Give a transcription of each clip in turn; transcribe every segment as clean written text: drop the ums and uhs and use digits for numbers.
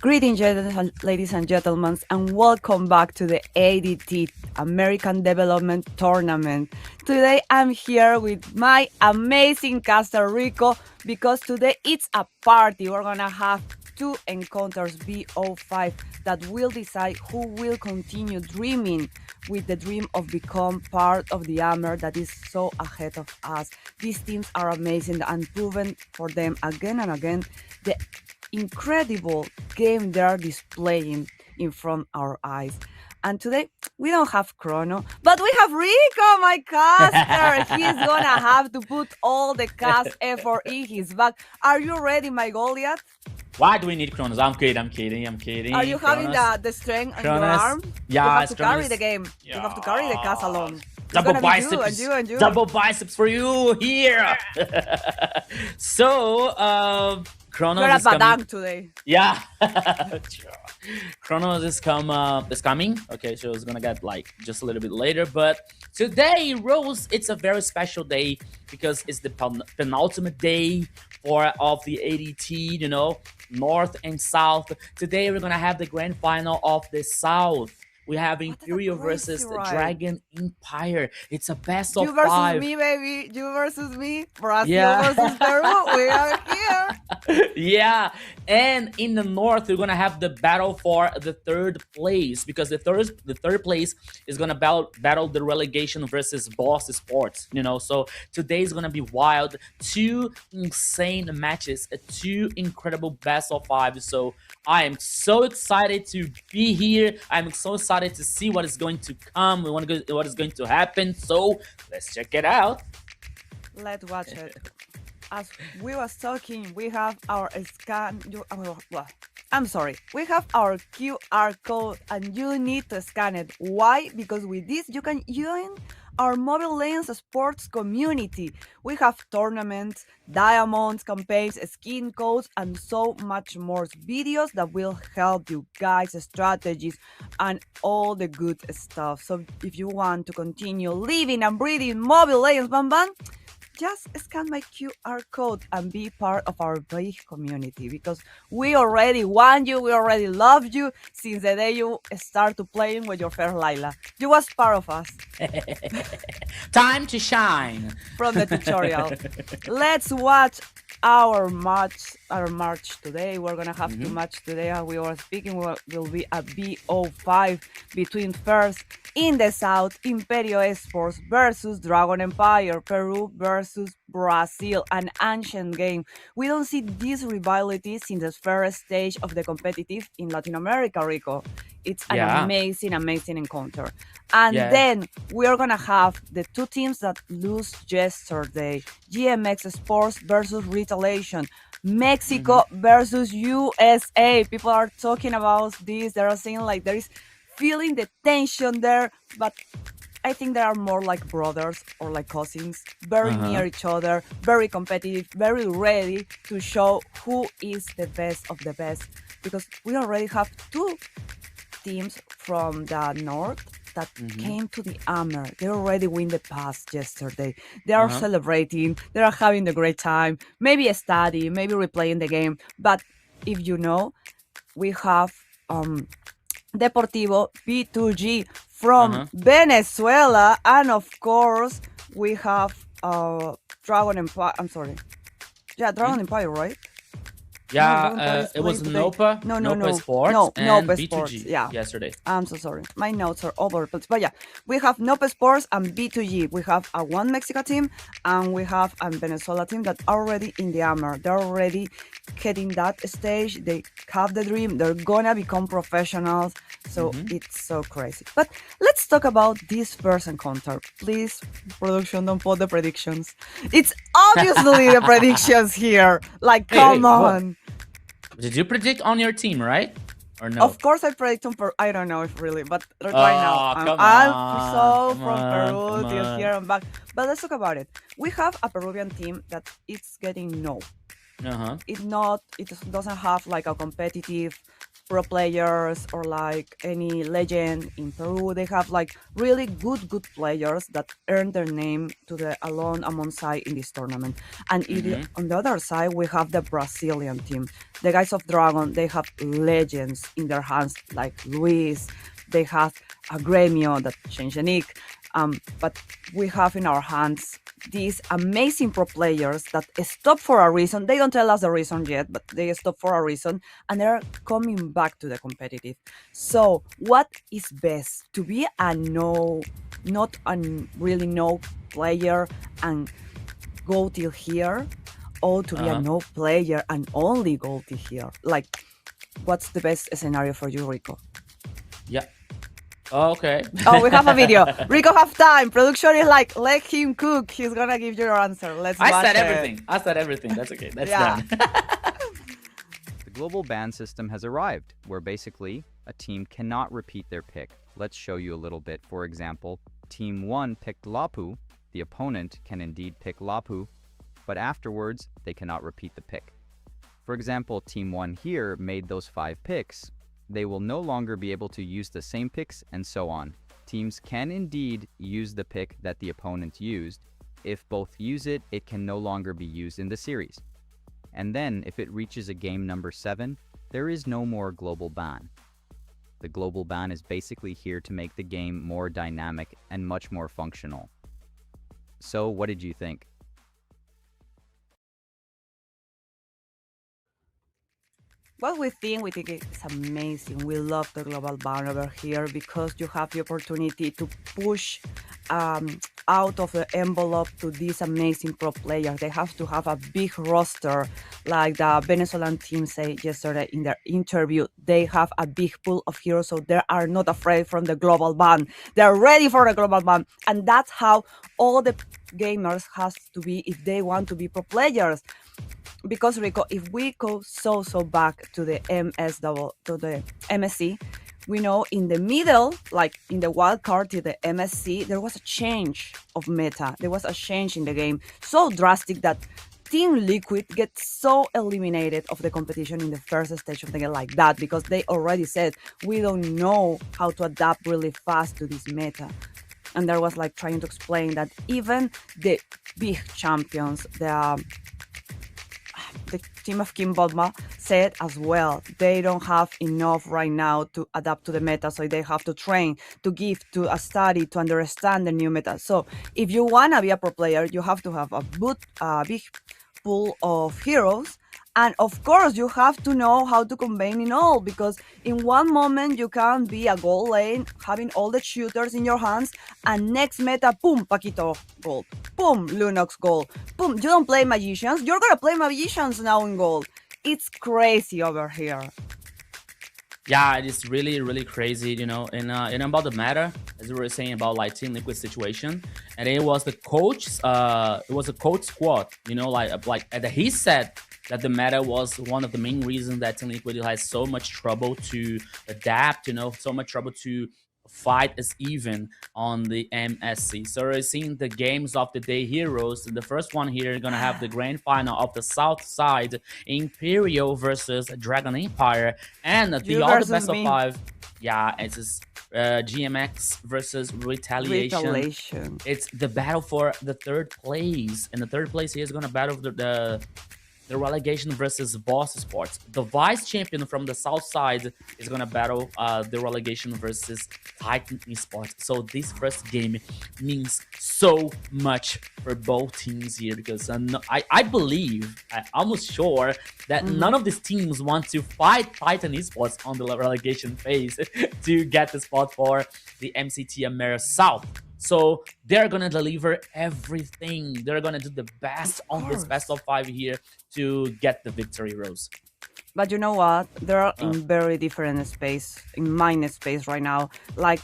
Greetings, ladies and gentlemen, and welcome back to the ADT American Development Tournament. Today I'm here with my amazing caster Rico because today it's a party. We're gonna have two encounters BO5 that will decide who will continue dreaming with the dream of become part of the Hammer that is so ahead of us. These teams are amazing and proven for them again and again the incredible game they are displaying in front of our eyes. And today we don't have Chrono, but we have Rico, my caster. He's gonna have to put all the cast effort in his back. Are you ready, my Goliath? Why do we need Kronos? I'm kidding. Are you having the strength on your arm? Yeah, you have to carry the game. Yeah. You have to carry the cast alone. Double biceps. You. Double biceps for you here. So, Kronos You're a is coming. badang today. Yeah. Kronos is coming. Okay, so it's gonna get like just a little bit later. But today, Rose, it's a very special day because it's the penultimate day of the ADT, you know, North and South. Today we're gonna have the grand final of the South. We have Imperial versus Dragon Empire. It's a best of 5. You versus me, baby. You versus me. Brazil versus Peru. We are here. Yeah. And in the north, we're gonna have the battle for the third place because the third place is gonna battle the relegation versus Boss Sports. You know, so today is gonna be wild. 2 insane matches, 2 incredible best of 5. So I am so excited to be here. I'm so excited to see what is going to come. We want to go what is going to happen. So let's check it out. Let's watch it. As we was talking, we have our scan. I'm sorry. We have our QR code, and you need to scan it. Why? Because with this, you can join our Mobile Legends sports community. We have tournaments, diamonds, campaigns, skin codes, and so much more videos that will help you guys, strategies, and all the good stuff. So if you want to continue living and breathing Mobile Legends, just scan my QR code and be part of our big community because we already want you, we already love you since the day you start to playing with your first Lila. You was part of us. Time to shine. From the tutorial. Let's watch our match today. We're gonna have 2 matches today. As we were speaking, will be a BO5 between first in the south, Imperio Esports versus Dragon Empire, Peru versus Brazil, an ancient game. We don't see this rivalry since the first stage of the competitive in Latin America, Rico. It's an amazing encounter. And then we are gonna have the 2 teams that lose yesterday. GMX Sports versus Retaliation. Mexico versus USA. People are talking about this. They are saying like there is feeling the tension there, but I think they are more like brothers or like cousins, very near each other, very competitive, very ready to show who is the best of the best. Because we already have 2 teams from the north that came to the Hammer. They already win the pass yesterday. They are celebrating. They are having a great time. Maybe a study, maybe replaying the game. But if you know, we have Deportivo B2G from Venezuela, and of course we have Dragon Empire. I'm sorry, Dragon Empire, right? Yeah, it was Nopa. Nopa Sports and Nopa B2G Sports. Yeah, yesterday. I'm so sorry. My notes are over, but yeah, we have Nopa Sports and B2G. We have a one Mexico team, and we have a Venezuela team that are already in the Hammer. They're already getting that stage. They have the dream. They're gonna become professionals. So it's so crazy. But let's talk about this first encounter. Please, production, don't put the predictions. It's obviously the predictions here. Like, come on. Did you predict on your team, right? Or no? Of course, I predict on Peru. I don't know if really, but right now, Oh, come I'm on. so Come from on. Peru Come till on. here and back. But let's talk about it. We have a Peruvian team that it's getting no. Uh-huh. It doesn't have like a competitive pro players or like any legend in Peru. They have like really good players that earn their name to the alone among side in this tournament. And Mm-hmm. on the other side, we have the Brazilian team. The guys of Dragon, they have legends in their hands like Luis. They have a Gremio that changed the nick. But we have in our hands these amazing pro players that stop for a reason. They don't tell us the reason yet, but they stop for a reason and they're coming back to the competitive. So, what is best? To be a not a really no player and go till here, or to be a Uh-huh. no player and only go till here? Like, what's the best scenario for you, Rico? Yeah. Okay. Oh, we have a video. Rico have time. Production is like, let him cook. He's gonna give you your answer. Let's I watch said it. everything. I said everything. That's okay. That's Yeah. done. The global ban system has arrived, where basically a team cannot repeat their pick. Let's show you a little bit. For example, Team 1 picked Lapu. The opponent can indeed pick Lapu, but afterwards they cannot repeat the pick. For example, Team 1 here made those 5 picks. They will no longer be able to use the same picks and so on. Teams can indeed use the pick that the opponent used. If both use it, it can no longer be used in the series. And then, if it reaches a game number 7, there is no more global ban. The global ban is basically here to make the game more dynamic and much more functional. So, what did you think? What we think it's amazing. We love the global ban over here because you have the opportunity to push out of the envelope to these amazing pro players. They have to have a big roster, like the Venezuelan team said yesterday in their interview. They have a big pool of heroes, so they are not afraid from the global ban. They're ready for the global ban, and that's how all the gamers has to be if they want to be pro players. Because Rico, if we go so back to the to the MSC, we know in the middle, like in the wild card to the MSC, there was a change of meta. There was a change in the game so drastic that Team Liquid gets so eliminated of the competition in the first stage of the game like that because they already said we don't know how to adapt really fast to this meta. And there was like trying to explain that even the big champions, the team of Kim Bodma said as well, they don't have enough right now to adapt to the meta, so they have to train, to give, to study, to understand the new meta. So if you want to be a pro player, you have to have a big pool of heroes. And of course, you have to know how to combine in all, because in one moment you can be a gold lane, having all the shooters in your hands, and next meta, boom, Paquito gold, boom, Lunox gold, boom. You don't play magicians, you're gonna play magicians now in gold. It's crazy over here. Yeah, it's really crazy, you know. And about the matter, as we were saying about like Team Liquid situation, and it was the coach, it was a coach squad, you know, and he said that the meta was one of the main reasons that Team Liquid has so much trouble to adapt, you know, so much trouble to fight as even on the MSC. So we're seeing the games of the day heroes. The first one here is gonna have the grand final of the South Side, Imperial versus Dragon Empire, and the You other versus best of me. 5. Yeah, it's GMX versus Retaliation. It's the battle for the third place, and the third place here is gonna battle the relegation versus Boss Sports. The vice champion from the south side is gonna battle the relegation versus Titan Esports. So this first game means so much for both teams here because I believe, I'm almost sure that none of these teams want to fight Titan Esports on the relegation phase to get the spot for the MCT America South. So they're gonna deliver everything. They're gonna do the best on this best of 5 here to get the victory, Rose. But you know what? They're in very different space, in mind space right now. Like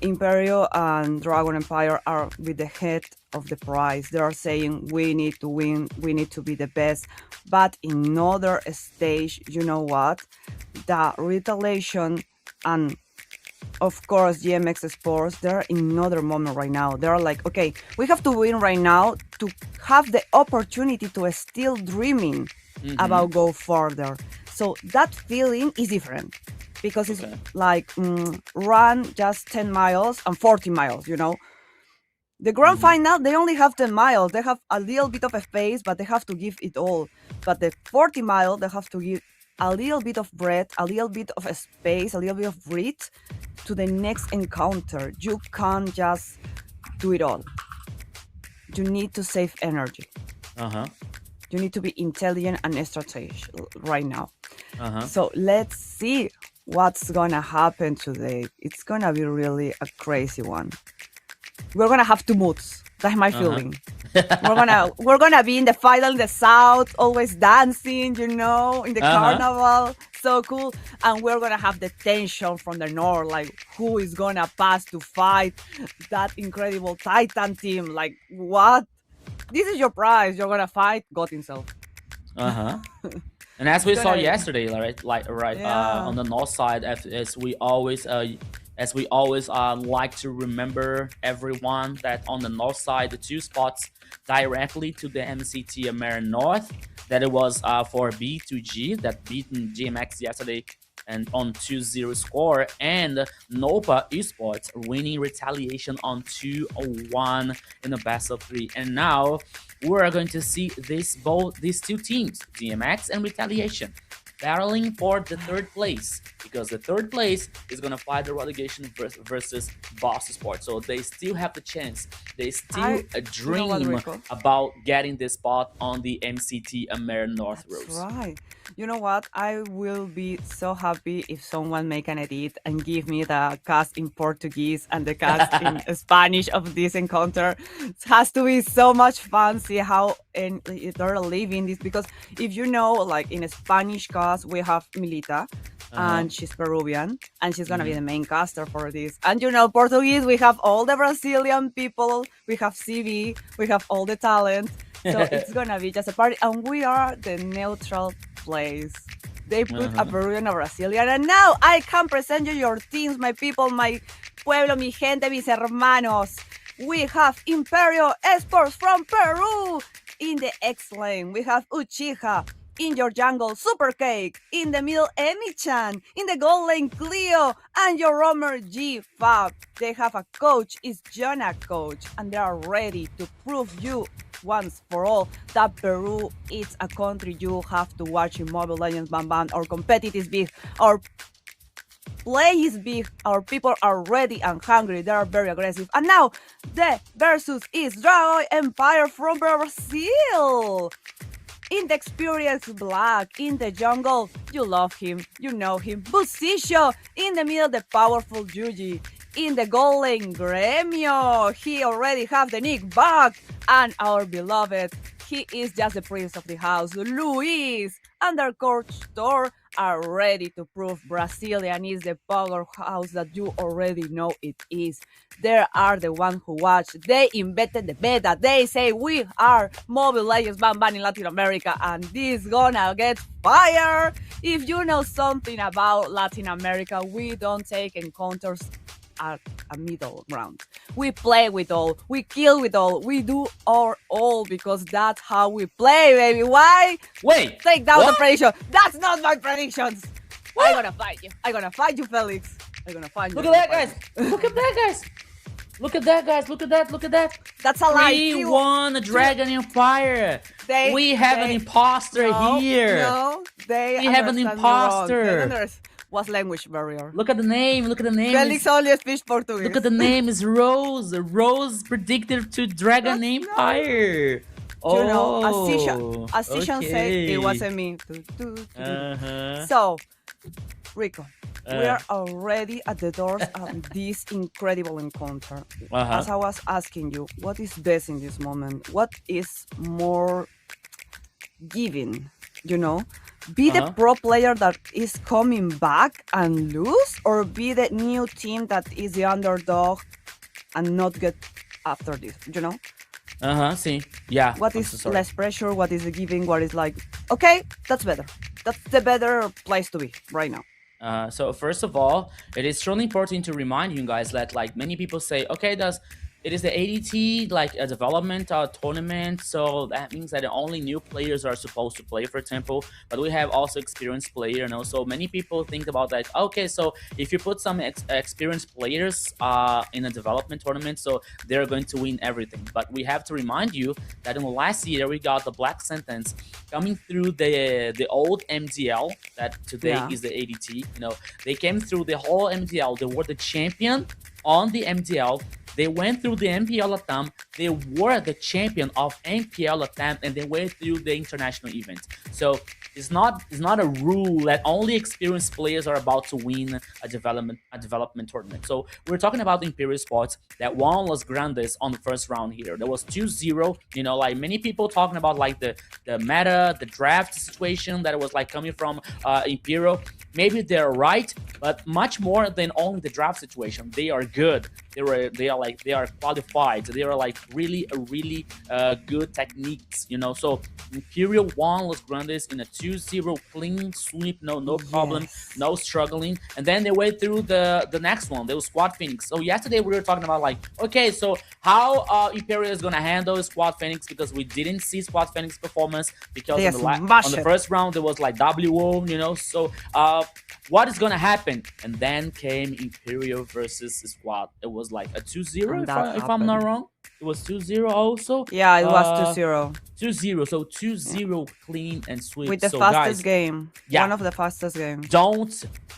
Imperio and Dragon Empire are with the head of the prize. They are saying we need to win, we need to be the best. But in another stage, you know what? The retaliation and of course GMX Sports, they're in another moment right now. They're like, okay, we have to win right now to have the opportunity to still dreaming about go further. So that feeling is different because it's like run just 10 miles and 40 miles, you know. The grand final, they only have 10 miles. They have a little bit of a space, but they have to give it all. But the 40 mile, they have to give a little bit of breath, a little bit of a space, a little bit of breath to the next encounter. You can't just do it all. You need to save energy. You need to be intelligent and strategic right now. So let's see what's gonna happen today. It's gonna be really a crazy one. We're gonna have two moods. That's my feeling. We're gonna be in the final in the south, always dancing, you know, in the carnival. So cool. And we're gonna have the tension from the north, like who is gonna pass to fight that incredible Titan team. Like what? This is your prize. You're gonna fight God himself. And as we saw yesterday, right, on the north side, as we always like to remember everyone that on the north side, the two spots directly to the MCT American North, that it was for B2G that beaten GMX yesterday and on 2-0 score, and Nopa Esports winning Retaliation on 2-1 in the best of 3. And now we're going to see these two teams, GMX and Retaliation, battling for the third place, because the third place is going to fight the relegation versus Boss Sports. So they still have the chance. They still dream about getting this spot on the MCT American North Road. That's right. You know what? I will be so happy if someone make an edit and give me the cast in Portuguese and the cast in Spanish of this encounter. It has to be so much fun. See how they're living this, because if you know, like in a Spanish cast, we have Milita. And she's Peruvian, and she's gonna be the main caster for this. And you know, Portuguese, we have all the Brazilian people, we have CV, we have all the talent. So it's gonna be just a party, and we are the neutral place. They put a Peruvian or Brazilian, and now I can present you your teams, my people, my pueblo, mi gente, mis hermanos. We have Imperio Esports from Peru in the X lane. We have Uchiha. In your jungle, Super Cake. In the middle, Emi-chan. In the gold lane, Cleo. And your roamer, G-Fab. They have a coach, it's Jonah coach. And they are ready to prove you once for all that Peru is a country you have to watch in Mobile Legends Bam Bam. Our competitive is big. Our play is big. Our people are ready and hungry. They are very aggressive. And now, the versus is Dragon Empire from Brazil. In the experience Black, in the jungle, you love him, you know him. Busicio, in the middle, the powerful Yuji. In the gold lane, Gremio, he already have the nick back. And our beloved, he is just the prince of the house, Luis. And their coach Thor are ready to prove Brazilian is the powerhouse that you already know it is. They are the ones who watch. They invented the beta. They say we are Mobile Legends Bam Bam in Latin America, and this gonna get fire. If you know something about Latin America, we don't take encounters at a middle ground. We play with all, we kill with all, we do our all, because that's how we play, baby. Why? Wait, take down the prediction. That's not my predictions. I'm gonna fight you. I'm gonna fight you, Felix. I'm gonna fight you. Look at that, guys. Look at that, guys. Look at that, guys. Look at that. Look at that. That's a lie. We won Dragon Empire. We have an imposter here. No, we have an imposter. What's language barrier? Look at the name. Look at the name. Felix only speaks Portuguese. Look at the name. Is Rose. Rose predicted to Dragon Empire. You know, as Tishan said, it wasn't me. So, Rico, we are already at the doors of this incredible encounter. As I was asking you, what is best in this moment? What is more giving you know, be the pro player that is coming back and lose, or be the new team that is the underdog and not get after this, you know? See, yeah. What I'm is so sorry. less pressure? What is the giving? What is like, okay, that's better. That's the better place to be right now. So first of all, it is truly important to remind you guys that like many people say, okay, it is the ADT like a development tournament, so that means that only new players are supposed to play, for example. But we have also experienced player, so many people think about that. Okay, so if you put some experienced players in a development tournament, so they're going to win everything. But we have to remind you that in the last year we got the Black Sentence coming through the old MDL that today is the ADT. They came through the whole MDL. They were the champion on the MDL. They went through the MPL Latam. They were the champion of MPL Latam, and they went through the international event. So it's not a rule that only experienced players are about to win a development tournament. So we're talking about Imperial Sports that won Los Grandes on the first round here. There was 2-0. Like many people talking about like the meta, the draft situation that was like coming from Imperial. Maybe they're right, but much more than only the draft situation. They are good. They are qualified. They are like really good techniques. So Imperial won Los Grandes in a 2-0 clean sweep. No problem, no struggling. And then they went through the next one. There was Squad Phoenix. So yesterday we were talking about like, okay, so how Imperial is gonna handle Squad Phoenix, because we didn't see Squad Phoenix performance because on the first round there was like WO. So what is gonna happen? And then came Imperial versus Squad. It was like a 2-0 if I'm not wrong. It was 2-0 also. Yeah, it was 2-0. 2-0. So 2-0 clean and sweep. With the so fastest guys, game. Yeah. One of the fastest games.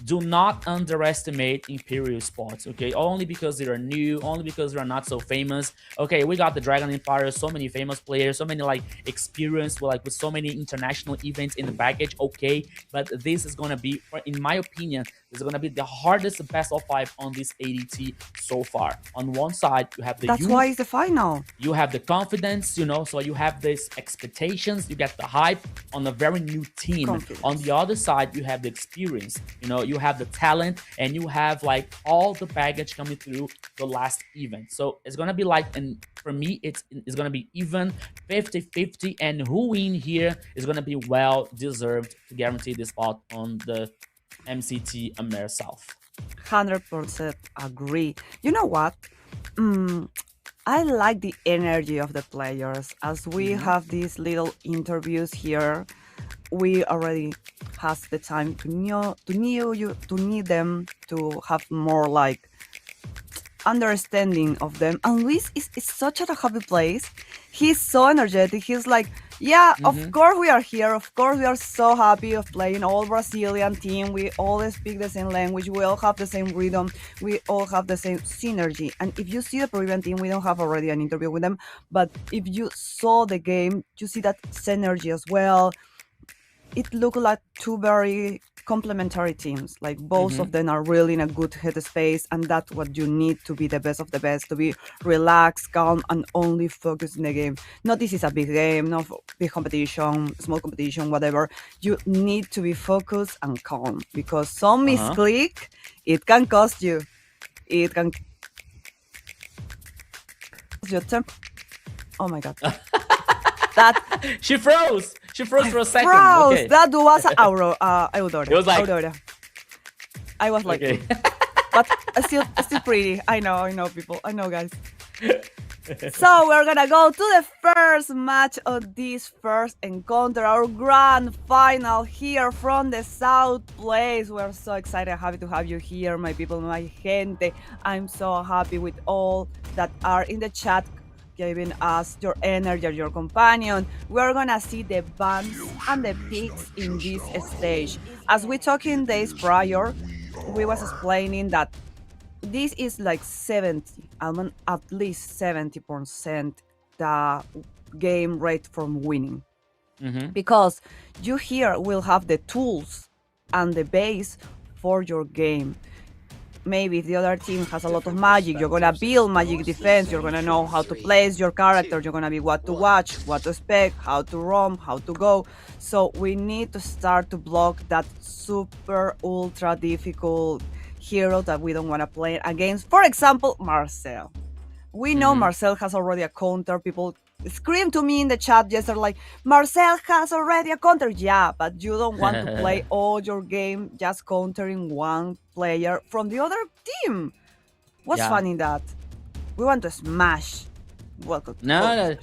Do not underestimate Imperial Sports, okay? Only because they are new, only because they are not so famous. Okay, we got the Dragon Empire, so many famous players, so many like experience with so many international events in the package, okay? But this is gonna be, in my opinion, this is gonna be the hardest best of 5 on this ADT so far. On one side, you have the That's why it's the final. You have the confidence, so you have these expectations, you get the hype on a very new team. Confidence. On the other side, you have the experience, you have the talent, and you have like all the baggage coming through the last event. So it's gonna be like, and for me, it's gonna be even 50-50, and who win here is gonna be well deserved to guarantee the spot on the MCT Amer South. 100% agree. You know what? I like the energy of the players. As we have these little interviews here, we already has the time to need them to have more like understanding of them. And Luis is such a happy place. He's so energetic. He's like, yeah, of course we are here. Of course we are so happy of playing all Brazilian team. We all speak the same language. We all have the same rhythm. We all have the same synergy. And if you see the Peruvian team, we don't have already an interview with them, but if you saw the game, you see that synergy as well. It looked like two very complementary teams. Like both of them are really in a good headspace, and that's what you need to be the best of the best, to be relaxed, calm, and only focus in the game. Not this is a big game, not big competition, small competition, whatever. You need to be focused and calm, because some misclick, it can cost you. It can cost your temper. Oh my god. That She froze for a second. froze. Okay. That was Eudora. It was like- Eudora. I was like, Okay. but still pretty. I know, people. I know, guys. So we're gonna go to the first match of this first encounter, our grand final here from the South Place. We're so excited, happy to have you here, my people, my gente. I'm so happy with all that are in the chat, giving us your energy, your companion. We're gonna see the bans and the picks in this stage. As we talked in days prior, we was explaining that this is like 70, at least 70% the game rate from winning. Because you here will have the tools and the base for your game. maybe if the other team has a lot of magic, you're gonna build magic defense, you're gonna know how to place your character, you're gonna be what to watch, what to expect, how to roam, how to go. So we need to start to block that super ultra difficult hero that we don't want to play against. For example, Marcel. We know Marcel has already a counter. People scream to me in the chat yesterday like, Marcel has already a counter. Yeah, but you don't want to play all your game just countering one player from the other team. What's fun in that? We want to smash. Welcome. No.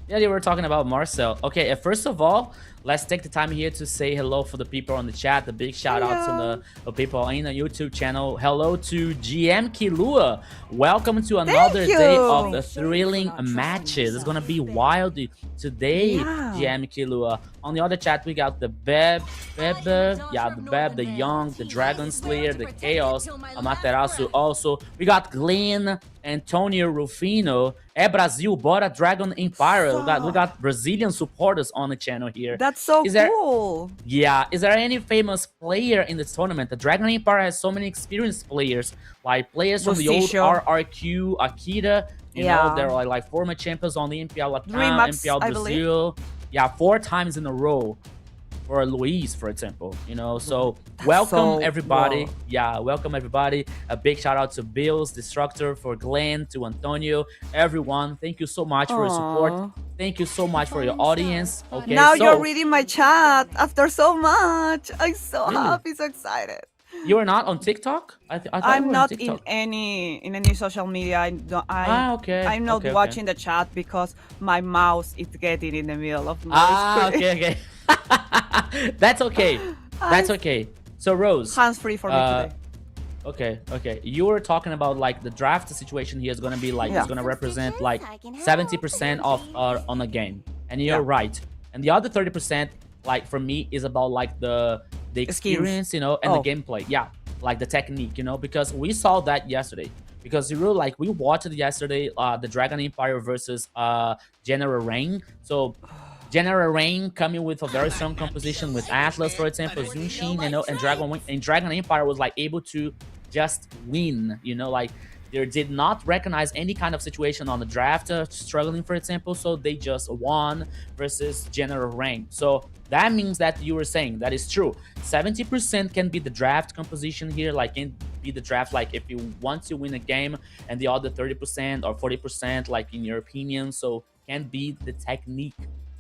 Yeah, you were talking about Marcel. Okay, first of all, let's take the time here to say hello for the people on the chat. A big shout out to the people in the YouTube channel. Hello to GM Kilua. Welcome to another day of the thrilling matches. It's gonna be wild today, GM Kilua. On the other chat, we got the Beb, the Young, the Dragon Slayer, the Chaos, Amaterasu also. We got Glenn, Antonio Rufino, Brasil, Bora Dragon Empire. We got Brazilian supporters on the channel here. That's so cool. Yeah, is there any famous player in this tournament? The Dragon Empire has so many experienced players, like players from the old RRQ, Akira. You know, they're like former champions on the MPL Latam, MPL Brazil. Yeah, 4 times in a row for Luis, for example, you know. So welcome everybody. Yeah, welcome everybody. A big shout out to Bills, Destructor, for Glenn, to Antonio, everyone. Thank you so much for your support. Thank you so much for your audience. Okay, now you're reading my chat after so much. I'm so happy, so excited. You are not on TikTok? I'm not in any social media. I'm not watching the chat because my mouse is getting in the middle of my screen. Okay. That's okay. That's okay. So Rose, hands free for me today. Okay. You were talking about like the draft situation here is gonna be like it's gonna represent like 70% of on a game, and you're right. And the other 30%, like for me, is about like the experience, you know, and the gameplay. Yeah, like the technique, you know, because we saw that yesterday. Because you really like we watched yesterday the Dragon Empire versus General Rain. So General Rain coming with a very strong composition with Atlas, for example, Zunshin, you know, and Dragon Empire was like able to just win, you know, like they did not recognize any kind of situation on the draft struggling, for example, so they just won versus General Rain. So that means that you were saying that is true. 70% can be the draft composition here, like can be the draft, like if you want to win a game, and the other 30% or 40%, like in your opinion, so can be the technique,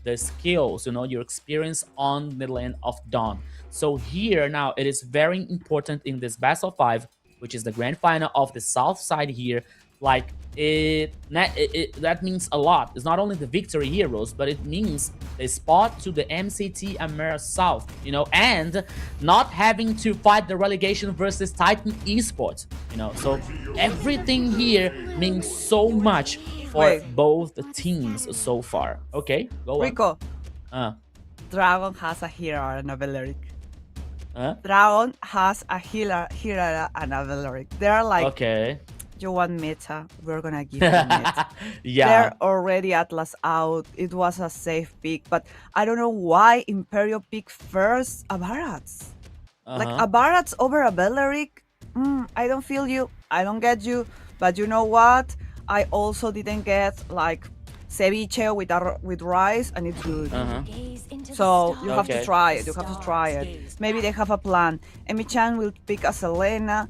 the skills, you know, your experience on the Land of Dawn. So here now it is very important in this best of 5, which is the grand final of the south side here. Like that means a lot. It's not only the victory heroes, but it means the spot to the MCT Amera South, you know, and not having to fight the relegation versus Titan Esports, you know. So everything here means so much for both the teams so far. Okay, go Rico. on. Dragon has a hero and a Valeric. Dragon has a healer and a Valeric. They're like, you want meta, we're gonna give you meta. They're already Atlas out. It was a safe pick, but I don't know why Imperio picked first a Barats. Like a Barats over a Valeric. I don't feel you. I don't get you. But you know what? I also didn't get like ceviche with rice, and it's good. So you have to try it. You have to try it. Maybe they have a plan. Emi-chan will pick a Selena.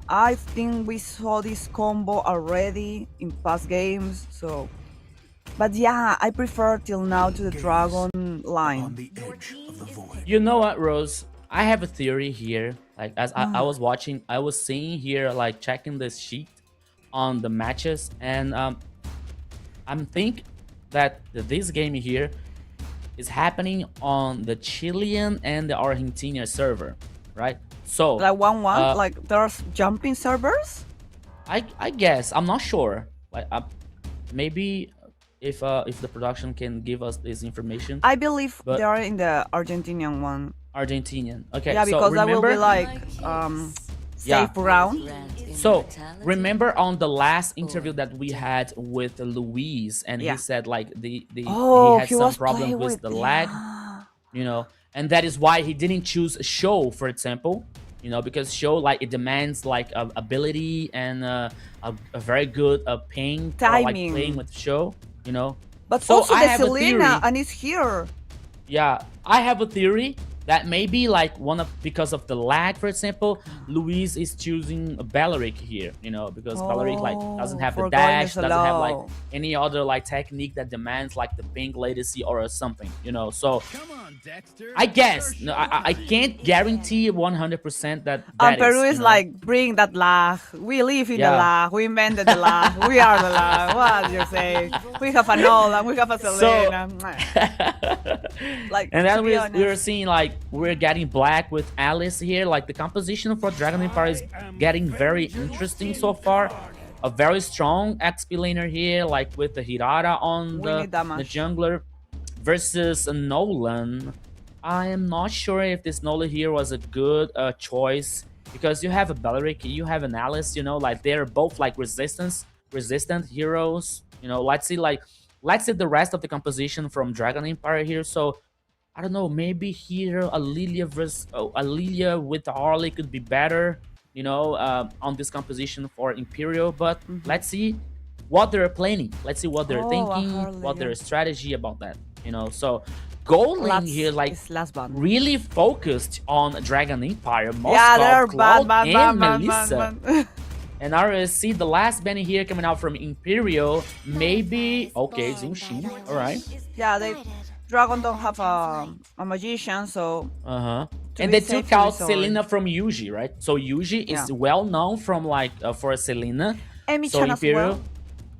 I think we saw this combo already in past games. So, but yeah, I prefer till now to the Dragon line. You know what, Rose? I have a theory here. Like as I was watching, I was seeing here, like checking this sheet on the matches, and I'm thinking that this game here is happening on the Chilean and the Argentina server, right? So like 1-1, like there's jumping servers. I guess I'm not sure. Like maybe if the production can give us this information. I believe they are in the Argentinian one. Argentinian, okay. Yeah, because so that will be like safe round. So remember on the last interview that we had with Luis, and he said like he had some problem with the lag, you know, and that is why he didn't choose Show, for example. you know, because show like it demands like ability and a very good paint or like Timing. playing with show, you know. But So also I the have a Selena, theory. and it's here. Yeah, I have a theory that maybe like because of the lag, for example, Luis is choosing Belleric here, you know, because Belleric like doesn't have the for going dash, doesn't have like slow. any other like technique that demands like the pink latency or something, you know. So I guess no, I can't guarantee 100% that And Peru is, is you know. like, bring that lag. We live in the Yeah. lag. We invented the lag. We are the lag. What do you say? We have a Nolan. We have a Selena. Like, and to then be we're honest. seeing like we're getting black with Alice here. Like the composition for Dragon Empire is getting very interesting so far. A very strong XP laner here, like with the Hirara on We need the damage. jungler versus a Nolan. I am not sure if this Nolan here was a good choice because you have a Belleric, you have an Alice, you know, like they're both like resistant heroes. You know, let's see the rest of the composition from Dragon Empire here. So I don't know, maybe here a Lilia versus a Lilia with Harley could be better, you know, on this composition for Imperial. But let's see what they're planning. Let's see what they're Oh, a thinking, Harley, what their yeah. strategy about that, you know. So Gold Lane here, like It's last ban. really focused on Dragon Empire. Moskov, Yeah, they're Cloud, bad, and bad, Melissa. bad. And I see the last banner here coming out from Imperial. Maybe okay, Zunshin. All right. Yeah, Dragon don't have a magician, so And be they safe, took to out resort. Selena from Yuji, right? So Yuji is Yeah. well known from like for Selena. Emi So Chan as Imperial well.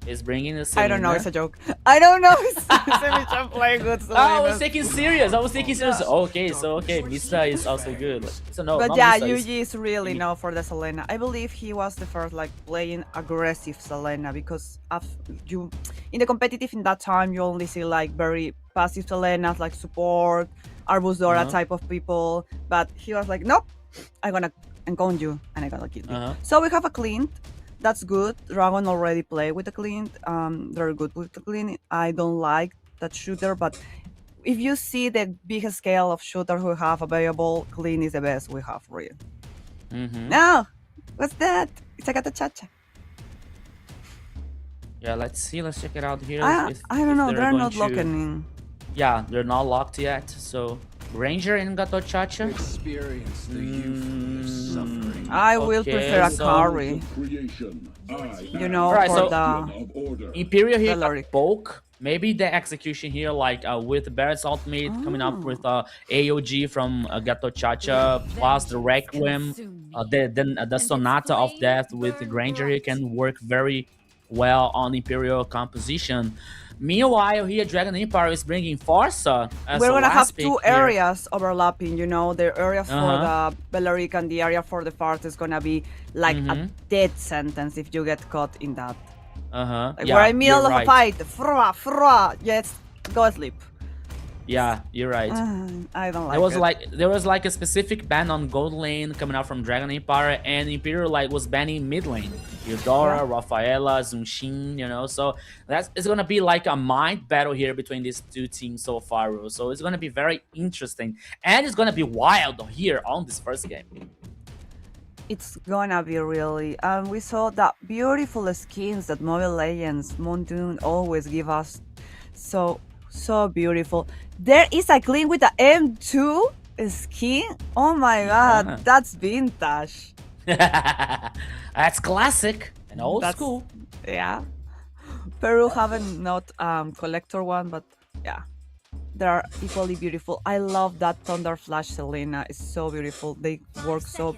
is bringing a Selena. I don't know, it's a joke. I don't know if Emi Chan play good Oh, I was Selena. taking serious. Okay, so Misa is also good. So no, But not yeah, Misa, Yuji is really Emi. known for the Selena. I believe he was the first like playing aggressive Selena because you in the competitive in that time you only see like very passive Selenas like support, Arbus Dora type of people. But he was like, nope, I'm gonna encone you and I'm gonna kill you. So we have a Clint. That's good. Dragon already played with the Clint. They're good with the Clint. I don't like that shooter, but if you see the big scale of shooters we have available, Clint is the best we have, really. No! What's that? It's a Chacha. Yeah, let's see. Let's check it out here. I don't know. They're not going locking in. Yeah, they're not locked yet. So Ranger and Gato Chacha. Experience the youthful suffering. I will Okay, prefer a so- carry. You know, Alright, for so- the Imperial here got Belleric. poke. Maybe the execution here, like with Barrett's ultimate coming up with AOG from Gato Chacha plus the Requiem, the Sonata of Death with the Granger here can work very well on Imperial composition. Meanwhile, here Dragon Empire is bringing Farsa as we're a gonna last have pick two here. areas overlapping, you know, the area for the Belleric and the area for the Fart is gonna be like a death sentence if you get caught in that. Like Yeah, we're in middle you're of a right. fight. Frua, yes, go sleep. Yeah, you're right. I don't like There was like a specific ban on Gold Lane coming out from Dragon Empire, and Imperial like was banning mid lane. Eudora, Rafaela, Zunshin, you know. So it's gonna be like a mind battle here between these two teams so far. So it's gonna be very interesting, and it's gonna be wild here on this first game. It's gonna be really. We saw that beautiful skins that Mobile Legends, Montoon always give us. So beautiful. There is a clean with the M2 skin. Oh my god, Yeah. that's vintage. That's classic and old That's- school. Yeah. Peru haven't not collector one, but yeah. They're equally beautiful. I love that Thunder Flash Selena. It's so beautiful. They work so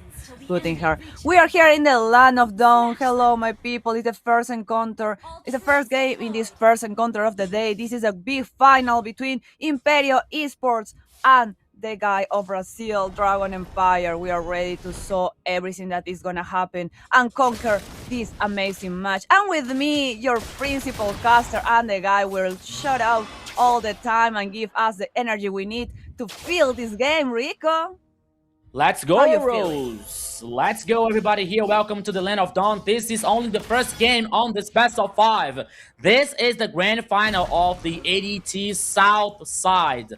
good in her. We are here in the land of dawn. Hello, my people. It's the first encounter. It's the first game in this first encounter of the day. This is a big final between Imperio Esports and the guy of Brazil, Dragon Empire. We are ready to saw everything that is gonna happen and conquer this amazing match. And with me, your principal caster and the guy will shout out all the time and give us the energy we need to feel this game, Rico. Let's How go, you feeling? Rose. Let's go, everybody here. Welcome to the Land of Dawn. This is only the first game on this best of 5. This is the grand final of the ADT South side.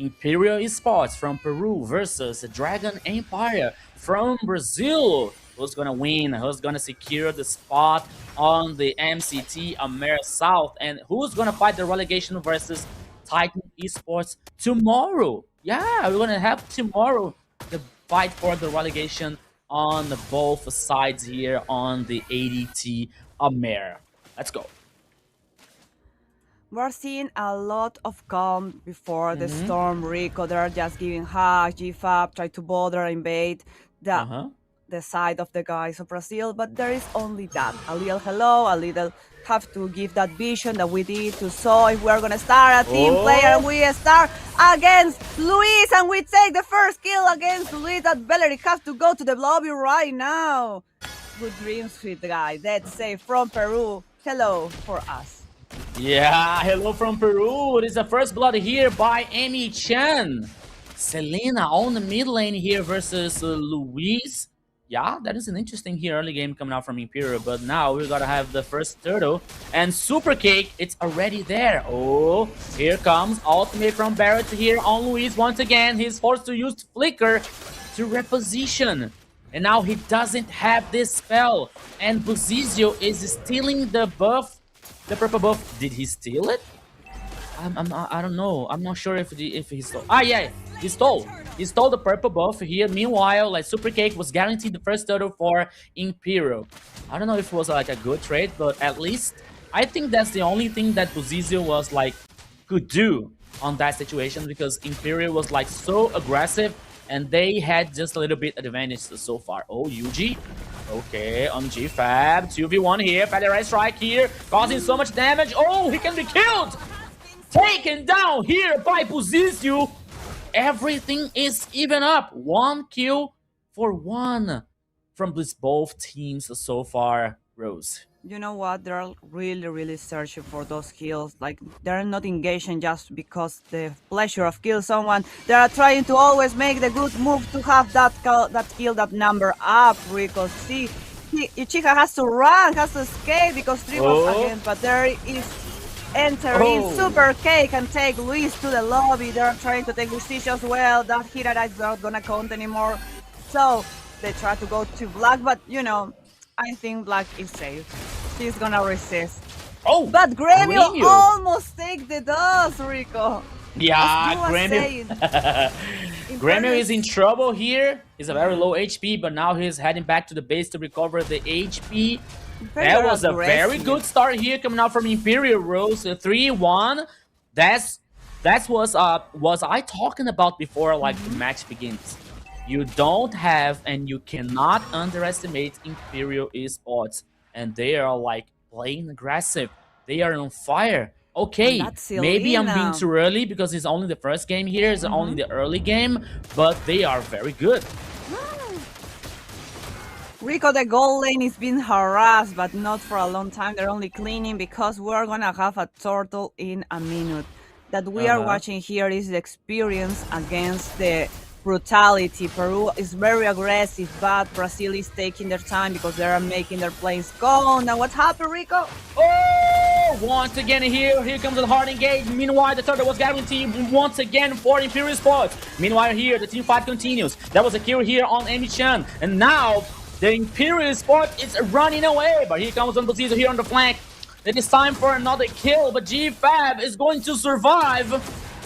Imperial Esports from Peru versus Dragon Empire from Brazil. Who's gonna win? Who's gonna secure the spot on the MCT America South? And who's gonna fight the relegation versus Titan Esports tomorrow? Yeah, we're gonna have tomorrow the fight for the relegation on both sides here on the ADT America. Let's go. We're seeing a lot of calm before the storm, Rico. They're just giving hacks, GFAB, try to bother, invade the side of the guys of Brazil, but there is only that. A little hello, a little have to give that vision that we did to saw if we're gonna start a team player, and we start against Luis, and we take the first kill against Luis. That Bellery has to go to the lobby right now. Good dreams, sweet guy. Let's say from Peru, hello for us. Yeah, hello from Peru. It is the first blood here by Amy Chen. Selena on the mid lane here versus Luis. Yeah, that is an interesting here early game coming out from Imperial, but now we gotta have the first turtle. And Super Cake, it's already there. Oh, here comes ultimate from Barrett here on Luis once again. He's forced to use Flicker to reposition. And now he doesn't have this spell. And Buzizio is stealing the buff, the purple buff. Did he steal it? I don't know. I'm not sure if he stole. Ah, yeah, he stole. He stole the purple buff here. Meanwhile, like Super Cake was guaranteed the first turtle for Imperial. I don't know if it was like a good trade, but at least I think that's the only thing that Buzizio was like could do on that situation, because Imperial was like so aggressive and they had just a little bit advantage so far. Oh, Yuji. Okay, on GFAB. 2v1 here. Federal Strike here. Causing so much damage. Oh, he can be killed. Taken down here by Buzizio. Everything is even up. 1 kill for 1 from these both teams so far, Rose. You know what? They're really searching for those kills. Like, they're not engaging just because the pleasure of kill someone. They are trying to always make the good move to have that kill, that number up. Because see, Ichiha has to run, has to escape because 3 was again. But there is entering Super Cake and take Luis to the lobby. They're trying to take Lucicio as well. That Hirara is not gonna count anymore. So they try to go to Black, but you know, I think Black is safe. She's gonna resist. Oh, but Gremio almost take the dust, Rico. Yeah, Gremio. Gremio is in trouble here. He's a very low HP, but now he's heading back to the base to recover the HP. That was a very good start here coming out from Imperial Rose. 3-1. That's was I talking about before like the match begins. You don't have and you cannot underestimate Imperial Esports. And they are like playing aggressive. They are on fire. Okay, maybe I'm being too early because it's only the first game here. It's only the early game, but they are very good. Rico, the gold lane is being harassed, but not for a long time. They're only cleaning because we're gonna have a turtle in a minute. That we are watching here is the experience against the brutality. Peru is very aggressive, but Brazil is taking their time because they are making their planes go. Now what happened, Rico? Oh, once again here comes the hard engage. Meanwhile, the turtle was guaranteed once again for Imperial Sports. Meanwhile here, the team fight continues. That was a kill here on Emi-chan. And now the Imperial Sport is running away, but here comes on Buzizio here on the flank. It is time for another kill, but GFAB is going to survive.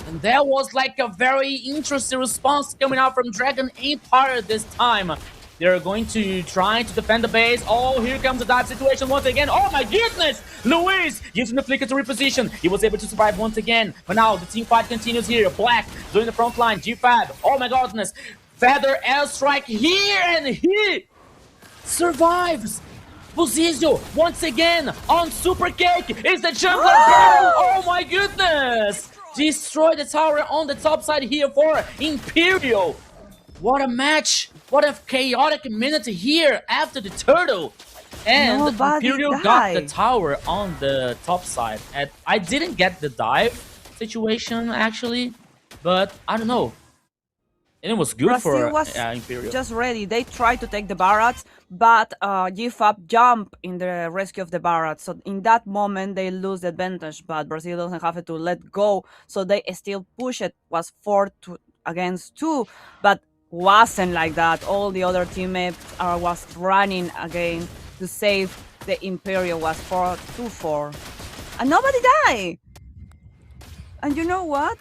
And that was like a very interesting response coming out from Dragon Empire this time. They're going to try to defend the base. Oh, here comes the dive situation once again. Oh my goodness! Luis using the flicker to reposition. He was able to survive once again. But now the team fight continues here. Black doing the front line. GFAB. Oh my goodness. Feather airstrike here, and he survives. Buzizio once again on Super Cake. Is the jungler barrel? Oh my goodness! Destroy the tower on the top side here for Imperial. What a match! What a chaotic minute here after the turtle. And Imperial got the tower on the top side. And I didn't get the dive situation actually, but I don't know. And it was good Brazil for was Imperial. just ready. They tried to take the barracks, but GFAP jumped in the rescue of the barracks. So in that moment, they lose the advantage, but Brazil doesn't have to let go. So they still push it. Was 4-2, but wasn't like that. All the other teammates was running again to save the Imperial. Was 4-4, and nobody died. And you know what?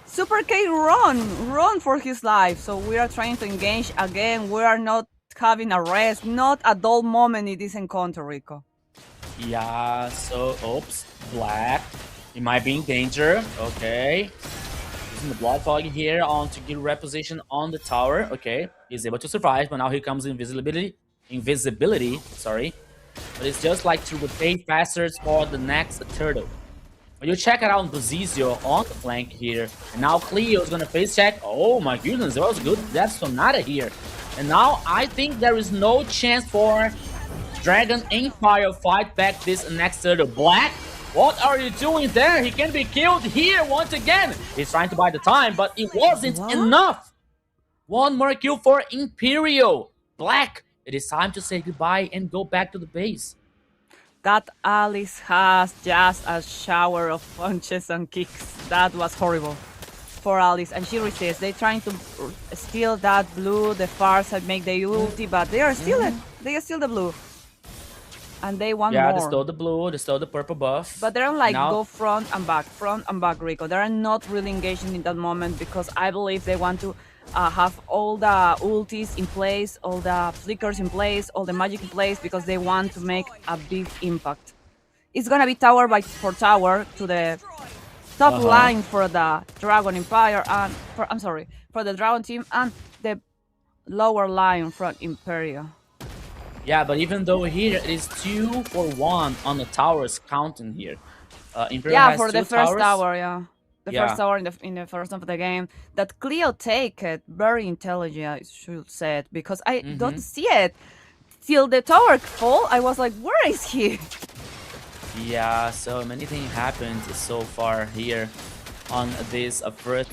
Super K run for his life. So we are trying to engage again. We are not having a rest, not a dull moment in this encounter, Rico. Yeah, so, oops, Black. He might be in danger. Okay. Using the blood fog here on to get reposition on the tower. Okay. He's able to survive, but now here comes invisibility, sorry. But it's just like to rotate faster for the next turtle. But you check it out Bozizio on the flank here. And now Cleo is gonna face check. Oh my goodness, that was good. That's Sonata here. And now I think there is no chance for Dragon Empire fight back this next turtle. Black, what are you doing there? He can be killed here once again. He's trying to buy the time, but it wasn't enough. One more kill for Imperial. Black, it is time to say goodbye and go back to the base. That Alice has just a shower of punches and kicks. That was horrible for Alice, and she resists. They're trying to steal that blue, the Farsa make the ulti, but they are still they are still the blue. And they want more. Yeah, they stole the blue, they stole the purple buff. But they're like now, go front and back, Rico. They're not really engaging in that moment because I believe they want to have all the ultis in place, all the flickers in place, all the magic in place because they want to make a big impact. It's gonna be tower for tower to the top line for the Dragon Empire and for the Dragon team and the lower line from Imperial. yeah, but even though here it is 2 for 1 on the towers counting here. Imperial Yeah, has for the first towers. tower, yeah. The first tower in the first of the game. That Cleo take it, very intelligent, I should say it, because I don't see it. Till the tower fall, I was like, where is he? Yeah, so many things happened so far here on this first.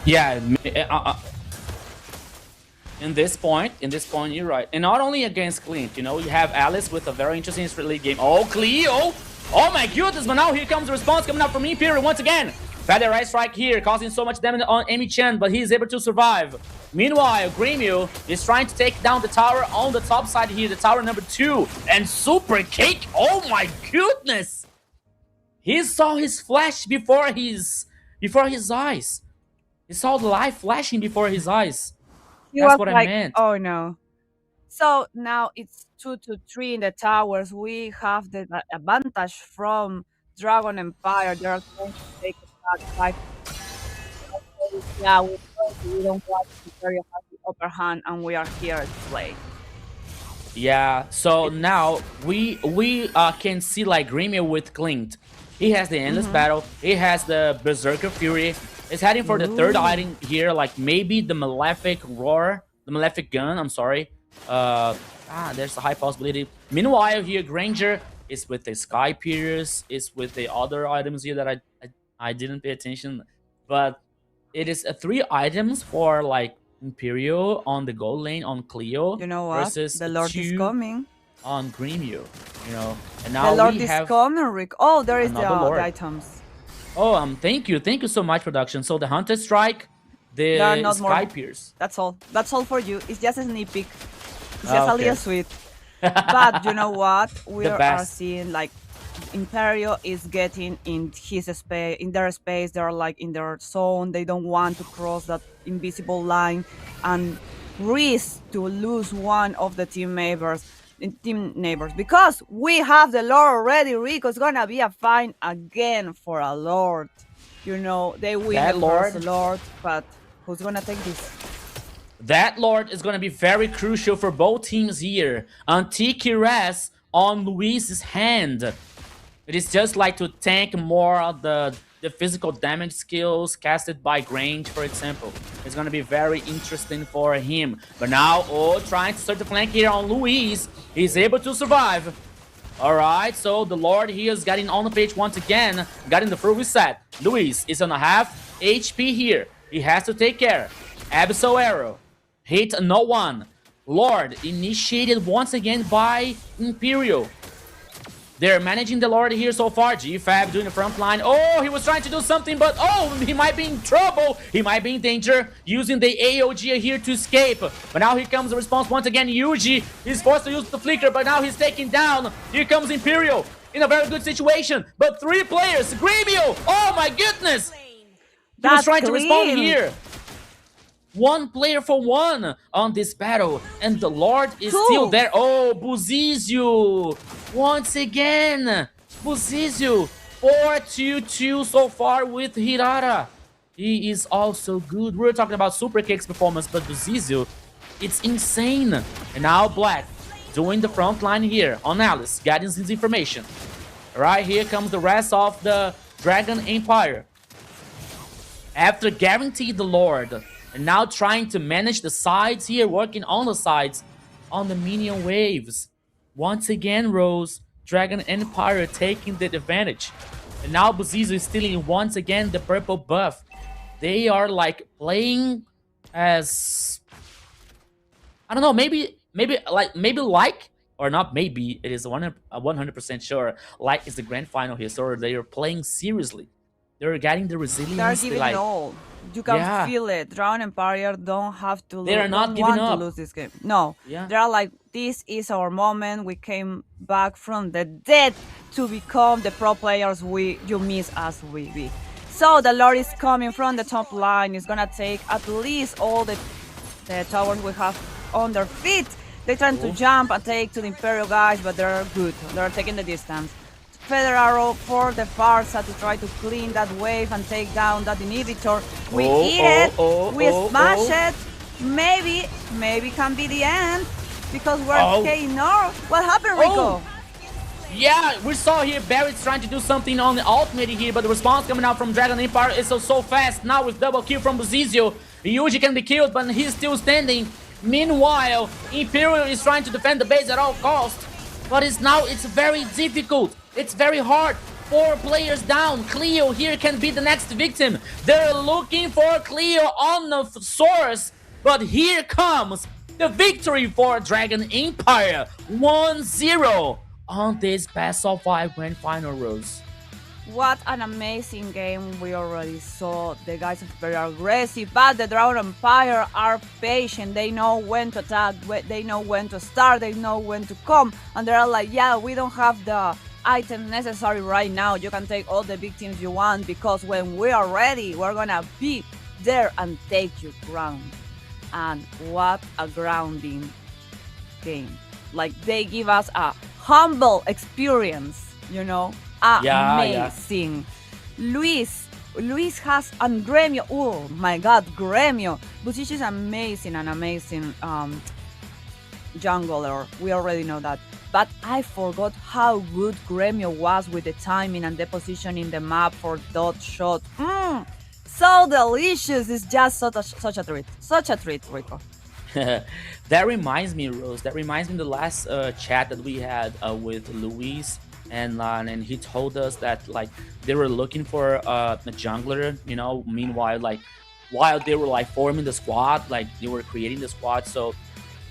Yeah, in this point, you're right. And not only against Clint, you know, you have Alice with a very interesting league game. Oh, Cleo! Oh my goodness, but now here comes the response coming up from Imperial once again. Feather Right Strike here, causing so much damage on Amy Chen, but he's able to survive. Meanwhile, Gremio is trying to take down the tower on the top side here, the tower number 2. And Super Cake, oh my goodness! He saw his flash before his eyes. He saw the light flashing before his eyes. He That's was what like, I meant. oh no. So now it's 2-3 in the towers. We have the advantage from Dragon Empire. They are trying to take it back 5. Yeah, we don't want to carry have the upper hand, and we are here to play. Yeah, so It's now we can see like Gremio with Clinked. He has the Endless mm-hmm. Battle, he has the Berserker Fury, he's heading for the third Ooh. item here, like maybe the Malefic Roar, the Malefic Gun, I'm sorry. There's a high possibility. Meanwhile here, Granger is with the Sky Pierce, is with the other items here that I didn't pay attention. But it is 3 items for like Imperial on the gold lane on Cleo You know what? versus The Lord is 2 coming. on Gremio, you know. And The now Lord we is have coming, Rick. Oh, there is another the Lord. items. Oh, thank you so much, production. So the Hunter Strike, There are the not Sky more. Pierce. That's all. That's all for you. It's just a sneak peek. It's just a Okay. little sweet. But you know what? We The are best. seeing like Imperio is getting in his space, in their space. They're like in their zone. They don't want to cross that invisible line and risk to lose one of the team neighbors. Because we have the Lord already. Rico, it's gonna be a fine again for a Lord. You know, they win That the first Lord. Lord, but who's gonna take this? That Lord is going to be very crucial for both teams here. Antique Res on Luis's hand. It is just like to tank more of the physical damage skills casted by Grange, for example. It's going to be very interesting for him. But now, trying to start the flank here on Luis. He's able to survive. Alright, so the Lord here is getting on the page once again. Getting the full reset. Luis is on a half HP here. He has to take care. Abyssal Arrow. Hit no one. Lord initiated once again by Imperial. They're managing the Lord here so far. GFab doing the front line. Oh, he was trying to do something, but oh, he might be in trouble. He might be in danger. Using the AOG here to escape. But now here comes the response once again. Yuji is forced to use the flicker, but now he's taken down. Here comes Imperial in a very good situation. But 3 players. Gremio. Oh my goodness. He was That's trying to respond clean. here. 1 player for 1 on this battle, and the Lord is still there. Oh, Buzizio once again. Buzizio 4-2-2 so far with Hirara. He is also good. We're talking about Super Kicks performance, but Buzizio, it's insane. And now Black doing the front line here on Alice, getting his information. Right here comes the rest of the Dragon Empire. After guaranteed the Lord, and now trying to manage the sides here, working on the sides, on the minion waves. Once again, Rose, Dragon Empire taking the advantage. And now Buzizu is stealing once again the purple buff. They are like playing as... I don't know, maybe or not maybe, it is 100% sure, like is the grand final here, so they are playing seriously. They're getting the resilience. They're giving like, it all. You can Yeah. feel it. Dragon Empire don't have to. They are not don't giving want up. to lose this game. No, Yeah. they're like, this is our moment. We came back from the dead to become the pro players you miss us we be. So the Lord is coming from the top line. It's gonna take at least all the towers we have on their feet. They're trying to jump and take to the Imperial guys, but they're good. They're taking the distance. Feather Arrow for the Farsa to try to clean that wave and take down that inhibitor. We eat it, we smash it. Maybe can be the end because we're KO North. What happened, Rico? Yeah, we saw here Barrett's trying to do something on the ultimate here, but the response coming out from Dragon Empire is so fast. Now with double kill from Buzizio, Yuji can be killed, but he's still standing. Meanwhile, Imperial is trying to defend the base at all costs, but it's very difficult. It's very hard. 4 players down. Cleo here can be the next victim. They're looking for Cleo on the source, but here comes the victory for Dragon Empire. 1-0 on this Best of 5 Grand Final, Rose. What an amazing game we already saw. The guys are very aggressive, but the Dragon Empire are patient. They know when to attack, they know when to start, they know when to come, and they're like, yeah, we don't have the items necessary right now. You can take all the big teams you want, because when we are ready, we're gonna be there and take your ground. And what a grounding. game. Like they give us a humble experience, you know, Yeah. amazing. Luis has and Gremio. Oh my God, Gremio. Busish is amazing, an amazing jungler. We already know that. But I forgot how good Gremio was with the timing and the position in the map for dot shot. So delicious! It's just such a treat. Such a treat, Rico. That reminds me, Rose. That reminds me of the last chat that we had with Luis, and he told us that like they were looking for a jungler. You know, meanwhile, like while they were like forming the squad, like they were creating the squad, so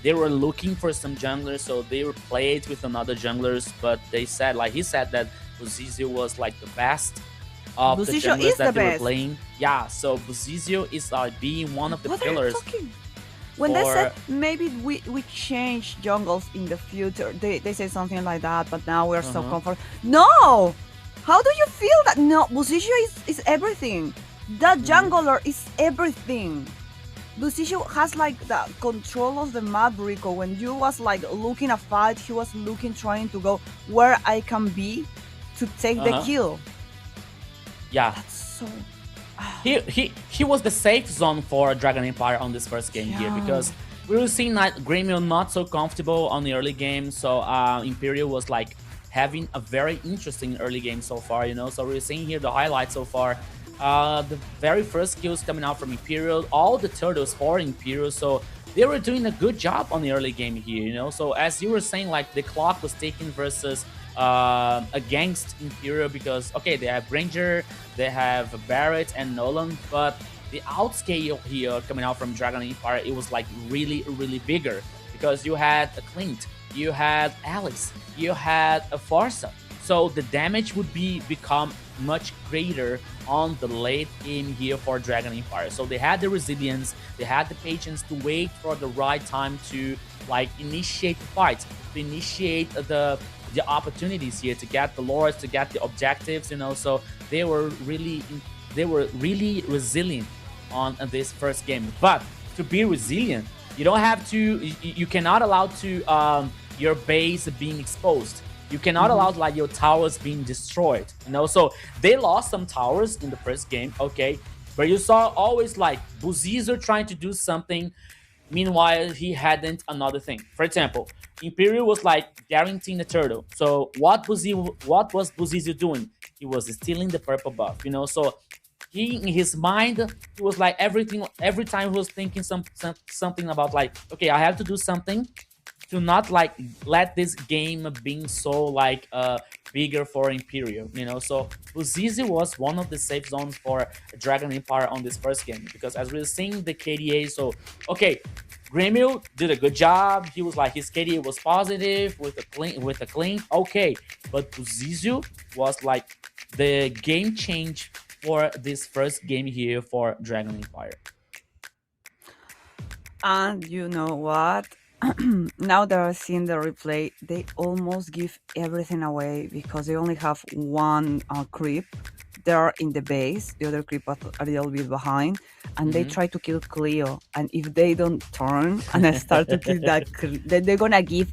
they were looking for some junglers. So they were played with another junglers, but they said like he said that Buzizio was like the best of the Busish junglers is the that they were best. playing. Yeah, so Buzizio is being one of the What are you pillars talking? When they said for. maybe we change jungles in the future, they say something like that, but now we're so Uh-huh. comfortable. No! How do you feel that? No, Busisho is everything. That jungler is everything. Busisho has like the control of the map, Rico. When you was like looking a fight, he was looking, trying to go where I can be to take the Uh-huh. kill. Yeah, That's so. he was the safe zone for Dragon Empire on this first game here, Yeah. because we were seeing like Gremio not so comfortable on the early game, so Imperial was like having a very interesting early game so far, you know. So we're seeing here the highlights so far. The very first kills coming out from Imperial, all the turtles for Imperial, so they were doing a good job on the early game here, you know. So as you were saying, like the clock was taken versus against Imperial, because okay, they have Ranger, they have Barrett and Nolan, but the outscale here coming out from Dragon Empire, it was like really bigger, because you had a Clint, you had Alex, you had a Farsa, so the damage would become much greater on the late game here for Dragon Empire. So they had the resilience, they had the patience to wait for the right time to like initiate the fight, to initiate the opportunities here, to get the lords, to get the objectives, you know. So they were really resilient on this first game. But to be resilient, you don't have to. You cannot allow to your base being exposed. You cannot allow like your towers being destroyed. You know, so they lost some towers in the first game. Okay, but you saw always like Buzizer trying to do something. Meanwhile, he hadn't another thing. For example, Imperial was like guaranteeing the turtle. So what was Buzizu doing? He was stealing the purple buff, you know. So he in his mind, he was like every time he was thinking something about like, okay, I have to do something to not like let this game being so like bigger for Imperial, you know. So Buzizi was one of the safe zones for Dragon Empire on this first game, because as we were seeing the KDA, so okay, Gremio did a good job. He was like his KDA was positive with a clean. Okay, but Buzizu was like the game change for this first game here for Dragon Empire. And you know what? Now that I've seen the replay, they almost give everything away because they only have one creep. They're in the base, the other creep are a little bit behind, and they try to kill Cleo. And if they don't turn and I start to kill that creep, then they're gonna give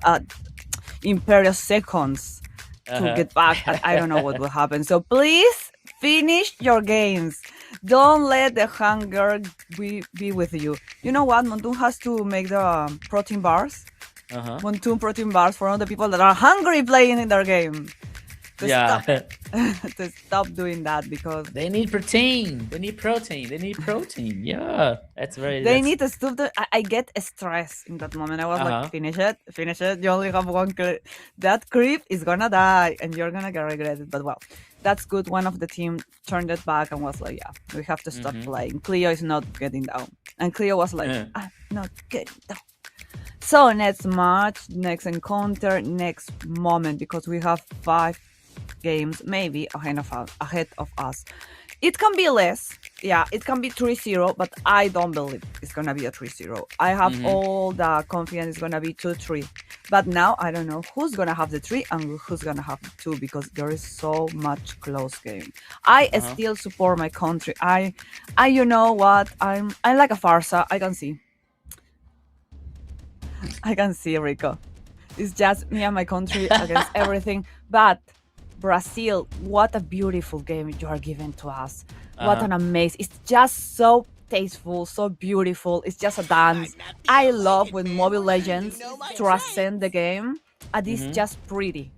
Imperial seconds to get back. I don't know what will happen. So please finish your games. Don't let the hunger be with you. You know what? Montun has to make the protein bars. Montun protein bars for all the people that are hungry playing in their game. Yeah. To stop doing that, because They need protein. They need protein. They need protein. Yeah, that's very. they need to stop. I get stressed in that moment. I was like, finish it. You only have one creep. That creep is gonna die, and you're gonna get regretted. But well, that's good. One of the team turned it back and was like, yeah, we have to stop playing. Cleo is not getting down, and Cleo was like, I'm not getting down. So next match, next encounter, next moment, because we have 5 games maybe ahead of us. It can be less. Yeah, it can be 3-0, but I don't believe it's gonna be a 3-0. I have all the confidence it's gonna be 2-3. But now I don't know who's gonna have the 3 and who's gonna have the 2, because there is so much close game. I still support my country. I you know what? I'm like a farsa. I can see. I can see, Rico. It's just me and my country against everything. But Brazil, what a beautiful game you are giving to us. What an amazing. It's just so tasteful, so beautiful. It's just a dance. I love when Mobile Legends transcend the game, and it's just pretty.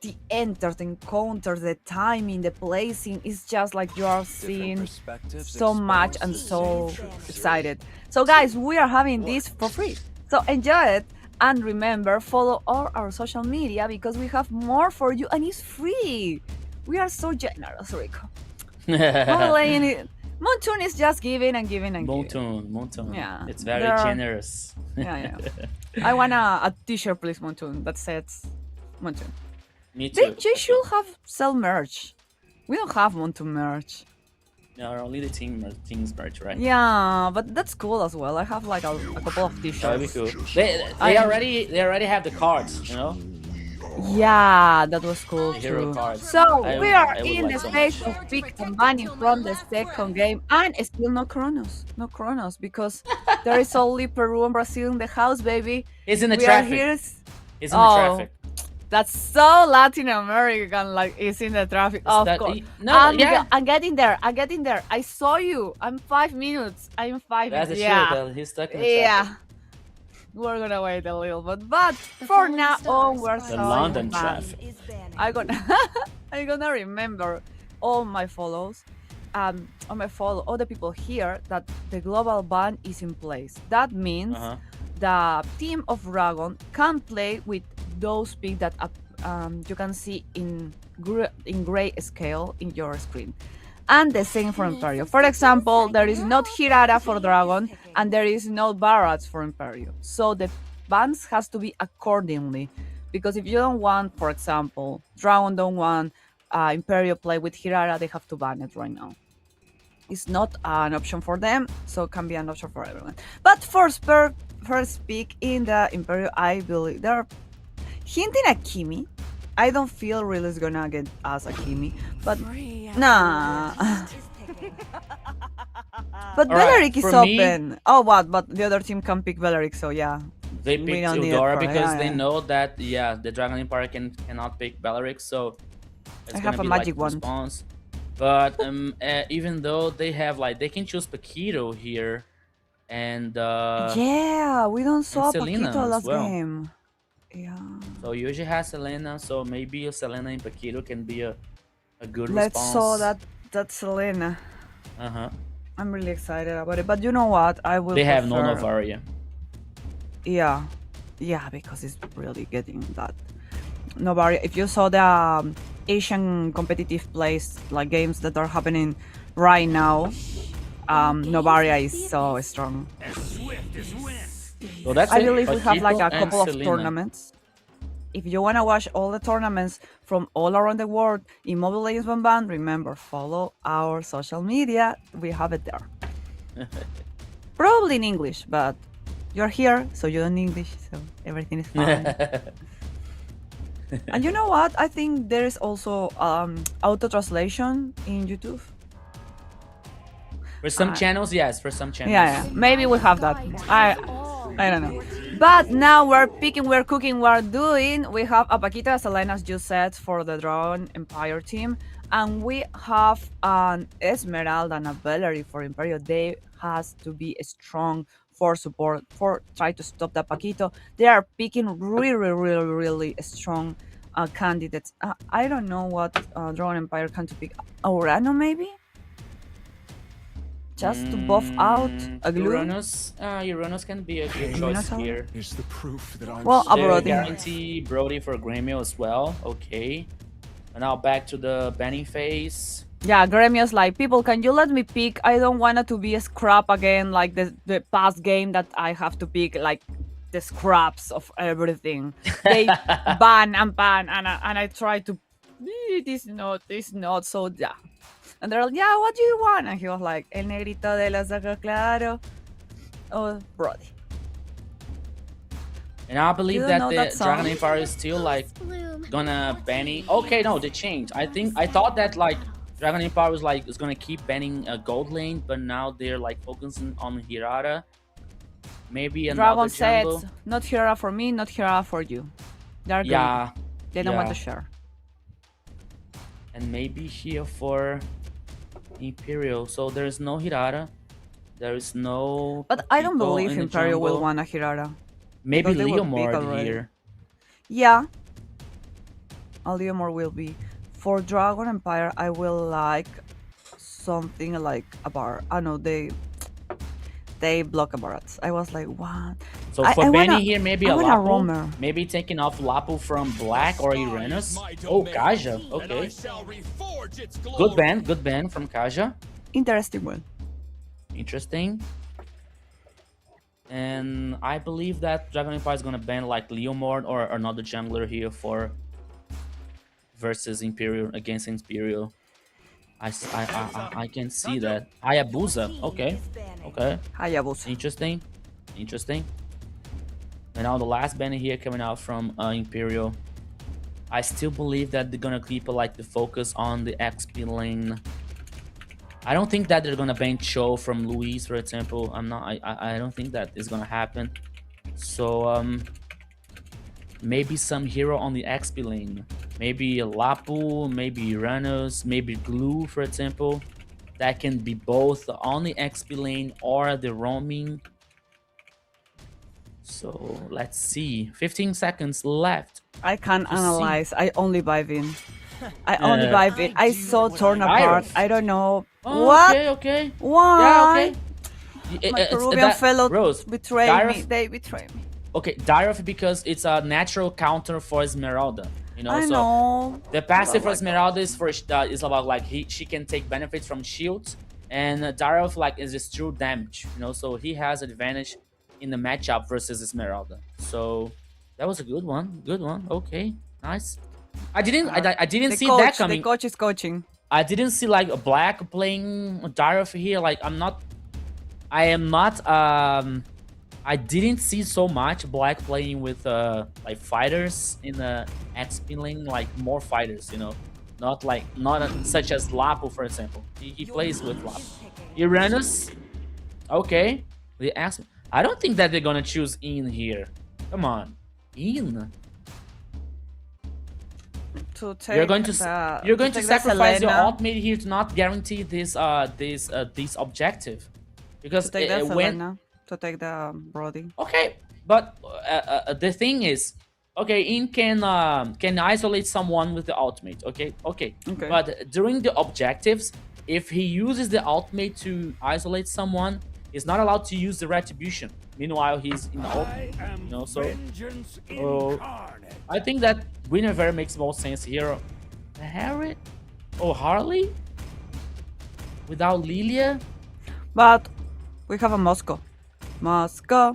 The enter, the encounter, the timing, the placing is just like you are seeing so much and so excited. So guys, we are having this for free. So enjoy it. And remember, follow all our social media because we have more for you and it's free. We are so generous, Rico. Moontoon is just giving and giving and giving. Moontoon. Yeah. It's very generous. Yeah. I want a t-shirt, please, Moontoon, that says Moontoon. Me too. They should have sell merch. We don't have Moontoon merch. No, only the team's merch, right? Yeah, but that's cool as well. I have like a couple of t-shirts. That'd be cool. They already have the cards, you know? Yeah, that was cool The hero too. cards. So we are I would in like the so phase much. of pick and banning from the second game, and still no Kronos, because there is only Peru and Brazil in the house, baby. He's in the We are traffic. here. He's in the traffic. That's so Latin American, like it's in the traffic. Of course. I'm getting there. I saw you. I'm 5 minutes. That's minutes. the Yeah. shit. He's stuck in the traffic. Yeah. We're gonna wait a little bit, but for now on, we're The so London fun. traffic. I'm gonna remember all my follows, on my follow all the people here that the global ban is in place. That means the team of Dragon can play with those picks that you can see in gray scale in your screen. And the same for Imperio. For example, there is not Hirara for Dragon, and there is no Barrats for Imperio. So the bans has to be accordingly. Because if you don't want, for example, Dragon don't want Imperio play with Hirara, they have to ban it right now. It's not an option for them, so it can be an option for everyone. But for first pick in the Imperio, I believe they're hinting at Kimi. I don't feel really is gonna get us a Kimi, but nah. But Beleric is open. Oh, what? But the other team can pick Beleric, so yeah. They We pick don't need it Eudora for- because yeah, they yeah. know that the Dragon Empire cannot pick Beleric, so it's I gonna have a be magic like wand. response. But even though they have they can choose Paquito here, and Yeah, we don't saw Selena Paquito as last well. game. Yeah. so Yuji has Selena, so maybe Selena and Paquito can be a good Let's response. saw that Selena. I'm really excited about it. But you know what? I will They have no prefer- Novaria. Yeah. Yeah, because it's really getting that. Novaria. If you saw the Asian competitive plays, like games that are happening right now, Novaria is so strong. So that's I it. believe we have like Paquito a and couple of Selena. tournaments. If you want to watch all the tournaments from all around the world in Mobile Legends Band, remember, follow our social media. We have it there. Probably in English, but you're here, so you don't English, so everything is fine. And you know what? I think there is also auto translation in YouTube. For some channels, yes. For some channels. Yeah, maybe we have that. I don't know. But now we're picking, we're cooking, we're doing. We have a Paquita, as Elena's just said, for the Dragon Empire team. And we have an Esmeralda and a Valerie for Imperio. They has to be strong for support, for try to stop the Paquito. They are picking really strong candidates. I don't know what Dragon Empire can to pick. Aurano, maybe? Just to buff out a glue? Uranus can be a good choice Uranus? here. Is the proof that I'm Well, They Brody. guarantee Brody for Gremio as well. Okay. And now back to the banning phase. Yeah, Gremio's like, people, can you let me pick? I don't want it to be a scrap again, like the past game that I have to pick, like, the scraps of everything. They ban, and I try to, this not, so yeah. And they're like, yeah, what do you want? And he was like, el negrito de los ojos claro. Oh, Brody. And I believe You don't that know the that song? Dragon Empire is still like gonna banning. Okay, no, they changed. I thought that like Dragon Empire was gonna keep banning a gold lane, but now they're like focusing on Hirata. maybe another Dragon jungle. sets, not Hera for me, not Hera for you. They're good. Yeah, They don't want yeah. to share. And maybe here for Imperial. So there's no Hirara. There is no. But I don't Pepito believe in the Imperial will jungle. want a Hirara. Maybe because they were big Leomord already. here. Yeah. A Leomord will be. For Dragon Empire, I will like something like a bar. I know they block a Barats. I was like, what? So I for Benny wanna- here, maybe I a want a Lapu. roamer. Maybe taking off Lapu from Black or Uranus. Oh, Kaja. Okay. Good ban from Kaja. Interesting one. Interesting. And I believe that Dragon Empire is gonna ban like Leomord or another jungler here for versus Imperial against Imperial. I can see that. Hayabusa. Okay. Okay. Hayabusa. Interesting. Interesting. And now the last banner here coming out from Imperial. I still believe that they're gonna keep like the focus on the XP lane. I don't think that they're gonna ban Cho from Luis, for example. I don't think that is gonna happen. So maybe some hero on the XP lane. Maybe Lapu, maybe Uranus, maybe Glue, for example. That can be both on the XP lane or the roaming. So let's see. 15 seconds left. I can't to see. analyze. I only buy Vin. I only buy Vin. I saw torn apart. I don't know. Oh, what? Okay, okay. Why? Yeah, okay. My Peruvian fellow Rose, betrayed Diref- me. They betrayed me. Okay, Diref because it's a natural counter for Esmeralda. You know, I so know. the passive for Oh my Esmeralda is is about like she can take benefits from shields, and Diref like is just true damage. You know, so he has advantage in the matchup versus Esmeralda. So that was a good one. Good one. Okay, nice. I didn't The see coach, that coming. The coach is coaching. I didn't see like a Black playing Diref here. Like I am not I didn't see so much Black playing with like fighters in the XP lane, like more fighters, you know. Not such as Lapu, for example. He plays with Lapu. Uranus. Okay. I don't think that they're gonna choose In here. Come on. In. To take You're going to take the sacrifice your Selena. ultimate here to not guarantee this objective, because To take the when Selena. To take the Brody. okay, but the thing is, okay, In can isolate someone with the ultimate. Okay, Okay. but during the objectives, if he uses the ultimate to isolate someone, he's not allowed to use the retribution. Meanwhile, he's in the ultimate, you know. So I think that Guinevere makes more sense here. Harriet? Oh, Harley? Without Lilia? But we have a Moscow. Moscow.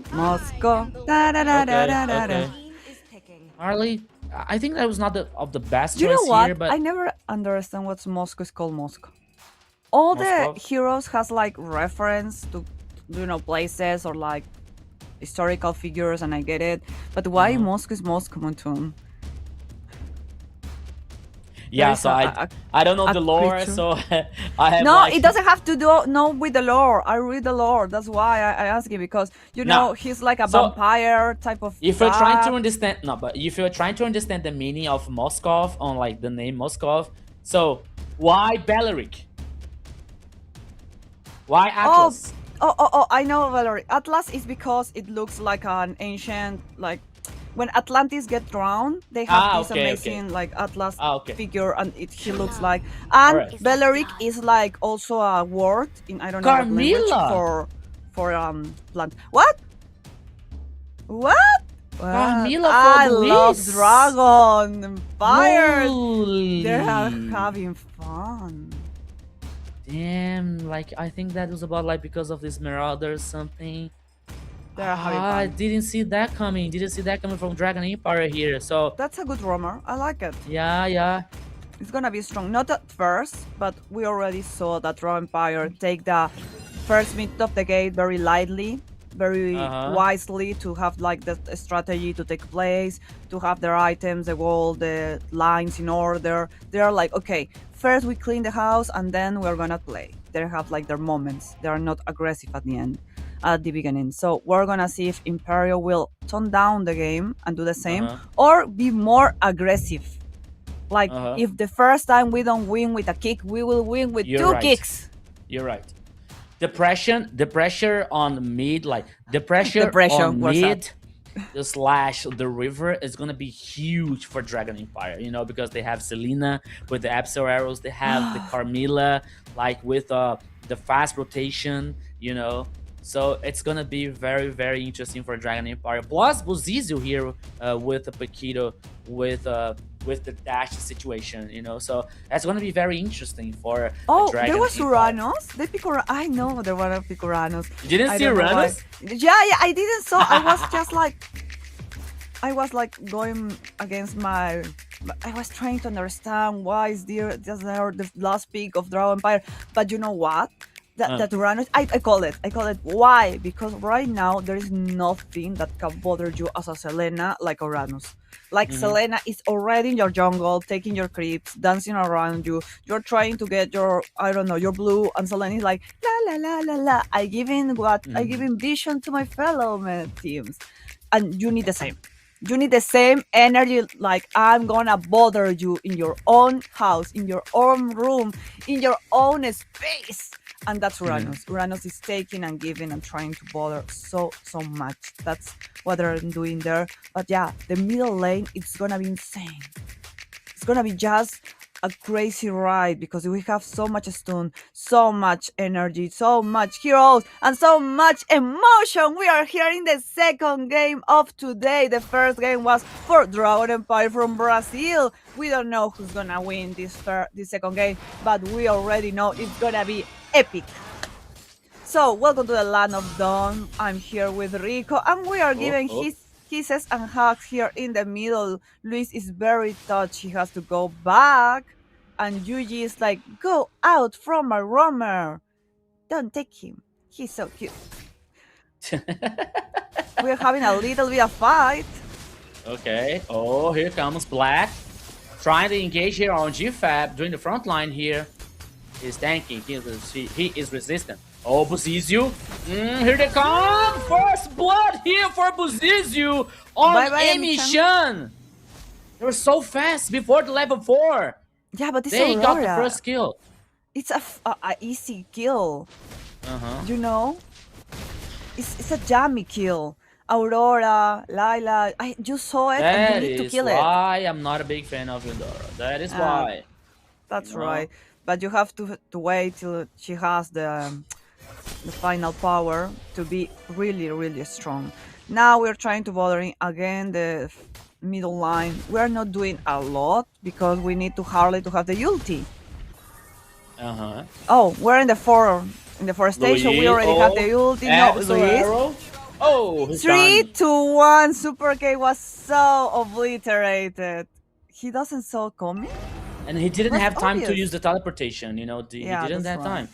Da da da da da da da. Okay. Harley? I think that was not of the best You choice know what? here, but I never understand what Moscow is called Moscow. All the Moscow? heroes has like reference to, you know, places or like historical figures, and I get it. But why Moscow is Moscow, Montoon? yeah, is so a- I don't know a the lore, creature. so I have No, like, it doesn't have to do no with the lore. I read the lore. That's why I ask you, because you No. know he's like a So, vampire type of. If you're trying to guy. understand, no, but if you're trying to understand the meaning of Moskov on like the name Moskov, so why Beleric? Why Atlas? Oh! I know, Valerie. Atlas is because it looks like an ancient, like when Atlantis get drowned, they have this okay, amazing like Atlas Okay. figure, and he looks like. And Alright. Beleric is like also a word in I don't know what language Carmilla! for plant. What? What? Carmilla I for love Luis. dragon and fire. Holy. They're having fun. Damn, like I think that was about like because of this Marauder or something. They're having I fun. didn't see that coming. Didn't see that coming from Dragon Empire here. So That's a good rumor. I like it. yeah. It's gonna be strong. Not at first, but we already saw that Raw Empire take the first minute of the gate very lightly, very wisely, to have like the strategy to take place, to have their items, the wall, the lines in order. They're like, okay, first we clean the house and then we're gonna play. They have like their moments. They are not aggressive at the end. at the beginning. So we're gonna see if Imperio will tone down the game and do the same, Uh-huh. or be more aggressive. Like Uh-huh. if the first time we don't win with a kick, we will win with You're two right. kicks. You're right. The pressure on mid, like the pressure on was mid slash the river is gonna be huge for Dragon Empire, you know, because they have Selena with the Absol arrows, they have the Carmilla like with the fast rotation, you know. So it's gonna be very, very interesting for Dragon Empire. Plus Buzizu here with the Paquito with the dash situation, you know. So that's gonna be very interesting for Oh, Dragon there was Empire. Uranos. They pick I know there were pick Uranos. You didn't I see don't know why. Uranos? Yeah, I didn't saw. I was just like, I was like going against my. I was trying to understand why is there just there the last pick of Dragon Empire, but you know what? That Uranus, I call it. I call it why? Because right now there is nothing that can bother you as a Selena like Uranus. Like Selena is already in your jungle, taking your creeps, dancing around you. You're trying to get your, I don't know, your blue, and Selena is like la la la la la. I give in vision to my fellow teams, and you need the same. You need the same energy. Like I'm gonna bother you in your own house, in your own room, in your own space. And that's Uranus. Uranus is taking and giving and trying to bother so much. That's what they're doing there. But yeah, the middle lane, it's gonna be insane. It's gonna be just a crazy ride because we have so much stun, so much energy, so much heroes, and so much emotion. We are here in the second game of today. The first game was for Dragon Empire from Brazil. We don't know who's gonna win this second game, but we already know it's gonna be epic. So, welcome to the Land of Dawn. I'm here with Rico, and we are giving his kisses and hugs here in the middle. Luis is very touched. He has to go back. And Yuji is like, go out from my roamer. Don't take him. He's so cute. We're having a little bit of fight. Okay. Oh, here comes Black. Trying to engage here on GFAB, doing the front line here. He's tanking. He is resistant. Oh, Buzizu. Here they come. First blood here for Buzizu on Emi-chan. They were so fast before the level 4. Yeah, but it's they Aurora. got the first kill. It's a easy kill. You know? It's a jammy kill. Aurora, Lila, you saw it and you need to kill it. That is why I'm not a big fan of Eudora. That is why. That's right. But you have to wait till she has the final power to be really, really strong. Now we're trying to bother again the middle line. We're not doing a lot because we need to Harley to have the ulti. Oh, we're in the forestation. We already have the ulti. No, Luis. Oh, 3, 2, 1. Super K was so obliterated. He doesn't saw coming. And he didn't have time to use the teleportation, you know, he didn't have time.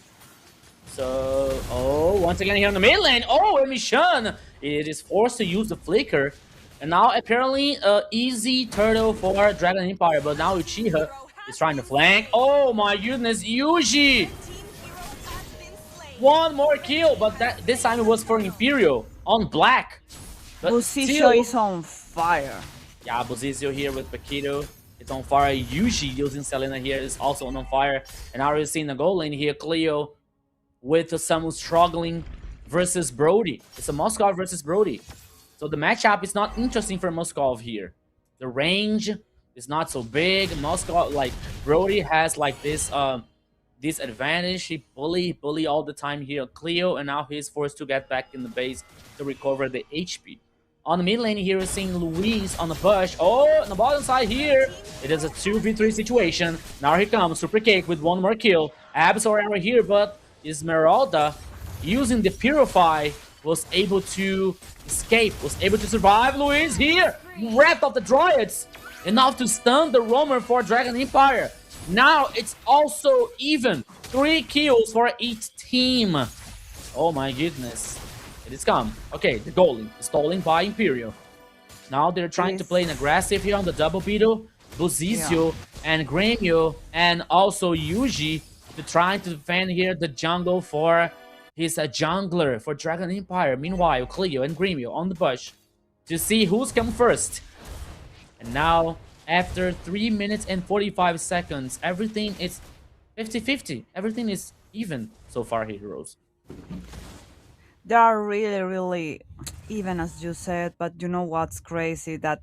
So, once again here in the mid lane, Emi-chan, it is forced to use the flicker. And now apparently easy turtle for Dragon Empire, but now Uchiha is trying to flank. Oh my goodness, Yuji! One more kill, but this time it was for Imperial on Black. Buzizu is on fire. Yeah, Buzizu here with Paquito. It's on fire. Yuji using Selena here is also on fire. And now we're seeing the goal lane here. Cleo with Samu struggling versus Brody. It's a Moskov versus Brody. So the matchup is not interesting for Moskov here. The range is not so big. Moskov, like Brody has like this this advantage. He bully all the time here Cleo, and now he's forced to get back in the base to recover the HP. On the mid lane here, we're seeing Luis on the bush. Oh, on the bottom side here, it is a 2v3 situation. Now here comes Super Cake with one more kill. Absol arrow here, but Esmeralda, using the Purify, was able to escape, was able to survive. Luis here, Wrath of the Dryads, enough to stun the roamer for Dragon Empire. Now it's also even. 3 kills for each team. Oh my goodness. It is come. Okay, the goalie is stolen by Imperial. Now they're trying to play an aggressive here on the double beetle. Buzizu and Gremio and also Yuji to trying to defend here the jungle for He's a jungler for Dragon Empire. Meanwhile, Cleo and Gremio on the bush to see who's come first. And now, after 3 minutes and 45 seconds, everything is 50-50. Everything is even so far, heroes. They are really, really even as you said, but you know what's crazy? That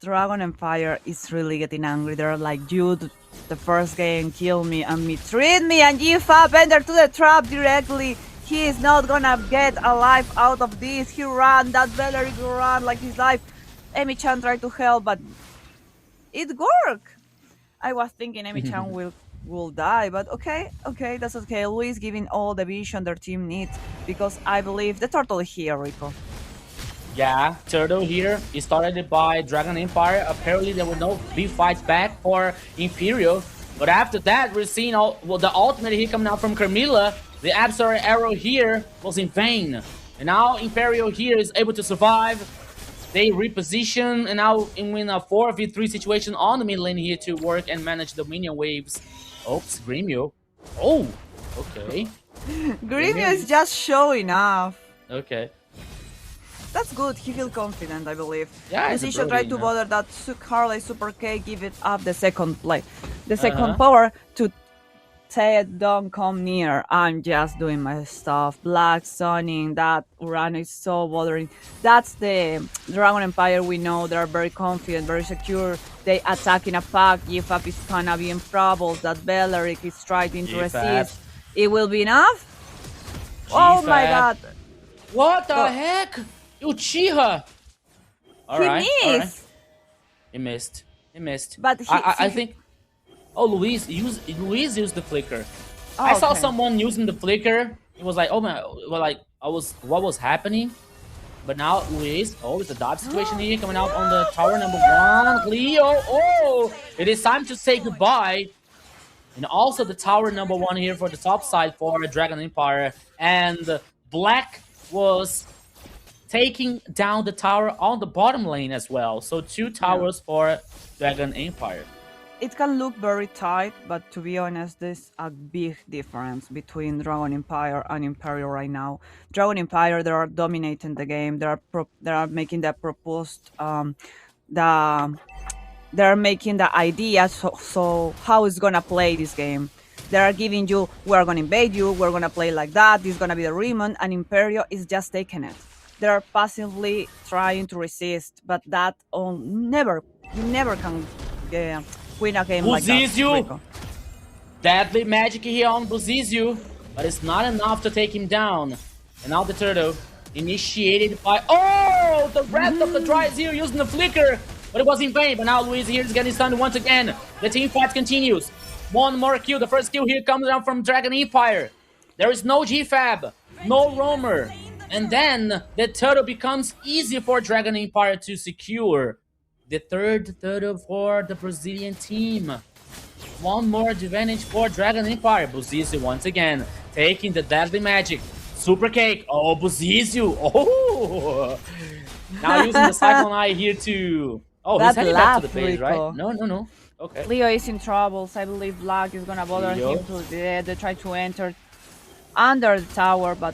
Dragon Empire is really getting angry. They're like, dude, the first game kill me and mistreat me, and GFAP enter to the trap directly. He is not gonna get alive out of this. He ran, that Valerie ran like his life. Emi-chan tried to help, but it worked. I was thinking Emi-chan will die, but okay, that's okay. Luis giving all the vision their team needs, because I believe the turtle is here, Rico. Yeah, Turtle here is started by Dragon Empire. Apparently there were no big fights back for Imperial. But after that, we're seeing the ultimate here coming out from Carmilla. The Absolute Arrow here was in vain. And now Imperial here is able to survive. They reposition and now win a 4v3 situation on the mid lane here to work and manage the minion waves. Oops, Gremio. Oh, okay. Gremio is just showing off. Okay. That's good. He feels confident, I believe. Yeah, it's a Lucicio tried to brilliant, bother that Harley Super K, give it up the second play. The second power to say, don't come near. I'm just doing my stuff. Black Sunning, that Urano is so bothering. That's the Dragon Empire we know. They're very confident, very secure. They attack in a pack. GFAP is gonna be in troubles. That Belleric is trying to resist. It will be enough? Oh my god. What the heck? Uchiha! Alright. He missed. But I think... Oh, Luis used the flicker. Oh, I saw okay. someone using the flicker. It was like, oh my... Well, like, what was happening? But now Luis... Oh, it's a dodge situation here coming out on the tower number 1. Leo! Oh! It is time to say goodbye. And also the tower number 1 here for the top side for Dragon Empire. And Black was taking down the tower on the bottom lane as well. So 2 towers for Dragon Empire. It can look very tight, but to be honest, there's a big difference between Dragon Empire and Imperial right now. Dragon Empire, they are dominating the game. They are making the proposed they're making the idea so how it's gonna play this game. They are giving you, we're gonna invade you, we're gonna play like that, this is gonna be the Remon, and Imperial is just taking it. They're passively trying to resist, but that you never can win a game like that. Rico. Deadly magic here on Buzizu, but it's not enough to take him down. And now the turtle initiated by the rest of the tries here using the flicker, but it was in vain. But now Luis here is getting stunned once again. The team fight continues. One more kill. The first kill here comes down from Dragon Empire. There is no GFAB, no roamer. And then the turtle becomes easy for Dragon Empire to secure. The third turtle for the Brazilian team. One more advantage for Dragon Empire. Buzizu once again taking the deadly magic. Super cake. Oh, Buzizu. Oh. Now using the Cyclone Eye here to... Oh, he's heading back to the base, right? No. Okay. Leo is in troubles. I believe Black is gonna bother him to the end. They try to enter under the tower, but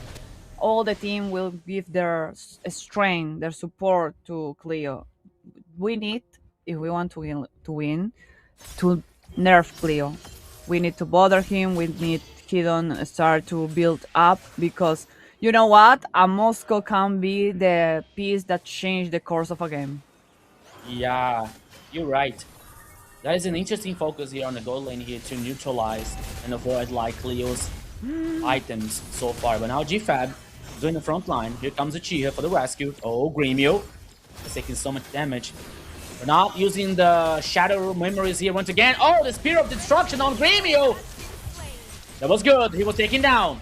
all the team will give their strength, their support to Cleo. We need, if we want to win, to nerf Cleo. We need to bother him. We need Hidon start to build up, because you know what? A Moscow can be the piece that changed the course of a game. Yeah, you're right. That is an interesting focus here on the gold lane here to neutralize and avoid like Cleo's items so far. But now GFAB doing the front line. Here comes Uchiha for the rescue. Oh, Gremio is taking so much damage. We're not using the Shadow Memories here once again. Oh, the Spear of Destruction on Gremio! That was good. He was taken down.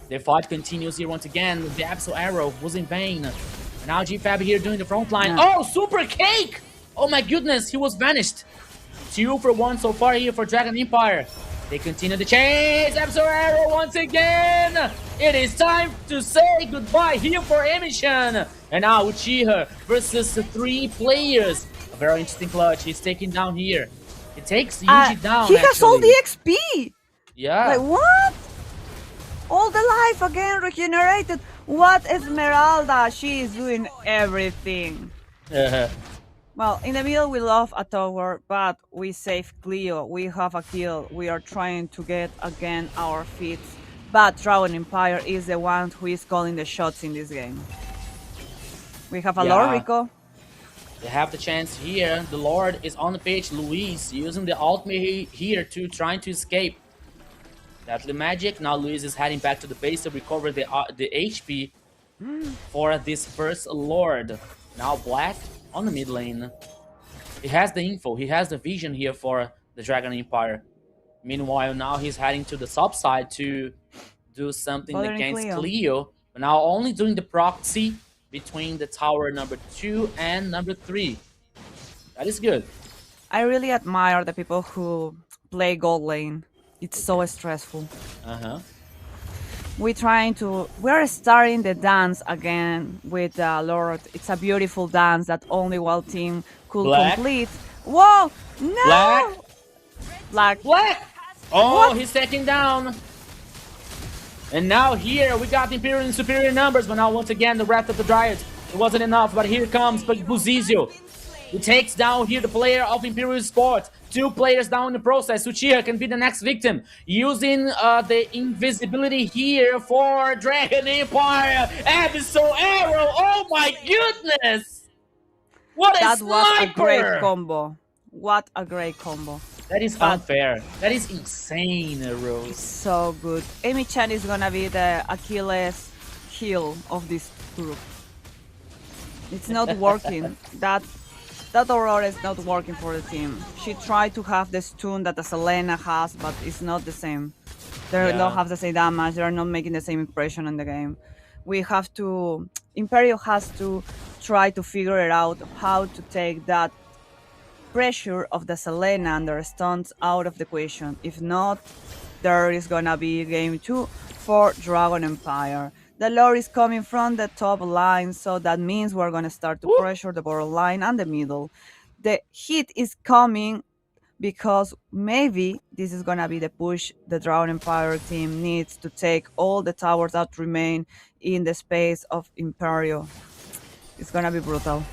The fight continues here once again. The Absolute Arrow was in vain. And now GFAB here doing the front line. Oh, Super Cake! Oh my goodness, he was vanished. 2 for 1 so far here for Dragon Empire. They continue the chase. Absolute Arrow once again. It is time to say goodbye here for Emi-chan. And now Uchiha versus the 3 players. A very interesting clutch. He's taken down here. It takes Yuji down. He has all the XP. Yeah. Like what? All the life again regenerated. What Esmeralda? She is doing everything. Well, in the middle we love a tower, but we save Cleo. We have a kill. We are trying to get again our feet. But Dragon Empire is the one who is calling the shots in this game. We have a Lord Yeah. Rico. They have the chance here. The Lord is on the pitch. Luis using the ultimate here to trying to escape. Deadly magic. Now Luis is heading back to the base to recover the HP for this first Lord. Now Black on the mid lane. He has the info. He has the vision here for the Dragon Empire. Meanwhile, now he's heading to the top side to do something Bothering against Cleo. Cleo. But now only doing the proxy between the tower number 2 and number 3. That is good. I really admire the people who play gold lane. It's so stressful. Uh-huh. We're starting the dance again with Lord. It's a beautiful dance that only one team could Black. complete. Whoa! No! Black. Black. Black! Oh, What? he's taking down. And now here we got Imperial in superior numbers, but now once again the Wrath of the Dryads. It wasn't enough, but here comes Buzizio. He takes down here the player of Imperial Sports. 2 players down in the process. Uchiha can be the next victim. Using the invisibility here for Dragon Empire. Abyssal Arrow. Oh my goodness! What a That was a sniper! great combo. What a great combo. That is unfair. That is insane, Rose. So good. Amy Chan is gonna be the Achilles heel of this group. It's not working. That Aurora is not working for the team. She tried to have the stun that the Selena has, but it's not the same. They Yeah. don't have the same damage. They're not making the same impression in the game. Imperio has to try to figure it out how to take that pressure of the Selena and their stuns out of the equation. If not, there is gonna be game 2 for Dragon Empire. The lore is coming from the top line, so that means we're gonna start to pressure the bottom line and the middle. The hit is coming because maybe this is gonna be the push the Dragon Empire team needs to take all the towers that remain in the space of Imperio. It's gonna be brutal.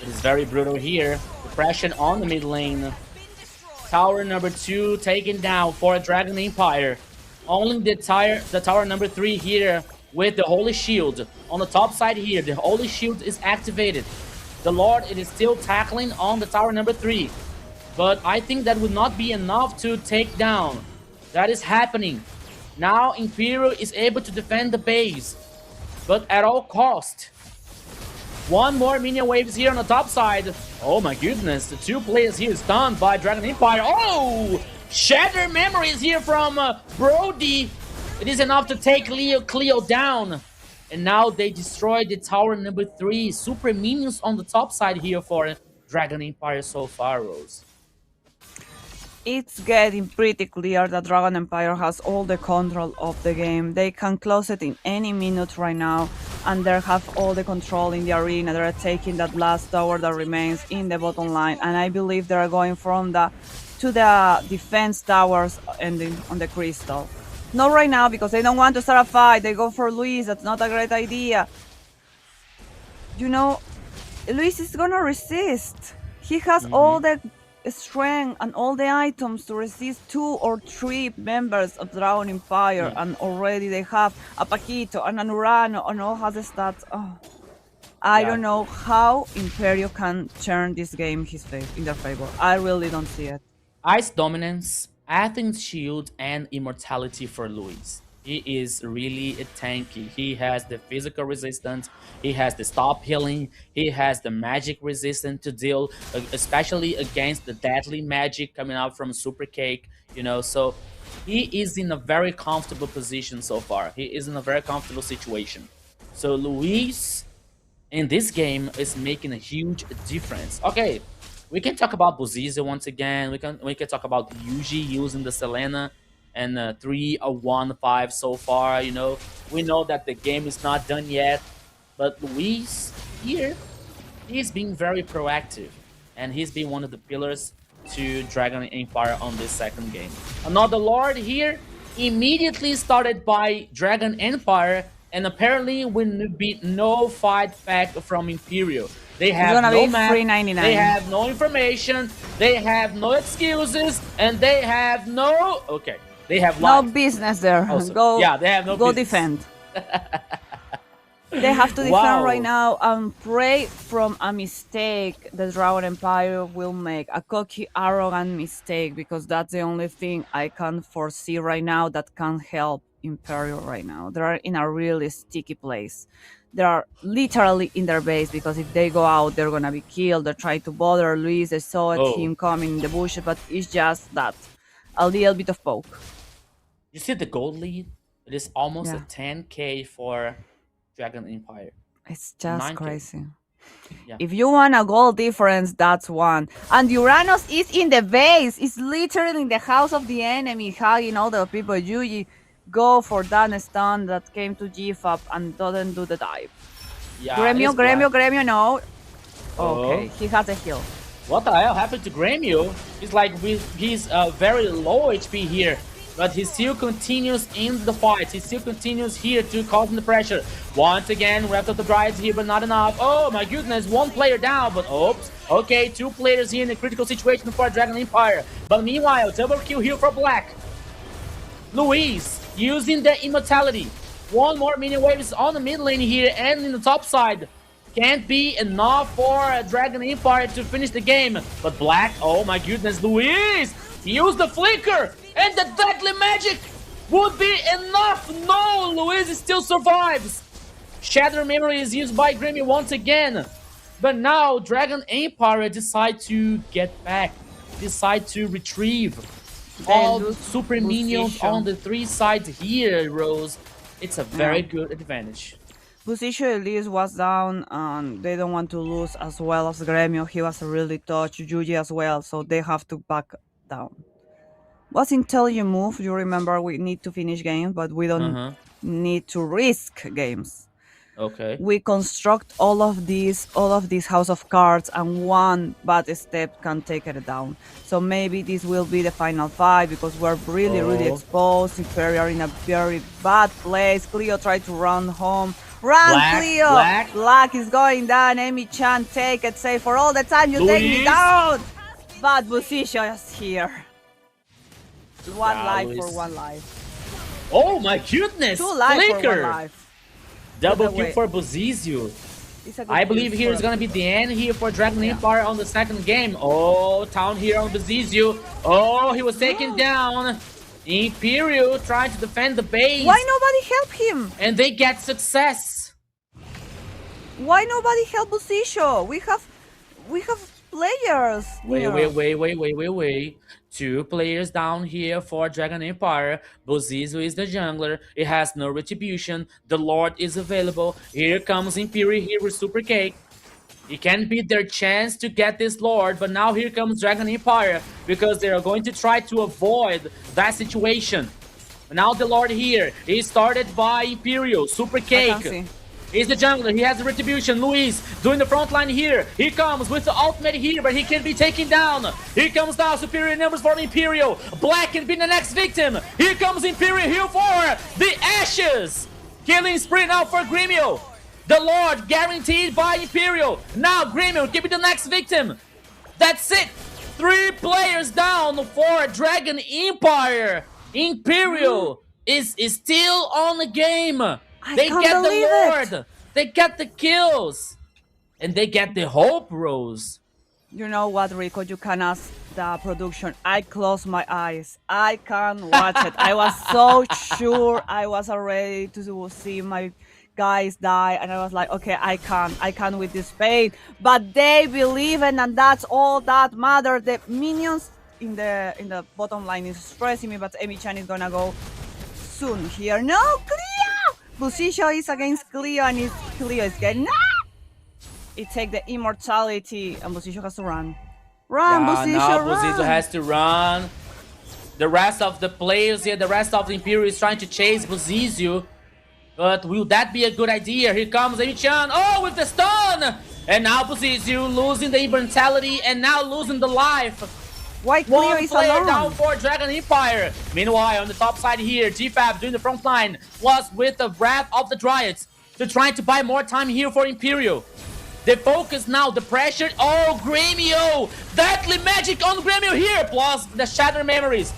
It is very brutal here. Depression on the mid lane. Tower number 2 taken down for Dragon Empire. Only the tower number 3 here with the Holy Shield. On the top side here, the Holy Shield is activated. The Lord, it is still tackling on the tower number 3. But I think that would not be enough to take down. That is happening. Now Imperial is able to defend the base. But at all cost. One more minion waves here on the top side. Oh my goodness, the 2 players here stunned by Dragon Empire. Oh! Shatter memories here from Brody. It is enough to take Cleo down. And now they destroyed the tower number 3. Super minions on the top side here for Dragon Empire so far, Rose. It's getting pretty clear that Dragon Empire has all the control of the game. They can close it in any minute right now, and they have all the control in the arena. They're taking that last tower that remains in the bottom line, and I believe they're going from to the defense towers ending on the crystal. Not right now because they don't want to start a fight. They go for Luis. That's not a great idea. You know, Luis is gonna resist. He has all the strength and all the items to resist 2 or 3 members of Dragon Empire, and already they have a Paquito and an Urano and all has the stats. Oh, I don't know how Imperio can turn this game in their favor. I really don't see it. Ice Dominance, Athens Shield, and Immortality for Luis. He is really a tanky. He has the physical resistance, he has the stop healing, he has the magic resistance to deal, especially against the deadly magic coming out from Super Cake, you know, so he is in a very comfortable position so far. He is in a very comfortable situation. So Luis in this game is making a huge difference. Okay, we can talk about Buzizio once again. We can talk about Yuji using the Selena and 3-1-5 so far. You know, we know that the game is not done yet, but Luis here, he's being very proactive, and he's been one of the pillars to Dragon Empire on this second game. Another Lord here. immediately started by Dragon Empire, and apparently will be no fight back from Imperial. They It's have gonna no be map, $3.99. they have no information, they have no excuses, and they have no... Okay, they have No life. business there. Also, Go. yeah, they have no go business. defend. They have to defend Wow. right now and pray from a mistake the Dragon Empire will make. A cocky, arrogant mistake, because that's the only thing I can foresee right now that can help Imperial right now. They are in a really sticky place. They are literally in their base, because if they go out, they're gonna be killed. They're trying to bother Luis. I saw him coming in the bushes, but it's just that. A little bit of poke. You see the gold lead? It is almost Yeah. a 10k for Dragon Empire. It's just 9K. crazy. Yeah. If you want a goal difference, that's one. And Uranus is in the base. It's literally in the house of the enemy, hugging all the people. Yuji, go for that stun that came to GFAP and doesn't do the dive. Yeah, Gremio, no. Oh. Okay, he has a heal. What the hell happened to Gremio? He's like, he's very low HP here, but he still continues in the fight. He still continues here to causing the pressure. Once again, wrapped up the Dryads here, but not enough. Oh my goodness, one player down, but oops. Okay, two players here in a critical situation for Dragon Empire. But meanwhile, double kill here for Black. Luis using the immortality. One more minion wave is on the mid lane here and in the top side. Can't be enough for Dragon Empire to finish the game. But Black, oh my goodness, Luis! He used the flicker and the deadly magic would be enough. No, Luis still survives. Shatter Memory is used by Gremio once again. But now Dragon Empire decide to get back, decide to retrieve all the super minions on the three sides here, Rose. It's a very good advantage. Busisho at least was down, and they don't want to lose as well as Gremio. He was really touched, Yuji as well, so they have to back down. What's intelligent move? You remember we need to finish games, but we don't need to risk games. Okay. We construct all of these house of cards, and one bad step can take it down. So maybe this will be the final fight, because we're really exposed. Imperial in a very bad place. Cleo tried to run home. Run, Black, Cleo! Black is going down. Emi-chan, take it safe for all the time you take me down! But Busisho is here. One life for one life. Oh my goodness! 2 lives Flicker. for 1 life. Double kill for Bozizio. I believe here is gonna be the end here for Dragon Empire on the second game. Oh, town here on Bozizio. Oh, he was taken down. Imperial trying to defend the base. Why nobody help him? And they get success. Why nobody help Busisho? We have players. Wait. 2 players down here for Dragon Empire. Bozizio is the jungler. It has no retribution. The Lord is available. Here comes Imperial here with Super Cake. It can be their chance to get this Lord, but now here comes Dragon Empire, because they are going to try to avoid that situation. Now the Lord here is started by Imperial. Super Cake. He's the jungler. He has the retribution. Luis doing the front line here. He comes with the ultimate here, but he can be taken down. Here comes now superior numbers for Imperial. Black can be the next victim. Here comes Imperial here for the Ashes. Killing spree now for Gremio. The Lord guaranteed by Imperial. Now Gremio can be the next victim. That's it. 3 players down for Dragon Empire. Imperial is still on the game. They get the Lord. They get the kills. And they get the hope, Rose. You know what, Rico? You can ask the production. I close my eyes. I can't watch it. I was so sure I was ready to see my guys die, and I was like, okay, I can with this pain. But they believe in, and that's all that matters. The minions in the bottom line is stressing me, but Emi-chan is gonna go soon here. No, Cleo! Busisho is against Cleo, and Cleo is getting it take the immortality, and Busisho has to run. Run, Busisho, now run! Busisho has to run. The rest of the players here, the rest of the Imperial is trying to chase Busisho. But will that be a good idea? Here comes Emi-chan. Oh, with the stun! And now Busisho losing the immortality and now losing the life. Why Cleo One is player alone? down for Dragon Empire. Meanwhile, on the top side here, GFAB doing the front line, plus with the Wrath of the Dryads. They're trying to buy more time here for Imperial. They focus now, the pressure. Oh, Gremio! Deadly magic on Gremio here, plus the Shattered Memories.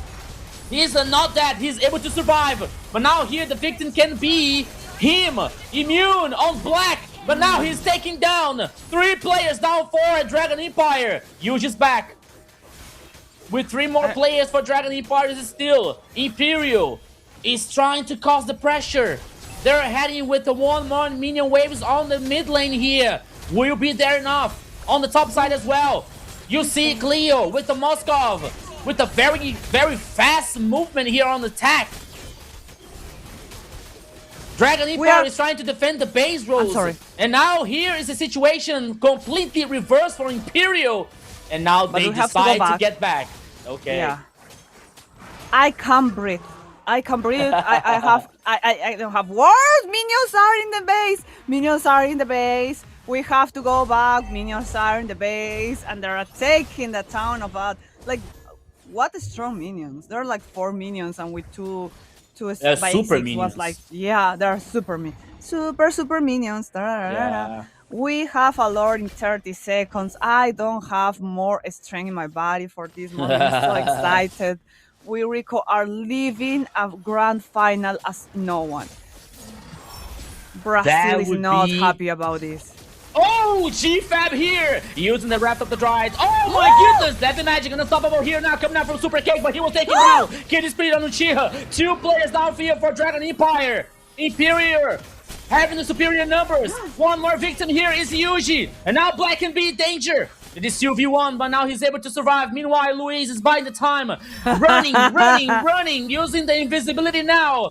He's not dead, he's able to survive. But now here the victim can be him. Immune on Black. But now he's taking down 3 players down for Dragon Empire. Yuji's back. With 3 more players for Dragon Empire still. Imperial is trying to cause the pressure. They're heading with the 1 more minion waves on the mid lane here. Will be there enough? On the top side as well. You see Cleo with the Moskov. With a very, very fast movement here on the attack. Dragon Empire is trying to defend the base rows. I'm sorry. And now here is the situation completely reversed for Imperial. And now they decide to get back. Okay. Yeah. I can't breathe. I can't breathe. I don't have words. Minions are in the base. Minions are in the base. We have to go back. Minions are in the base, and they're taking the town of like, what strong minions? There are like 4 minions, and with two super minions. Was like, yeah, they're super minions. Yeah. We have a lord in 30 seconds. I don't have more strength in my body for this moment. I'm so excited. We, Rico, are leaving a grand final as no one. Brazil is not happy about this. Oh, GFAB here, using the Wrath of the Dryads. Oh my goodness, Deadly Magic unstoppable here now, coming out from Super Cake, but he will take it down. Kid Spirit on Uchiha. 2 players down here for Dragon Empire. Imperial having the superior numbers. 1 more victim here is Yuji. And now Black can be in danger. It is 2v1, but now he's able to survive. Meanwhile, Luis is buying the time. Running, using the invisibility now.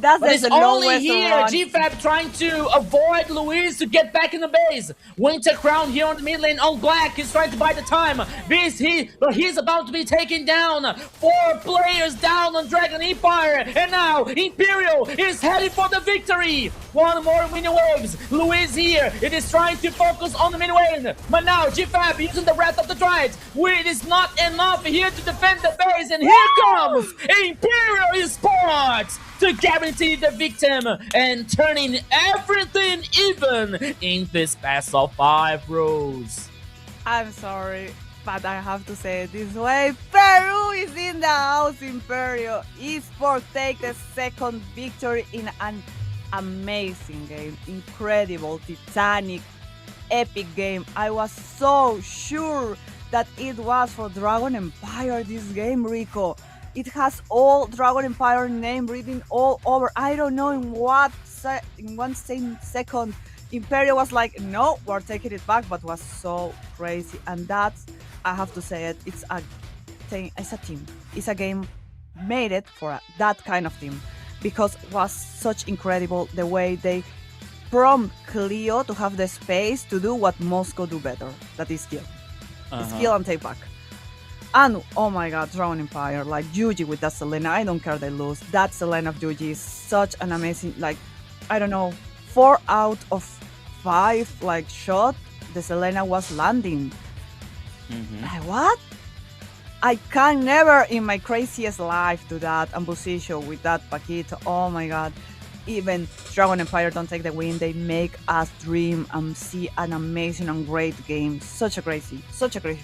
But it's only here, GFAB trying to avoid Luis to get back in the base. Winter Crown here on the mid lane on Black. He's trying to buy the time. But he's about to be taken down. 4 players down on Dragon Empire. And now Imperial is heading for the victory. 1 more minion waves. Luis here. It is trying to focus on the mid lane. But now GFAB using the Wrath of the Dryads. It is not enough here to defend the base. And here comes Imperial Esports to guarantee the victim and turning everything even in this best of 5, Rose. I'm sorry, but I have to say it this way. Peru is in the house. Imperial Esports take the 2nd victory in an amazing game. Incredible, titanic, epic game. I was so sure that it was for Dragon Empire this game, Rico. It has all Dragon Empire name written all over. I don't know in what in 1 same second Imperial was like, no, we're taking it back, but was so crazy. And that's, I have to say it, it's a thing, it's a team. It's a game made it for that kind of team, because it was such incredible the way they prompt Cleo to have the space to do what Moscow do better, that is skill. Skill and take back. And oh my god, Dragon Empire, like Yuji with that Selena, I don't care they lose. That Selena of Yuji is such an amazing, like, I don't know, 4 out of 5 like shot, the Selena was landing. What? I can never in my craziest life do that. And Busisho with that Paquito, oh my god. Even Dragon Empire don't take the win, they make us dream and see an amazing and great game. Such a crazy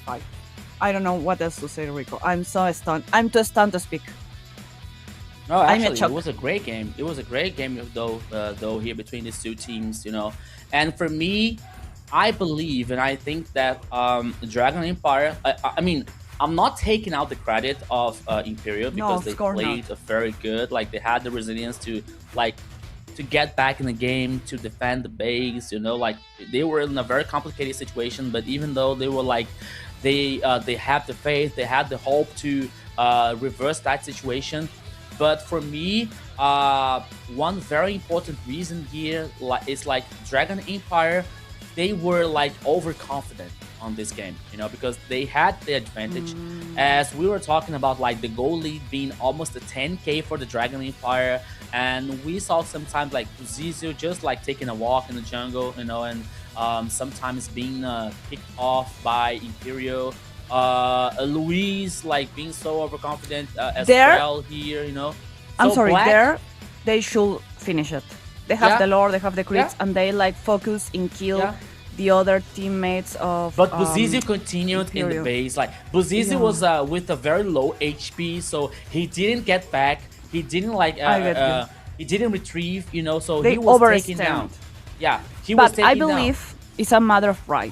fight. I don't know what else to say, Rico. I'm so stunned. I'm too stunned to speak. No, actually, it was a great game. It was a great game, though here between these 2 teams, you know. And for me, I believe and I think that Dragon Empire. I mean, I'm not taking out the credit of Imperial because they played very good. Like they had the resilience to get back in the game, to defend the base. You know, like they were in a very complicated situation. But even though they were like. They had the faith, they had the hope to reverse that situation. But for me, one very important reason here is like Dragon Empire, they were like overconfident on this game, you know, because they had the advantage. As we were talking about, like the goal lead being almost a 10k for the Dragon Empire, and we saw sometimes like Zizou just like taking a walk in the jungle, you know, and sometimes being picked off by Imperial. Luis like being so overconfident as There, well here, I'm So sorry, Black, there they should finish it. They have yeah, the lore, they have the yeah, crits, and they like focus in kill yeah. the other teammates of But Buzizi continued in the Imperial. base. Like Buzizi Yeah. was with a very low HP, so he didn't get back. He didn't like I get you. he didn't retrieve, so They he was taken down. overextend. Yeah, he was But taken I down. believe it's a matter of pride,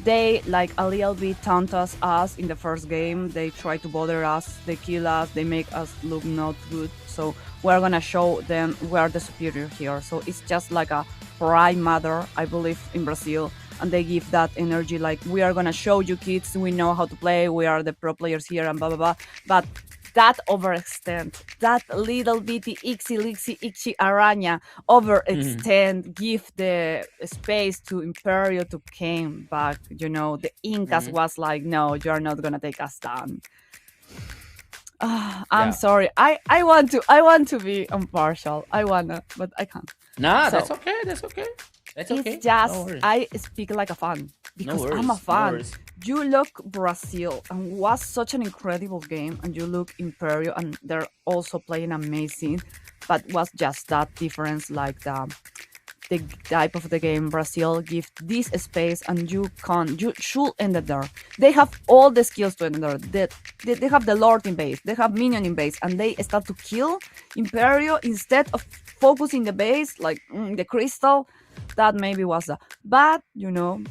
They like a little bit taunt us in the first game. They try to bother us, they kill us, they make us look not good. So we're gonna show them we're the superior here. So it's just like a pride matter, I believe, in Brazil. And they give that energy like we are gonna show you kids, we know how to play, we are the pro players here and blah blah blah. But that overextend, that little bitty ixi araña overextend, give the space to Imperio to came back. The Incas was like, no, you're not gonna take us down. I'm Yeah. sorry. I want to be impartial. I wanna, but I can't. Nah, So- that's okay. That's okay. That's okay. It's just No worries. I speak like a fan because worries, I'm a no fan. worries. You look Brazil and was such an incredible game, and you look Imperio and they're also playing amazing, but was just that difference like the type of the game. Brazil give this space and you should end it there. They have all the skills to end it there. They have the Lord in base, they have minion in base, and they start to kill Imperio instead of focusing the base like the crystal. That maybe was a but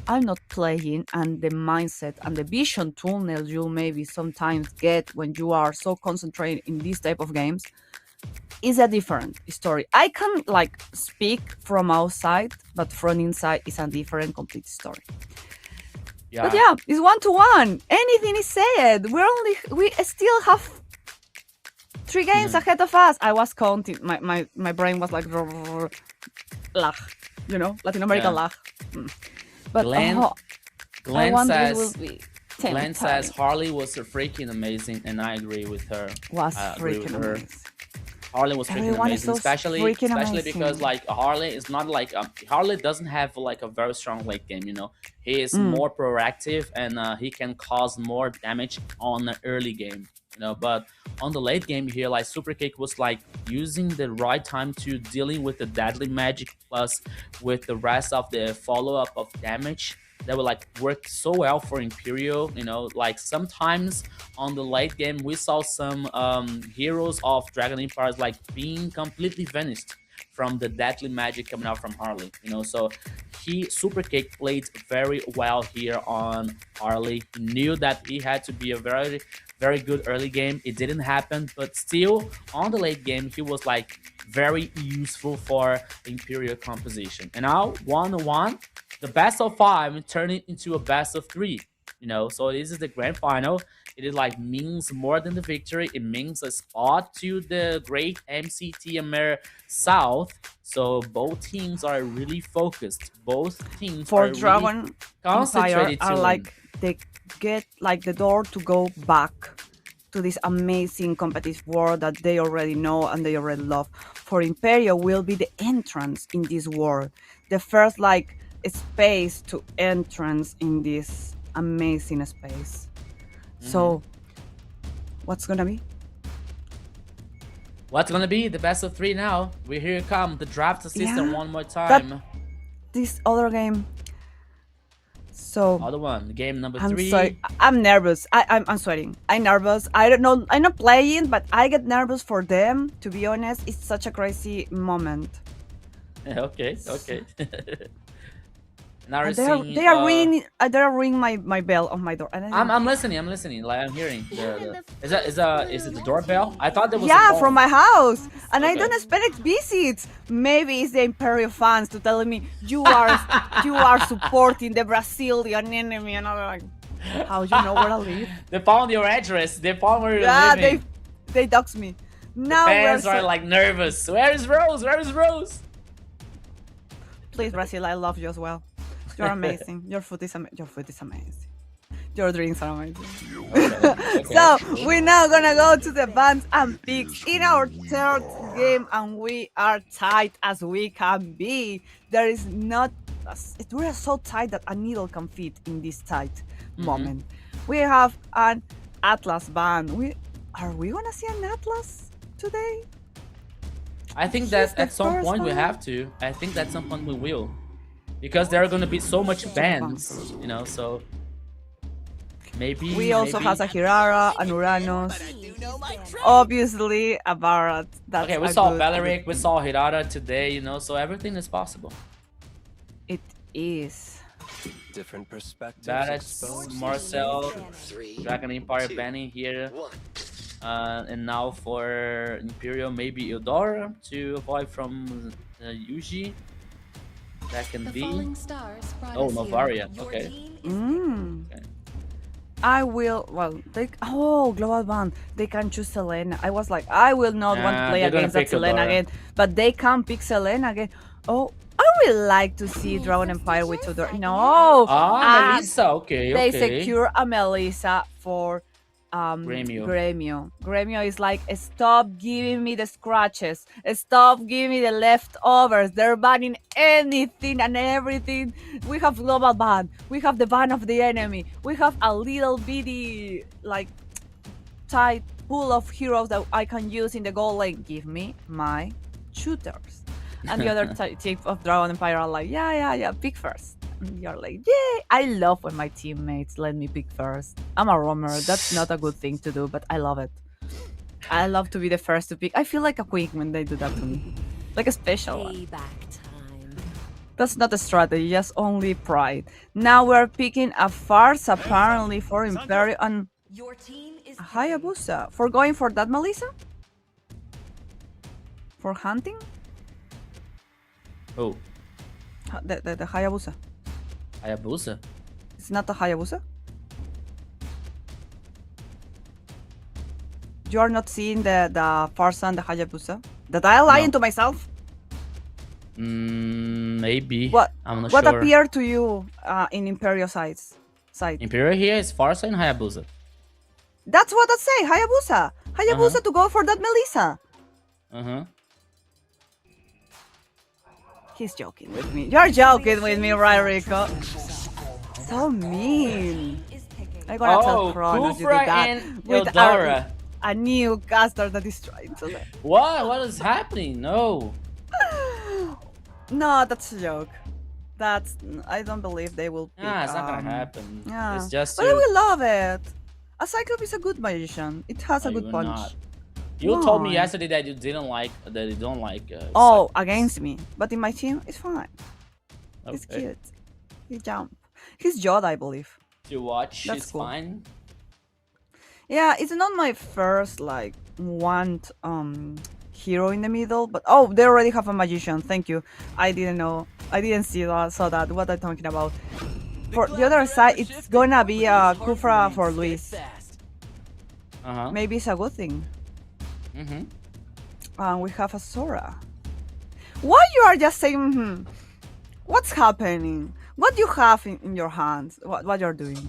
I'm not playing, and the mindset and the vision tunnel you maybe sometimes get when you are so concentrated in this type of games is a different story. I can like speak from outside, but from inside is a different complete story. Yeah. But yeah, it's 1-1. Anything is said. We still have 3 games ahead of us. I was counting. My brain was like lag, Latin American Yeah. lag. But Glenn- I Glenn wonder says it will be 10 Glenn says times. Harley was freaking amazing, and I agree with her. Was I agree with freaking her. amazing. Harley was freaking Everyone is amazing, so especially freaking because amazing. like Harley is not like Harley doesn't have like a very strong late game. He is more proactive and he can cause more damage on the early game. But on the late game here, like Super Cake was like using the right time to dealing with the deadly magic plus with the rest of the follow up of damage that would like work so well for Imperial. Like sometimes on the late game we saw some heroes of Dragon Empires like being completely vanished from the deadly magic coming out from Harley. So Super Cake played very well here on Harley. He knew that he had to be a very very good early game. It didn't happen, but still on the late game he was like very useful for the Imperial composition. And now 1-1, the best of 5 turning into a best of 3. So this is the grand final. It is like means more than the victory. It means a spot to the great MCT Amer South. So both teams are really focused. Both teams For are Dragon really Empire concentrated are to like they get like the door to go back to this amazing competitive world that they already know and they already love. For Imperio will be the entrance in this world, the first like space to entrance in this amazing space. So what's gonna be? What's gonna be the best of 3 now? Here it come the draft system Yeah, one more time. This other game. So Other one, game number I'm 3. sorry. I'm nervous. I'm sweating. I'm nervous. I don't know. I'm not playing, but I get nervous for them. To be honest, it's such a crazy moment. Okay. Now we're And they are seeing, they are ringing. They are ringing my bell on my door. And I I'm listening. Like I'm hearing. Is it the doorbell? I thought there was. yeah, a from my house, and I Okay. don't expect visits. Maybe it's the Imperial fans to telling me you are supporting the Brazilian enemy, and I'm like, how you know where I live? They found your address. They found where you're Yeah, living. they dox me. Now Fans we're are like nervous. Where is Rose? Where is Rose? please, Brazil, I love you as well. You're amazing. Your food is amazing. Your drinks are amazing. Okay. So we're now gonna go to the bands and picks in our third game, and we are tight as we can be. There is not. We are so tight that a needle can fit in this tight moment. We have an Atlas ban. Are we gonna see an Atlas today? I think He's that the at some first point we one. have to. I think that at some point we will. Because there are gonna be so much bans, so maybe We also maybe. have a Hirara, an Uranus, obviously a Barat. That's Okay, we a saw good- Valeric, we saw Hirata today, so everything is possible. It is. Different perspectives Barat, exposed. Marcel, Dragon Empire banning here. And now for Imperial, maybe Eudora to avoid from Yuji. That can be. Oh, Novaria. Okay. Okay. I will. Well, global ban. They can choose Selena. I was like, I will not want to play they're gonna against that pick Selena Eudora. again. But they can pick Selena again. Oh, I would like to see Dragon Empire with Eudora. No. Melissa. Okay, They okay. secure a Melissa for Gremio. Gremio is like, stop giving me the scratches. Stop giving me the leftovers. They're banning anything and everything. We have global ban. We have the ban of the enemy. We have a little bitty like tight pool of heroes that I can use in the goal lane. Give me my shooters. And the other type of Dragon Empire are like, yeah, pick first. And you're like, yay! I love when my teammates let me pick first. I'm a roamer. That's not a good thing to do, but I love it. I love to be the first to pick. I feel like a queen when they do that to me. Like a special one. That's not a strategy, just only pride. Now we're picking a farce apparently for Imperial and Hayabusa. For going for that, Melissa? For hunting? Oh, The Hayabusa. Hayabusa. It's not a Hayabusa? You are not seeing the Farsa and the Hayabusa? That I lying to myself? Maybe. What? I'm not What sure. appeared to you in Imperial site? Imperial here is Farsa and Hayabusa. That's what I say, Hayabusa. Hayabusa to go for that Melissa. He's joking with me. You're joking with me, right, Rico? So mean. I'm gonna tell Kronos you did Kufra that and with Eudora. a new caster that is trying to say. What? What is happening? No. No, that's a joke. I don't believe they will pick, It's not gonna happen. Yeah. It's just But I will love it. A Cyclops is a good magician. It has a No, good you punch. will not. You told me Why? yesterday that you don't like. Oh, against me. But in my team, it's fine. Cyclops. It's Okay. cute. He jump. He's Jod, I believe. To watch, That's it's cool. fine. Yeah, it's not my first like want hero in the middle, but oh, they already have a magician. Thank you. I didn't know. I didn't see that. Saw that. What I'm talking about. For the other side, it's gonna be a Kufra for Luis. Maybe it's a good thing. We have a Sora. Why you are just saying? What's happening? What do you have in your hands? What you're doing?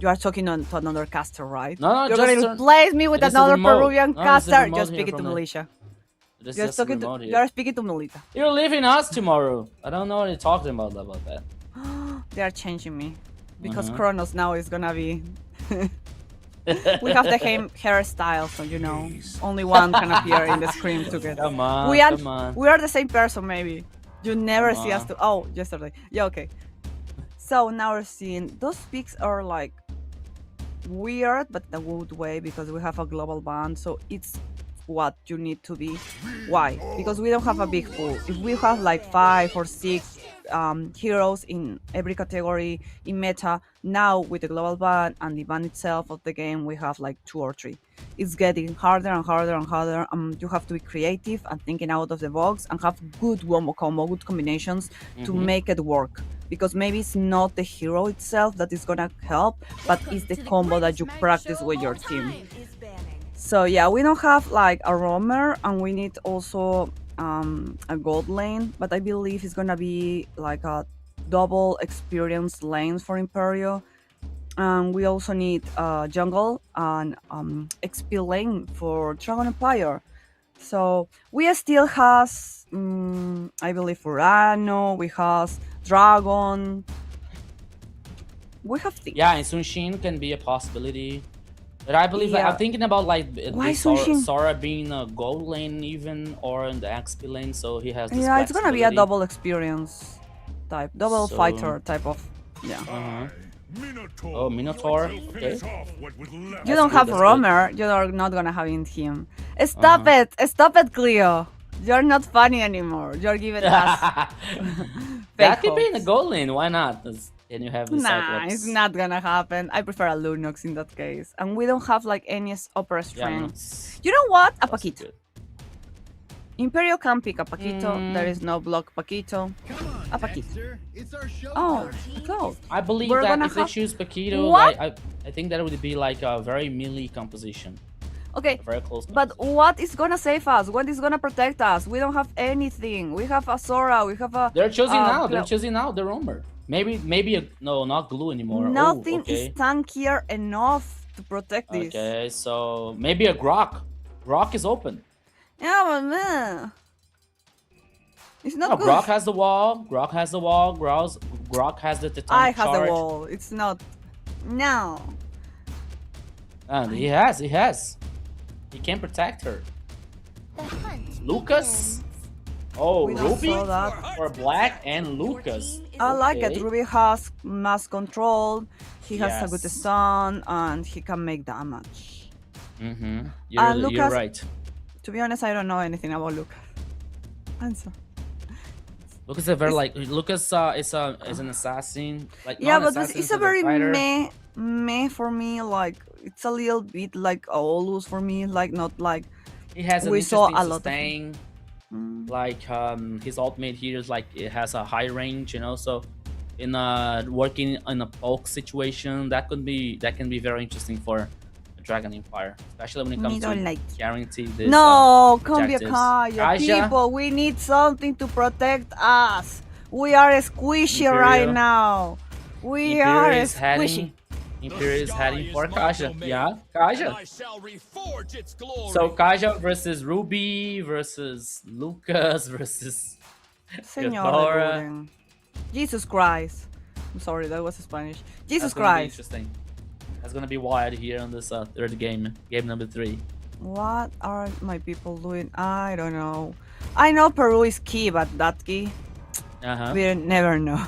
You are talking to another caster, right? No, You're just gonna replace me with it is the another remote. Peruvian No, it's the caster. remote Just here speak it to from the- Militia. It's You're just the talking to. remote here. You're speaking to Melita. You're leaving us tomorrow. I don't know what you're talking about that. They are changing me because Kronos now is gonna be. We have the same hairstyle, so only one can appear in the screen together. Come on, we are, come on. We are the same person, maybe. You never Come see us on. to. Oh, yesterday. Yeah, okay. So now we're seeing those pics are like weird, but in a good way because we have a global ban. So it's what you need to be. Why? Because we don't have a big pool. If we have like 5 or 6 heroes in every category in meta, now with the global ban and the ban itself of the game, we have like 2 or 3. It's getting harder and harder and harder. You have to be creative and thinking out of the box and have good combo, good combinations to make it work. Because maybe it's not the hero itself that is gonna help, but it's the combo that you practice with your team. So yeah, we don't have like a roamer, and we need also a gold lane, but I believe it's gonna be like a double experience lanes for Imperio. We also need jungle and XP lane for Dragon Empire. So we still has, I believe, Urano, we has Dragon. We have things. Yeah, and Sunshin can be a possibility. But I believe Yeah. I'm thinking about like Why the Sunshin? Sora being a gold lane even or in the XP lane, so he has this Yeah, it's gonna be a flexibility. double experience type, double So- fighter type of. Yeah. Uh-huh. Oh, Minotaur. Okay. You don't good, have that's good. Romer. You are not gonna have him. Stop it! Stop it, Cleo. You're not funny anymore. You're giving us. That could be in the hopes. gold lane. Why not? Can you have the Nah, Cyclops? it's not gonna happen. I prefer a Lunox in that case. And we don't have like any upper Yeah, strength. it's You know what? A also Paquito. good. Imperio can pick a Paquito. There is no block Paquito. A Paquito. Oh, go. I believe We're that gonna if they have- choose Paquito, What? like, I think that would be like a very melee composition. Okay, A very close but composition. what is gonna save us? What is gonna protect us? We don't have anything. We have a Sora. We have a. They're choosing now. They're Cleo. choosing now the Romer. Maybe no, not glue anymore. Nothing Oh, okay. is tankier enough to protect this. Okay, so maybe a Grok. Grok is open. Yeah, but man, it's not No, good. Grok has the wall. Grok has the wall. Grok has the Titanic I have charge. the wall. It's not. No. And he has. He can protect her. Lucas. Oh, We don't Ruby saw that. for Black and Lucas. I like it. Okay. Ruby has mass control. He has a good Yes. stun and he can make damage. Mm-hmm. And You're Lucas- right. To be honest, I don't know anything about Lucas. Answer. Lucas is very like Lucas is an assassin. Like Yeah, not an but assassin, it's a but very fighter. meh for me. Like it's a little bit like Olus for me. Like not like. He has an we saw interesting a lot of sustain. Mm. Like his ultimate here is like it has a high range, you know. So in working in a poke situation, that can be very interesting for a Dragon Empire, especially when it We comes don't to like. guarantee this. No, Cumbia objectives. Kaya. Kaja? People, we need something to protect us. We are squishy right Imperial. now. We Imperial are is squishy. Imperial is heading for Kaja. Yeah, Kaja. So Kaja versus Ruby versus Lucas versus Señor Ghidorah. de Guden. Jesus Christ. I'm sorry, that was Spanish. Jesus That's gonna be Christ. interesting. That's gonna be wild here on this third game number 3. What are my people doing? I don't know. I know Peru is key, but that key, Uh-huh. we never know.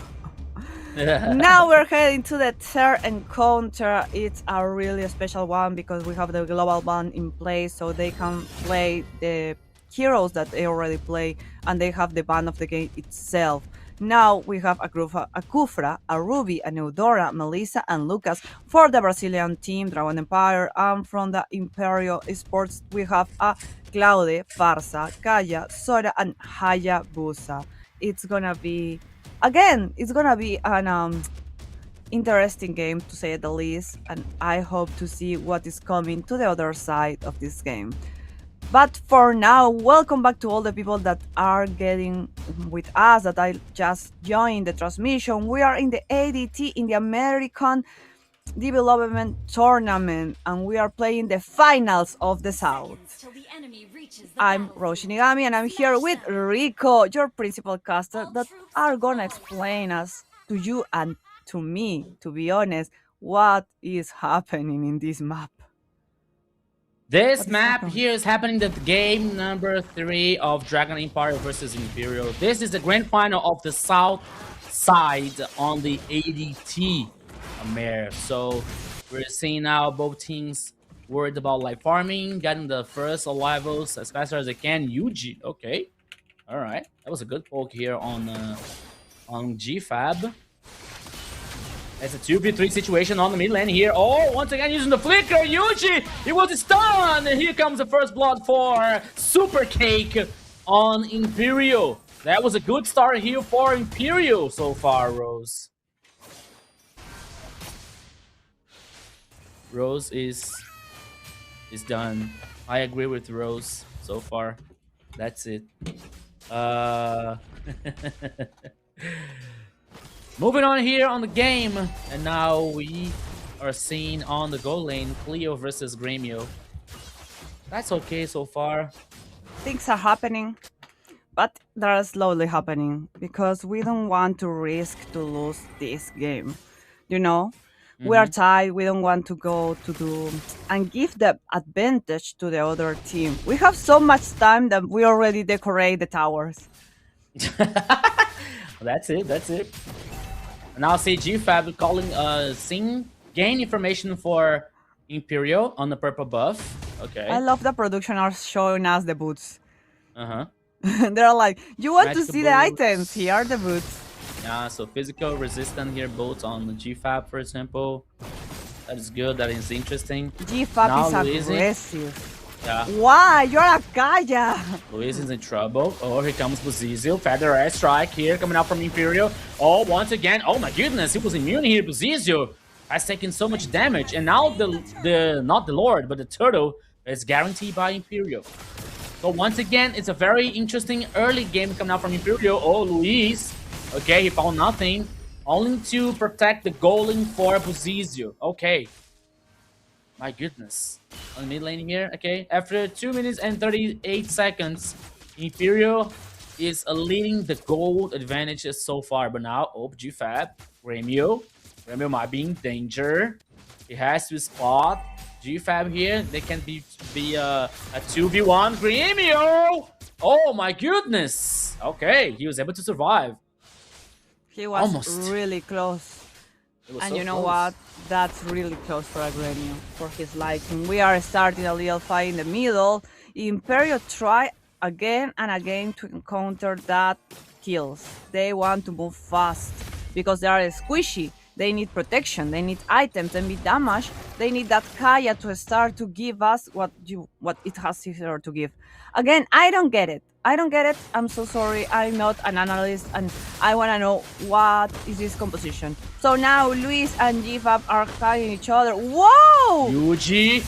Now we're heading to the third encounter. It's a really special one because we have the global ban in place, so they can play the heroes that they already play, and they have the ban of the game itself. Now we have a Kufra, a Ruby, a Eudora, Melissa, and Lucas for the Brazilian team, Dragon Empire, and from the Imperial Esports we have a Claude, Farsa, Kaya, Sora, and Hayabusa. It's gonna be an interesting game to say the least, and I hope to see what is coming to the other side of this game. But for now, welcome back to all the people that are getting with us, that I just joined the transmission. We are in the ADT, in the American Development Tournament, and we are playing the finals of the South. I'm Roshinigami, and I'm here with Rico, your principal caster, that are gonna explain us to you and to me, to be honest, what is happening in this map. This What is map happening? here is happening the game number 3 of Dragon Empire versus Imperial. This is the grand final of the south side on the ADT Amer. So we're seeing now both teams worried about like farming, getting the first arrivals as fast as they can. Yuji, okay, all right, that was a good poke here on GFab. It's a 2v3 situation on the mid lane here. Oh, once again using the flicker. Yuji, he was stunned. And here comes the first blood for Super Cake on Imperial. That was a good start here for Imperial so far, Rose. Rose is done. I agree with Rose so far. That's it. Moving on here on the game, and now we are seeing on the goal lane Cleo versus Gremio. That's okay so far. Things are happening, but they're slowly happening because we don't want to risk to lose this game. You know, We are tied. We don't want to go to do and give the advantage to the other team. We have so much time that we already decorate the towers. That's it. That's it. And now see GFab calling Sing gain information for Imperial on the purple buff. Okay. I love the production are showing us the boots. Uh-huh. They're like, you want to Magical see the boots. items? Here are the boots. Yeah, so physical resistant here boots on the GFab, for example. That is good. That is interesting. GFAP Now is Luigi. aggressive. Yeah. Why? You're a Kaya. Luis is in trouble. Oh, here comes Buzizio. Feather air strike here coming out from Imperial. Oh, once again. Oh my goodness, he was immune here. Buzizio has taken so much damage. And now the not the Lord, but the turtle is guaranteed by Imperial. So once again, it's a very interesting early game coming out from Imperial. Oh, Luis. Okay, he found nothing. Only to protect the golem for Buzizio. Okay. My goodness. On the mid lane here, okay. After 2 minutes and 38 seconds, Imperial is leading the gold advantage so far. But now, oh, GFab, Remio. Remio might be in danger. He has to spot GFab here. They can be a 2v1. Remio! Oh my goodness! Okay, he was able to survive. He was Almost. really close. It was And so you know close. what? That's really close for Agrenio, for his liking. We are starting a little fight in the middle. Imperio try again and again to encounter that kills. They want to move fast because they are squishy. They need protection. They need items. They need damage. They need that Kaya to start to give us what it has here to give. Again, I don't get it. I don't get it. I'm so sorry. I'm not an analyst, and I want to know what is this composition. So now Luis and GFAB are fighting each other. Whoa! Yuji,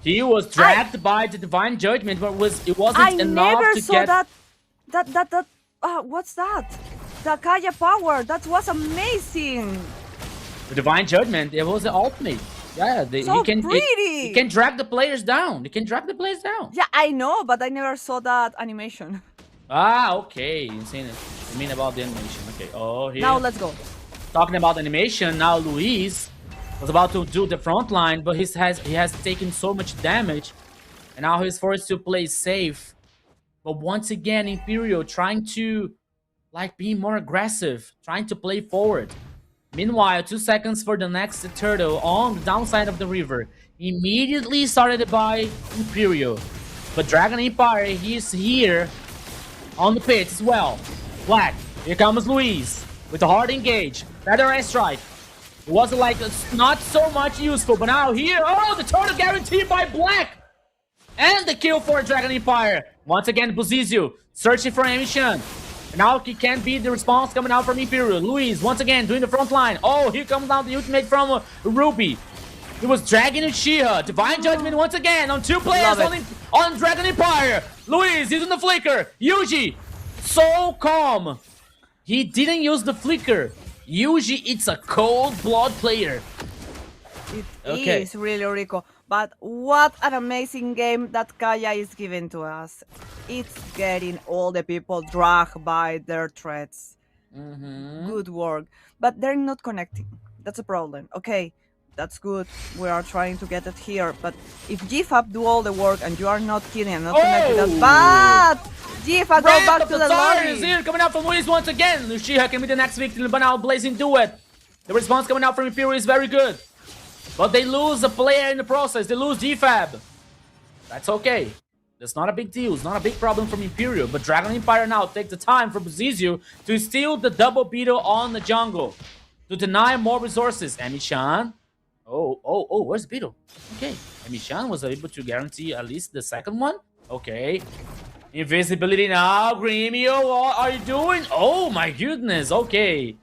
he was dragged by the divine judgment, but it wasn't I enough never to saw get that. What's that? The Kaya power. That was amazing. the divine judgment. It was the ultimate. Yeah, So he pretty. can drag the players down. He can drag the players down. Yeah, I know, but I never saw that animation. Ah, okay. You seen it? You mean about the animation? Okay. Oh, here. Now let's go. Talking about animation. Now Luis was about to do the front line, but he has taken so much damage, and now he's forced to play safe. But once again, Imperial trying to be more aggressive, trying to play forward. Meanwhile, 2 seconds for the next turtle on the downside of the river. Immediately started by Imperial. But Dragon Empire, he's here on the pit as well. Black, here comes Luis with a hard engage. Feather air strike. It wasn't not so much useful, but now here, oh, the turtle guaranteed by Black. And the kill for Dragon Empire. Once again, Buzizio searching for Amishan. And now he can be the response coming out from Imperial. Luis, once again, doing the front line. Oh, here comes down the ultimate from Ruby. He was dragging Uchiha. Divine Judgment once again on 2 players on Dragon Empire. Luis using the flicker. Yuji, so calm. He didn't use the flicker. Yuji, it's a cold-blood player. It is really Rico. But what an amazing game that Kaya is giving to us. It's getting all the people dragged by their threats. Good work. But they're not connecting. That's a problem. Okay, that's good. We are trying to get it here. But if GFAB do all the work and you are not killing and not connecting, that's bad. GFAB, go back to the lobby. Is here coming out from Luis once again. Uchiha can be the next victim, but now Blazing Duet. The response coming out from Imperial is very good. But they lose a player in the process. They lose GFAB. That's okay. That's not a big deal. It's not a big problem from Imperial. But Dragon Empire now take the time for Buzizio to steal the double beetle on the jungle. To deny more resources. Amishan. Oh, where's the beetle? Okay. Amishan was able to guarantee at least the second one. Okay. Invisibility now. Gremio, what are you doing? Oh my goodness. Okay.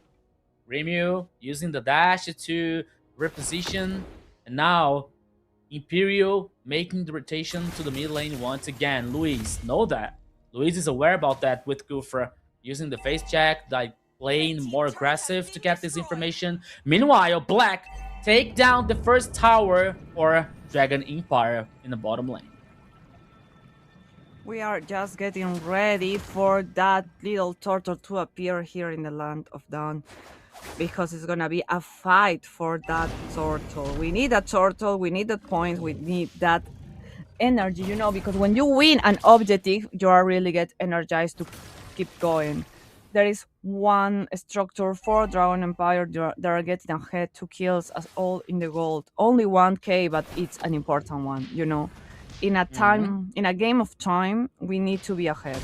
Gremio using the dash to reposition, and now Imperial making the rotation to the mid lane once again. Luis, know that. Luis is aware about that with Kufra using the face check, playing more aggressive to get this information. Meanwhile, Black take down the first tower for Dragon Empire in the bottom lane. We are just getting ready for that little turtle to appear here in the Land of Dawn. because it's gonna be a fight for that turtle. We need a turtle, we need that point, we need that energy, because when you win an objective, you are really get energized to keep going. There is one structure for Dragon Empire. They're getting ahead 2 kills as all in the gold. Only 1k, but it's an important one. In a game of time, we need to be ahead.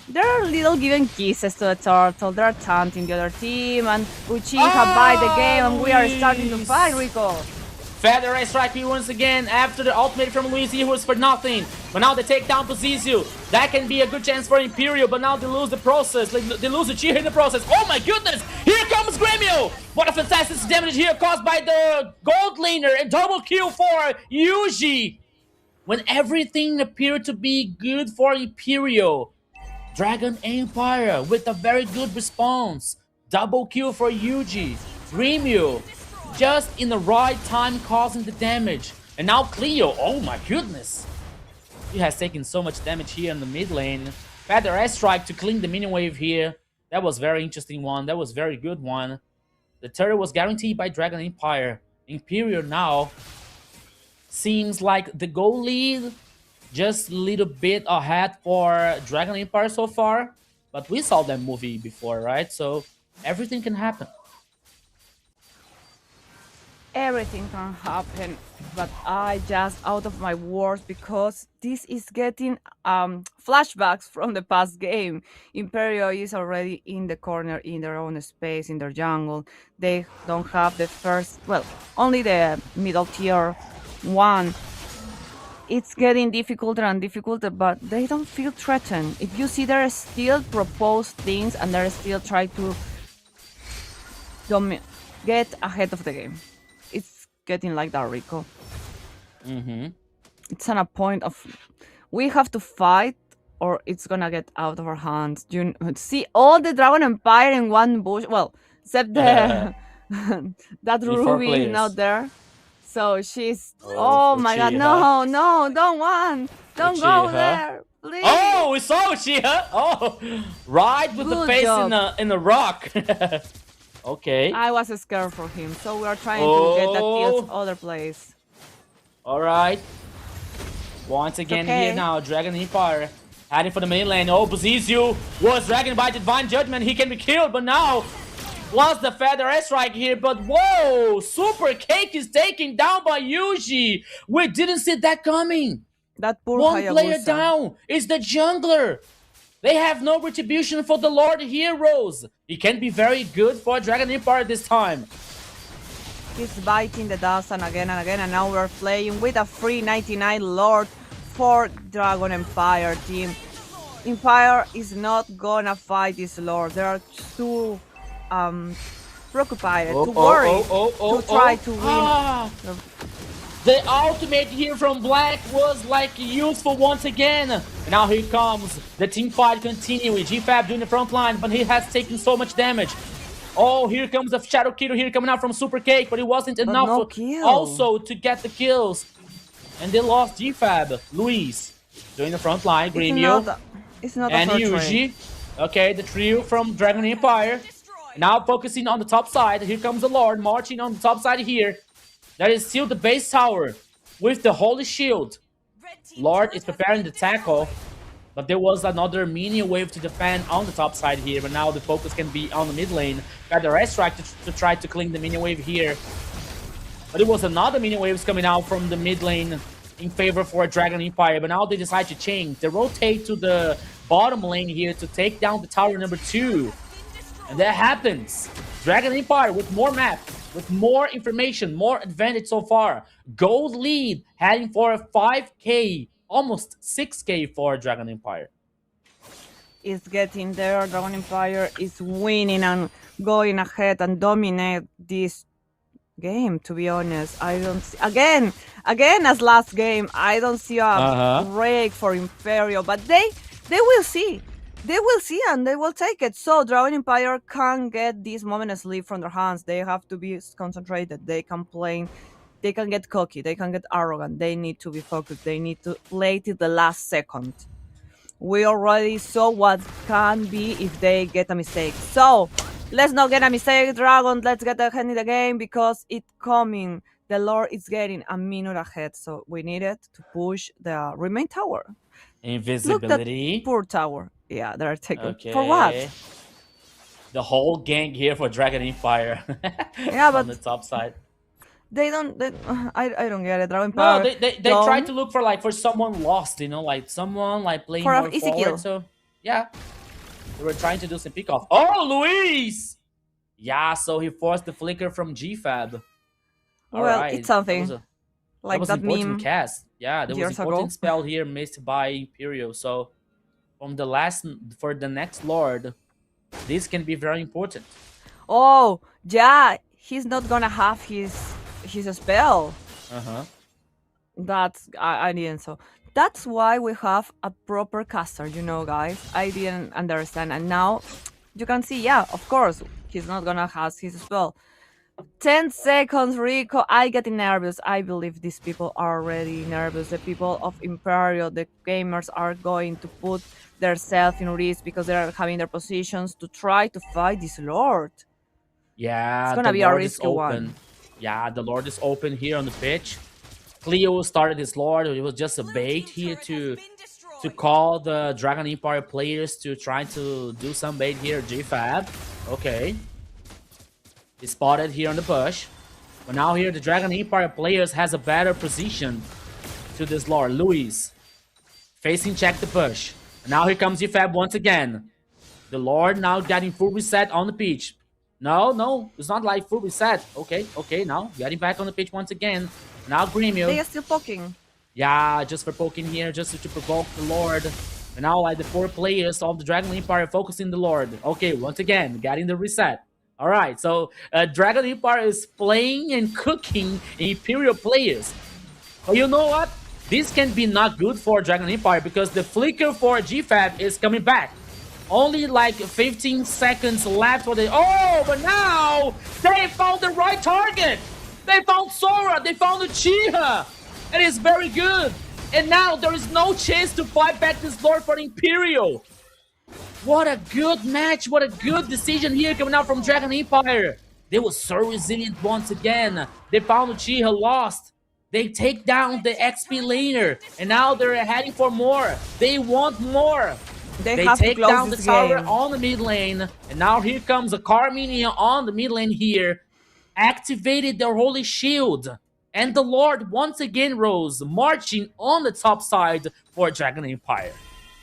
There are little giving kisses to the turtle. They're taunting the other team, and Uchiha buy the game, and we are starting to fight, Rico. Feather Ray strike me once again after the ultimate from Luis. He was for nothing. But now they take down Zizu. That can be a good chance for Imperial, but now they lose the process. They lose Uchiha in the process. Oh my goodness! Here comes Gremio! What a fantastic damage here caused by the gold laner, and double kill for Yuji. When everything appeared to be good for Imperial, Dragon Empire with a very good response. Double kill for Yuji. Gremio just in the right time causing the damage. And now Cleo, oh my goodness. He has taken so much damage here in the mid lane. Feather S-Strike to clean the minion wave here. That was very interesting one. That was very good one. The turret was guaranteed by Dragon Empire. Imperial now seems like the goal lead just a little bit ahead for Dragon Empire so far. But we saw that movie before, right? So everything can happen. Everything can happen, but I just out of my words because this is getting flashbacks from the past game. Imperial is already in the corner in their own space, in their jungle. They don't have the first, well, only the middle tier one. It's getting difficulter and difficulter, but they don't feel threatened. If you see, they're still propose things and they're still trying to get ahead of the game. It's getting like that, Rico. It's on a point of we have to fight or it's gonna get out of our hands. You see all the Dragon Empire in one bush. Well, except the that Ruby is not there. So she's oh my god, no, don't go there. Please. Oh, we saw Uchiha. Oh, right with the face in the rock. Okay. I was scared for him, so we are trying to get that kills other place. Alright. Once again here now, Dragon Empire heading for the main lane. Oh, Zizu was dragged by Divine Judgment. He can be killed, but now lost the Feather S-Strike here. But whoa, Super Cake is taken down by Yuji. We didn't see that coming. That poor one Hayabusa. Player down is the jungler. They have no retribution for the Lord Heroes. He can be very good for Dragon Empire this time. He's biting the dust and again, and now we're playing with a free 99 Lord for Dragon Empire team. Empire is not gonna fight this Lord. They are too preoccupied, too worried to try to win. The ultimate here from Black was like useful once again. And now here comes the team fight continuing. GFAB doing the front line, but he has taken so much damage. Oh, here comes the Shadow Killer here coming out from Super Cake, but it wasn't enough also to get the kills. And they lost GFAB. Luis doing the front line. Gremio and Yuji. Okay, the trio from Dragon Empire. Now focusing on the top side. Here comes the Lord marching on the top side here. That is still the base tower with the Holy Shield. Lord is preparing the tackle, but there was another minion wave to defend on the top side here, but now the focus can be on the mid lane. Got the S-Strike to try to clean the minion wave here. But it was another minion waves coming out from the mid lane in favor for Dragon Empire, but now they decide to change. They rotate to the bottom lane here to take down the tower number 2. And that happens. Dragon Empire with more map, with more information, more advantage so far. Gold lead, heading for a 5k, almost 6k for Dragon Empire. It's getting there. Dragon Empire is winning and going ahead and dominate this game, to be honest. I don't see, again as last game, I don't see a break for Imperial, but they will see. They will see and they will take it. So Dragon Empire can't get this moment sleep from their hands. They have to be concentrated. They can play, they can get cocky, they can get arrogant. They need to be focused. They need to play till the last second. We already saw what can be if they get a mistake. So Let's not get a mistake, Dragon. Let's get ahead in the game because it's coming. The Lord is getting a minute ahead, so we needed to push the remain tower. Look that Invisibility. poor tower. Yeah, they're taking Okay. for what? The whole gang here for Dragon Empire. Yeah, On but the top side. they don't. I don't get it. Dragon No, Power. they try to look for someone lost, like someone like playing For a more easy forward. kill. So yeah, they were trying to do some pick off. Oh, Luis! Yeah, so he forced the flicker from GFAB. Well, it's something That like was that important meme. cast. Yeah, there was years important ago. spell here missed by Imperial. So from the last for the next Lord, this can be very important. Oh, yeah, he's not gonna have his spell. That's I didn't so. That's why we have a proper caster, guys. I didn't understand, and now you can see. Yeah, of course, he's not gonna have his spell. 10 seconds, Rico. I getting nervous. I believe these people are already nervous. The people of Imperial, the gamers, are going to put themselves in risk because they are having their positions to try to fight this Lord. Yeah, It's gonna be Lord a risky one. Yeah, the Lord is open here on the pitch. Cleo started his Lord. It was just a bait here to call the Dragon Empire players to try to do some bait here. GFAB. Okay. He spotted here on the bush. But now here the Dragon Empire players has a better position to this Lord. Luis. Facing check the push. And now here comes GFAB once again. The Lord now getting full reset on the pitch. No, it's not like full reset. Okay, now getting back on the pitch once again. Now Gremio. They are still poking. Yeah, just for poking here, just to provoke the Lord. And now like the 4 players of the Dragon Empire focusing the Lord. Okay, once again, getting the reset. Alright, so Dragon Empire is playing and cooking Imperial players. But you know what? This can be not good for Dragon Empire because the flicker for GFAB is coming back. Only like 15 seconds left for the... Oh, but now they found the right target. They found Sora. They found Uchiha. And it's very good. And now there is no chance to fight back this Lord for Imperial. What a good match. What a good decision here coming out from Dragon Empire. They were so resilient once again. They found Uchiha lost. They take down the XP laner. And now they're heading for more. They want more. They take down the tower on the mid lane. And now here comes a Carmenia on the mid lane here. Activated their holy shield. And the Lord once again rose, marching on the top side for Dragon Empire.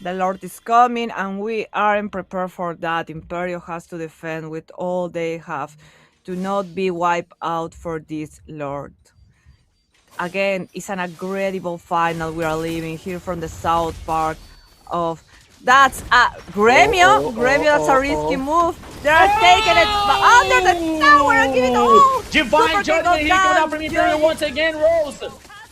The Lord is coming and we aren't prepared for that. Imperial has to defend with all they have to not be wiped out for this Lord. Again, it's an incredible final we are living here from the south part of... That's a Gremio. Gremio, that's a risky move. They're taking it under the tower and giving all. Divine Judgment here coming out from Imperial once again, Rose.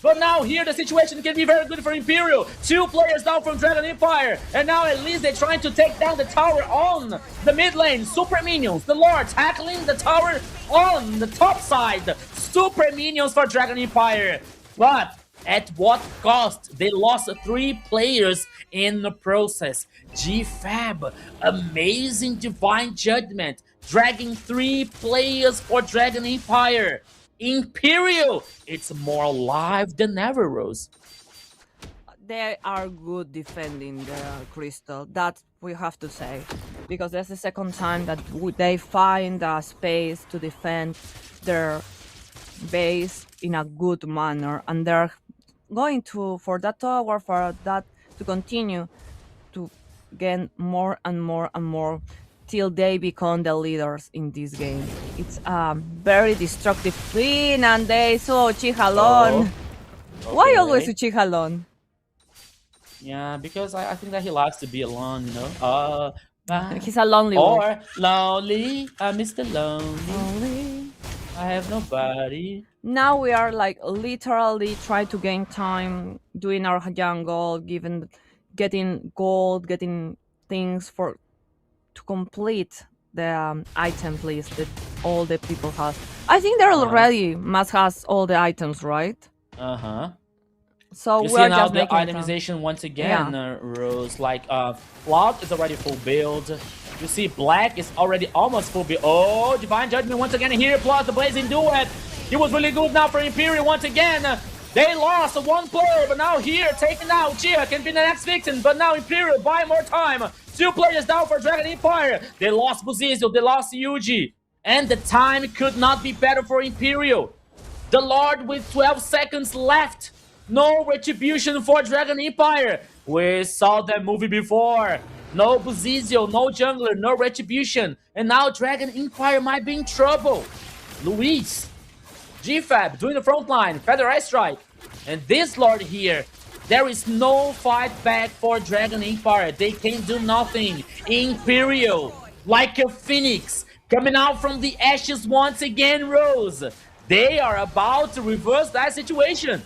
But now here the situation can be very good for Imperial. 2 players down from Dragon Empire. And now at least they're trying to take down the tower on the mid lane. Super Minions, the Lord tackling the tower on the top side. Super Minions for Dragon Empire. But at what cost? They lost 3 players in the process. GFAB, amazing Divine Judgment, dragging 3 players for Dragon Empire. Imperial, it's more alive than ever, Rose. They are good defending the crystal. That we have to say, because that's the second time that they find a space to defend their base in a good manner, and they're going to for that tower for that to continue to gain more and more and more till they become the leaders in this game. It's a very destructive thing, and they saw Uchiha alone. Why always Uchiha alone? Yeah, because I think that he likes to be alone, He's a lonely wolf. Or lonely, Mr. Lonely. I have nobody. Now we are like literally trying to gain time doing our jungle, getting gold, getting things to complete the item list that all the people have. I think they already must has all the items, right? So You we see are now just the making turn. itemization once Yeah. again, Rose. Like, Flout is already full build. You see Black is already almost full build. Oh, Divine Judgment once again here, plus the Blazing Duet. He was really good now for Imperial once again. They lost one player, but now here, taken out. Chia can be the next victim, but now Imperial buy more time. 2 players down for Dragon Empire. They lost Buzizio, they lost Yuji. And the time could not be better for Imperial. The Lord with 12 seconds left. No retribution for Dragon Empire. We saw that movie before. No Buzizio, no jungler, no retribution. And now Dragon Empire might be in trouble. Luis, GFAB doing the front line, Feather Eye Strike. And this Lord here, there is no fight back for Dragon Empire. They can do nothing. Imperial, like a phoenix, coming out from the ashes once again, Rose. They are about to reverse that situation.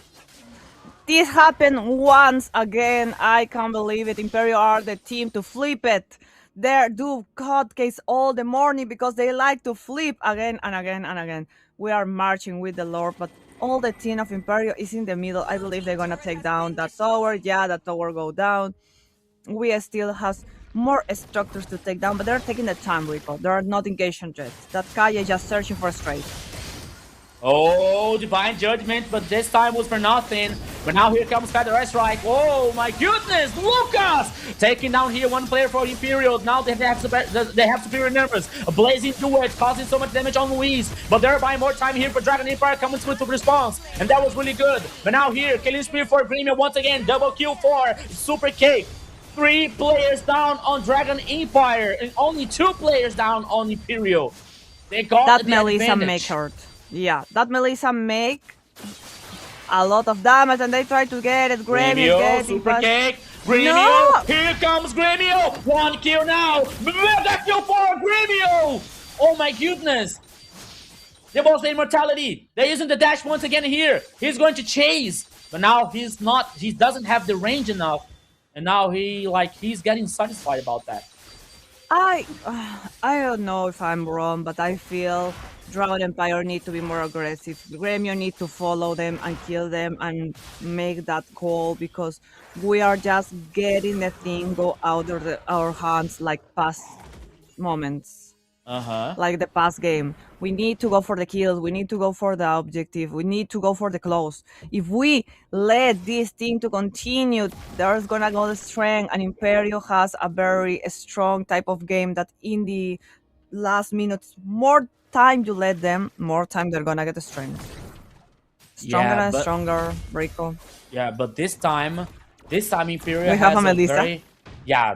This happened once again. I can't believe it. Imperial are the team to flip it. They do hotcakes all the morning because they like to flip again and again and again. We are marching with the Lord, but all the team of Imperial is in the middle. I believe they're gonna take down that tower. Yeah, that tower go down. We still has more structures to take down, but they're taking the time, Rico. They are not engaged yet. That Kaya is just searching for a straight. Oh, Divine Judgment, but this time was for nothing. But now here comes Feather Eye Strike. Oh my goodness, Lucas! Taking down here one player for Imperial. Now they have superior numbers. A Blazing Duet causing so much damage on Luis. But they're buying more time here for Dragon Empire coming with the response. And that was really good. But now here, Killing Spree for Gremio once again. Double kill for Super Cake. 3 players down on Dragon Empire. And only 2 players down on Imperial. They got that the Melissa advantage. make hurt. Yeah, that Melissa make a lot of damage, and they try to get it. Gremio, Super Cake, Gremio, No! Here comes Gremio, 1 kill now, mega kill for Gremio! Oh my goodness! There was the immortality. They're using the dash once again here. He's going to chase, but now he doesn't have the range enough, and now he's getting satisfied about that. I don't know if I'm wrong, but I feel Dragon Empire need to be more aggressive. Gremio need to follow them and kill them and make that call, because we are just getting the thing go out of our hands like past moments. Like the past game. We need to go for the kills. We need to go for the objective. We need to go for the close. If we let this thing to continue, there's gonna go the strength, and Imperio has a very strong type of game that in the last minutes, more time you let them, more time they're gonna get the strength. Stronger and stronger, Rico. Yeah, but this time Imperial We have has a Melissa.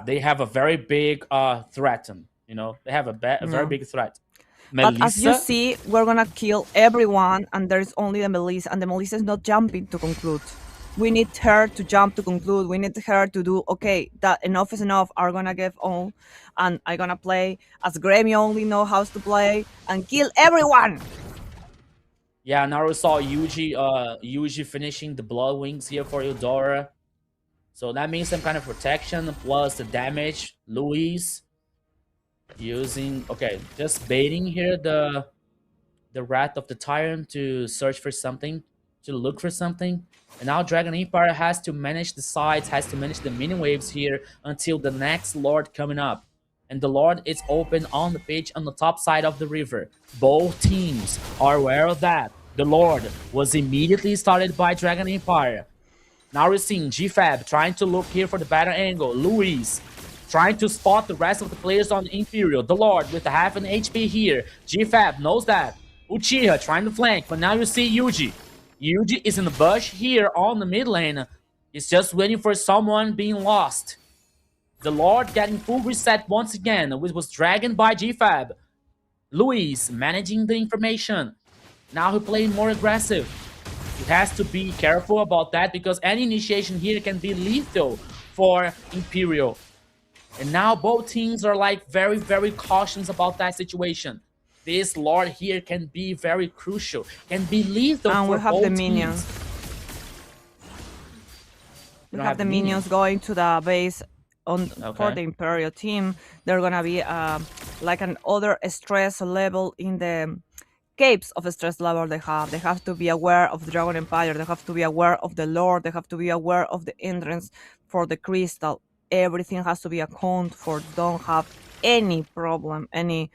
they have a very big threat. You know, they have a very big threat. But as you Melissa, see, we're gonna kill everyone, and there's only the Melissa, and the Melissa is not jumping to conclude. We need her to jump to conclude. We need her to do, okay, that enough is enough. I'm gonna give on, and I'm gonna play as Gremio only know how to play and kill everyone. yeah, now we saw Yuji finishing the Blood Wings here for Eudora. So that means some kind of protection plus the damage. Luis using, okay, just baiting here the Wrath of the Tyrant to search for something, to look for something. And now Dragon Empire has to manage the sides, has to manage the mini waves here until the next Lord coming up. And the Lord is open on the pitch on the top side of the river. Both teams are aware of that. The Lord was immediately started by Dragon Empire. Now we're seeing GFAB trying to look here for the better angle. Luis trying to spot the rest of the players on Imperial. The Lord with half an HP here. GFAB knows that. Uchiha trying to flank, but now you see Yuji. Yuji is in the bush here on the mid lane. He's just waiting for someone being lost. The Lord getting full reset once again, which was dragged by GFAB. Luis managing the information. Now he's playing more aggressive. He has to be careful about that because any initiation here can be lethal for Imperial. And now both teams are like very, very cautious about that situation. This Lord here can be very crucial, can be lethal and for we have both the minions. teams. We have the minions going to the base on for the Imperial team. They're gonna be like an other stress level in the escapes of stress level they have. They have to be aware of the Dragon Empire. They have to be aware of the lore. They have to be aware of the entrance for the crystal. Everything has to be accounted for. Don't have any problem, any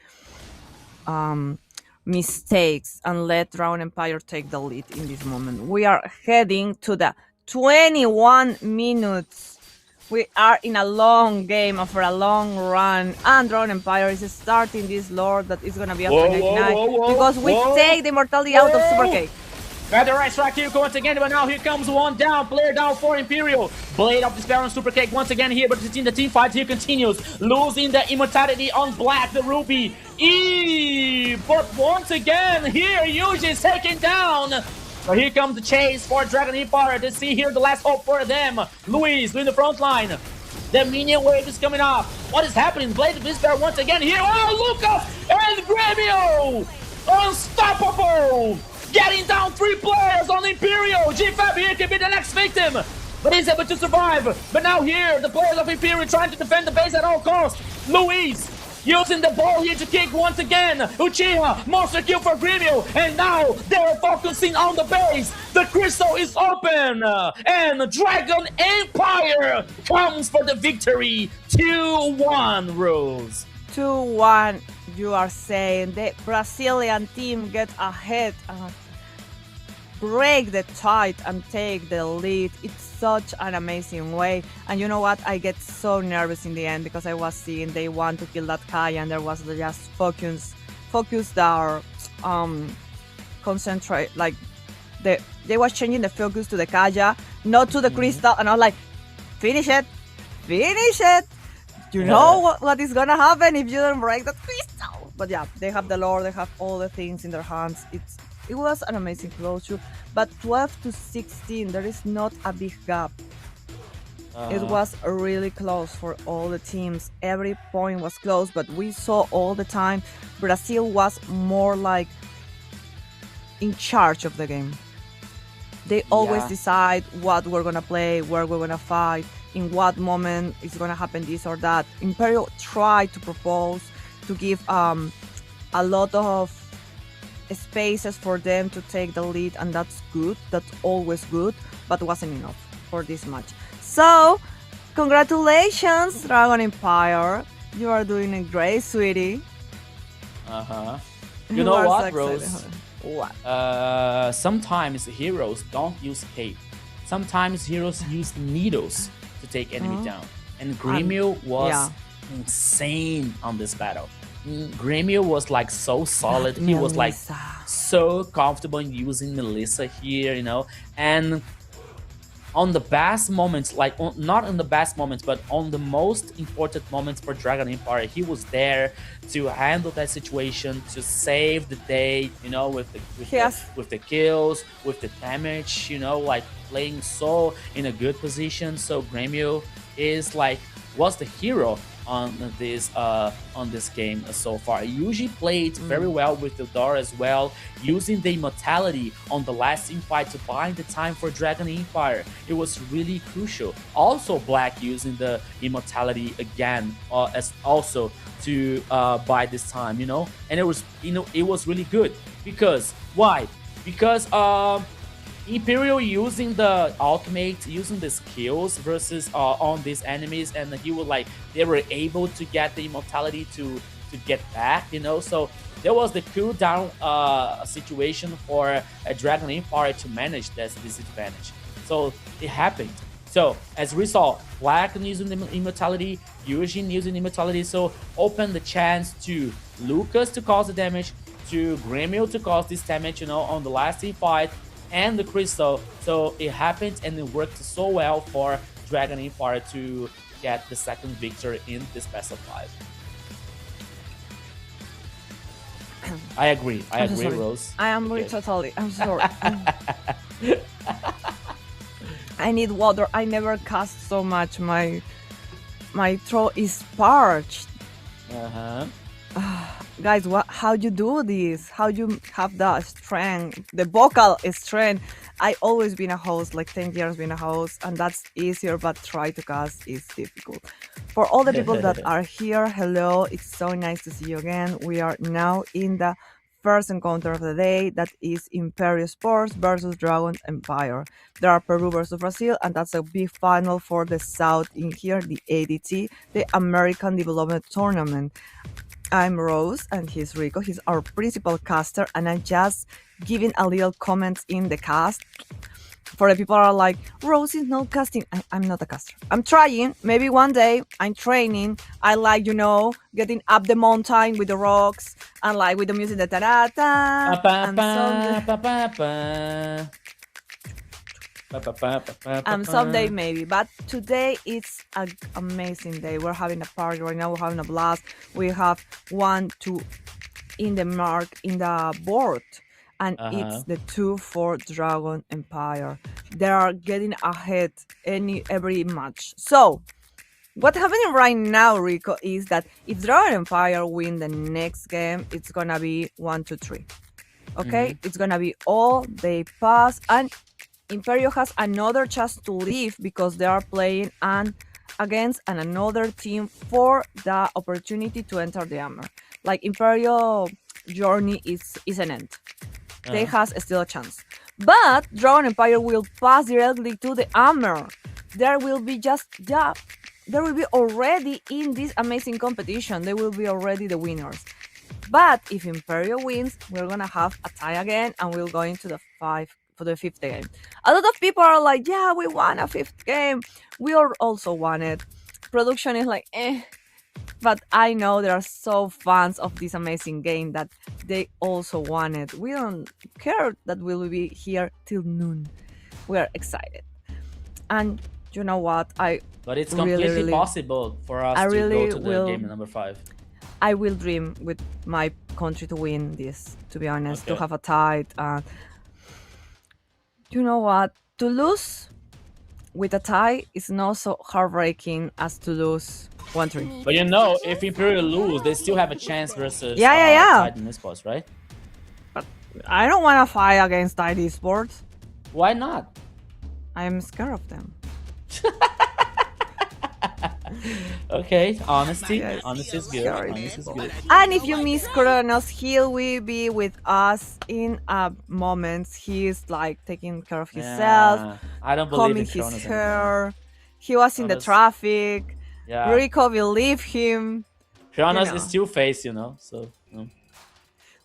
mistakes, and let Dragon Empire take the lead in this moment. We are heading to the 21 minutes. We are in a long game for a long run, and Dragon Empire is starting this lore that is gonna be after 99 because we take the immortality out of Super Cake. Got the right track here once again, but now here comes one down, player down for Imperial. Blade of Despair on Super Cake once again here, but the team fight here continues. Losing the immortality on Black, the Ruby. But once again, here Yuji is taken down. So here comes the chase for Dragon Empire. To see here the last hope for them. Luis in the front line. The minion wave is coming up. What is happening? Blade of Despair once again here. Oh, Lucas and Gremio! Unstoppable! Getting down 3 players on Imperial. G5 here can be the next victim. But he's able to survive. But now here, the players of Imperial trying to defend the base at all costs. Luis using the ball here to kick once again. Uchiha, monster kill for Gremio. And now they're focusing on the base. The crystal is open. And Dragon Empire comes for the victory. 2-1, Rose. 2-1, you are saying. The Brazilian team get ahead and break the tide and take the lead. It's such an amazing way. And you know what? I get so nervous in the end because I was seeing they want to kill that Kai and there was just focus their concentrate, like they was changing the focus to the Kaya, not to the crystal, and I was like, finish it. You know what is gonna happen if you don't break that crystal. But yeah, they have the lore, they have all the things in their hands. It was an amazing closure, but 12 to 16, there is not a big gap. It was really close for all the teams. Every point was close, but we saw all the time Brazil was more like in charge of the game. They always decide what we're gonna play, where we're gonna fight, in what moment is gonna happen this or that. Imperial tried to propose to give a lot of spaces for them to take the lead, and that's good. That's always good, but wasn't enough for this match. So, congratulations, Dragon Empire. You are doing it great, sweetie. You know what, Rose? What? Sometimes heroes don't use hate. Sometimes heroes use needles to take enemy down. And Gremio was insane on this battle. Gremio was like so solid. He was like so comfortable in using Melissa here, you know. And on the best moments, like not in the best moments, but on the most important moments for Dragon Empire, he was there to handle that situation, to save the day, you know, with the kills, with the damage, you know, like playing so in a good position. So Gremio was the hero on this game so far. He usually played very well with the Dora as well, using the immortality on the last team fight to buy the time for Dragon Empire. It was really crucial. Also, Black using the immortality again as also to buy this time, you know. And it was really good because why? Because Imperial using the ultimate, using the skills versus on these enemies, and they were able to get the immortality to get back, you know. So there was the cooldown situation for a Dragon Empire to manage this disadvantage. So it happened. So as we saw, Black using the immortality, Yujin using immortality, so open the chance to Lucas to cause the damage, to Gremio to cause this damage, you know, on the last team fight, and the crystal. So it happened and it worked so well for Dragon Empire to get the second victory in this best of 5. I agree, Rose. I am really totally. I'm sorry. I need water. I never cast so much. My throat is parched. Guys, how you do this? How you have the strength, the vocal strength? I always been a host, like 10 years been a host, and that's easier, but try to cast is difficult. For all the people that are here, hello, it's so nice to see you again. We are now in the first encounter of the day. That is Imperio Sports versus Dragon Empire. There are Peru versus Brazil, and that's a big final for the South in here, the ADT, the American Development Tournament. I'm Rose, and he's Rico. He's our principal caster, and I'm just giving a little comments in the cast. For the people who are like, Rose is not casting. I'm not a caster. I'm trying. Maybe one day I'm training. I like, getting up the mountain with the rocks and like with the music, da da da. And someday maybe. But today it's an amazing day. We're having a party right now. We're having a blast. We have 1, 2 in the board. And it's the 2 for Dragon Empire. They are getting ahead every match. So, what's happening right now, Rico, is that if Dragon Empire win the next game, it's gonna be 1, 2, 3. Okay, it's gonna be all they pass, and Imperio has another chance to leave because they are playing against another team for the opportunity to enter the armor. Like Imperio journey is an end. They has still a chance. But Dragon Empire will pass directly to the armor. There will be already in this amazing competition. They will be already the winners. But if Imperio wins, we're gonna have a tie again, and we'll go into the 5th game. A lot of people are like, yeah, we won a 5th game. We also won it. Production is like, But I know there are so fans of this amazing game that they also want it. We don't care that we'll be here till noon. We are excited. And you know what? But it's completely possible for us to go to the game number 5. I will dream with my country to win this, to be honest, to have a tie. You know what? To lose with a tie is not so heartbreaking as to lose 1-3. But if Imperial lose, they still have a chance versus Titan Esports, right? But I don't want to fight against Titan Esports. Why not? I'm scared of them. Okay, honesty is good. Honesty is good. And if you miss Kronos, he will be with us in a moment. He's like taking care of himself. I don't believe in his Kronos hair. anymore. He was in the traffic. Yeah. Rico will leave him. Kronos is two-faced, so.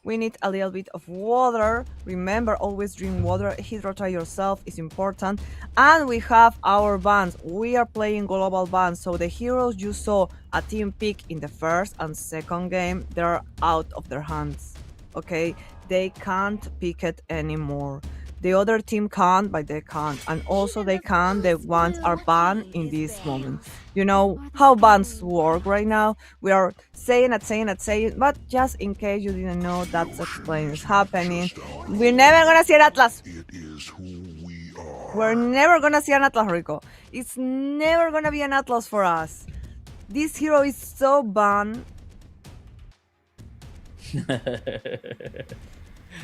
We need a little bit of water. Remember, always drink water. Hydrate yourself is important. And we have our bans. We are playing global bans. So the heroes you saw a team pick in the first and second game, they're out of their hands. Okay? They can't pick it anymore. The other team can't, but they can't. And also they can't. The ones are banned in this moment. You know how bans work right now? We are saying, but just in case you didn't know, that's explaining happening. We're never gonna see an Atlas. It is who we are. We're never gonna see an Atlas, Rico. It's never gonna be an Atlas for us. This hero is so banned.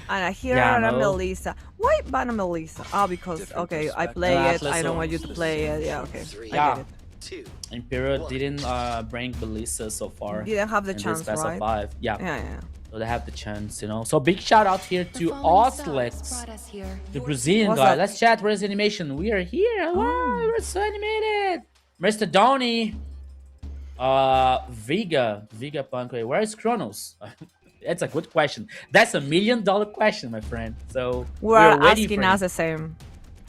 And here Anna Melissa. Why ban Melissa? Because I play it. I don't want you to play it. Yeah, okay. I get it. Imperial didn't bring Melissa so far. Didn't have the chance, best right? of 5. Yeah. So they have the chance, So big shout out here to Oslex, the Brazilian guy. Let's chat. Where's animation? We are here. Wow, we're so animated. Mr. Donny, Vega Punk. Where is Kronos? That's a good question. That's $1 million question, my friend. So we're asking us the same.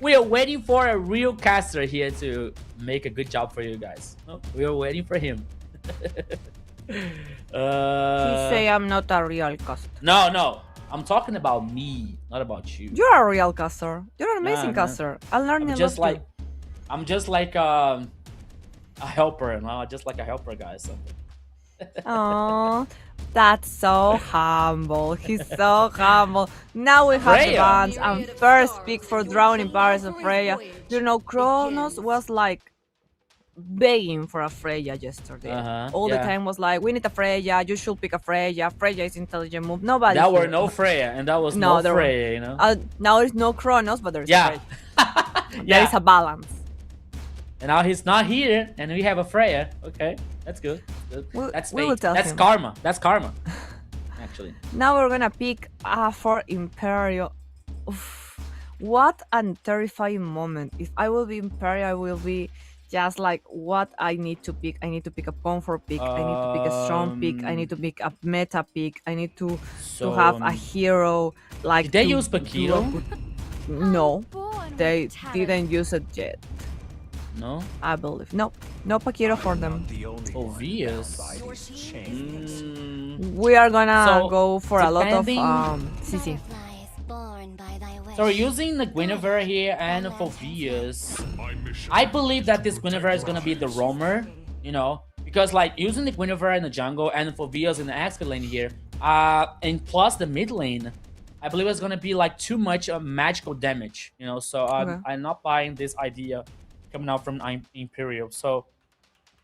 We are waiting for a real caster here to make a good job for you guys. We are waiting for him. He say I'm not a real caster. No. I'm talking about me, not about you. You're a real caster. You're an amazing caster. I'll learn a lot. I'm just like a helper, just like a helper guy. So. Oh, that's so humble. He's so humble. Now we have Freya. The bans and first pick for Dragon Empire of Freya. Kronos was like begging for a Freya yesterday. All the time was like, we need a Freya. You should pick a Freya. Freya is intelligent move. Nobody. There were no Freya, and that was no Freya. Now there's no Kronos, but there's Freya. There is a balance. And now he's not here, and we have a Freya. Okay, that's good. That's fate. That's karma. That's karma. actually. Now we're gonna pick for Imperio. Oof. What a terrifying moment. If I will be Imperio, I will be just like what I need to pick. I need to pick a comfort pick. I need to pick a strong pick. I need to pick a meta pick. I need to So have a hero like. did they to use do a Paquito? good- No, they didn't use it yet. No. I believe. No, no Paquito for them. Obvious. We are gonna So, go for a lot of depending- CC. So we're using the Guinevere here and Phoveus. I believe that this Guinevere is gonna be the roamer, you know, because like using the Guinevere in the jungle and Phoveus in the XP lane here, and plus the mid lane, I believe it's gonna be like too much magical damage, you know. So Okay. I'm not buying this idea coming out from Imperial. So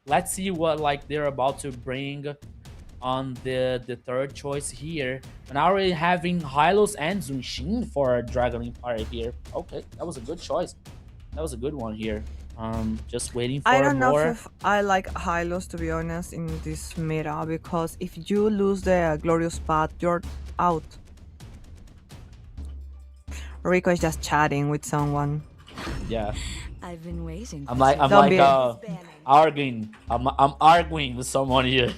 let's see what like they're about to bring on the third choice here. And already having Hylos and Zunshin for Dragon Empire here. Okay, that was a good choice. That was a good one here. Just waiting for I don't know more. if I like Hylos, to be honest, in this meta, because if you lose the glorious path, you're out. Rico is just chatting with someone. Yeah, I've been waiting. I'm like Don't be- arguing. I'm arguing with someone here.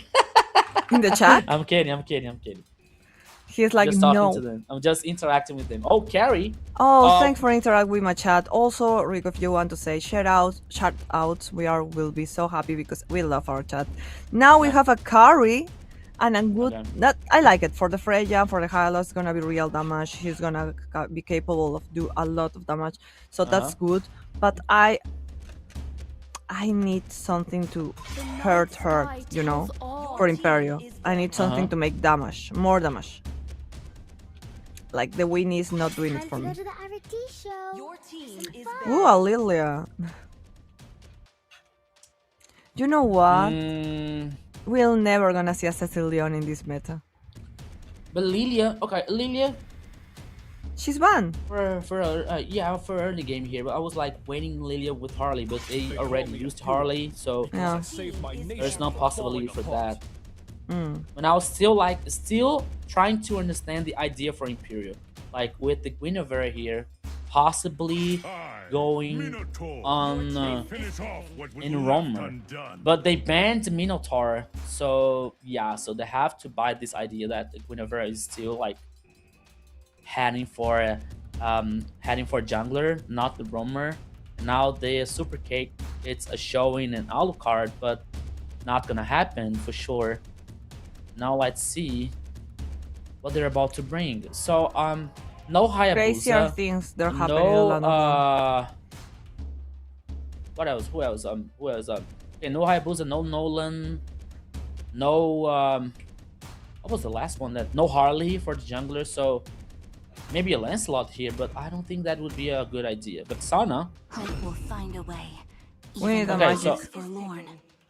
In the chat, I'm kidding. he's like, Just talking no. to them. I'm just interacting with them. Oh, Carrie. Oh, thanks for interacting with my chat. Also, Rico, if you want to say shout outs, will be so happy because we love our chat. Now we have a carry and a good. Okay. That I like it for the Freya, for the Hylos. It's gonna be real damage. He's gonna be capable of do a lot of damage, so that's good. But I need something to hurt her, you know, for Imperio. I need something to make damage, more damage. Like the Winnie is not doing it for me. Your team is Ooh, a Lilia. You know what? We're never gonna see a Cecilion in this meta. But Lilia, okay, Lilia She's banned. for early game here. But I was like waiting Lilia with Harley, but they already used Harley, so Yeah. there's no possibility for that. Mm. And I was still trying to understand the idea for Imperial, like with the Guinevere here, possibly going on in Romer, but they banned Minotaur, so yeah, so they have to buy this idea that the Guinevere is still like heading for jungler, not the Romer. Now the super cake, it's a showing an Alucard, but not gonna happen for sure. Now let's see what they're about to bring. So no Crazier Hayabusa, things they're happening. no a lot of what else? Who else? Okay, no Hayabusa, no Nolan, no what was the last one? That no Harley for the jungler. So maybe a Lancelot here, but I don't think that would be a good idea. But Sana, Hope will find a way. We need a Okay, magic. so- Forlorn.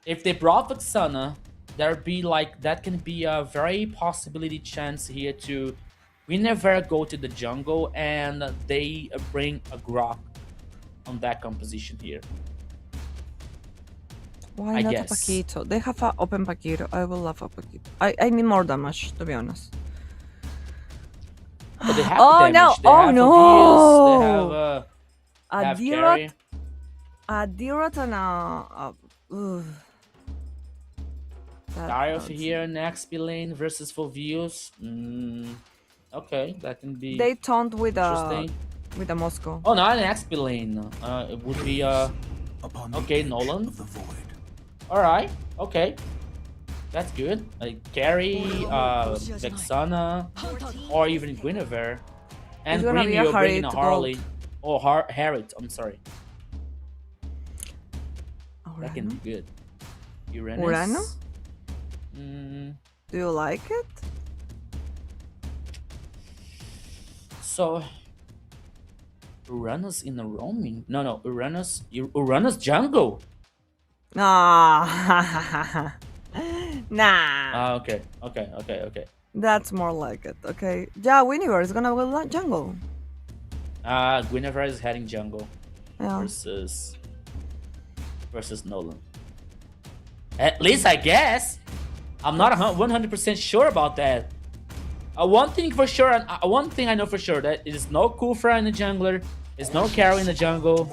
if they brought Vexana, there'd be like that can be a very possibility chance here to we never go to the jungle and they bring a Grok on that composition here. Why I not guess. a Paquito? They have an open Paquito. I will love a Paquito. I need more damage, to be honest. But they have Oh, damage. no. They Oh, have no. Phoveus, they A have Dirot, Carry. a Dirot and a ugh. That Darius hurts. here in XP lane versus Phoveus. Okay, that can be They taunt with a interesting. Moscow. Oh, not an XP lane. It would be okay, Nolan. Alright, okay. That's good. Like Carry, Vexana, or even Guinevere. And It's gonna be a Gremio bringing a Harriet Harley. gold. Oh, Harriet, I'm sorry. That can Urano? be good. Uranus. Urano? Mm, Do you like it? so Uranus in the roaming? No, Uranus jungle. Nah. Nah. Ah, okay. That's more like it, okay? Yeah, Winnie is gonna go jungle. Guinevere is heading jungle Yeah. versus Nolan. At least I guess. I'm not 100% sure about that. One thing for sure, and one thing I know for sure, that it is no Kufra in the jungler, it's no carry in the jungle,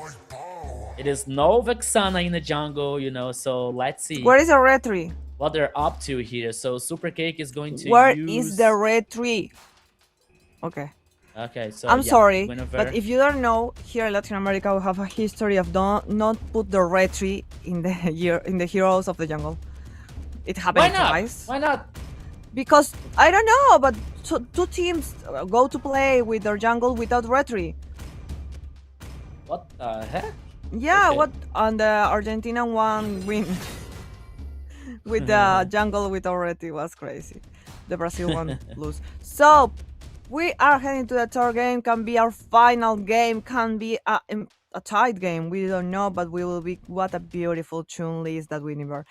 it is no Vexana in the jungle, you know, so let's see Where is the red tree? what they're up to here. So Super Cake is going to Where use... is the red tree? Okay. Okay, so I'm yeah, sorry, Guinevere. but if you don't know, here in Latin America we have a history of not put the red tree in the heroes of the jungle. It happened Why not? twice. Why not? Because I don't know, but two teams go to play with their jungle without red tree. What the heck? Yeah, Okay. what on the Argentina one win with the jungle without red tree was crazy. The Brazil one lose. So we are heading to the third game. Can be our final game. Can be a tight game. We don't know, but we will be. What a beautiful tune list that we never.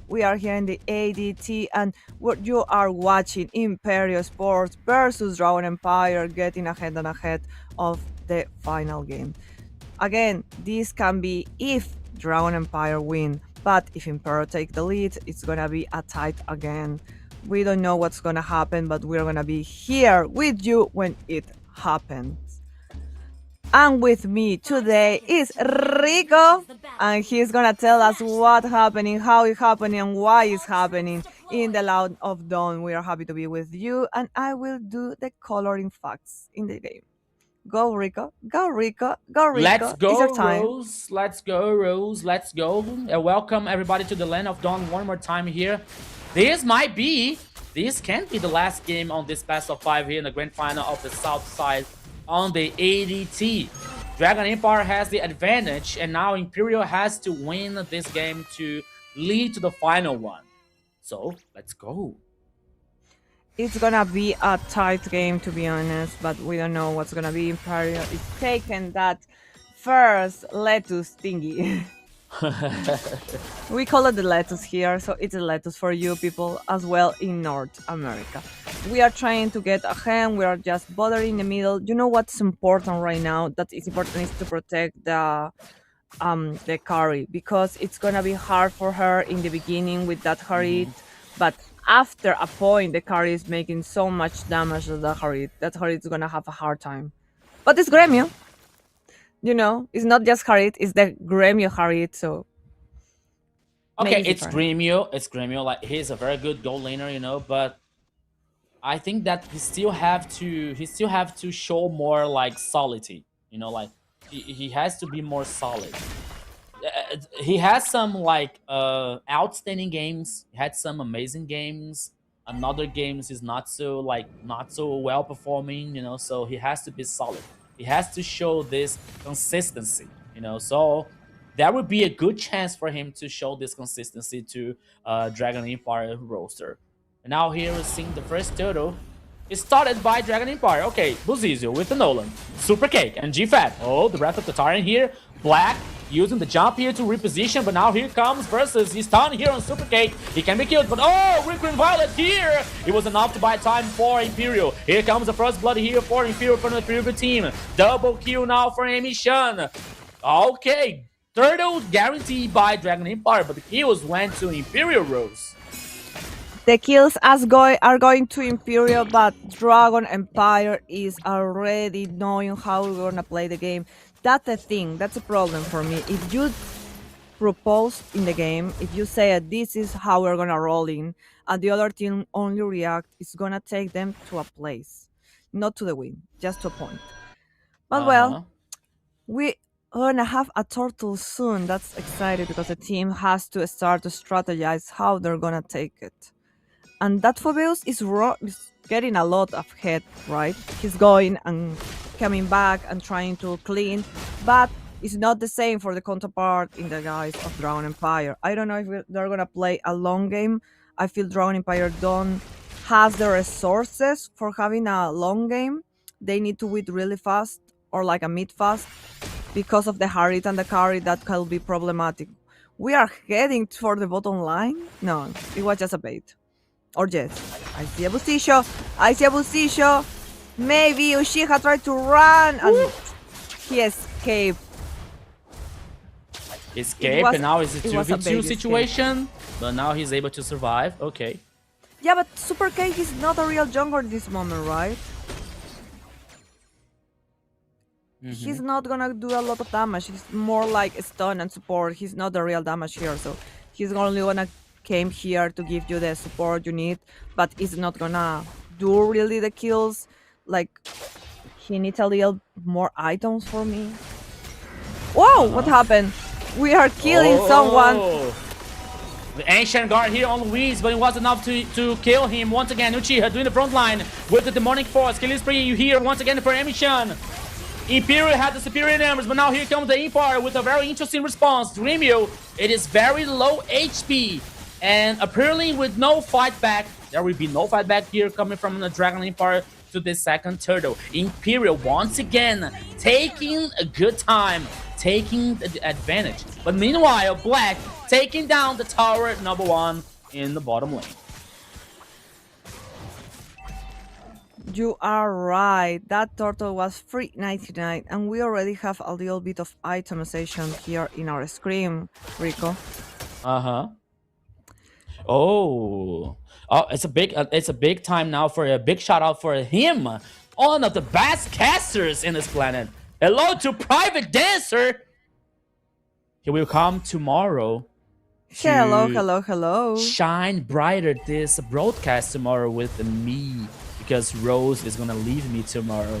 We are here in the ADT, and what you are watching Imperio Sports versus Dragon Empire, getting ahead and ahead of the final game. Again, this can be if Dragon Empire win, but if Imperio take the lead, it's gonna be a tight again. We don't know what's gonna happen, but we're gonna be here with you when it happens. And with me today is Rico, and he's gonna tell us what's happening, how it's happening, and why it's happening in the Loud of Dawn. We are happy to be with you, and I will do the coloring facts in the game. Go Rico, go Rico, go Rico. Let's It's go, your time. Rose. Let's go, Rose. Let's go. Welcome everybody to the Land of Dawn one more time here. This can't be the last game on this best of 5 here in the grand final of the South Side on the ADT. Dragon Empire has the advantage, and now Imperial has to win this game to lead to the final one. So let's go. It's gonna be a tight game, to be honest, but we don't know what's gonna be. Imperial is taking that first lettuce thingy. We call it the lettuce here, so it's a lettuce for you people as well in North America. We are trying to get ahead. We are just bothering in the middle. You know what's important right now? That is important is to protect the carry, because it's gonna be hard for her in the beginning with that Harit, but after a point the carry is making so much damage to the Harit that Harit is gonna have a hard time. But it's Gremio. You know, it's not just Harit, it's the Gremio Harit, so Okay, maybe it's Gremio. It's Gremio. Like, he's a very good goal laner, you know, but I think that he still have to show more like solidity. You know, like he has to be more solid. He has some like outstanding games. He had some amazing games. Another games is not so well performing, you know, so he has to be solid. He has to show this consistency, you know, so that would be a good chance for him to show this consistency to Dragon Empire roster. And now here we're seeing the first turtle. It's started by Dragon Empire. Okay, Buzizio with the Nolan, Super Cake, and G-Fat. Oh, the Wrath of the Tyrant here. Black using the jump here to reposition, but now here comes Versus. He's down here on Super Cake. He can be killed, but oh, Recruit Violet here. It was enough to buy time for Imperial. Here comes the first blood here for Imperial from the Imperial team. Double kill now for Amy Shun. Okay, turtle guaranteed by Dragon Empire, but the kills went to Imperial Rose. The kills are going to Imperial, but Dragon Empire is already knowing how we're gonna play the game. That's the thing, that's a problem for me. If you propose in the game, if you say this is how we're gonna roll in, and the other team only react, it's gonna take them to a place. Not to the win, just to a point. But well, we're gonna have a turtle soon. That's exciting because the team has to start to strategize how they're gonna take it. And that Phobeus is getting a lot of head, right? He's going and coming back and trying to clean, but it's not the same for the counterpart in the guys of Dragon Empire. I don't know if they're gonna play a long game. I feel Dragon Empire don't has the resources for having a long game. They need to win really fast or like a mid fast because of the Harit and the carry. That can be problematic. We are heading for the bottom line. No, it was just a bait. Or yes, I see a Bustillo. Maybe Uchiha tried to run and he escaped. And now it's a 2v2 situation, but now he's able to survive. Okay. Yeah, but Super Cake is not a real jungler at this moment, right? He's not gonna do a lot of damage. He's more like stun and support. He's not the real damage here, so he's only gonna came here to give you the support you need, but he's not gonna do really the kills. Like he needs a little more items for me. Whoa! What happened? We are killing someone. The Ancient Guard here on Luis, but it wasn't enough to kill him. Once again, Uchiha doing the front line with the Demonic Force. Killing spree here once again for Emission. Imperial had the superior numbers, but now here comes the Empire with a very interesting response. Dreamio, it is very low HP, and apparently with no fight back, there will be no fight back here coming from the Dragon Empire to the second turtle. Imperial once again taking a good time, taking the advantage. But meanwhile, Black taking down the tower number 1 in the bottom lane. You are right. That turtle was $3.99, and we already have a little bit of itemization here in our screen, Rico. Oh, it's a big time now for a big shout out for him, one of the best casters in this planet. Hello to Private Dancer. He will come tomorrow. Hello. Shine brighter this broadcast tomorrow with me, because Rose is gonna leave me tomorrow.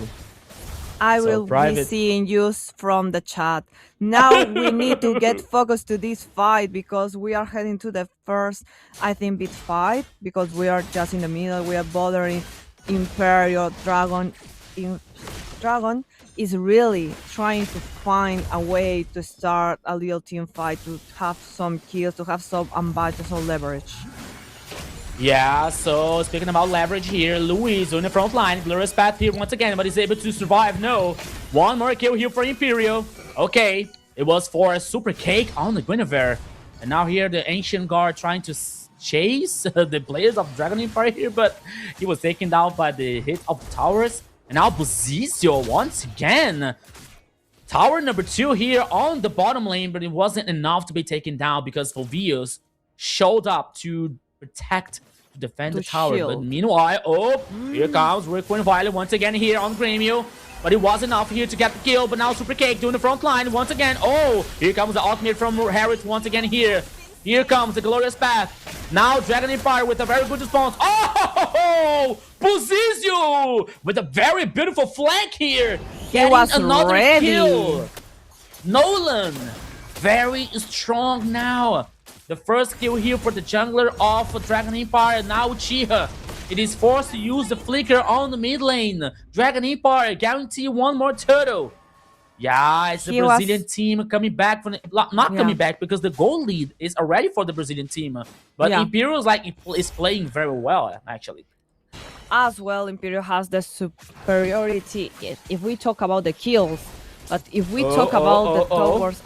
I will be seeing you from the chat. Now we need to get focused to this fight because we are heading to the first, I think, big fight because we are just in the middle. We are bothering Imperial Dragon. Dragon is really trying to find a way to start a little team fight, to have some kills, to have some unbiased or leverage. Yeah, so speaking about leverage here, Luis on the front line, Glorious Path here once again, but he's able to survive. No, one more kill here for Imperial. Okay, it was for a Super Cake on the Guinevere. And now here the Ancient Guard trying to chase the players of Dragon Empire here, but he was taken down by the hit of the towers. And now Bozizio once again. Tower number 2 here on the bottom lane, but it wasn't enough to be taken down because Fulvius showed up to protect, to defend the tower. Shield. But meanwhile, here comes Requiem Violet once again here on Gremio. But it was enough here to get the kill. But now Super Cake doing the front line once again. Oh, here comes the ultimate from Harris once again here. Here comes the Glorious Path. Now Dragon Empire with a very good response. Oh, Bozizio with a very beautiful flank here. He was another ready. kill. Nolan, very strong now. The first kill here for the jungler of Dragon Empire. Now Uchiha. It is forced to use the flicker on the mid lane. Dragon Empire guarantee one more turtle. Yeah, it's the Brazilian team coming back from coming back because the goal lead is already for the Brazilian team. But Imperial is playing very well actually. As well, Imperial has the superiority if we talk about the kills. But if we talk about the towers,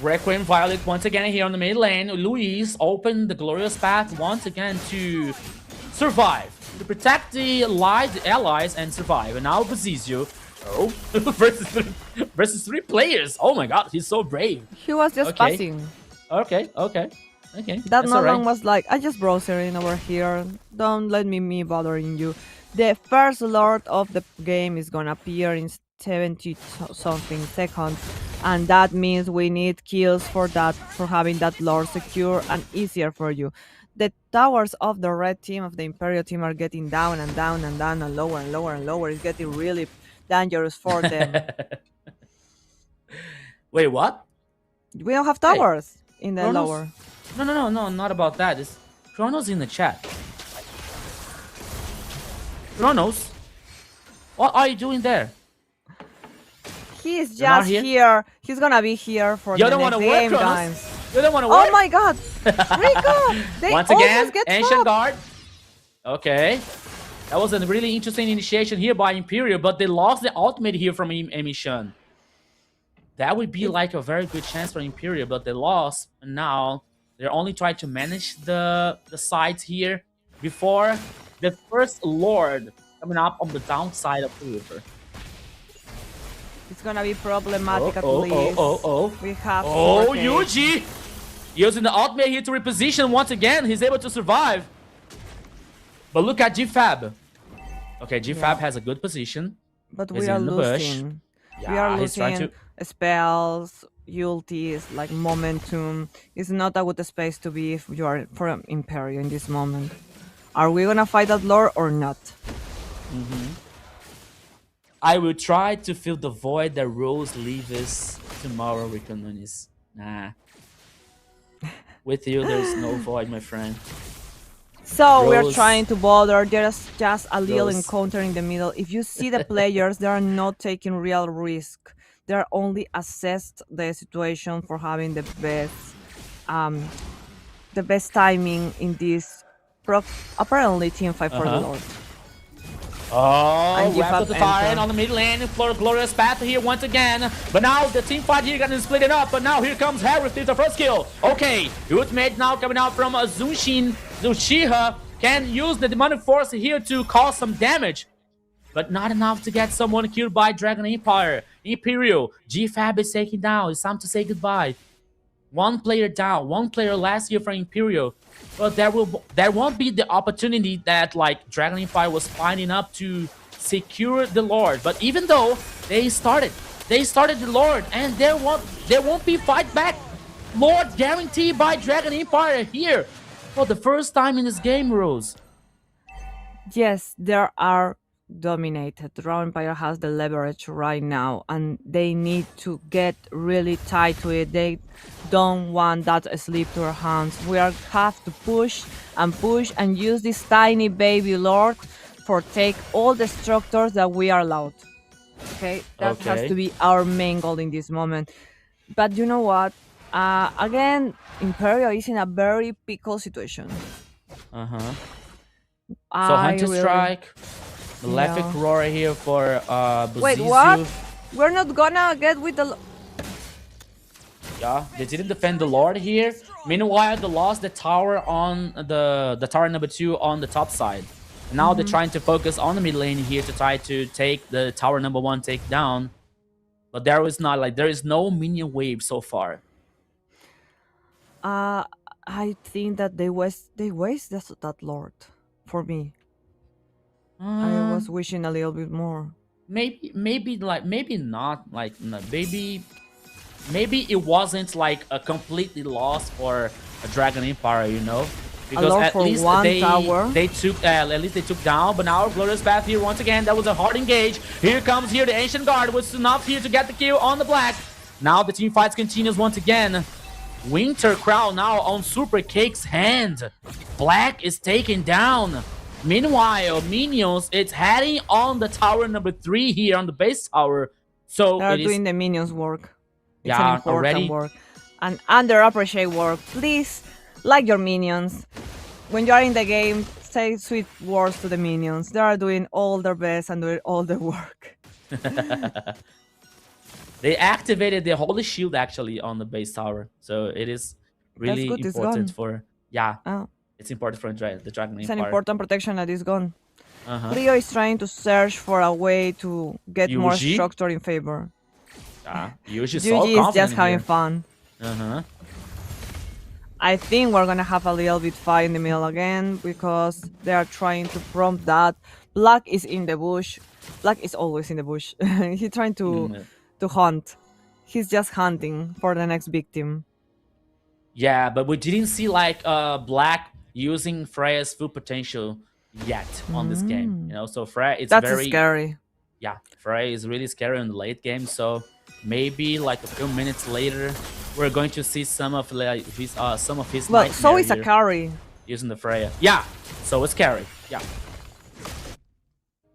Requiem Violet once again here on the mid lane. Luis opened the Glorious Path once again to survive, to protect the allies and survive. And now Bozizio, versus 3 players. Oh my god, he's so brave. He was just passing. Okay. That Nolan was like, I just browsing over here. Don't let me bothering you. The first lord of the game is gonna appear in 70-something seconds, and that means we need kills for that, for having that lord secure and easier for you. The towers of the red team, of the Imperial team, are getting down and down and down and lower and lower and lower. It's getting really dangerous for them. Wait, what? We don't have towers in the lower. No, not about that. It's Chronos in the chat. Chronos, what are you doing there? He's just here. He's gonna be here for the next game, guys. You don't want to work? Oh my god! Rico! They once again, get Ancient Guard. Okay. That was a really interesting initiation here by Imperial, but they lost the ultimate here from Emission. That would be like a very good chance for Imperial, but they lost. And now they're only trying to manage the sides here before the first Lord coming up on the downside of the river. It's gonna be problematic at least. We have Yuji! Using the ultimate here to reposition once again. He's able to survive. But look at GFAB. Okay, GFAB Yeah. has a good position. But He's we are in the bush. losing. Yeah, We are he's trying losing to. spells, ultis, like momentum. It's not a good space to be if you are from Imperio in this moment. Are we gonna fight that lord or not? I will try to fill the void that Rose leaves us tomorrow, Rico Nunes. Nah. With you, there's no void, my friend. So we're Rose. trying to bother. There's just a little Rose. encounter in the middle. If you see the players, they are not taking real risk. They are only assessed the situation for having the best timing in this apparently team fight for the Lord. Oh, And wrapped up GFAB the fire enter. on the mid lane for Glorious Path here once again. But now the team fight here gonna split it up. But now here comes Harry with the first kill. Okay, ultimate now coming out from Zunshin. Uchiha can use the demonic force here to cause some damage. But not enough to get someone killed by Dragon Empire. Imperial, GFAB is taken down. It's time to say goodbye. One player down, one player last year for Imperial. But there won't be the opportunity that like Dragon Empire was finding up to secure the Lord. But even though they started the Lord, and there won't be fight back. Lord guaranteed by Dragon Empire here for the first time in this game, Rose. Yes, there are dominated. Raw Empire has the leverage right now, and they need to get really tight to it. They don't want that slip to our hands. We have to push and use this tiny baby lord for take all the structures that we are allowed. Okay, that has Okay. to be our main goal in this moment. But you know what? Again, Imperial is in a very pickle situation. So I Hunter really- Strike, Malefic Yeah. Roar here for Wait, Buzizu. what? We're not gonna get with the. Yeah, they didn't defend the Lord here. Meanwhile, they lost the tower on the tower number 2 on the top side. Now they're trying to focus on the mid lane here to try to take the tower number 1 take down. But there is no minion wave so far. I think that they waste that lord. For me, I was wishing a little bit more. Maybe not like no, maybe it wasn't like a completely lost for a Dragon Empire, you know, because lot at for least one they tower. they took at least they took down. But now Glorious Path here once again. That was a hard engage. Here comes the Ancient Guard with enough here to get the kill on the Black. Now the team fights continues once again. Winter Crown now on Super Cake's hand. Black is taken down. Meanwhile, Minions, it's heading on the tower number 3 here on the base tower. So They are it is doing the minions work. It's Yeah, an important already- work, and underappreciated work. Please like your minions. When you are in the game, say sweet words to the minions. They are doing all their best and doing all the work. They activated the Holy Shield actually on the base tower. So it is really good, it's important gone. for Oh, it's important for the Dragon it's an Empire. important protection that is gone. Uh-huh. Leo is trying to search for a way to get more Yuji? structure in favor. Yuji so Yuji is confident just having here. fun. Uh-huh. I think we're gonna have a little bit fight in the middle again because they are trying to prompt that. Black is in the bush. Black is always in the bush. He's trying to hunt. He's just hunting for the next victim. Yeah, but we didn't see like Black using Freya's full potential yet on this game. You know, so Freya it's That's very scary. yeah, Freya is really scary in the late game. So maybe like a few minutes later, we're going to see some of his Well, so nightmare is a here carry. using the Freya. Yeah, so it's carry. Yeah,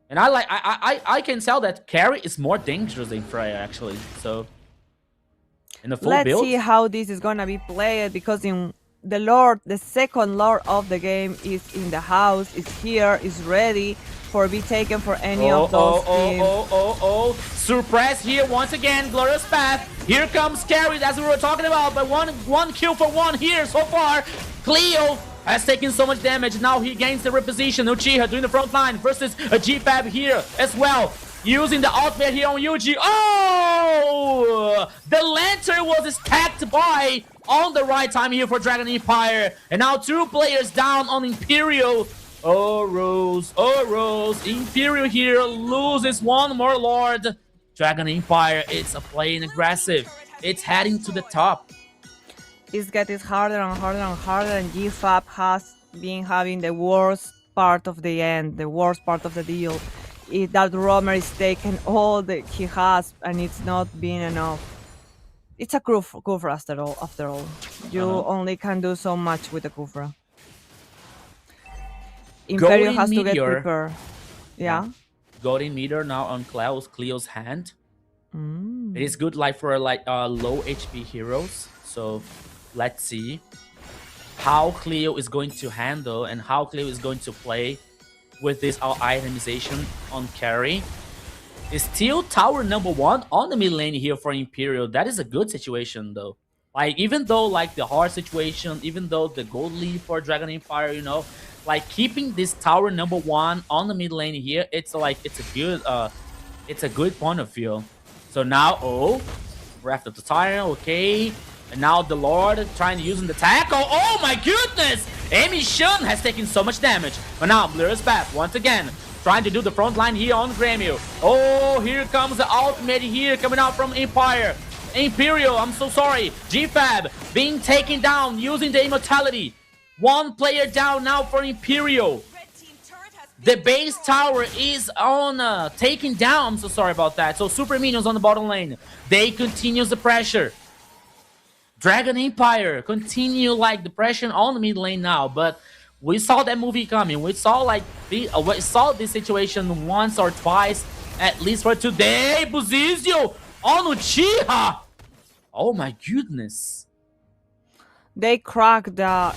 and I can tell that carry is more dangerous than Freya actually. So in the full Let's build, see how this is gonna be played because in the Lord, the second Lord of the game is in the house, is here, is ready for be taken for any of those teams. Surprise here once again, Glorious Path. Here comes Carry, as we were talking about, but one kill for one here so far. Cleo has taken so much damage. Now he gains the reposition. Uchiha doing the front line versus a GFAB here as well. Using the ultimate here on Yuji. Oh! The Lantern was stacked by on the right time here for Dragon Empire. And now 2 players down on Imperial. Oh, Rose. Oh, Rose. Imperial here loses one more Lord. Dragon Empire, it's playing aggressive. It's heading to the top. It's getting harder and harder and harder, and GFAP has been having the worst part of the end, the worst part of the deal. That Romer is taking all that he has, and it's not being enough. It's a Kufra after all. You only can do so much with the Kufra. Imperial Golden has to get Meteor. prepared. Yeah. Golden Meteor now on Cleo's hand. Mm. It is good like for like low HP heroes. So let's see how Cleo is going to handle and how Cleo is going to play with this itemization on carry. It's still tower number 1 on the mid lane here for Imperial. That is a good situation though. Like even though like the hard situation, even though the gold lead for Dragon Empire, you know, like keeping this tower number 1 on the mid lane here, it's like it's a good point of view. So now Wrath of the Tyrant, okay. And now the Lord trying to use the tackle. Oh my goodness! Amy Shun has taken so much damage. But now Blur's back once again. Trying to do the front line here on Gremio. Oh, here comes the ultimate here coming out from Empire. Imperial, I'm so sorry. GFAB being taken down using the immortality. One player down now for Imperial. The base tower is on taken down. I'm so sorry about that. So super minions on the bottom lane. They continues the pressure. Dragon Empire continue like the pressure on the mid lane now, but we saw that movie coming. We saw like we saw this situation once or twice, at least for today. Buzizio on Uchiha. Oh my goodness. They cracked the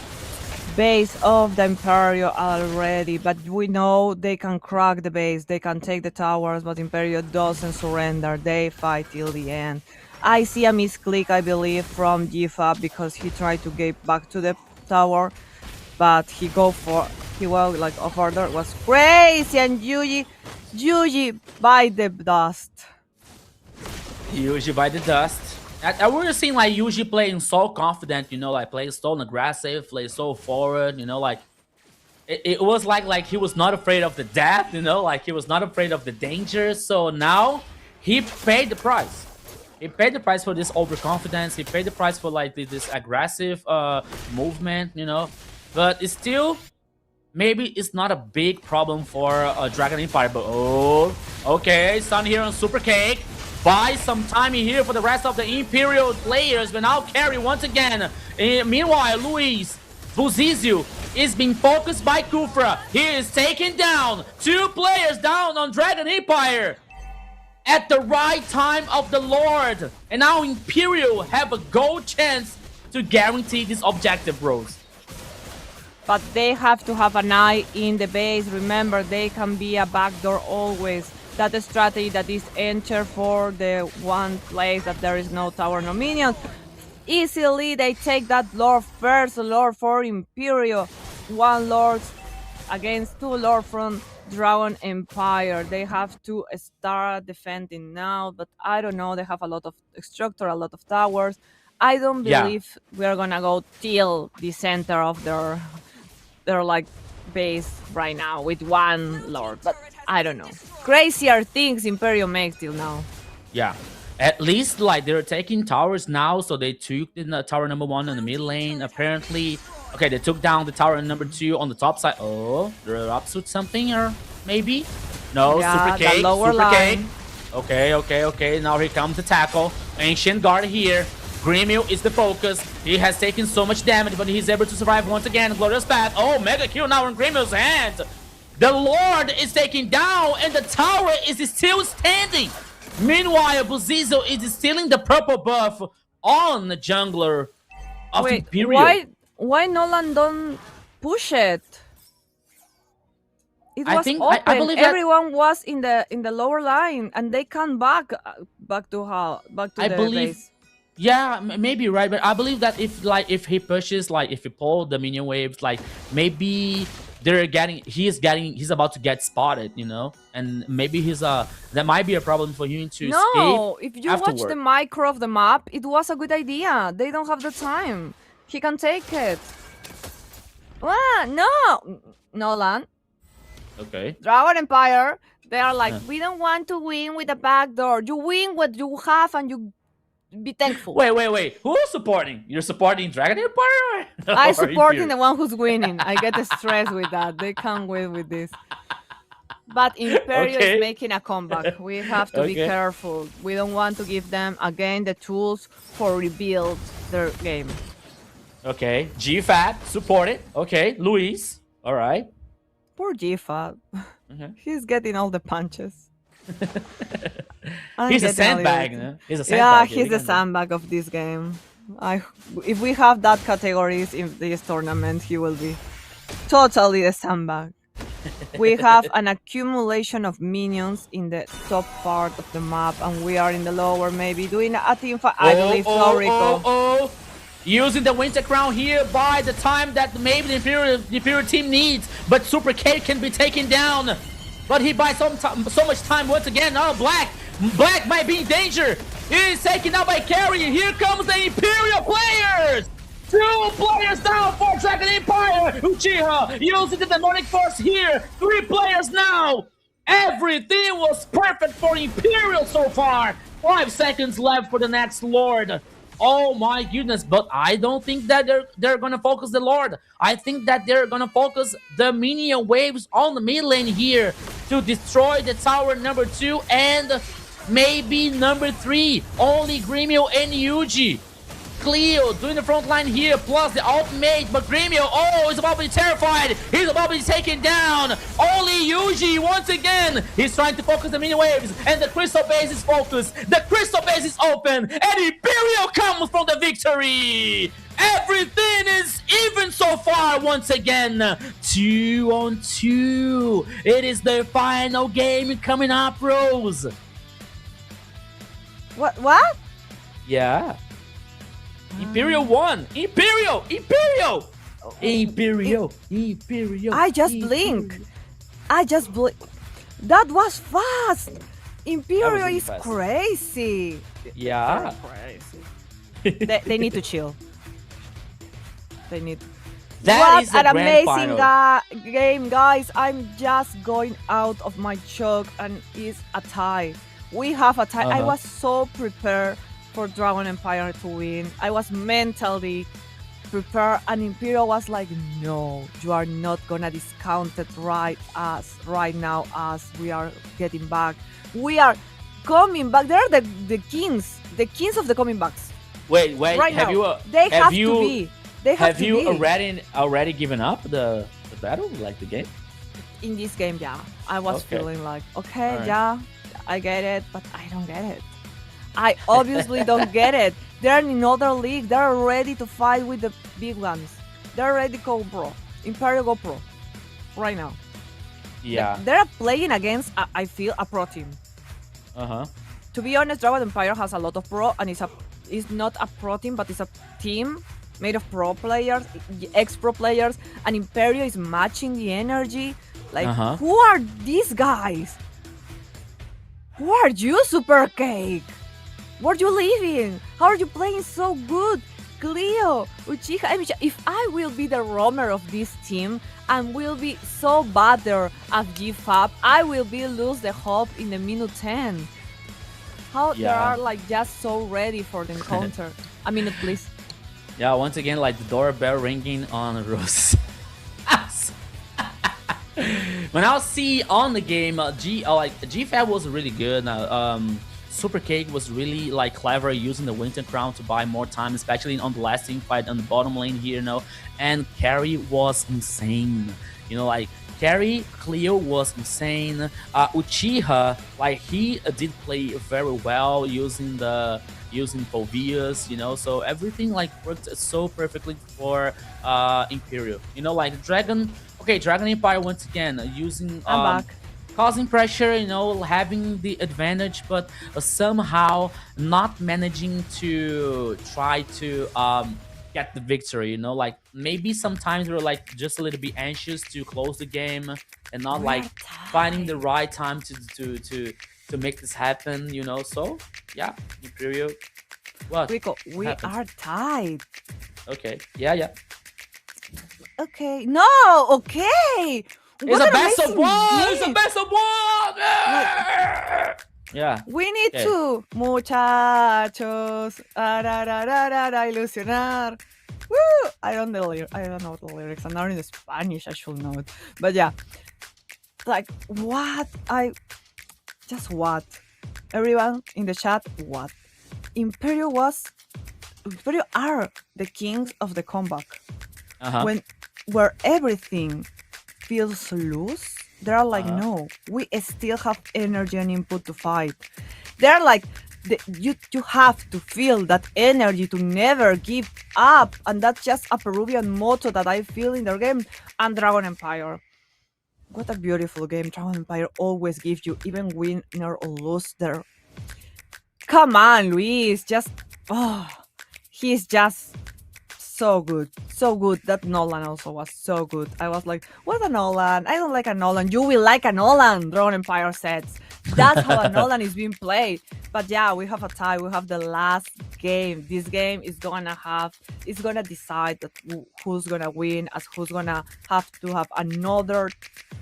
base of the Imperial already, but we know they can crack the base. They can take the towers, but Imperial doesn't surrender. They fight till the end. I see a misclick, I believe, from GFAB because he tried to get back to the tower, but he was like off order. It was crazy, and Yuji by the dust. Yuji by the dust. I was seeing like Yuji playing so confident, you know, like playing so aggressive, playing so forward, you know, like it was like he was not afraid of the death, you know, like he was not afraid of the danger. So now he paid the price. He paid the price for this overconfidence. He paid the price for like this aggressive movement, you know. But it's still, maybe it's not a big problem for Dragon Empire. But okay, Sun here on Super Cake. Buy some time here for the rest of the Imperial players, but now carry once again. Meanwhile, Luis Buzizio is being focused by Kufra. He is taken down. 2 players down on Dragon Empire. At the right time of the Lord. And now Imperial have a gold chance to guarantee this objective, bros. But they have to have an eye in the base. Remember, they can be a backdoor always. That strategy that is enter for the one place that there is no tower, no minions. Easily they take that Lord first, Lord for Imperial. 1 Lord against 2 Lord from Dragon Empire. They have to start defending now, but I don't know. They have a lot of structure, a lot of towers. I don't believe we're gonna go till the center of their like base right now with 1 Lord, but I don't know. Crazier things Imperial makes till now. Yeah. At least like they're taking towers now, so they took in the tower number 1 in the mid lane. Apparently, okay, they took down the tower number 2 on the top side. Oh, they're up to something, or maybe? No, Yeah, Super Cake, the lower Super Cake. line. Okay. Now here comes the tackle. Ancient Guard here. Gremio is the focus. He has taken so much damage, but he's able to survive once again. Glorious Path. Oh, mega kill now in Gremio's hands. The Lord is taken down, and the tower is still standing. Meanwhile, Buzizio is stealing the purple buff on the jungler of Wait, Imperial. why Nolan don't push it? It I was think- open. I believe that- Everyone was in the lower line, and they come back to I the believe- base. Yeah, maybe right, but I believe that if he pushes, like if he pull the minion waves, like maybe he's about to get spotted, you know, and maybe that might be a problem for him to No, escape. if you watch the micro of the map, it was a good idea. They don't have the time. He can take it. Ah, no, Nolan, Okay. Dragon Empire, they are like, we don't want to win with a backdoor. You win what you have and you be thankful. Wait. Who's supporting? You're supporting Dragon Empire? I Or supporting Imperial? the one who's winning. I get stressed with that. They can't win with this. But Imperio is Okay. making a comeback. We have to be Okay. careful. We don't want to give them again the tools for rebuild their game. Okay. GFAT, support it. Okay. Luis. All right. Poor Jifa. Mhm. He's getting all the punches. I'm He's a getting little sandbag. bit- No? He's a Yeah, sandbag. he's the sandbag of this game. If we have that categories in this tournament, he will be totally the sandbag. We have an accumulation of minions in the top part of the map, and we are in the lower, maybe doing a team fight. I believe so, Rico. Using the Winter Crown here by the time that maybe the Imperial team needs, but Super K can be taken down. But he buys so much time once again. Oh, Black might be in danger. He's taken out by Carry. Here comes the Imperial players. 2 players down for Dragon Empire. Uchiha using the Demonic Force here. 3 players now. Everything was perfect for Imperial so far. 5 seconds left for the next Lord. Oh my goodness, but I don't think that they're gonna focus the Lord. I think that they're gonna focus the minion waves on the mid lane here to destroy the tower number 2 and maybe number 3. Only Gremio and Yuji. Cleo doing the front line here, plus the ultimate, but Gremio, oh, he's about to be terrified. He's about to be taken down. Only Yuji, once again, he's trying to focus the mini waves, and the crystal base is focused. The crystal base is open, and Imperial comes from the victory. Everything is even so far once again. 2 on 2. It is the final game coming up, Rose. What? Yeah. Imperial won! Imperial! I just blink. That was fast. Imperial really is fast. crazy. Yeah. Crazy. they need to chill. They need. That what is the an grand amazing final. game, guys! I'm just going out of my choke, and it's a tie. We have a tie. I Uh-huh. was so prepared for Dragon Empire to win. I was mentally prepared, and Imperial was like, "No, you are not gonna discount it right now. As we are getting back, we are coming back. They're the kings of the coming backs Wait. right have now. you? They have you? to be. They have Have to you be. already given up the battle, like the game? In this game, yeah, I was Okay. feeling like, okay, Alright. yeah, I get it, but I don't get it. I obviously don't get it. They're in another league. They're ready to fight with the big ones. They're ready to go pro. Imperial go pro right now. Yeah. They're playing against, I feel, a pro team. Uh-huh. To be honest, Dragon Empire has a lot of pro, and it's not a pro team, but it's a team made of pro players, ex-pro players, and Imperial is matching the energy. Like, Uh-huh. who are these guys? Who are you, Super Cake? Where are you living? How are you playing so good? Cleo, Uchiha, I mean, if I will be the roamer of this team and will be so bad there at GFAP, I will be lose the hope in the minute 10. How they Yeah. are like just so ready for the encounter. A minute, please. Yeah, once again, like the doorbell ringing on Rose. When I see on the game, GFAT was really good. Super Cake was really like clever using the Winter Crown to buy more time, especially on the last team fight on the bottom lane here, And Carry was insane. Like Carry Cleo was insane. Uchiha, like he did play very well using Povias, so everything like worked so perfectly for Imperial. Like Dragon Empire once again using I'm back. causing pressure, having the advantage, but somehow not managing to try to get the victory. Like maybe sometimes we're like just a little bit anxious to close the game and not like finding the right time to make this happen. So yeah, Imperial. What? Rico, we happened? are tied. Okay. Yeah. Okay. No, okay. It's What a an best of amazing one. It's a game. best of one. Yeah. We need Okay. to, muchachos, ilusionar. Woo! I don't know the lyrics. I'm not in Spanish. I should know it. But yeah, like what? What? Everyone in the chat, what? Imperio are the kings of the comeback. Uh-huh. Where everything feels loose, they're like, Uh-huh. no, we still have energy and input to fight. They're like, you have to feel that energy to never give up, and that's just a Peruvian motto that I feel in their game. And Dragon Empire, what a beautiful game. Dragon Empire always gives you, even win or lose there. Come on, Luis, he's just so good. That Nolan also was so good. I was like, what a Nolan? I don't like a Nolan. You will like a Nolan, Dragon Empire sets. That's how a Nolan is being played. But yeah, we have a tie. We have the last game. This game is gonna decide that who's gonna win, as who's gonna have to have another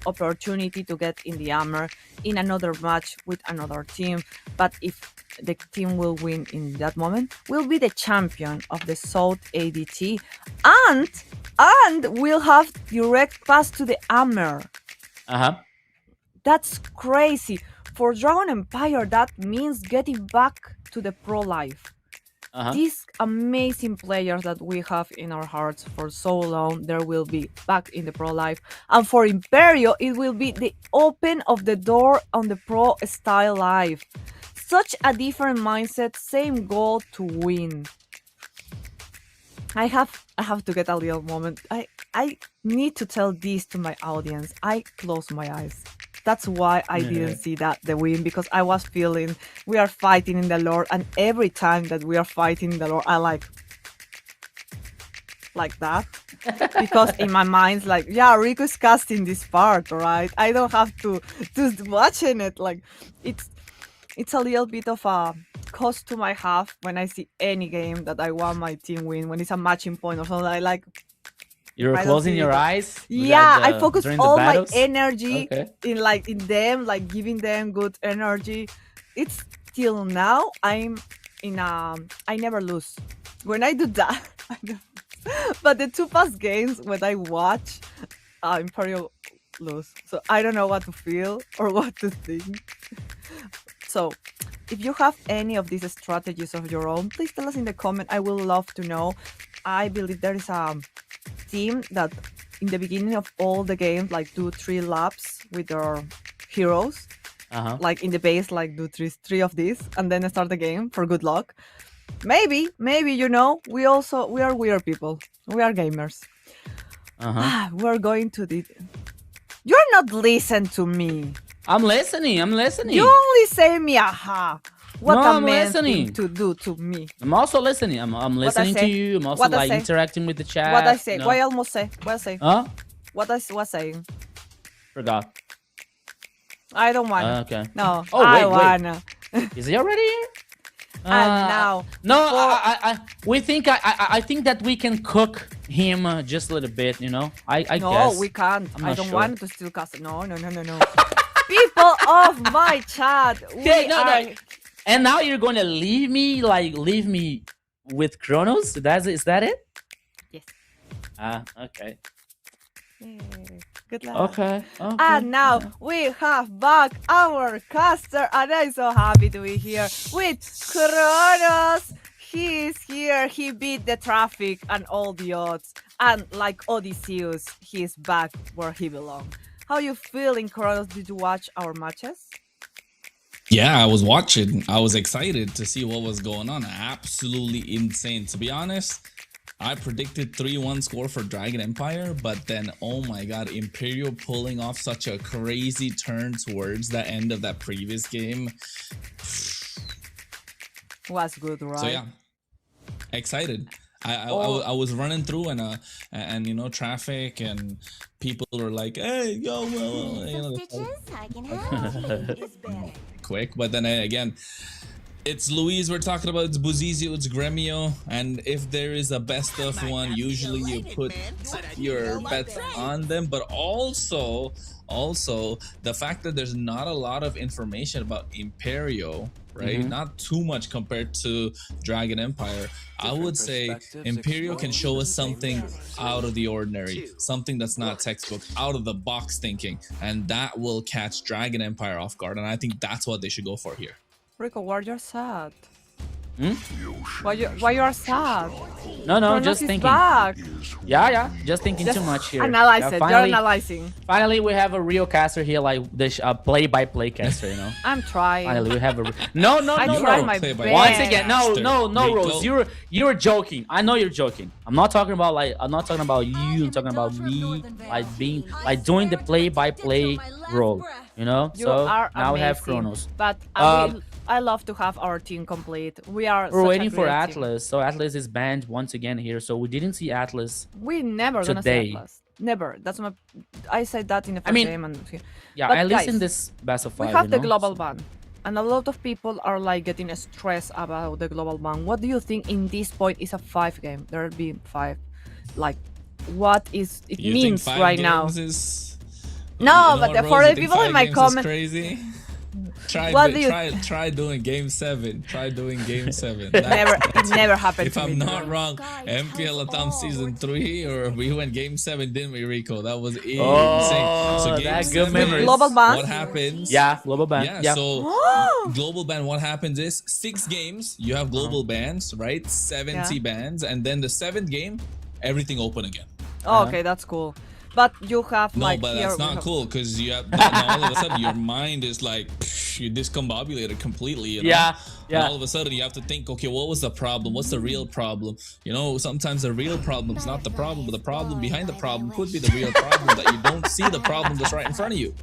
opportunity to get in the armor in another match with another team. But if the team will win in that moment, will be the champion of the South ADT, and we'll have direct pass to the armor. Uh-huh. That's crazy. For Dragon Empire, that means getting back to the pro life. Uh-huh. These amazing players that we have in our hearts for so long, there will be back in the pro life. And for Imperio, it will be the open of the door on the pro style life. Such a different mindset, same goal to win. I have to get a little moment. I need to tell this to my audience. I close my eyes. That's why I didn't see the win, because I was feeling we are fighting in the lore, and every time that we are fighting in the lore, I like that. Because in my mind's like, yeah, Rico's casting this part, right? I don't have to watching it. Like it's a little bit of a cost to my half when I see any game that I want my team win, when it's a matching point or something. I like. You're closing your eyes? Yeah, I focus all my energy in them, like giving them good energy. It's till now I'm in I never lose. When I do that, but the two past games when I watch Imperial lose. So I don't know what to feel or what to think. So if you have any of these strategies of your own, please tell us in the comment. I would love to know. I believe there is a team that in the beginning of all the games like do 3 laps with their heroes, like in the base, like do three of these and then start the game for good luck. Maybe we are weird people, we are gamers. We're going to the you're not listening to me. I'm listening. You only say me aha. What no, a I'm man listening. thing to do to me. I'm also listening. I'm listening to you. I'm also like interacting with the chat. What I say? No. What I almost say? What I say? Huh? What I was saying? Forgot. I don't wanna. Okay. No. Oh, I wait. wanna. Is he already here? And now. No, we think I think that we can cook him just a little bit, I No, guess. we can't. I don't sure. want to still cast it. No. People of my chat. No. And now you're going to leave me with Kronos? Is that it? Yes. Okay. Yeah. Good luck. Okay. And now we have back our caster, and I'm so happy to be here with Kronos. He is here. He beat the traffic and all the odds. And like Odysseus, he is back where he belongs. How you feeling, Kronos? Did you watch our matches? Yeah, I was watching. I was excited to see what was going on. Absolutely insane. To be honest, I predicted 3-1 score for Dragon Empire, but then, oh my god, Imperial pulling off such a crazy turn towards the end of that previous game. Was good, right? So yeah, excited. I was running through and traffic and people were like, hey, yo, I can help you. Is better. quick, but then again, It's Luis we're talking about, it's Buzizio, it's Gremio, and if there is a best of one, usually you put your bets on them, but also the fact that there's not a lot of information about Imperio, right? Not too much compared to Dragon Empire. I would say Imperio can show us something out of the ordinary, something that's not textbook, out of the box thinking, and that will catch Dragon Empire off guard, and I think that's what they should go for here. Rico, why you're sad? Why you are sad? No, Kronos just is thinking. back. Yeah, just thinking too much here. Analyze it. You're Finally, analyzing. finally, we have a real caster here, like the play-by-play caster, you know. I'm trying. Finally, we have a no, I tried no. my Play by best. Once again, no, Rico. Rose, you're joking. I know you're joking. I'm not talking about you. I'm talking about me, like doing the play-by-play role. You know. You So are now we have amazing, Kronos. But I love to have our team complete. We're waiting for great team. Atlas. So Atlas is banned once again here. So we didn't see Atlas. We never gonna Today. see Atlas. Never. That's my. I said that in the first mean, game. And Yeah, But at least in guys, this best of we five. have you the know? global ban, and a lot of people are like getting stressed about the global ban. What do you think in this point is a 5 game? There'll be 5. Like, what is it You think means 5 right now? games is... No, You know but what, for Rose, the you think people in 5 my games is comment, crazy. Try What do you- try doing game 7. Try doing game 7. it never happened If to me. I'm not wrong, MPL Atom season 3, or we went game 7, didn't we, Rico? That was insane. Oh, that good memories. Global ban? What happens? Yeah, global ban. Yeah, so global ban, what happens is 6 games, you have global bans, right? 70 bans, and then the 7th game, everything open again. Oh, okay, that's cool. But you have No, like but here that's we not have- cool because you have now all of a sudden your mind is like you discombobulated completely. You know? Yeah, And yeah. all of a sudden you have to think, okay, what was the problem? What's the real problem? You know, sometimes the real problem is not the problem, but the problem behind the problem could be the real problem that you don't see the problem that's right in front of you.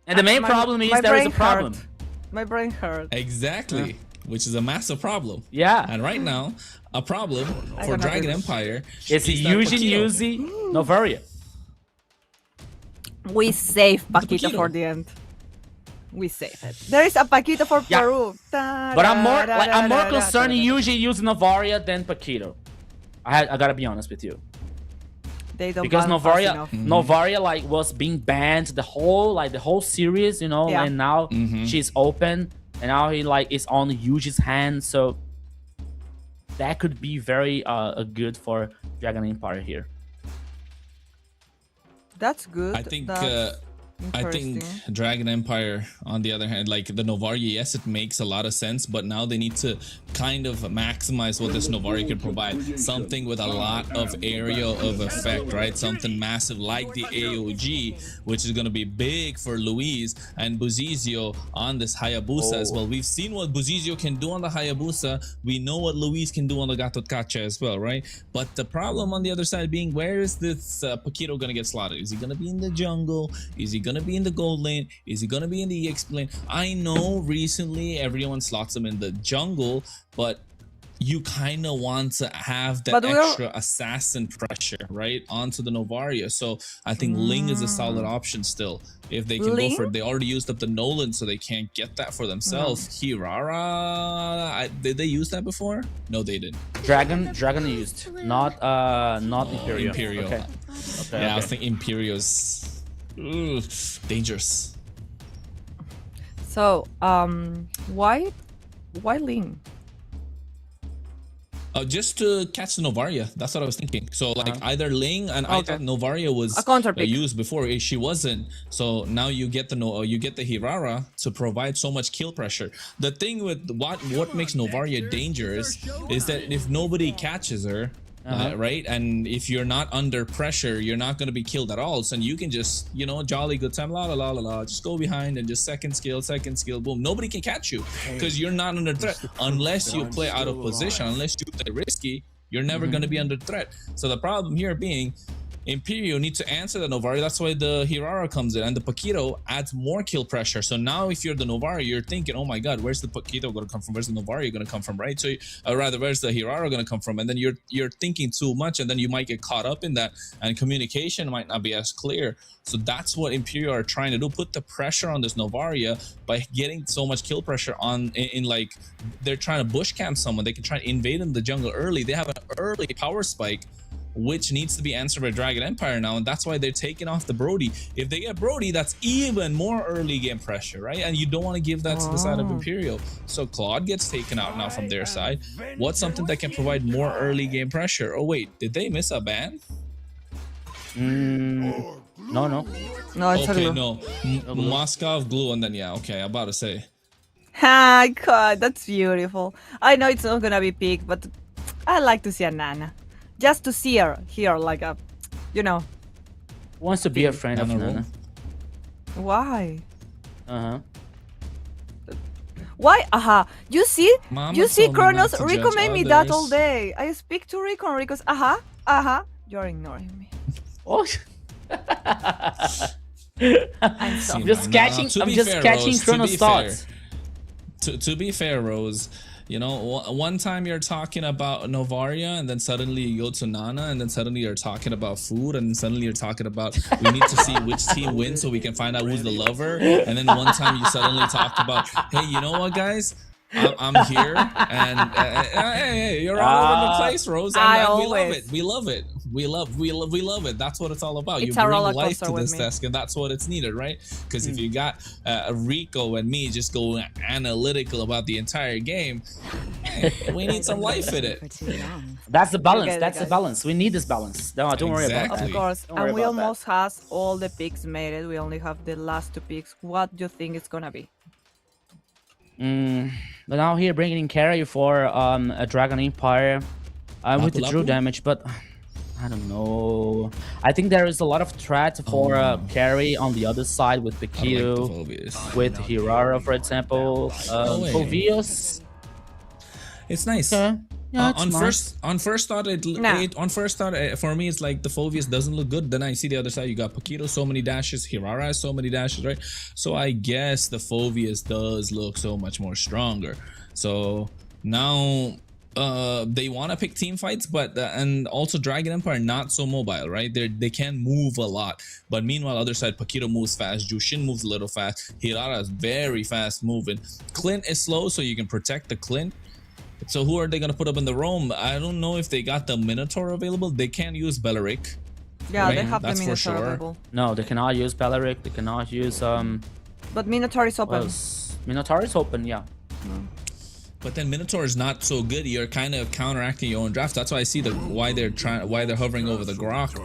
And the main My- problem is my there is a brain problem. hurt. My brain hurt. Exactly. Which is a massive problem. Yeah. And right now, a problem for cannot Dragon do this. Empire It's is that Eugene Paquito- Yuzi Novaria. We save Paquito Paquito. for the end. We save it. There is a Paquito for Yeah. Peru. But I'm more concerned Eugene using Novaria than Paquito. I gotta be honest with you. They don't Because ban fast Novaria enough. Novaria like was being banned the whole series, you know, Yeah. and now she's open and now he like is on Yuji's hand, so that could be very good for Dragon Empire here. That's good. I think That's I think interesting. Dragon Empire, on the other hand, like the Novaria, yes, it makes a lot of sense, but now they need to kind of maximize what this Novaria can provide. Something with a lot of area of effect, right? Something massive like the AOG, which is going to be big for Luis and Buzizio on this Hayabusa as well. We've seen what Buzizio can do on the Hayabusa. We know what Luis can do on the Gatot Kacha as well, right? But the problem on the other side being, where is this Paquito going to get slaughtered? Is he going to be in the jungle? Is he going to be in the gold lane? Is he going to be in the EX lane? I know recently everyone slots him in the jungle, but you kind of want to have that But we're- extra assassin pressure, right, onto the Novaria. So I think Ling is a solid option still. If they can Ling? go for it. They already used up the Nolan, so they can't get that for themselves. Hirara, did they use that before? No, they didn't. Dragon used, not Imperial. Imperial. Okay. Yeah, I was thinking Imperio's dangerous. So, why Ling? Just to catch the Novaria. That's what I was thinking. So like either Ling, and I Okay. thought Novaria was A counter pick. used before. She wasn't. So now you get the Hirara to provide so much kill pressure. The thing with what makes Novaria dangerous is that if nobody catches her, right, and if you're not under pressure, you're not going to be killed at all. So you can just, you know, jolly good time, la la la la la, just go behind and just second skill, boom. Nobody can catch you because you're not under threat unless you play out of position, unless you play risky. You're never going to be under threat. So the problem here being, Imperio need to answer the Novari. That's why the Hirara comes in, and the Paquito adds more kill pressure. So now if you're the Novari, you're thinking, oh my god, where's the Paquito going to come from? Where's the Novari going to come from, right? So rather, where's the Hirara going to come from? And then you're thinking too much, and then you might get caught up in that, and communication might not be as clear. So that's what Imperio are trying to do, put the pressure on this Novaria by getting so much kill pressure on in like they're trying to bush camp someone. They can try to invade in the jungle early. They have an early power spike, which needs to be answered by Dragon Empire now, and that's why they're taking off the Brody. If they get Brody, that's even more early game pressure, right? And you don't want to give that to the side of Imperial. So Claude gets taken out now from their side. What's something that can provide more early game pressure? Oh wait, did they miss a ban? No. No, it's Okay, a glue. no. Moskov glue, and then yeah, okay, I'm about to say. Ah, God, that's beautiful. I know it's not gonna be big, but I like to see a Nana. Just to see her here, like a, you know. Wants to be a friend of Nana Nana. Why? Why? Aha. You see? Mama You see, told me not Kronos? to Rico judge made me that all others. day. I speak to Rico, and Rico's, You're ignoring me. Oh. I'm sorry. I'm just catching. to I'm be just fair, catching Rose, to Kronos' be fair. thoughts. To be fair, Rose, you know, one time you're talking about Novaria, and then suddenly you go to Nana, and then suddenly you're talking about food, and then suddenly you're talking about we need to see which team wins so we can find out who's the lover. And then one time you suddenly talked about, hey, you know what, guys? I'm here, and hey, you're all over the place, Rose. And, I and we love always- it. We love it. We love it. That's what it's all about. It's You a bring roller life coaster to with this me. desk, and that's what it's needed, right? Because if you got Rico and me just going analytical about the entire game, we need some life in it. For too long. That's the balance. Okay, That's the guys. balance. We need this balance. No, don't worry about Exactly. Of that. course. Don't worry And we about that. almost has all the picks made it. We only have the last two picks. What do you think it's gonna be? But now here bringing in carry for a Dragon Empire with the Lapu Drew Lapu? damage, but I don't know. I think there is a lot of threat for carry on the other side with I like the Paquito, Phobias. with Hirara, for example. way. Phoveus. It's nice. Okay. Yeah, it's on nice. first thought, for me, it's like the Phoveus doesn't look good. Then I see the other side. You got Paquito, so many dashes. Hirara has so many dashes, right? So I guess the Phoveus does look so much more stronger. So now they want to pick team fights, but and also Dragon Empire not so mobile, right? They can move a lot, but meanwhile other side Paquito moves fast, Jushin moves a little fast, Hirara is very fast moving, Clint is slow, so you can protect the Clint. So who are they gonna put up in the roam? I don't know if they got the Minotaur available. They can't use Beleric. Yeah, they Right, have that's the for Minotaur sure. available. No, they cannot use Beleric. They cannot use But Minotaur is open. Minotaur is open. Yeah. But then Minotaur is not so good. You're kind of counteracting your own draft. That's why I see why they're hovering over the Grok.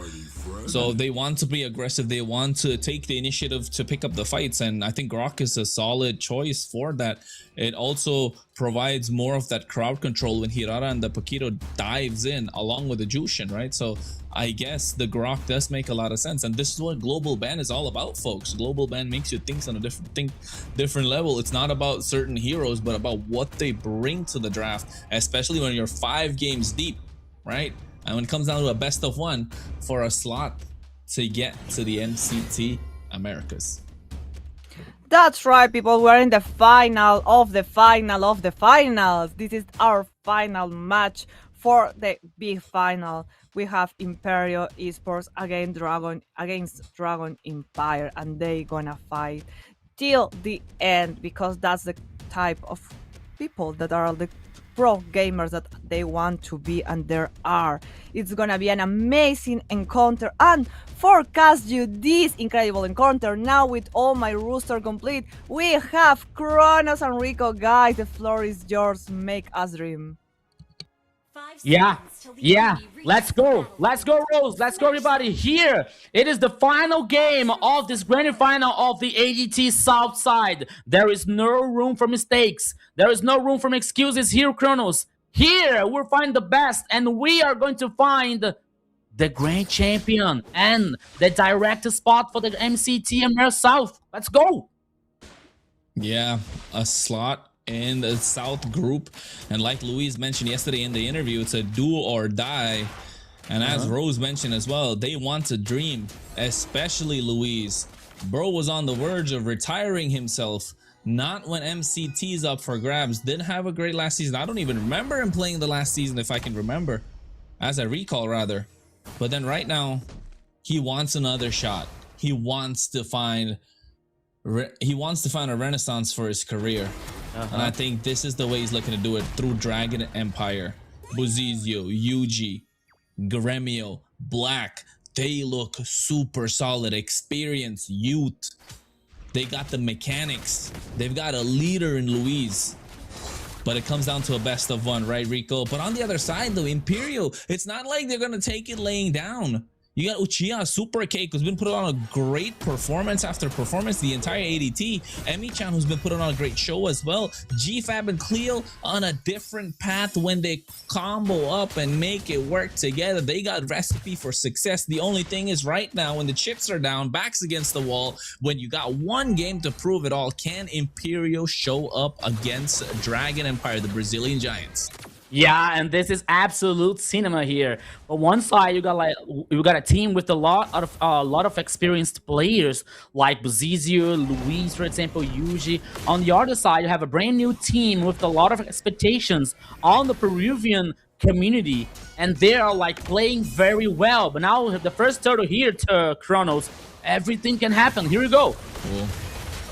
So they want to be aggressive. They want to take the initiative to pick up the fights, and I think Grok is a solid choice for that. It also provides more of that crowd control when Hirara and the Paquito dives in along with the Jushin, right? So I guess the Grok does make a lot of sense, and this is what global ban is all about, folks. Global ban makes you think on a different level. It's not about certain heroes, but about what they bring to the draft, especially when you're 5 games deep, right? And when it comes down to a best of 1 for a slot to get to the MCT Americas. That's right, people. We're in the final of the final of the finals. This is our final match for the big final. We have Imperio Esports against Dragon Empire, and they gonna fight till the end because that's the type of people that are the pro gamers that they want to be, and there are. It's gonna be an amazing encounter, and forecast you this incredible encounter now with all my roster complete. We have Kronos and Rico. Guys, the floor is yours. Make us dream. Yeah, let's go, Rose, let's go, everybody. Here, it is the final game of this grand final of the ADT South side. There is no room for mistakes. There is no room for excuses here, Kronos. Here, we'll find the best, and we are going to find the grand champion and the direct spot for the MCT America South. Let's go. Yeah, a slot in the South group, and like Luis mentioned yesterday in the interview, it's a do or die. And as Rose mentioned as well, they want to dream, especially Luis. Bro was on the verge of retiring himself. Not when MCT's up for grabs. Didn't have a great last season. I don't even remember him playing the last season, if I can remember. As I recall, rather. But then right now, he wants another shot. He wants to find a renaissance for his career. And I think this is the way he's looking to do it, through Dragon Empire. Buzizio, Yuji, Gremio, Black. They look super solid. Experience, youth. They got the mechanics. They've got a leader in Luis. But it comes down to a best of one, right, Rico? But on the other side, though, Imperial, it's not like they're going to take it laying down. You got Uchiha, Super Cake, who's been putting on a great performance after performance, the entire ADT. Emi-chan, who's been putting on a great show as well. GFAB and Cleo on a different path when they combo up and make it work together. They got recipe for success. The only thing is right now, when the chips are down, backs against the wall, when you got one game to prove it all, can Imperial show up against Dragon Empire, the Brazilian Giants? Yeah, and this is absolute cinema here. But one side you got a team with a lot of experienced players like Buzizio, Luis, for example, Yuji. On the other side, you have a brand new team with a lot of expectations on the Peruvian community, and they are like playing very well. But now the first turtle here to Kronos, everything can happen. Here we go. Cool.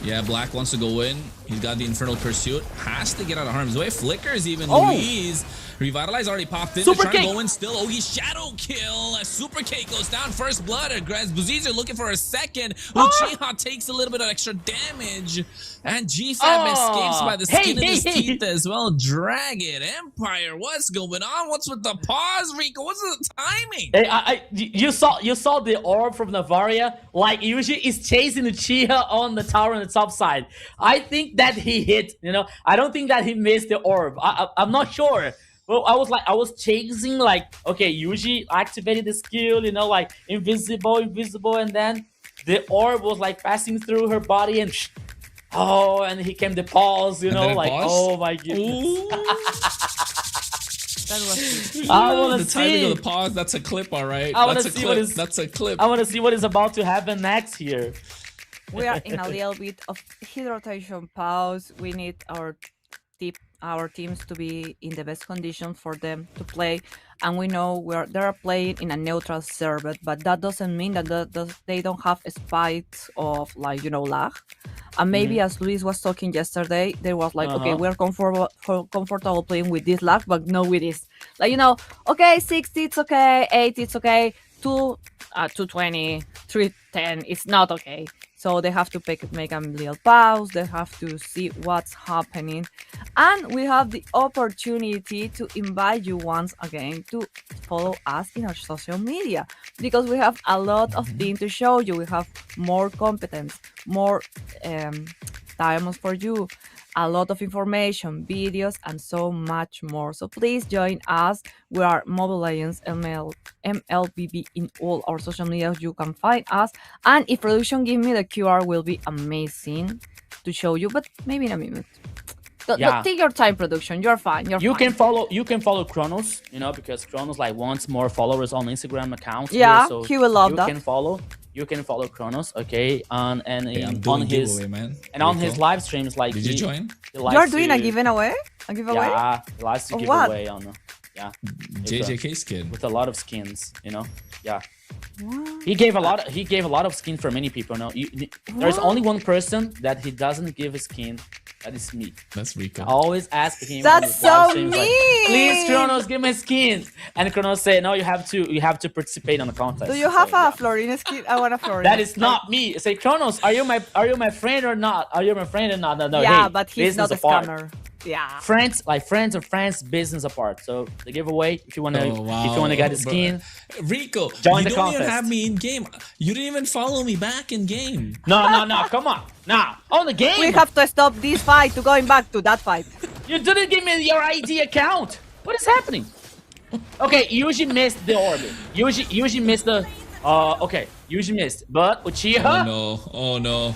Yeah, Black wants to go in. He's got the Infernal Pursuit. Has to get out of harm's way. Flickers even. Luis. Revitalize already popped in. Super They're trying Cake. to go in still. Oh, he's Shadow Kill. As Super Cake goes down. First blood. As Buzizio looking for a second. Uchiha takes a little bit of extra damage. And GFAB escapes by the skin of his teeth as well. Dragon Empire. What's going on? What's with the pause, Rico? What's the timing? Hey, you saw the orb from Navaria? Like, Yuji is chasing Uchiha on the tower on the top side. I think that he hit, I don't think that he missed the orb. I'm not sure. Well, I was chasing, like, okay, Yuji activated the skill, like invisible, and then the orb was like passing through her body and and he came the pause, like, paused? Oh my goodness. That was I want the to timing see. of the pause. That's a clip, all right. That's a clip. That's a clip. I want to see what is about to happen next here. We are in a little bit of hydration pause. We need our teams to be in the best condition for them to play, and we know they are playing in a neutral server, but that doesn't mean that they don't have spikes of lag. And maybe as Luis was talking yesterday, they was like, okay, we're comfortable playing with this lag, but no with this. Okay, 60 it's okay, 80 it's okay, 220, 310 it's not okay. So they have to make a little pause. They have to see what's happening. And we have the opportunity to invite you once again to follow us in our social media, because we have a lot of things to show you. We have more competence, more diamonds for you, a lot of information, videos, and so much more. So please join us. We are Mobile Legends MLBB in all our social media. You can find us. And if production give me the QR, will be amazing to show you, but maybe in a minute. Take your time, production. You're fine. You can follow Kronos, because Kronos wants more followers on Instagram accounts. Yeah, here, so he will love that. You can follow Kronos, okay? On his live streams, did you join? You're doing a giveaway? Yeah, he likes to give away on JJK skin with a lot of skins, Yeah. What? He gave a lot of skin for many people. No, there's only one person that he doesn't give a skin. That is me. That's Rico. I always ask him. That's so mean. Please, Kronos, give me a skin. And Kronos said, no, you have to participate on the contest. Do you have a Florina skin? I want a Florina. That is not me. I say, Kronos, are you my friend or not? Are you my friend or not? No. Yeah, hey, but he's not a scammer. Yeah. Friends or friends, business apart. So the giveaway, if you wanna get the skin, Rico, join the contest. You don't even have me in game. You didn't even follow me back in game. No, come on, on the game. We have to stop this fight to going back to that fight. You didn't give me your ID account. What is happening? Okay, Yuji missed the orbit. Yuji missed the. Okay, Yuji missed, but Uchiha. Oh no.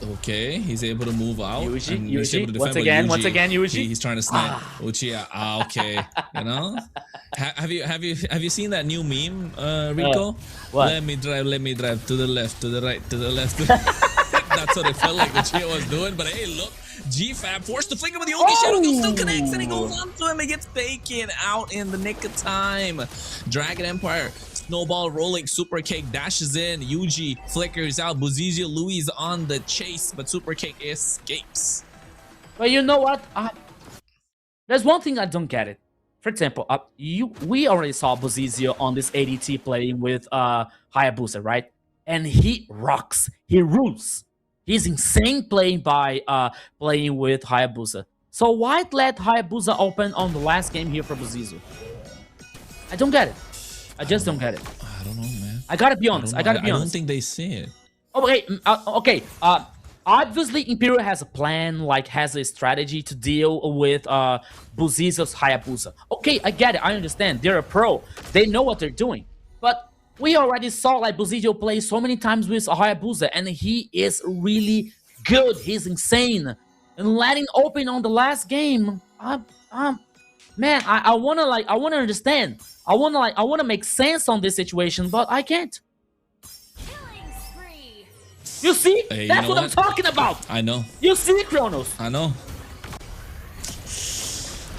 Okay, he's able to move out. Yuji, and he's able to defend, once but again, Yuji. He's trying to snipe. Uchiha, okay. You know, have you seen that new meme, Rico? What? Let me drive to the left, to the right, to the left. That's what it felt like Uchiha was doing. But hey, look, GFAB forced to flicker with the Yogi Shadow Kill, still connects, and he goes on to him. He gets taken out in the nick of time. Dragon Empire. Snowball rolling, Super Cake dashes in, Yuji flickers out, Buzizio Louis on the chase, but Super Cake escapes. But you know what? There's one thing I don't get it. For example, we already saw Buzizio on this ADT playing with Hayabusa, right? And he rocks, he rules. He's insane playing with Hayabusa. So why let Hayabusa open on the last game here for Buzizio? I don't get it. I just don't get it. I don't know, man. I gotta be honest. I don't think they see it. Okay, okay. Obviously, Imperial has a plan, like has a strategy to deal with Buzizio's Hayabusa. Okay, I get it. I understand. They're a pro. They know what they're doing. But we already saw like Buzizio play so many times with Hayabusa, and he is really good. He's insane. And letting open on the last game, man, I wanna understand. I wanna make sense on this situation, but I can't. You see? Hey, that's what I'm talking about. I know. You see, Kronos. I know.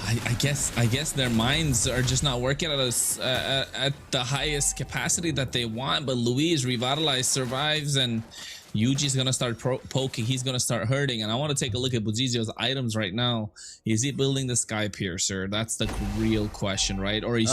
I guess their minds are just not working at the highest capacity that they want. But Louise revitalized, survives, and Yuji's gonna start poking. He's gonna start hurting, and I want to take a look at Buzizio's items right now. Is he building the Sky Piercer? That's the real question, right? Or is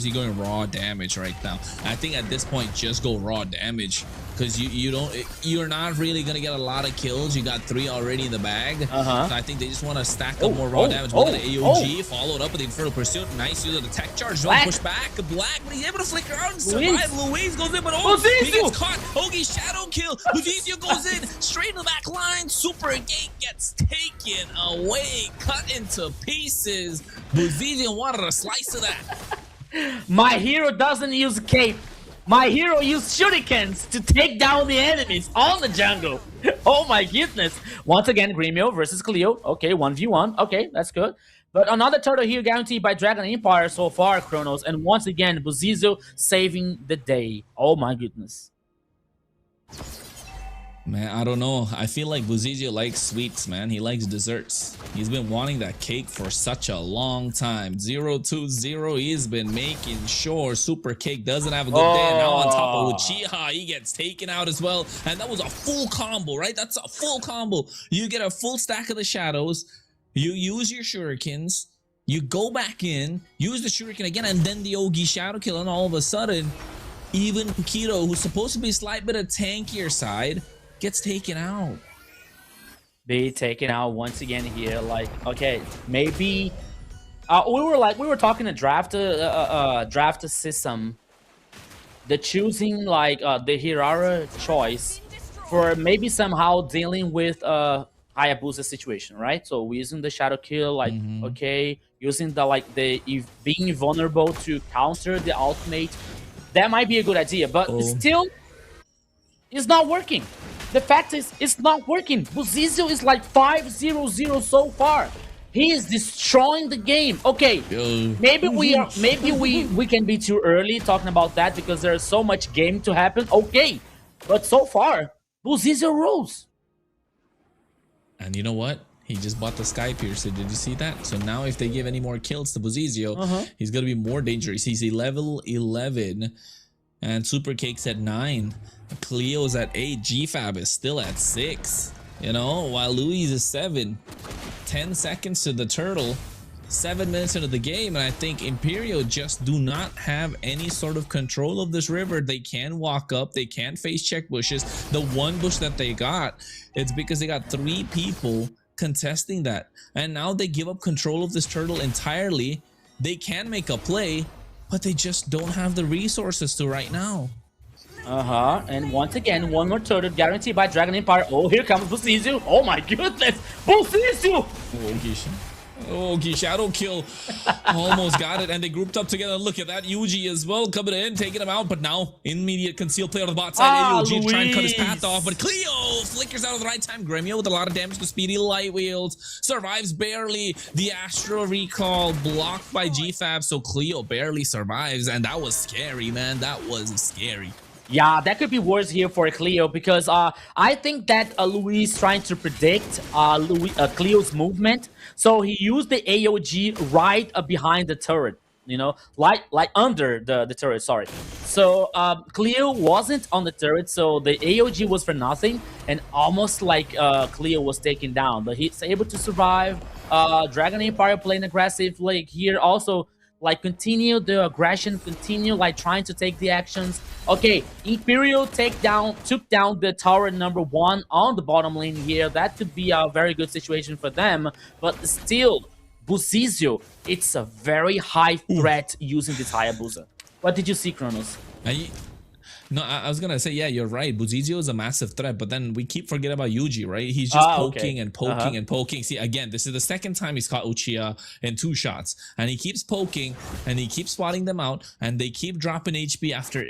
he going raw damage right now? I think at this point, just go raw damage, because you're not really gonna get a lot of kills. You got 3 already in the bag. So I think they just want to stack up more raw damage. Look at the AOG, followed up with the Infernal Pursuit. Nice use of the tech charge. Don't push back. Black, but he's able to flicker out and survive. Louise goes in, but he gets caught. Ogi Shadow Kill. Buzizio goes in straight in the back line. Super Gate gets taken away, cut into pieces. Buzizio wanted a slice of that. My hero doesn't use cape. My hero used shurikens to take down the enemies on the jungle. Oh my goodness. Once again, Gremio versus Cleo. Okay, 1v1. Okay, that's good. But another turtle here guaranteed by Dragon Empire so far, Kronos. And once again, Buzizio saving the day. Oh my goodness. Man, I don't know. I feel like Buzizio likes sweets, man. He likes desserts. He's been wanting that cake for such a long time. 0-2-0, he's been making sure Super Cake doesn't have a good day. And now on top of Uchiha, he gets taken out as well. And that was a full combo, right? That's a full combo. You get a full stack of the shadows. You use your shurikens. You go back in, use the shuriken again, and then the Ogi Shadow Kill. And all of a sudden, even Pukito, who's supposed to be a slight bit of tankier side, gets taken out. Be taken out once again here. Like, okay, maybe we were talking to draft system. The choosing like the Hirara choice for maybe somehow dealing with Hayabusa situation, right? So we're using the Shadow Kill, like okay, using the being vulnerable to counter the ultimate. That might be a good idea, but still, it's not working. The fact is, it's not working. Buzizio is like 5-0-0 so far. He is destroying the game. Okay, maybe we can be too early talking about that because there's so much game to happen. Okay, but so far, Buzizio rules. And you know what? He just bought the Sky Piercer. Did you see that? So now if they give any more kills to Buzizio, he's going to be more dangerous. He's level 11 and Super Cake's at 9. Cleo's at 8. GFAB is still at 6. You know, while Louis is 7. 10 seconds to the turtle. 7 minutes into the game, and I think Imperial just do not have any sort of control of this river. They can walk up, they can face check bushes. The one bush that they got, it's because they got 3 people contesting that, and now they give up control of this turtle entirely. They can make a play, but they just don't have the resources to right now. And once again, one more turtle guaranteed by Dragon Empire. Oh, here comes Buzizio. Oh my goodness, Buzizio! Oh, Shadow Kill almost got it, and they grouped up together. Look at that, Yuji as well coming in, taking him out, but now immediate concealed player on the bot side. AOG trying to cut his path off, but Cleo flickers out at the right time. Gremio with a lot of damage to Speedy Light Wheels, survives barely. The Astro Recall blocked by GFAB, so Cleo barely survives, and that was scary, man. That was scary. Yeah, that could be worse here for Cleo because I think that Luis trying to predict Cleo's movement, so he used the AOG right behind the turret, you know, like under the turret. Sorry. So Cleo wasn't on the turret, so the AOG was for nothing, and almost like Cleo was taken down, but he's able to survive. Dragon Empire playing aggressive, like here also. Like continue the aggression, continue like trying to take the actions. Okay, Imperial took down the tower number 1 on the bottom lane here. That could be a very good situation for them, but still, Buzizio, it's a very high threat using this Hayabusa. What did you see, Kronos? No, I was gonna say, yeah, you're right. Buzizio is a massive threat, but then we keep forgetting about Yuji, right? He's just poking and poking and poking. See, again, this is the second time he's caught Uchiha in 2 shots, and he keeps poking and he keeps spotting them out, and they keep dropping HP after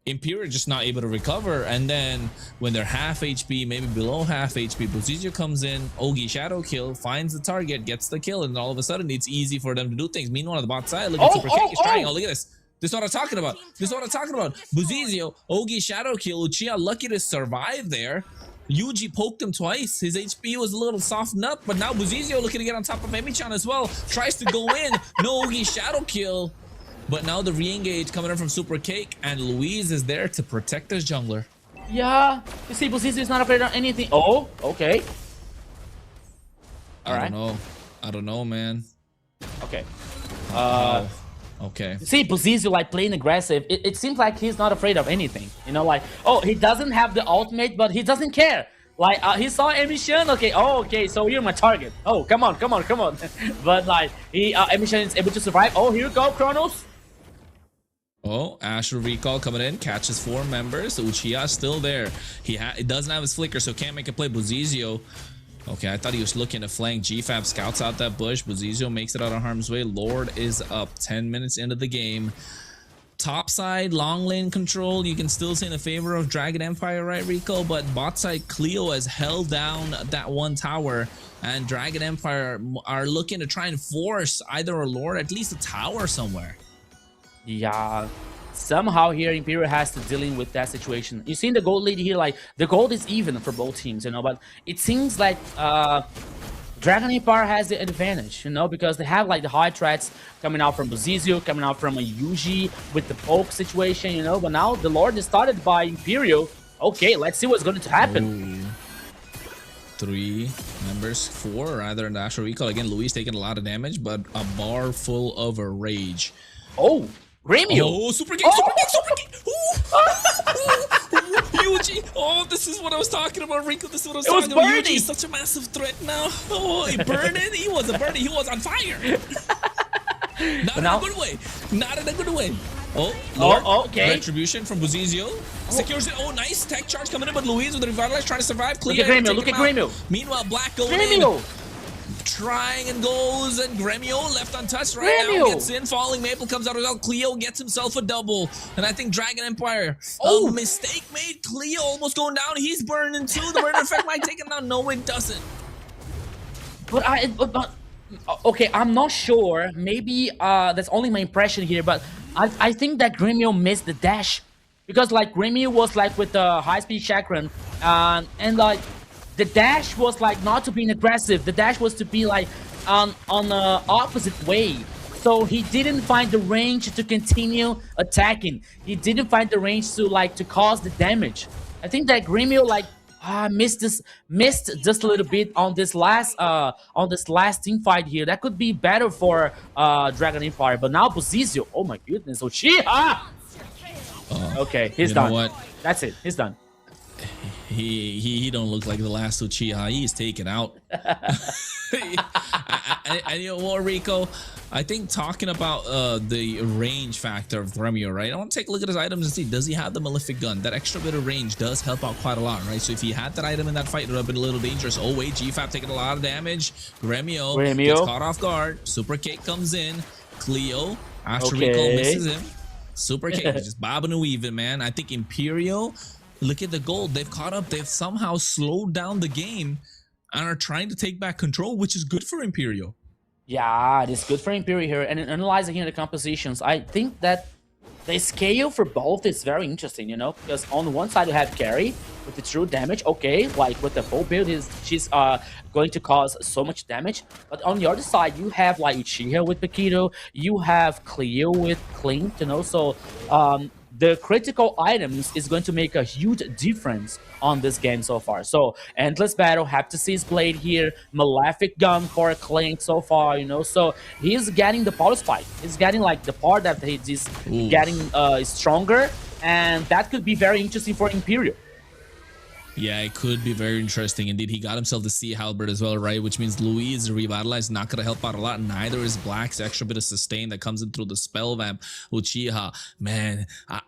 Imperial just not able to recover, and then when they're half HP, maybe below half HP, Buzizio comes in, Ogi Shadow Kill, finds the target, gets the kill, and all of a sudden it's easy for them to do things. Meanwhile, on the bot side, look at Super Cake is trying. Oh, look at this. This is what I'm talking about. This is what I'm talking about. Buzizio, Ogi Shadow Kill, Uchiha lucky to survive there. Yuji poked him twice. His HP was a little softened up, but now Buzizio looking to get on top of Emi-chan as well. Tries to go in. No Ogi Shadow Kill. But now the re-engage coming in from Super Cake, and Louise is there to protect his jungler. Yeah, you see, Buzizio is not afraid of anything. Oh, okay. I don't know, man. Okay. Okay. See, Buzizio like playing aggressive. It seems like he's not afraid of anything. You know, like, oh, he doesn't have the ultimate, but he doesn't care. Like, he saw Emi-chan. Okay, oh, okay, so you're my target. Oh, come on. But like, Emi-chan is able to survive. Oh, here you go, Kronos. Oh, Astro Recall coming in, catches 4 members. Uchiha still there. He doesn't have his flicker, so can't make a play. Buzizio. Okay, I thought he was looking to flank. GFAB scouts out that bush. Buzizio makes it out of harm's way. Lord is up 10 minutes into the game. Top side, long lane control. You can still say in the favor of Dragon Empire, right, Rico? But bot side, Cleo has held down that 1 tower. And Dragon Empire are looking to try and force either a Lord, at least a tower somewhere. Yeah. Somehow here Imperial has to dealing with that situation. You see the gold lead here, like the gold is even for both teams, you know, but it seems like Dragon Empire has the advantage, you know, because they have like the high threats coming out from Buzizio, coming out from a Yuji with the poke situation, you know, but now the Lord is started by Imperial. Okay, let's see what's going to happen. Ooh. 3 members, 4 rather than the Astro Recall. Again, Luis taking a lot of damage, but a bar full of a rage. Oh, Gremio! Oh, Super King! Super King! Yuji! Oh, this is what I was talking about, Rico. This is what I was talking about. Yuji is such a massive threat now. Oh, he burned it. He was a burning. He was on fire. Not in a good way. Not in a good way. Oh, Lord. Okay. Retribution from Buzizio. Secures it. Oh, nice. Tech charge coming in, but Louise with the Revitalize trying to survive. Look at Gremio. Look at Gremio. Meanwhile, Black going in. Trying and goes, and Gremio left untouched right now. Gets in, falling. Maple comes out as well. Cleo gets himself a double. And I think Dragon Empire. Oh, mistake made. Cleo almost going down. He's burning too. The burn effect might take him down. No, it doesn't. But okay, I'm not sure. Maybe that's only my impression here, but I think that Gremio missed the dash. Because like Gremio was like with the high-speed chakran, and like the dash was like not to be aggressive. The dash was to be like on the opposite way. So he didn't find the range to continue attacking. He didn't find the range to cause the damage. I think that Gremio like missed just a little bit on this last team fight here. That could be better for Dragon Empire. But now Buzizio, oh my goodness, Uchiha! Okay, he's done. What? That's it. He's done. He don't look like the last Uchiha. He's taken out. And you know what, Rico? I think talking about the range factor of Gremio, right? I want to take a look at his items and see, does he have the Malefic Gun? That extra bit of range does help out quite a lot, right? So if he had that item in that fight, it would have been a little dangerous. Oh wait, GFAP taking a lot of damage. Gremio gets caught off guard. Super Cake comes in. Cleo, after recall, misses him. Super Cake is just bobbing and weaving, man. I think Imperial, look at the gold. They've caught up. They've somehow slowed down the game and are trying to take back control, which is good for Imperial. Yeah, it is good for Imperial here. And analyzing here the compositions, I think that the scale for both is very interesting, you know, because on one side you have Carrie with the true damage. Okay, like with the full build, she's going to cause so much damage. But on the other side, you have like Uchiha with Paquito, you have Cleo with Clint, you know, so the critical items is going to make a huge difference on this game so far. So Endless Battle, have to see his blade here, Malefic Gun for Clint so far, you know, so he's getting the power spike. He's getting like the part that he's getting stronger, and that could be very interesting for Imperial. Yeah, it could be very interesting. Indeed, he got himself the Sea Halberd as well, right? Which means Louise Revitalized not going to help out a lot. Neither is Black's extra bit of sustain that comes in through the spell vamp. Uchiha, man,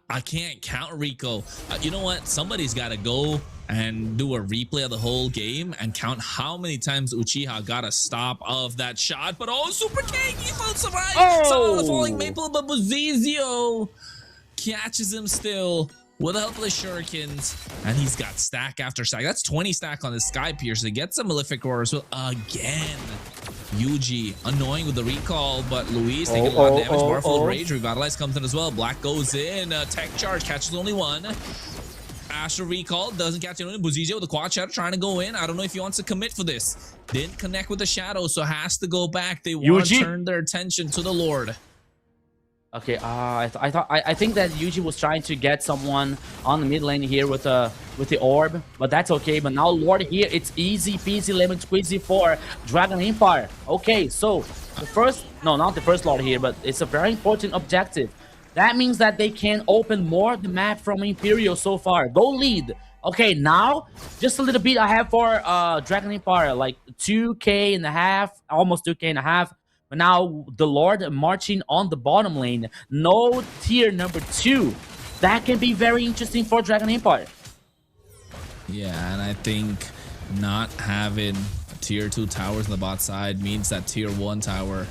I can't count Rico. You know what? Somebody's got to go and do a replay of the whole game and count how many times Uchiha got a stop of that shot. But oh, Super King, he fell survive. Saw the falling maple, but Bozizio catches him still with the help of the shurikens, and he's got stack after stack. That's 20 stack on the Sky Piercer. He gets a Malefic Roar as well. Again, Yuji annoying with the recall, but Luis taking a lot of damage. Barful of Rage. Revitalize comes in as well. Black goes in. Tech Charge catches only one. Astral Recall doesn't catch anyone. Buzizio with the Quad Shadow trying to go in. I don't know if he wants to commit for this. Didn't connect with the Shadow, so has to go back. They want to turn their attention to the Lord. Okay, I think that Yuji was trying to get someone on the mid lane here with the orb, but that's okay. But now Lord here, it's easy peasy lemon squeezy for Dragon Empire. Okay, so the first, no, not the first Lord here, but it's a very important objective. That means that they can open more the map from Imperial so far. Go lead. Okay, now just a little bit I have for Dragon Empire, like 2k and a half, almost 2k and a half. But now the Lord marching on the bottom lane. No tier number 2. That can be very interesting for Dragon Empire. Yeah, and I think not having tier 2 towers on the bot side means that tier 1 tower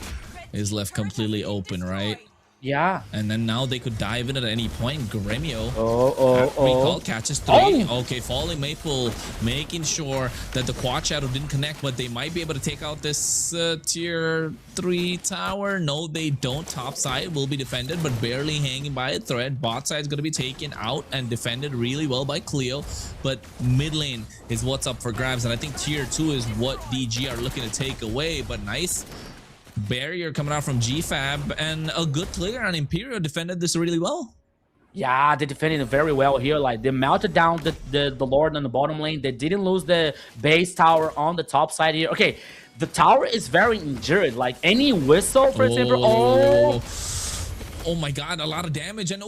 is left completely open, right? Yeah. And then now they could dive in at any point. Gremio. Recall catches 3. Okay, Falling Maple making sure that the Quad Shadow didn't connect, but they might be able to take out this tier 3 tower. No, they don't. Top side will be defended, but barely hanging by a thread. Bot side is going to be taken out and defended really well by Cleo. But mid lane is what's up for grabs. And I think tier 2 is what DG are looking to take away. But nice barrier coming out from GFAB, and a good player on Imperial defended this really well. Yeah, they defended it very well here. Like, they melted down the Lord on the bottom lane. They didn't lose the base tower on the top side here. Okay, the tower is very injured. Like, any whistle, for example. Oh my god, a lot of damage. And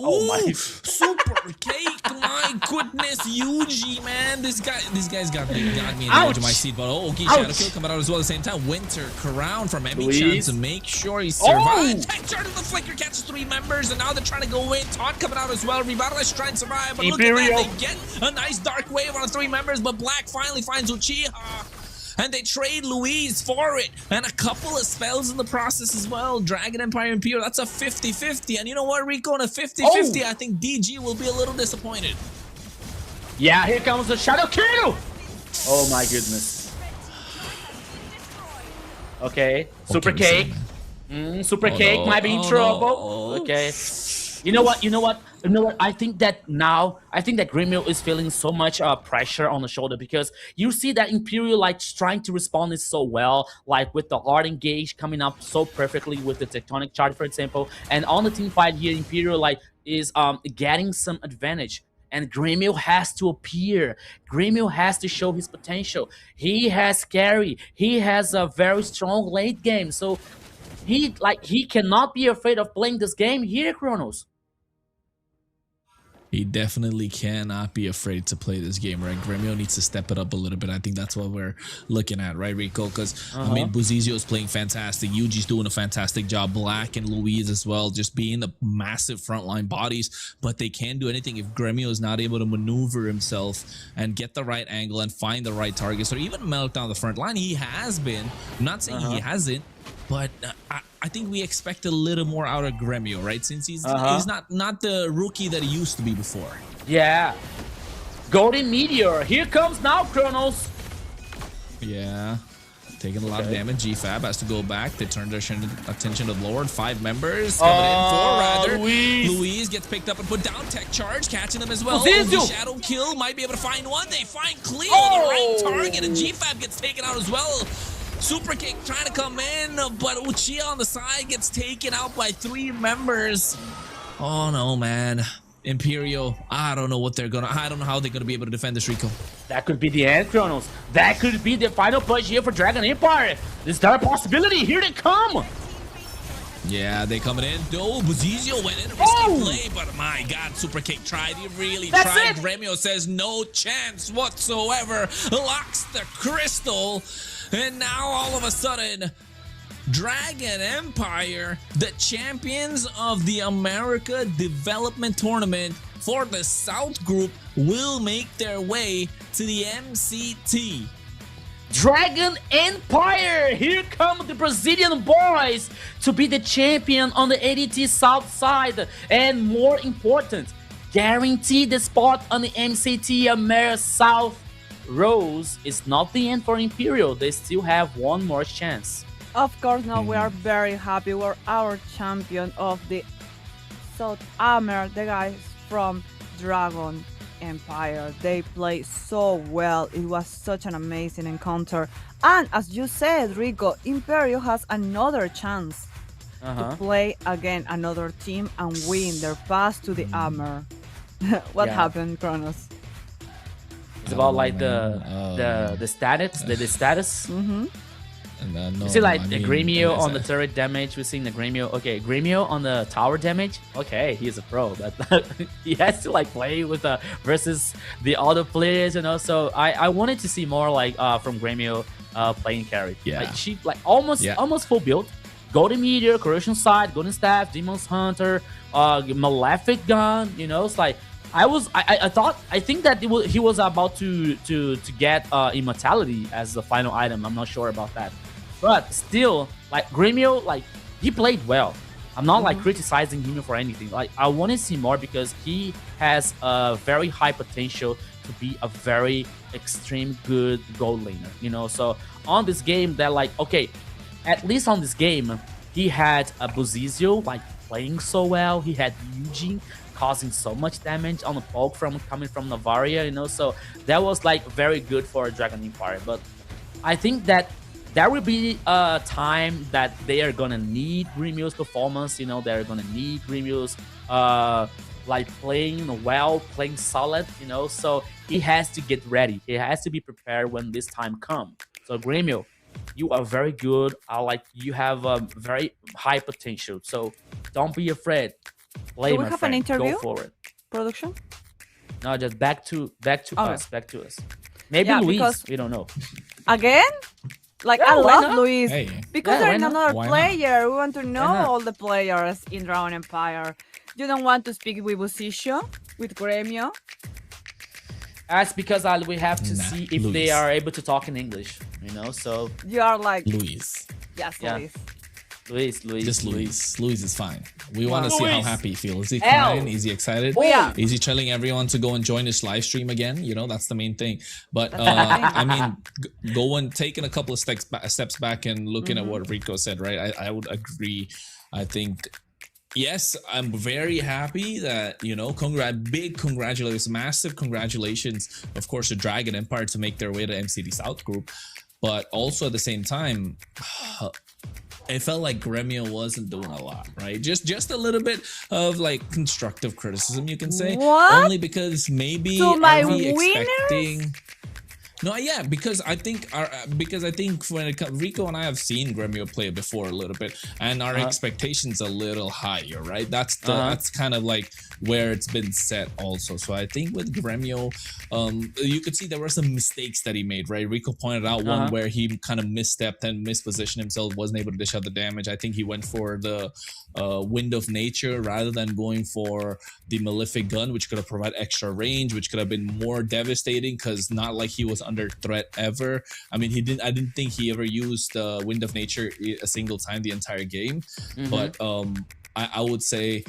Super Cake, my goodness, Yuji, man. This guy's got me in the edge of my seat. But okay, Shadow Kill coming out as well at the same time. Winter Crown from Emmy-chan to make sure he survives. Tech Charge of the Flicker catches 3 members, and now they're trying to go in. Taunt coming out as well. Revitalize trying to survive, but look at that, they get a nice dark wave on 3 members, but Black finally finds Uchiha. And they trade Louise for it. And a couple of spells in the process as well. Dragon Empire Imperial, that's a 50-50. And you know what, Rico? On a 50-50, I think DG will be a little disappointed. Yeah, here comes the Shadow Kill. Oh my goodness. Okay, Super Cake. Super Cake might be in trouble. Okay. You know what? I think that Gremio is feeling so much pressure on the shoulder, because you see that Imperial like trying to respond is so well, like with the Art Engage coming up so perfectly with the Tectonic Charge, for example. And on the team fight here, Imperial like is getting some advantage. And Gremio has to appear. Gremio has to show his potential. He has carry. He has a very strong late game. So he cannot be afraid of playing this game here, Kronos. He definitely cannot be afraid to play this game, right? Gremio needs to step it up a little bit. I think that's what we're looking at, right, Rico? Because, I mean, Buzizio is playing fantastic. Yuji's doing a fantastic job. Black and Louise as well, just being the massive frontline bodies. But they can't do anything if Gremio is not able to maneuver himself and get the right angle and find the right targets or even melt down the front line. He has been. I'm not saying he hasn't, but I think we expect a little more out of Gremio, right? Since he's not the rookie that he used to be before. Yeah. Golden Meteor. Here comes now, Kronos. Yeah. Taking a lot of damage. GFAB has to go back. They turn their attention to Lord. 5 members coming in. 4 rather. Louise gets picked up and put down. Tech charge catching them as well. The shadow kill might be able to find one. They find Cleo, the right target, and GFAB gets taken out as well. Super Kick trying to come in, but Uchiha on the side gets taken out by 3 members. Oh no, man. Imperial, I don't know what they're gonna. I don't know how they're gonna be able to defend this, Rico. That could be the end, Kronos. That could be the final push here for Dragon Empire. Is there a possibility? Here they come. Yeah, they coming in. Oh, Buzizio went in a risky play, but my God, Super Kick tried. He really tried. Gremio says no chance whatsoever. Locks the crystal, and now all of a sudden, Dragon Empire, the champions of the America Development Tournament for the South Group, will make their way to the MCT. Dragon Empire! Here come the Brazilian boys to be the champion on the ADT South side. And more important, guarantee the spot on the MCT America South. Rose is not the end for Imperial. They still have one more chance. Of course, now we are very happy. We're our champion of the South America, the guys from Dragon Empire. They play so well. It was such an amazing encounter. And as you said, Rico, Imperial has another chance to play again another team and win their pass to the Amer. What happened, Kronos? It's about like the status, the status. No, you see, like, I the mean, Gremio on the turret damage. We're seeing the Gremio. Okay, Gremio on the tower damage. Okay, he's a pro, but he has to like play with versus the other players, you know. So I wanted to see more like from Gremio playing carry. Yeah, like she like almost full build. Golden Meteor, Corrosion Side, Golden Staff, Demon's Hunter, Malefic Gun. You know, it's like I think that he was about to get Immortality as the final item. I'm not sure about that. But still, like, Gremio, like, he played well. I'm not like criticizing him for anything. Like, I want to see more because he has a very high potential to be a very extreme good gold laner, you know. So on this game, that like, okay, at least on this game, he had a Buzizio like playing so well. He had Eugene causing so much damage on the poke coming from Navaria, you know. So that was like very good for Dragon Empire. But I think that there will be a time that they are gonna need Gremio's performance, you know. They're gonna need Gremio's like playing well, playing solid, you know. So he has to get ready. He has to be prepared when this time comes. So Gremio, you are very good. You have a very high potential. So don't be afraid. Play, do we have an interview? Go forward. Production? No, just back to us. Back to us. Maybe Luis. We don't know. Again? Like, I love Luis. Hey. Because they're another Why player. We want to know all the players in Dragon Empire. You don't want to speak with Buzizio, with Gremio? That's because we have to see if they are able to talk in English, you know. So you are like Luis. Yes, Luis. Just Luis. Luis is fine. We want to see how happy he feels. Is he L. fine? Is he excited? Oh, yeah. Is he telling everyone to go and join his live stream again? You know, that's the main thing. But I mean, going taking a couple of steps back and looking at what Rico said, right? I would agree. I think, yes, I'm very happy that, you know, big congratulations, massive congratulations, of course, to Dragon Empire to make their way to MCT South Group. But also at the same time, it felt like Gremio wasn't doing a lot, right? Just a little bit of like constructive criticism, you can say. What? Only because maybe to my are we winners? expecting? No, yeah, because I think when it comes, Rico and I have seen Gremio play before a little bit, and our expectations a little higher, right? That's kind of like where it's been set also. So I think with Gremio, you could see there were some mistakes that he made, right? Rico pointed out one where he kind of misstepped and mispositioned himself, wasn't able to dish out the damage. I think he went for the Wind of Nature rather than going for the Malefic Gun, which could have provided extra range, which could have been more devastating, because not like he was under threat ever. I mean, I didn't think he ever used Wind of Nature a single time the entire game. But I would say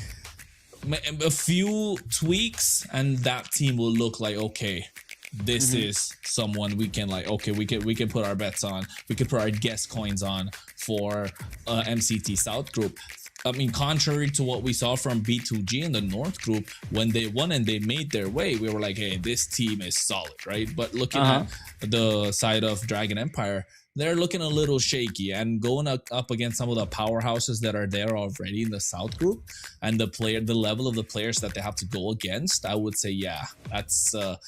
a few tweaks and that team will look like, okay, this is someone we can like, okay, we can put our bets on, we can put our guess coins on for MCT South group. I mean, contrary to what we saw from B2G in the North group, when they won and they made their way, we were like, hey, this team is solid, right? But looking at the side of Dragon Empire, they're looking a little shaky, and going up against some of the powerhouses that are there already in the South group, and the level of the players that they have to go against, I would say, yeah, that's the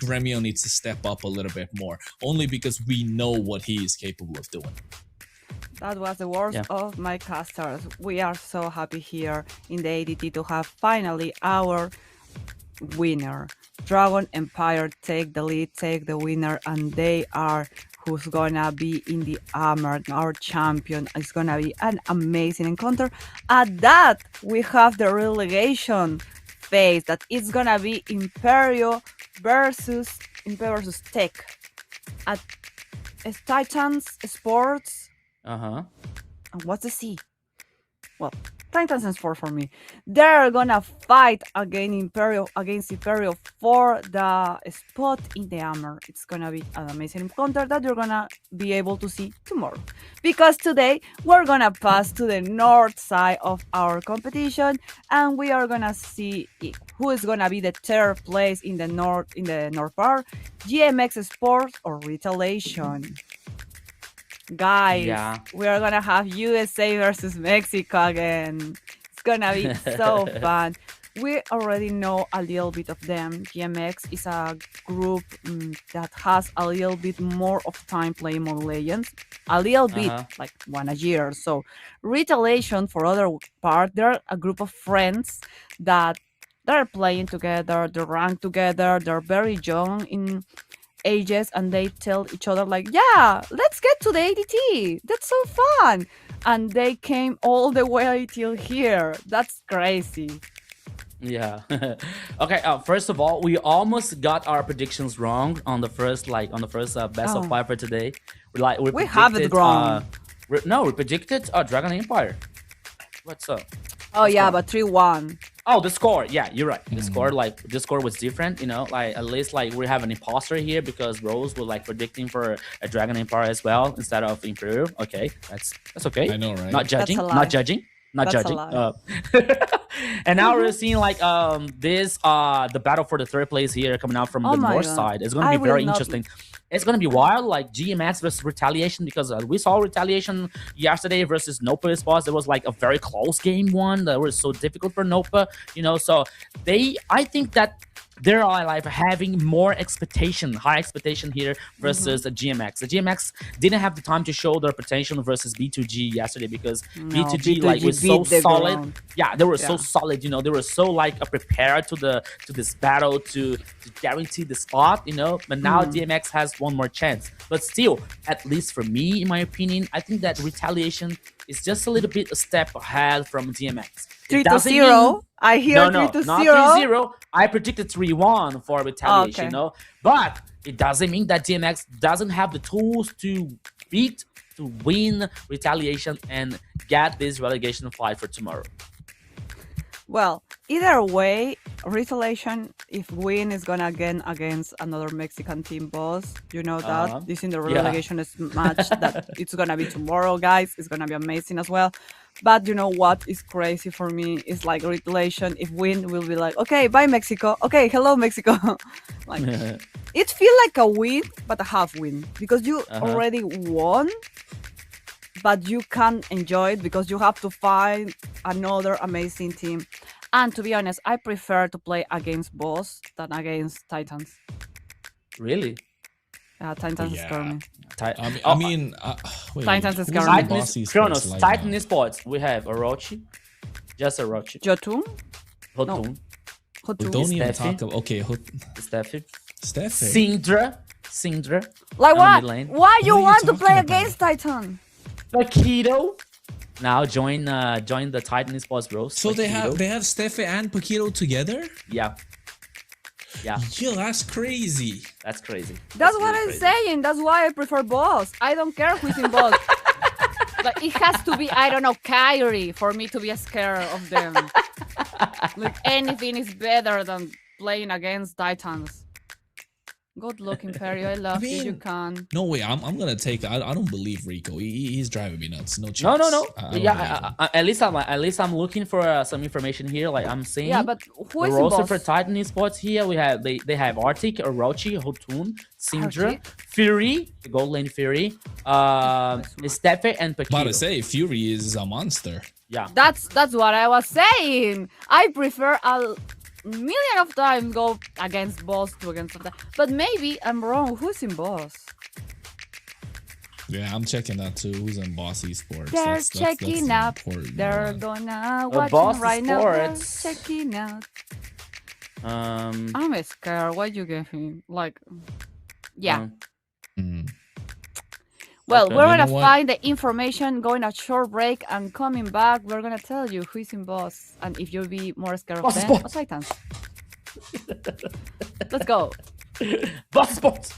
Gremio needs to step up a little bit more, only because we know what he is capable of doing. That was the worst of my casters. We are so happy here in the ADT to have finally our winner. Dragon Empire take the lead, take the winner, and they are who's gonna be in the armor. Our champion is gonna be an amazing encounter. At that, we have the relegation phase that it's gonna be Imperio versus Tech at Titans Sports. And what's the C? Well, Titans and Sport for me. They're gonna fight against Imperio for the spot in the armor. It's gonna be an amazing encounter that you're gonna be able to see tomorrow. Because today we're gonna pass to the north side of our competition, and we are gonna see who is gonna be the third place in the north part, GMX Sports or Retaliation. Guys, we are gonna have USA versus Mexico again. It's gonna be so fun. We already know a little bit of them. GMX is a group that has a little bit more of time playing Mobile Legends. A little bit, like one a year or so. Retaliation, for other part, they're a group of friends that they're playing together, they rank together, they're very young in ages, and they tell each other like, yeah, let's get to the ADT, that's so fun, and they came all the way till here. That's crazy. Okay, first of all, we almost got our predictions wrong on the first best of 5 for today. We have it wrong. We predicted Dragon Empire. What's up? Oh yeah, but 3-1. Oh, the score. Yeah, you're right. The score was different, you know, like at least like we have an imposter here because Rose was like predicting for a Dragon Empire as well instead of Imperial. Okay, that's okay. I know, right? Not judging. And now we're seeing like the battle for the third place here coming out from the north side. It's gonna be very interesting. It's gonna be wild, like GMX versus Retaliation, because we saw Retaliation yesterday versus Nopa Sports. It was like a very close game one that was so difficult for Nopa, you know. So I think that they're like having more high expectation here versus the GMX. The GMX didn't have the time to show their potential versus B2G yesterday because B2G like was so solid. Ground. Yeah, they were so solid, you know. They were so like prepared to this battle to guarantee the spot, you know. But now DMX has one more chance. But still, at least for me, in my opinion, I think that Retaliation is just a little bit a step ahead from DMX. 3-0. I hear 3-0. Not 3-0. I predicted 3-1 for Retaliation, you know. But it doesn't mean that DMX doesn't have the tools to win Retaliation and get this relegation fight for tomorrow. Well, either way, Retaliation, if win, is gonna again against another Mexican team boss. You know that. This in the relegation match that it's gonna be tomorrow, guys. It's gonna be amazing as well. But you know what is crazy for me is like Retaliation. If win, will be like, okay, bye Mexico. Okay, hello Mexico. Like it feels like a win, but a half win because you already won. But you can't enjoy it because you have to find another amazing team. And to be honest, I prefer to play against boss than against Titans. Really? Titans Yeah. scare me. I mean, wait, Titans is who's Garmin. in Titan Bossy is Sports Kronos. lineup? Titan Sports. We have Orochi, just Orochi. Jotun? Hotun, We Hotun? don't even Steffi. talk about. Okay, Steffi, Steffi. Syndra. Like on the what? mid lane. Why you What are you want to talking play about? against Titan? Paquito. Now join the Titan Sports bros. So they Paquito. have Steffi and Paquito together? Yeah. Yeah, Yo, that's crazy. that's crazy. That's what really I'm crazy. saying. That's why I prefer boss. I don't care who's in boss. Like it has to be, I don't know, Kyrie for me to be scared of them. Like anything is better than playing against Titans. Good looking, Perry. I love you. You mean- can. No way, I'm gonna take. I don't believe Rico. He's driving me nuts. No chance. No. I don't believe Yeah, him. at least I'm looking for some information here. Like I'm seeing. Yeah, but who the is in roster boss? for Titan Sports here, we have they have Arctic, Orochi, Hotun, Syndra, Arctic? Fury, the Gold Lane Fury, Steffi, and About to Paquito. say, Fury is a monster. Yeah, That's what I was saying. I prefer a million of times go against boss to against that. But maybe I'm wrong. Who's in boss? Yeah, I'm checking that too. Who's in Bossy Sports? They're checking out. important, They're yeah. gonna Boss watch right now. They're Sports. checking out. um, I'm scared. Why you give him like? Yeah. um, Mm. Well, okay. we're You gonna know what? find the information, going a short break, and coming back, we're gonna tell you who is in boss and if you'll be more scared of Boss them Sports. or Titans. Let's go. Boss Sports.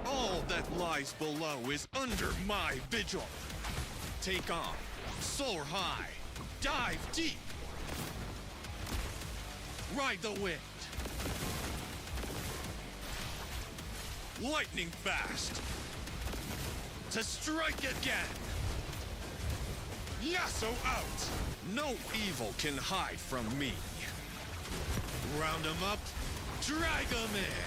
All that lies below is under my vigil. Take on, soar high, dive deep. Ride the wind. Lightning fast. To strike again. Yasso out. No evil can hide from me. Round 'em up, drag 'em in.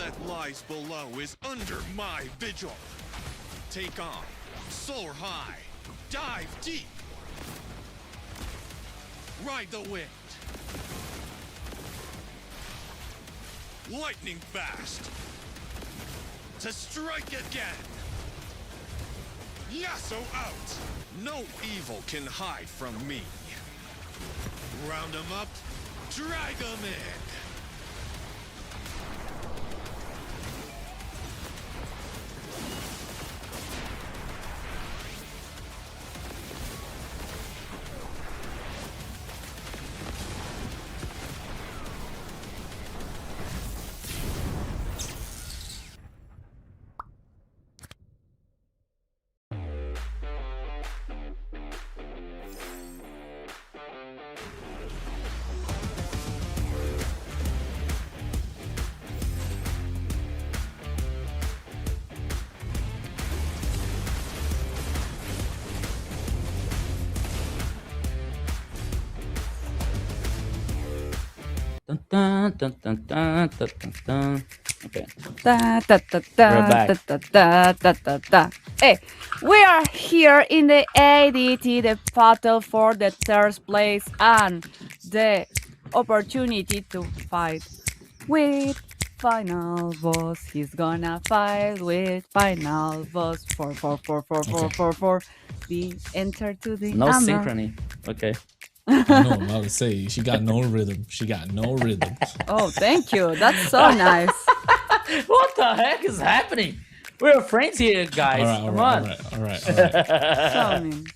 that lies below is under my vigil. Take on, soar high, dive deep. Ride the wind. Lightning fast. To strike again. Yasso out. No evil can hide from me. Round 'em up, drag 'em in. Dun, dun, dun, dun, dun, dun, dun, dun. Okay. Da, da, da, da, We're back. da, da, da, da, da. Hey, we are here in the ADT, the battle for the third place and the opportunity to fight with final boss. He's gonna fight with final boss. 4. Be entered to the No armor. synchrony. Okay. I know, I'm about to say, she got no rhythm. She got no rhythm. Oh, thank you. That's so nice. What the heck is happening? We're friends here, guys. Come on. All right. So mean.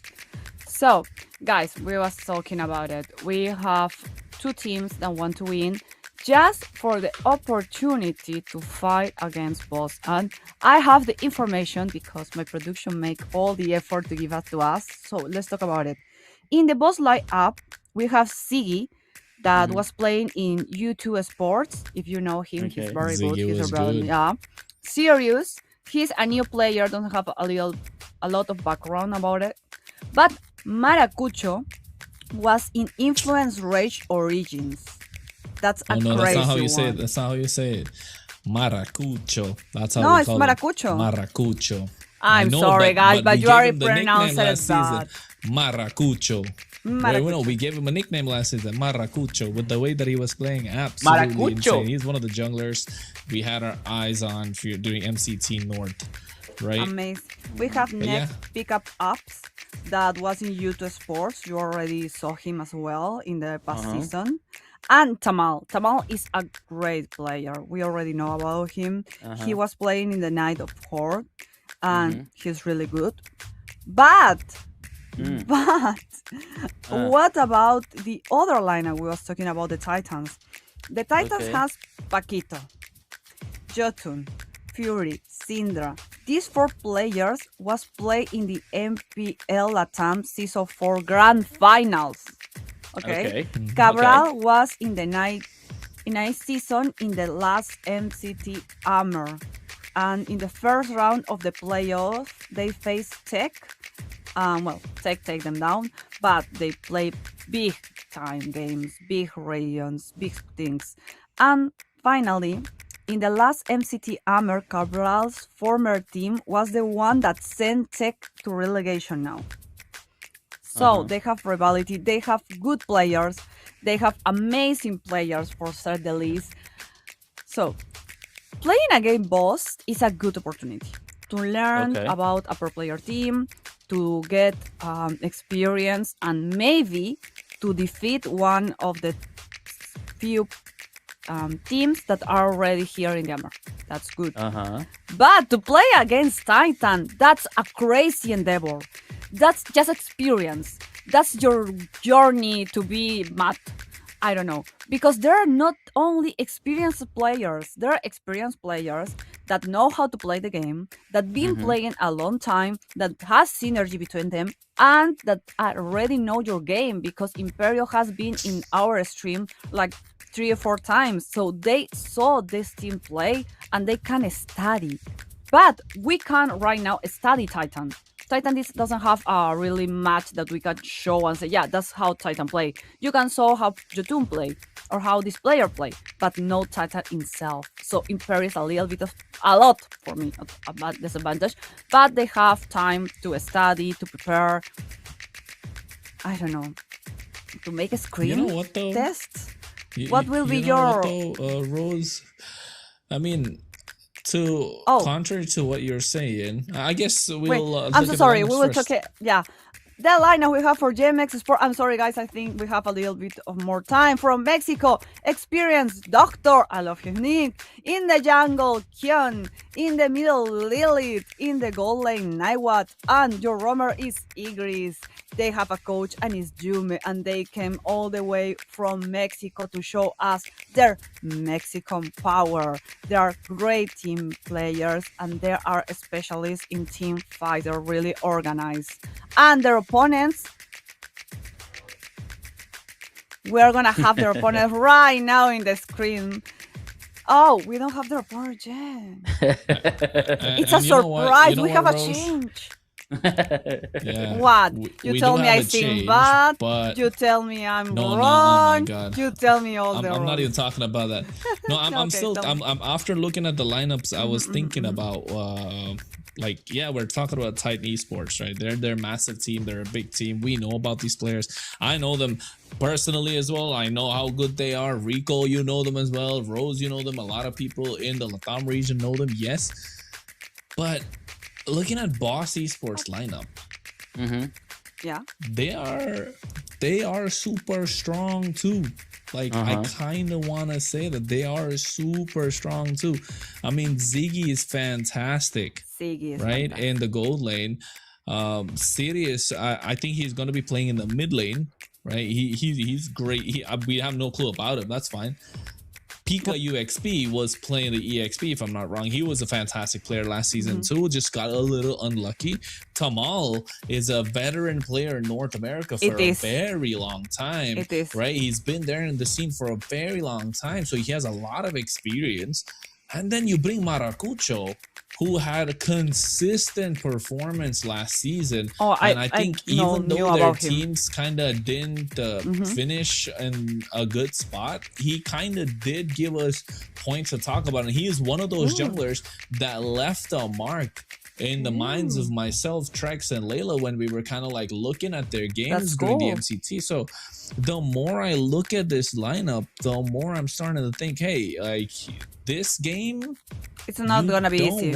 So, guys, we was talking about it. We have two teams that want to win just for the opportunity to fight against boss. And I have the information because my production make all the effort to give it to us. So let's talk about it. In the boss lineup, we have Ziggy that was playing in U2 Sports. If you know him, he's Okay. very good. Ziggy He's was a brother. good. Yeah. Sirius, he's a new player, don't have a lot of background about it. But Maracucho was in Influence Rage Origins. That's a Oh no, crazy that's not how you one. say it. That's not how you say it. Maracucho. That's how No, we it's call Maracucho. it. Maracucho. I I'm know, sorry, guys, but we you gave already him the nickname pronounced it last bad. season. Maracucho. Wait, no, we gave him a nickname last season, Maracucho, with the way that he was playing. Absolutely Maracucho. insane. He's one of the junglers we had our eyes on for during MCT North, right? Amazing. We have But next yeah. pickup ups that was in U2 Sports. You already saw him as well in the past season. And Tamal. Tamal is a great player. We already know about him. He was playing in the Night of Horde and he's really good. But what about the other lineup? We was talking about the Titans. The Titans Okay. has Paquito, Jotun, Fury, Syndra. These 4 players was played in the MPL Latam Season 4 Grand Finals. Okay. Cabral was in the ninth season in the last MCT Armor. And in the first round of the playoffs, they faced Tech. Tech take them down, but they play big time games, big regions, big things. And finally, in the last MCT Armor, Cabral's former team was the one that sent Tech to relegation now. So they have rivalry, they have good players, they have amazing players for say the least. So playing a game boss is a good opportunity to learn about a pro player team, to get experience, and maybe to defeat one of the few teams that are already here in the Armor. That's good. But to play against Titan, that's a crazy endeavor. That's just experience. That's your journey to be mad. I don't know. Because there are not only experienced players, there are experienced players that know how to play the game, that been playing a long time, that has synergy between them, and that already know your game because Imperio has been in our stream like 3 or 4 times. So they saw this team play and they can study. But we can right now study Titan Titan doesn't have a really match that we can show and say, yeah, that's how Titan play. You can show how Jotun play or how this player play, but no Titan himself. So Impair is a lot for me, a bad disadvantage. But they have time to study, to prepare. I don't know, to make a screen You know what though? test. What will be know your what, though, Rose? I mean, contrary to what you're saying, I guess we'll. Wait, I'm so sorry. We will talk. Yeah, the lineup we have for GMX Sport. I'm sorry, guys. I think we have a little bit of more time. From Mexico, experienced Doctor. I love his name. In the jungle, Kyun. In the middle, Lilith. In the gold lane, Naiwat. And your roamer is Igris. They have a coach and it's Yume, and they came all the way from Mexico to show us their Mexican power. They are great team players and they are specialists in team fight. They're really organized. And their opponents, we're gonna have their opponents right now in the screen. Oh, we don't have their opponent yet. It's a surprise. We have a change. Yeah. What? You we tell do me have I a sing change, bad. but You tell me I'm no, wrong. oh my God. You tell me all the I'm wrong. not even talking about that. No, I'm Okay, still. tell me. I'm after looking at the lineups. I was thinking about like, yeah, we're talking about Titan Esports, right? They're a massive team. They're a big team. We know about these players. I know them personally as well. I know how good they are. Rico, you know them as well. Rose, you know them. A lot of people in the Latam region know them. Yes, but looking at Boss Esports lineup. Yeah. They are super strong too. Like I kind of want to say that they are super strong too. I mean, Ziggy is fantastic. Ziggy is right fantastic. in the gold lane. Sirius, I think he's going to be playing in the mid lane. Right, he's great. We have no clue about him. That's fine. Pika UXP was playing the EXP, if I'm not wrong. He was a fantastic player last season too, just got a little unlucky. Tamal is a veteran player in North America for a very long time. Right? He's been there in the scene for a very long time, so he has a lot of experience. And then you bring Maracucho, who had a consistent performance last season. And I think even though their teams kind of didn't finish in a good spot, he kind of did give us points to talk about. And he is one of those junglers that left a mark in the minds of myself, Trex, and Layla when we were kind of like looking at their games during the MCT. So the more I look at this lineup, the more I'm starting to think, hey, like this game, it's not gonna be easy.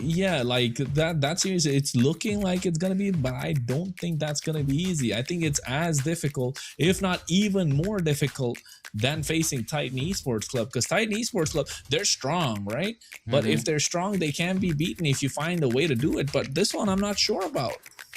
Yeah, like that's seriously, it's looking like it's gonna be, but I don't think that's gonna be easy. I think it's as difficult, if not even more difficult, than facing Titan Esports Club, because Titan Esports Club, they're strong, right? But if they're strong, they can be beaten if you find a way to do it. But this one, I'm not sure about.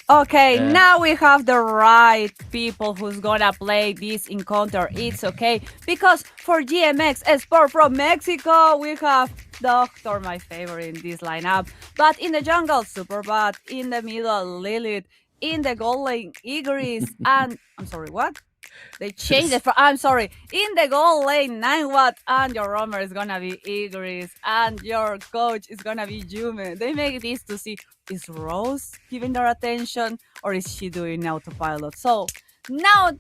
Okay, now we have the right people who's gonna play this encounter. It's okay, because for GMX Sport from Mexico, we have Doctor, my favorite in this lineup. But in the jungle, Superbad. In the middle, Lilith. In the gold lane, Igris. And I'm sorry, what? They changed it. I'm sorry. In the gold lane, 9 and your roamer is gonna be Igris, and your coach is gonna be Yume. They make this to see, is Rose giving their attention or is she doing autopilot? So now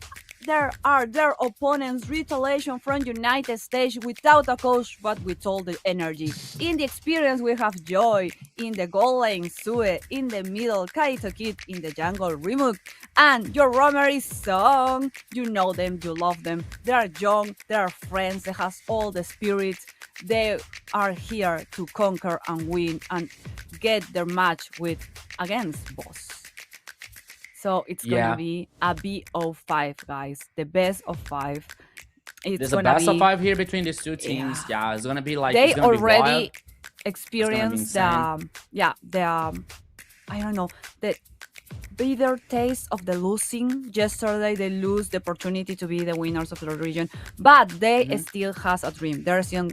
there are their opponents, retaliation from United States without a coach, but with all the energy. In the experience, we have Joy. In the gold lane, Sue. In the middle, Kaito Kid. In the jungle, Remove. And your roamer is Song. You know them, you love them. They are young, they are friends, they have all the spirit. They are here to conquer and win and get their match against Boss. So it's gonna be a BO5, guys. The best of 5. There's a best of 5 here between these two teams. Yeah, it's gonna be like they it's gonna already be experienced the I don't know, the bitter taste of the losing. Yesterday they lose the opportunity to be the winners of the region, but they still has a dream. Their young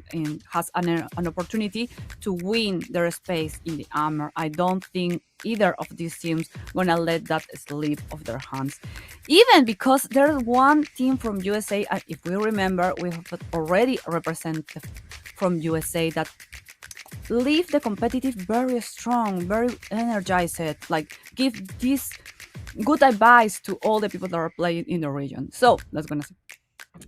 has an opportunity to win their space in the armor. I don't think either of these teams gonna let that slip off their hands, even because there's one team from USA. If we remember, we have already represented from USA that leave the competitive very strong, very energized, like give this good advice to all the people that are playing in the region. So that's gonna see.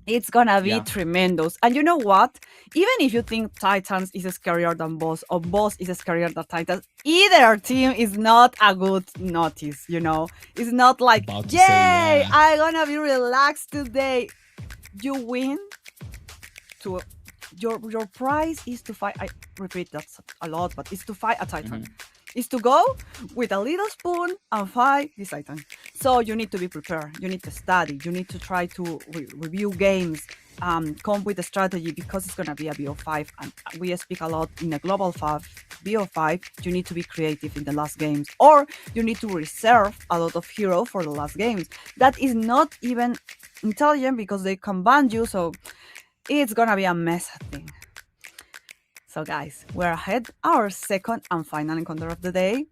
It's gonna be tremendous. And you know what? Even if you think Titans is scarier than Boss or Boss is scarier than Titans, either team is not a good notice, you know? It's not like, yay, I'm gonna be relaxed today. You win to your prize is to fight. I repeat that a lot, but it's to fight a Titan. Is to go with a little spoon and fight this Titan. So you need to be prepared. You need to study. You need to try to review games, come with a strategy because it's gonna be a BO5. And we speak a lot in a global 5, BO5. You need to be creative in the last games, or you need to reserve a lot of hero for the last games. That is not even intelligent because they can ban you. So it's gonna be a mess thing. So guys, we're ahead. Our second and final encounter of the day.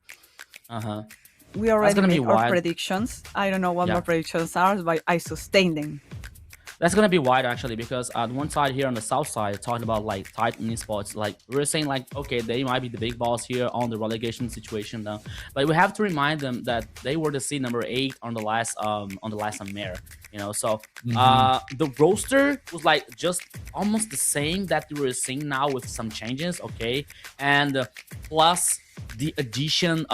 We already made our predictions. I don't know what my predictions are, but I sustain them. That's gonna be wide actually, because on one side here on the south side, talking about like Titan esports, like we're saying like, okay, they might be the big boss here on the relegation situation now, but we have to remind them that they were the seed number 8 on the last Amir, you know. So the roster was like just almost the same that we were seeing now with some changes, okay, and plus the addition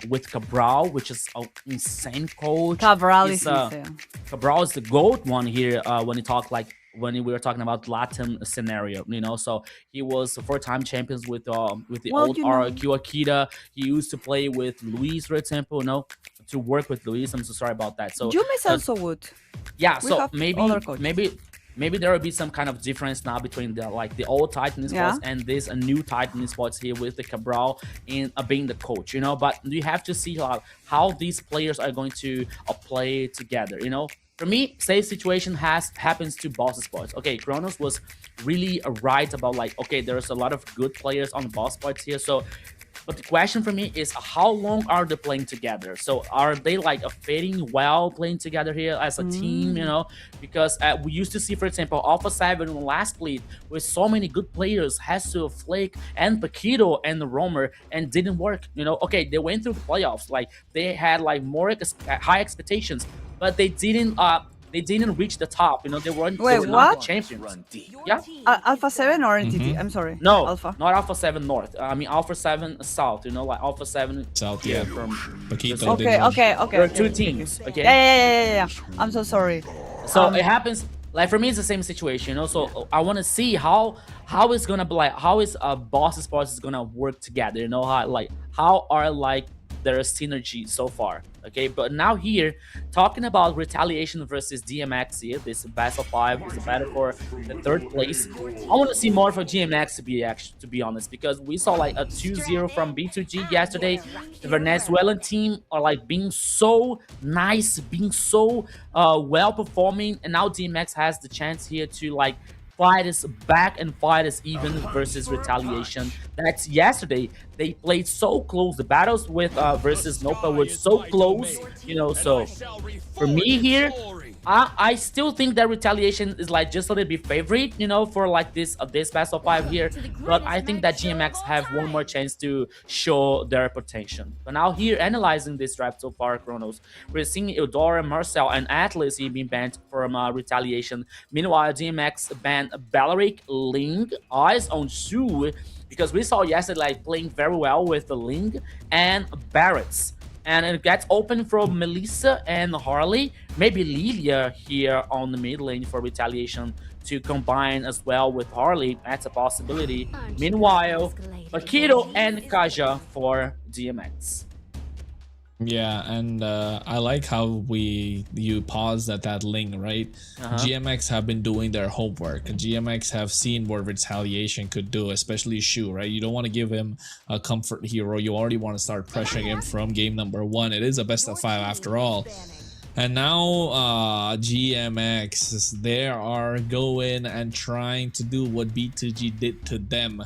with Cabral, which is an insane coach. Cabral is insane. Cabral is the GOAT one here when you talk like when we were talking about Latin scenario, you know. So he was 4-time champions with the old RQ Akita. He used to play with Luis, for example, you know, to work with Luis. I'm so sorry about that. So Jumis also would. Yeah, so maybe there will be some kind of difference now between the old Titan esports and this new Titan esports here with the Cabral in being the coach, you know. But you have to see how these players are going to play together, you know. For me, same situation happens to Boss Sports. Okay, Kronos was really right about like, okay, there's a lot of good players on Boss Sports here, so. But the question for me is, how long are they playing together? So are they like fitting well playing together here as a team, you know? Because we used to see, for example, Alpha 7 in the last split with so many good players, Hesu, Flake, and Paquito and the Roamer, and didn't work, you know? Okay, they went through the playoffs. Like, they had like more high expectations, but they didn't reach the top, you know. They weren't the champions. Yeah, Alpha 7 or NTT? I'm sorry. No, Alpha. Not Alpha 7 North. I mean Alpha 7 South, you know, like Alpha 7 South, from Paquito. Okay. There are two teams, okay? Yeah. I'm so sorry. So it happens, like for me it's the same situation, you know. So I want to see how it's gonna be, like how is Boss Sports is gonna work together, you know, how are like their synergy so far, okay? But now here, talking about Retaliation versus DMX here, this best of 5 is a battle for the 3rd place. I want to see more for DMX to be honest, because we saw like a 2-0 from B2G yesterday. The Venezuelan team are like being so nice, being so well performing, and now DMX has the chance here to like fight is back and fight is even versus Retaliation. That's yesterday. They played so close. The battles with versus Nopa were so close, you know. So for me here, I still think that Retaliation is like just a little bit favorite, you know, for like this best of 5 here. But I think that GMX have one more chance to show their potential. But now here, analyzing this draft so far, Kronos, we're seeing Eudora, Marcel, and Atlas being banned from Retaliation. Meanwhile, GMX banned Balearic, Ling, Eyes on Shu, because we saw yesterday like playing very well with the Ling and Barretts. And it gets open from Melissa and Harley, maybe Lilia here on the mid lane for Retaliation to combine as well with Harley. That's a possibility. Meanwhile, Paquito and Kaja for DMX. Yeah, and I like how you paused at that link, right? GMX have been doing their homework. GMX have seen what Retaliation could do, especially Shu, right? You don't want to give him a comfort hero. You already want to start pressuring him from game number 1. It is a best of 5 after all. And now GMX, they are going and trying to do what B2G did to them.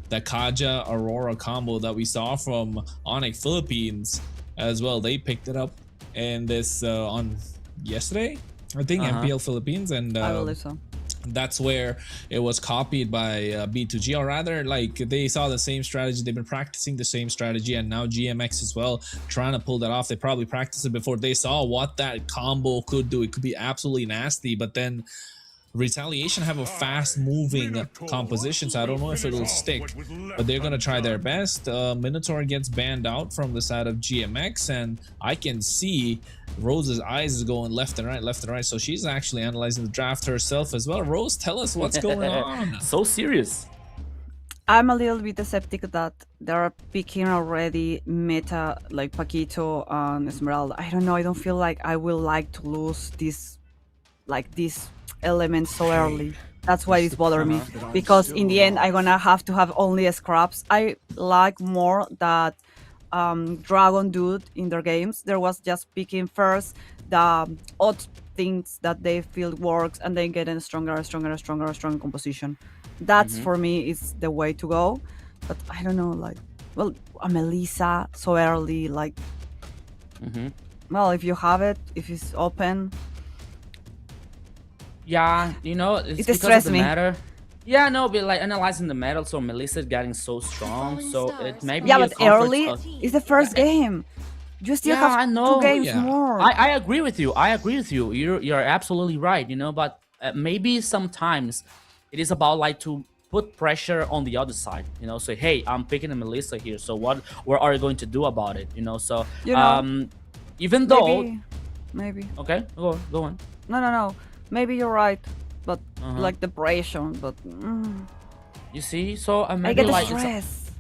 The Kaja Aurora combo that we saw from Onyx Philippines as well. They picked it up in this on yesterday, I think, MPL Philippines, and I believe so. That's where it was copied by B2G, or rather, like they saw the same strategy. They've been practicing the same strategy, and now GMX as well trying to pull that off. They probably practiced it before. They saw what that combo could do. It could be absolutely nasty, but then Retaliation have a fast moving composition, so I don't know if it'll stick, but they're gonna try their best. Minotaur gets banned out from the side of GMX, and I can see Rose's eyes is going left and right, so she's actually analyzing the draft herself as well. Rose, tell us what's going on. So serious. I'm a little bit skeptic that they're picking already meta like Paquito and Esmeralda. I don't know. I don't feel like I will like to lose this element so early. That's why it's bothering me, because in the end I'm gonna have to have only scraps. I like more that Dragon dude in their games. There was just picking first the odd things that they feel works and then getting stronger composition. That's for me is the way to go. But I don't know, like, well, a Melissa so early, like, well, if you have it, if it's open. Yeah, you know, it's It because of stresses the me. matter. Yeah, no, but like analyzing the metal, so Melissa's getting so strong, so it may be Yeah, a but conflict early of- is the first game. You still Yeah, have I know. 2 games Yeah. more. I agree with you. I agree with you. You're absolutely right. You know, but maybe sometimes it is about like to put pressure on the other side. You know, say, hey, I'm picking a Melissa here. So what are you going to do about it? You know, so You know, even though Maybe. okay, go on. No. Maybe you're right, but Uh-huh. like depression. But You see, so I maybe get the like stress.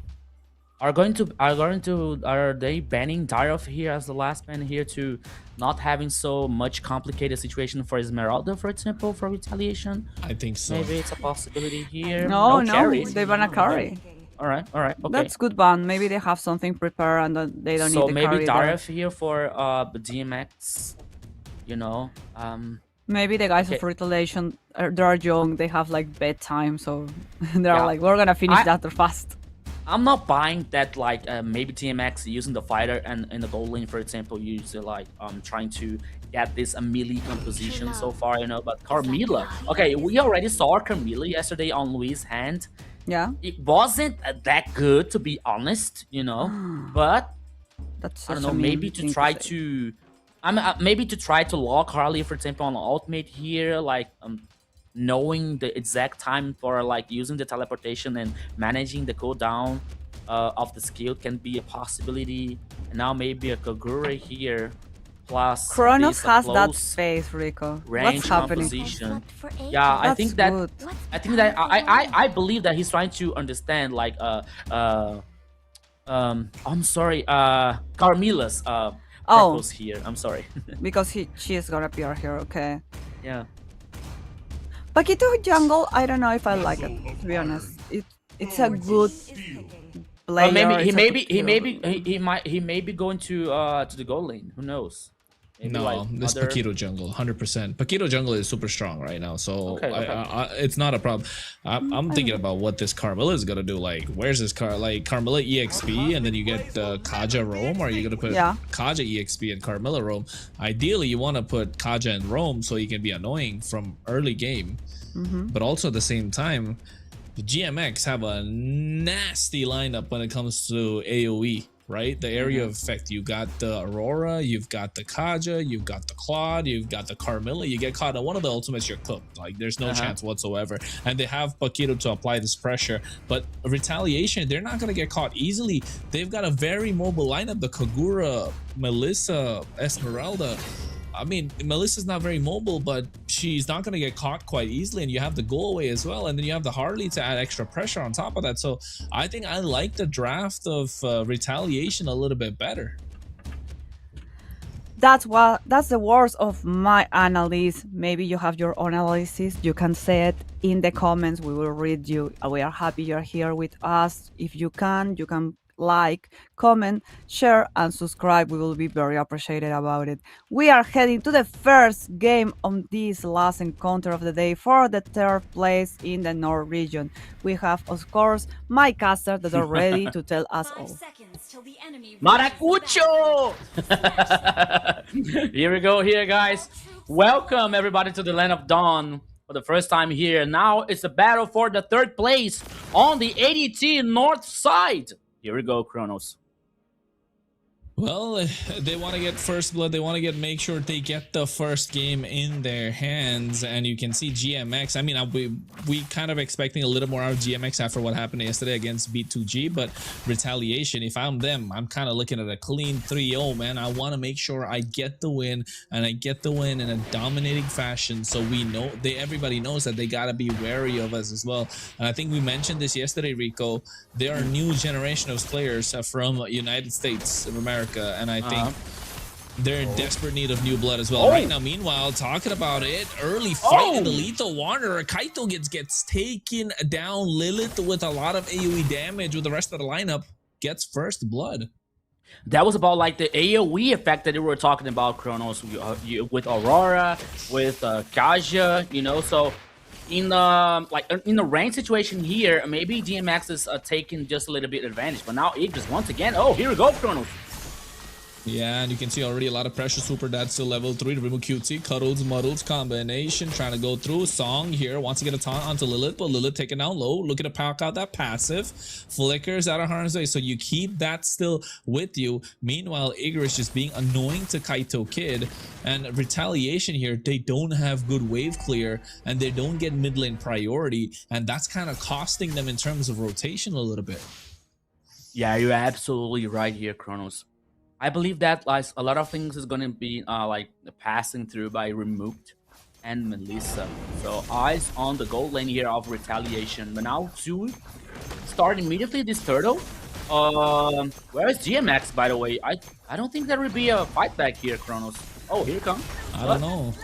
are they banning Darov here as the last ban here to not having so much complicated situation for Esmeralda, for example, for retaliation? I think so. Maybe it's a possibility here. No, carry. they wanna carry. All right, okay. That's good ban. Maybe they have something prepared and they don't So need the maybe carry there. Darov here for DMX, you know. Maybe the guys Okay. of retaliation, they're young. They have like bedtime, so they're Yeah. like, we're gonna finish I- that fast. I'm not buying that like maybe TMX using the fighter and in the gold lane, for example, usually like trying to get this a melee composition so far, you know. But Carmilla, okay, we already saw Carmilla yesterday on Luis' hand. Yeah, It wasn't that good, to be honest, you know. But that's I don't such know, a mean maybe to thing try say. to, maybe to try to lock Harley, for example, on the ultimate here, like knowing the exact time for like using the teleportation and managing the cooldown of the skill can be a possibility. And now maybe a Kagura here plus Kronos this has that close space, Rico. range What's happening? composition. Yeah, I That's think that good. I believe that he's trying to understand like I'm sorry, Carmilla's purpose here. I'm sorry. Because she is gonna appear here. Okay. Yeah. Paquito jungle, I don't know if I like it. To be honest, it's a good player. Maybe it's a good hero. he may be going to the goal lane. Who knows? Maybe No, like this other- Paquito jungle, 100%. Paquito jungle is super strong right now, so Okay. it's not a problem. I'm thinking about what this Carmilla is gonna do. Like, where's this Carmilla EXP, and then you get Kaja roam, or are you gonna put Yeah. Kaja EXP and Carmilla roam? Ideally, you want to put Kaja and roam so you can be annoying from early game, but also at the same time, the GMX have a nasty lineup when it comes to AOE. Right, the area of effect. You got the Aurora, you've got the Kaja, you've got the Claude, you've got the Carmilla. You get caught on one of the ultimates, you're cooked. Like, there's no chance whatsoever. And they have Paquito to apply this pressure, but retaliation, they're not gonna get caught easily. They've got a very mobile lineup. The Kagura, Melissa, Esmeralda. I mean, Melissa's not very mobile, but she's not going to get caught quite easily, and you have the go away as well, and then you have the Harley to add extra pressure on top of that. So I think I like the draft of retaliation a little bit better. That's the words of my analysis. Maybe you have your own analysis. You can say it in the comments. We will read you. We are happy you're here with us. If you can like, comment, share, and subscribe. We will be very appreciated about it. We are heading to the first game on this last encounter of the day for the third place in the North region. We have, of course, my casters that are ready to tell us all. Maracucho! Here we go, here, guys. Welcome everybody to the Land of Dawn. for the first time here. Now it's a battle for the third place on the ADT north side. Here we go, Kronos. Well, they want to get first blood. They want to make sure they get the first game in their hands. And you can see GMX. I mean, we kind of expecting a little more out of GMX after what happened yesterday against B2G. But Retaliation, if I'm them, I'm kind of looking at a clean 3-0, man. I want to make sure I get the win, and I get the win in a dominating fashion. So we know, everybody knows that they got to be wary of us as well. And I think we mentioned this yesterday, Rico. There are new generation of players from United States of America. And I think they're in desperate need of new blood as well. Right now, meanwhile, talking about it, early fight in the Lethal Wanderer. Kaito gets taken down. Lilith with a lot of AoE damage with the rest of the lineup gets first blood. That was about like the AoE effect that we were talking about, Kronos, with Aurora, with Kaja, you know. So in the rank situation here, maybe DMX is taking just a little bit advantage. But now Igris once again. Oh, here we go, Kronos. Yeah, and you can see already a lot of pressure. Super Dad still level 3 to remove QT. Cuddles, Muddles combination. Trying to go through. Song here wants to get a taunt onto Lilith, but Lilith taken down low. Looking to pack out that passive. Flickers out of harm's way. So you keep that still with you. Meanwhile, Igris just being annoying to Kaito Kid. And Retaliation here, they don't have good wave clear. And they don't get mid lane priority. And that's kind of costing them in terms of rotation a little bit. Yeah, you're absolutely right here, Kronos. I believe that like a lot of things is gonna be like passing through by Removed and Melissa. So eyes on the gold lane here of Retaliation. But now to start immediately this turtle. Where is GMX, by the way? I don't think there will be a fight back here, Kronos. Oh, here it comes. I don't know.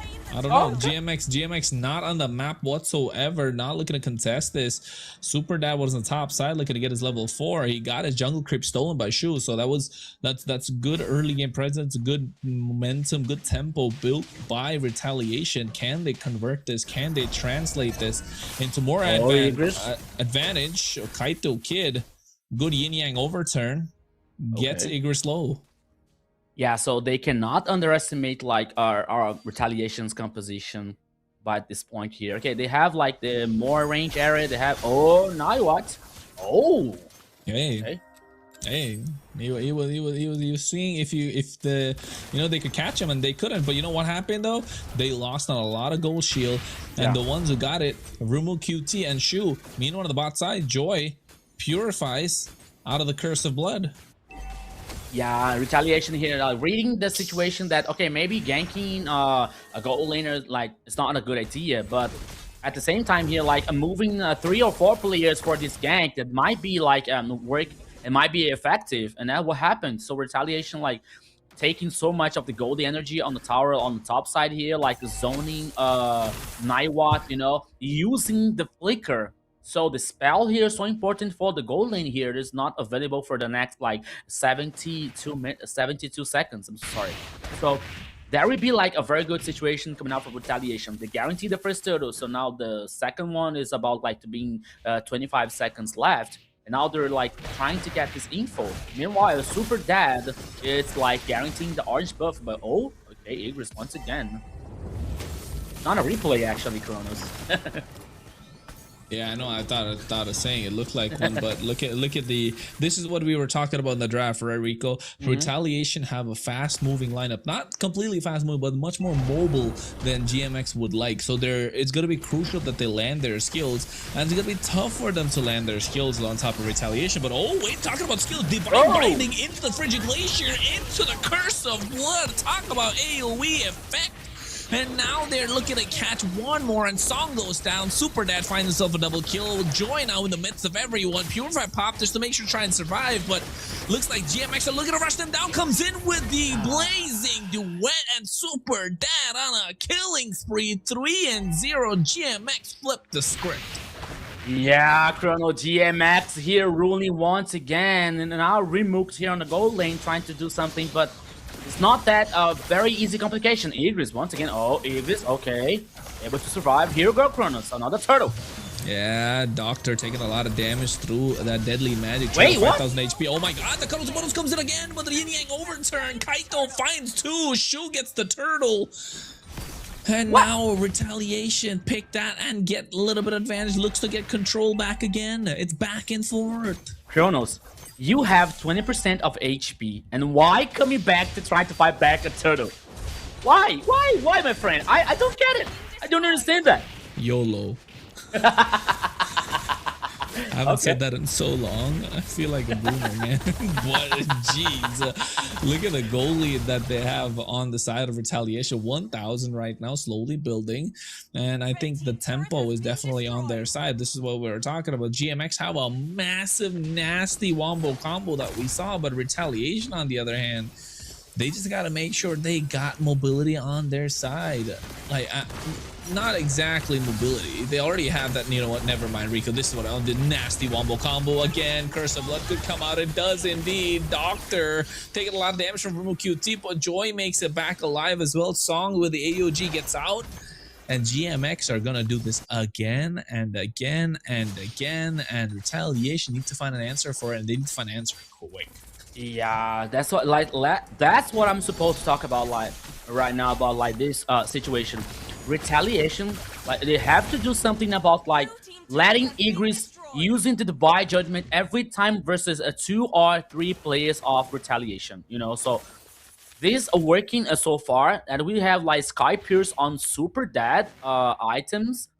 GMX not on the map whatsoever. Not looking to contest this. Super Dad was on the top side looking to get his level 4. He got his jungle creep stolen by Shu. So that's good early game presence, good momentum, good tempo built by Retaliation. Can they convert this? Can they translate this into more advantage? Kaito Kid, good yin yang overturn. Gets Igris low. Yeah, so they cannot underestimate like our Retaliation's composition by this point here. Okay, they have like the more range area. They have now what? Oh, hey, he was seeing if they could catch him, and they couldn't. But you know what happened though? They lost on a lot of gold shield, and the ones who got it, Rumu, QT, and Shu. Meanwhile, on the bot side, Joy purifies out of the curse of blood. Yeah, Retaliation here, reading the situation that, okay, maybe ganking a gold laner, like, it's not a good idea, but at the same time here, like, moving 3 or 4 players for this gank, that might be, like, work, it might be effective, and that what happened. So Retaliation, like, taking so much of the gold energy on the tower on the top side here, like, zoning Naiwat, you know, using the flicker. So the spell here is so important for the gold lane here. It is not available for the next like 72 seconds. I'm sorry. So there will be like a very good situation coming out for Retaliation. They guarantee the first turtle. So now the second one is about like to being 25 seconds left. And now they're like trying to get this info. Meanwhile, Super Dad, it's like guaranteeing the orange buff. But oh, okay, Igris once again. Not a replay actually, Kronos. Yeah, I know. I thought of saying it looked like one, but look at the. This is what we were talking about in the draft, right, Rico? Retaliation have a fast-moving lineup, not completely fast-moving, but much more mobile than GMX would like. So it's going to be crucial that they land their skills, and it's going to be tough for them to land their skills on top of Retaliation. But oh wait, talking about skills, Divine Binding into the Frigid Glacier, into the Curse of Blood. Talk about AoE effect. And now they're looking to catch one more, and Song goes down. Super Dad finds himself a double kill. Joy now in the midst of everyone. Purify pop just to make sure to try and survive, but looks like GMX are looking to rush them down. Comes in with the blazing duet, and Super Dad on a killing spree. 3-0. GMX flipped the script. Yeah, Chrono GMX here ruling once again, and now Remooked here on the gold lane trying to do something, but it's not that very easy complication. Igris once again. Oh, Igris, okay. Able to survive. Here we go, Kronos. Another turtle. Yeah, Doctor taking a lot of damage through that deadly magic. Wait, what? 5,000 HP. Oh my god, the Cuddles Muddles comes in again with the yin yang overturn. Kaito finds 2. Shu gets the turtle. And now retaliation, pick that and get a little bit of advantage. Looks to get control back again. It's back and forth. Kronos, you have 20% of HP, and why coming back to try to fight back a turtle? Why? Why, my friend? I don't get it. I don't understand that. YOLO. I haven't said that in so long. I feel like a boomer, man. But jeez, look at the goalie that they have on the side of retaliation. 1,000 right now, slowly building, and I think the tempo is definitely on their side. This is what we were talking about. GMX have a massive, nasty wombo combo that we saw, but retaliation, on the other hand, they just got to make sure they got mobility on their side. Like, not exactly mobility. They already have that. You know what? Never mind, Rico. This is what I did. Nasty wombo combo again. Curse of Blood could come out. It does indeed. Doctor taking a lot of damage from Rumo QT, but Joy makes it back alive as well. Song with the AOG gets out. And GMX are gonna do this again and again and again. And retaliation need to find an answer for it, and they need to find an answer quick. Yeah, that's what that's what I'm supposed to talk about right now about this situation. Retaliation, they have to do something about letting Igris using the divide judgment every time versus a 2 or 3 players of retaliation. You know, so this are working so far, and we have Sky Pierce on Super Dad items.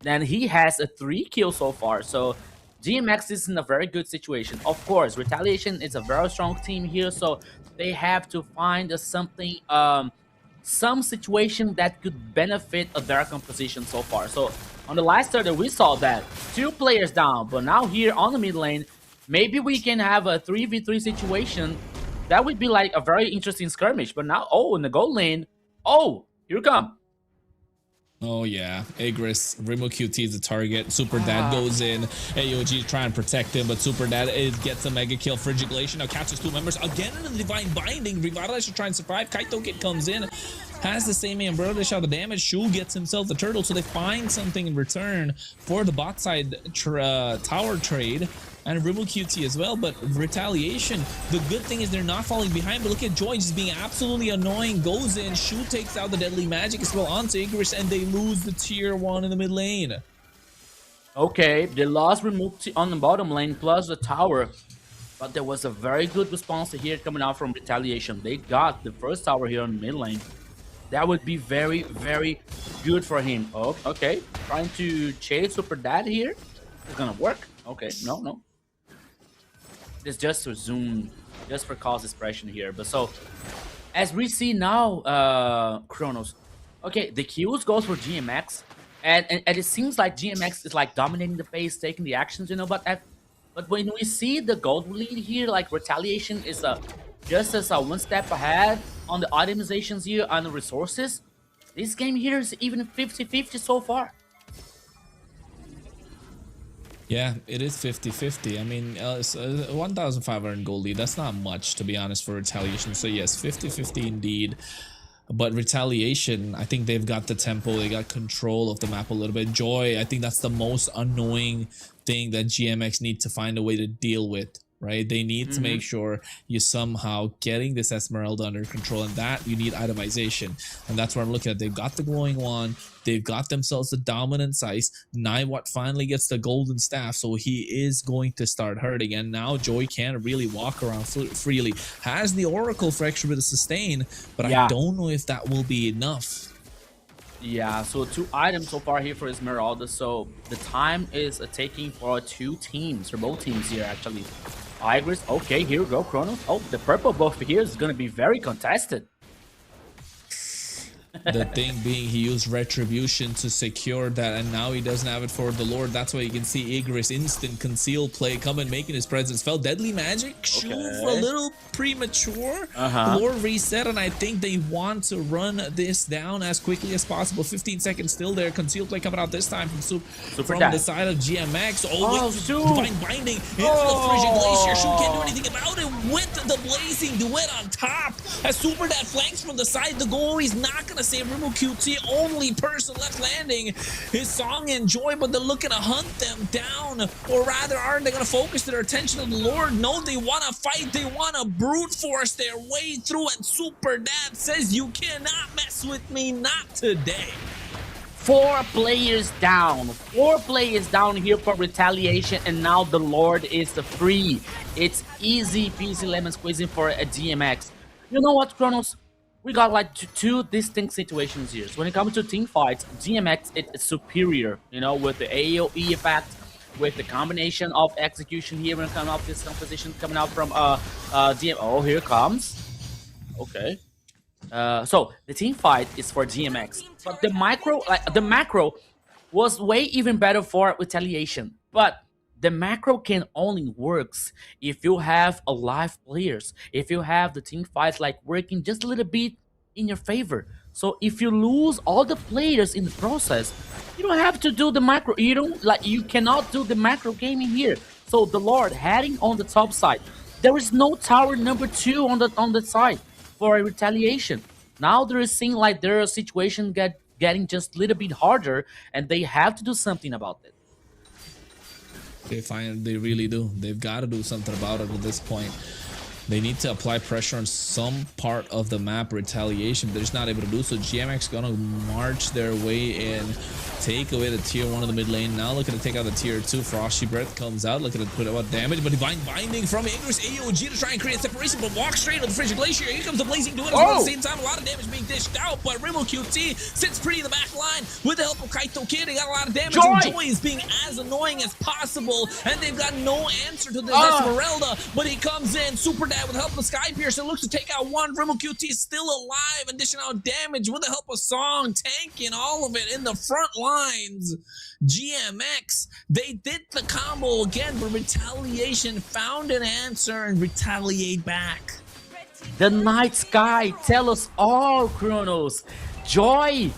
Then he has a 3 kill so far. So GMX is in a very good situation. Of course, retaliation is a very strong team here, so they have to find something, some situation that could benefit their composition so far. So on the last turtle, we saw that 2 players down, but now here on the mid lane, maybe we can have a 3v3 situation. That would be a very interesting skirmish. But now, in the gold lane, here we come. Oh yeah, Igris, Rimo QT is the target. Super Dad goes in. AOG trying to protect him, but Super Dad gets a mega kill. Frigilation now catches 2 members again in the Divine Binding. Revitalize to try and survive. Kaito Kit comes in, has the same umbrella to shot the damage. Shu gets himself the turtle, so they find something in return for the bot side tower trade. And Rimo QT as well, but retaliation. The good thing is they're not falling behind, but look at Joy just being absolutely annoying. Goes in, Shu takes out the deadly magic as well onto Igris, and they lose the tier 1 in the mid lane. Okay, they lost Rimo on the bottom lane plus the tower, but there was a very good response here coming out from retaliation. They got the first tower here on the mid lane. That would be very, very good for him. Oh, okay, trying to chase Super Dad here. It's gonna work. Okay, no. It's just to zoom, just for cause expression here. But so, as we see now, Kronos, okay, the kills goes for GMX, and it seems like GMX is dominating the base, taking the actions, you know. But when we see the gold lead here, retaliation is just as 1 step ahead on the itemizations here and the resources. This game here is even 50-50 so far. Yeah, it is 50-50. I mean, 1,500 gold lead, that's not much, to be honest, for retaliation. So yes, 50-50 indeed. But retaliation, I think they've got the tempo, they got control of the map a little bit. Joy, I think that's the most annoying thing that GMX need to find a way to deal with. Right, they need to make sure you somehow getting this Esmeralda under control, and that you need itemization, and that's what I'm looking at. They've got the glowing wand, they've got themselves the dominant size. Naiwat finally gets the golden staff, so he is going to start hurting, and now Joy can't really walk around freely. Has the Oracle for extra bit of sustain, but I don't know if that will be enough. Yeah, so 2 items so far here for Esmeralda, so the time is taking for 2 teams, or both teams here actually. Igris, okay, here we go, Kronos. Oh, the purple buff here is going to be very contested. The thing being, he used Retribution to secure that, and now he doesn't have it for the Lord. That's why you can see Igris instant conceal play coming, making his presence felt. Deadly magic, Shu for a little premature. Lord reset, and I think they want to run this down as quickly as possible. 15 seconds still there. Conceal play coming out this time from the side of GMX. Divine Binding into the Frigid Glacier. Shu can't do anything about it with the Blazing Duet on top. As Super Dad flanks from the side, the goal is not going to save Rimo QT. Only person left landing is Song and Joy, but they're looking to hunt them down, or rather, aren't they going to focus their attention on the Lord? No, they want to fight, they want to brute force their way through, and Super Dad says, you cannot mess with me, not today. 4 players down. 4 players down here for retaliation, and now the Lord is free. It's easy peasy lemon squeezing for a DMX. You know what, Kronos? We got like two distinct situations here. So when it comes to team fights, DMX is superior, you know, with the AoE effect, with the combination of execution here when it comes out this composition coming out from DM. Oh, here it comes. Okay. So the team fight is for DMX, but the macro was way even better for retaliation. But the macro can only works if you have alive players, if you have the team fights like working just a little bit in your favor. So if you lose all the players in the process, you don't have to do the macro. You cannot do the macro gaming here. So the Lord heading on the top side. There is no tower number 2 on the side for a retaliation. Now there is seeing like their situation getting just a little bit harder, and they have to do something about it. They really do. They've got to do something about it at this point. They need to apply pressure on some part of the map, retaliation, but they're just not able to do so. GMX gonna march their way in, take away the tier 1 of the mid lane. Now looking to take out the tier 2. Frosty Breath comes out, looking to put out damage, but Divine Binding from Igris AOG to try and create separation, but walk straight with the Frigid Glacier. Here comes the Blazing Duet as well. At the same time, a lot of damage being dished out, but Rimmel QT sits pretty in the back line with the help of Kaito Kid. They got a lot of damage, and Joy is being as annoying as possible, and they've got no answer to this Esmeralda, but he comes in, Super Dad with help of Sky Piercer looks to take out one. Rimmel QT is still alive and dishing out damage with the help of Song, tanking all of it in the front lines. GMX, they did the combo again, but retaliation found an answer and retaliate back. The Night Sky, tell us all, Kronos. Joy,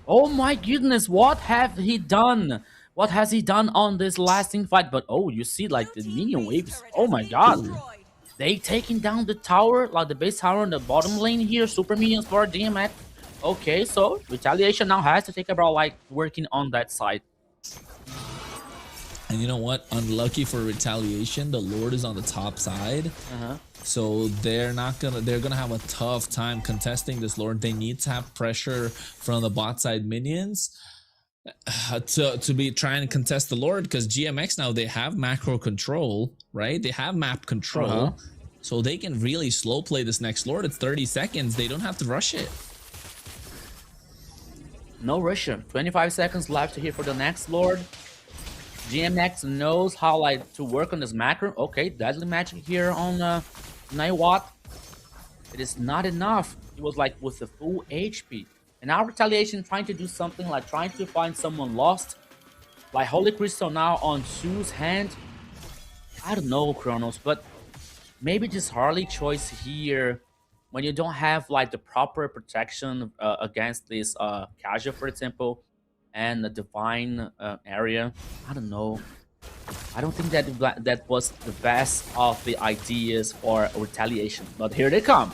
oh my goodness, what have he done? What has he done on this lasting fight? But oh, you see like the minion waves. Oh my god. They taking down the tower, like the base tower in the bottom lane here. Super minions for DMX. Okay, so retaliation now has to take about like working on that side. And you know what? Unlucky for retaliation, the Lord is on the top side. So they're gonna have a tough time contesting this Lord. They need to have pressure from the bot side minions to be trying to contest the Lord, because GMX now, they have macro control, right? They have map control, so they can really slow play this next Lord. It's 30 seconds. They don't have to rush it. No rush. 25 seconds left here for the next Lord. GMX knows how like to work on this macro. Okay, deadly magic here on 9 watt. It is not enough. It was like with the full HP. And now retaliation trying to do something like trying to find someone lost. Like Holy Crystal now on Sue's hand. I don't know, Kronos, but maybe just Harley choice here when you don't have like the proper protection against this Kaja, for example, and the Divine area. I don't know. I don't think that was the best of the ideas for retaliation, but here they come.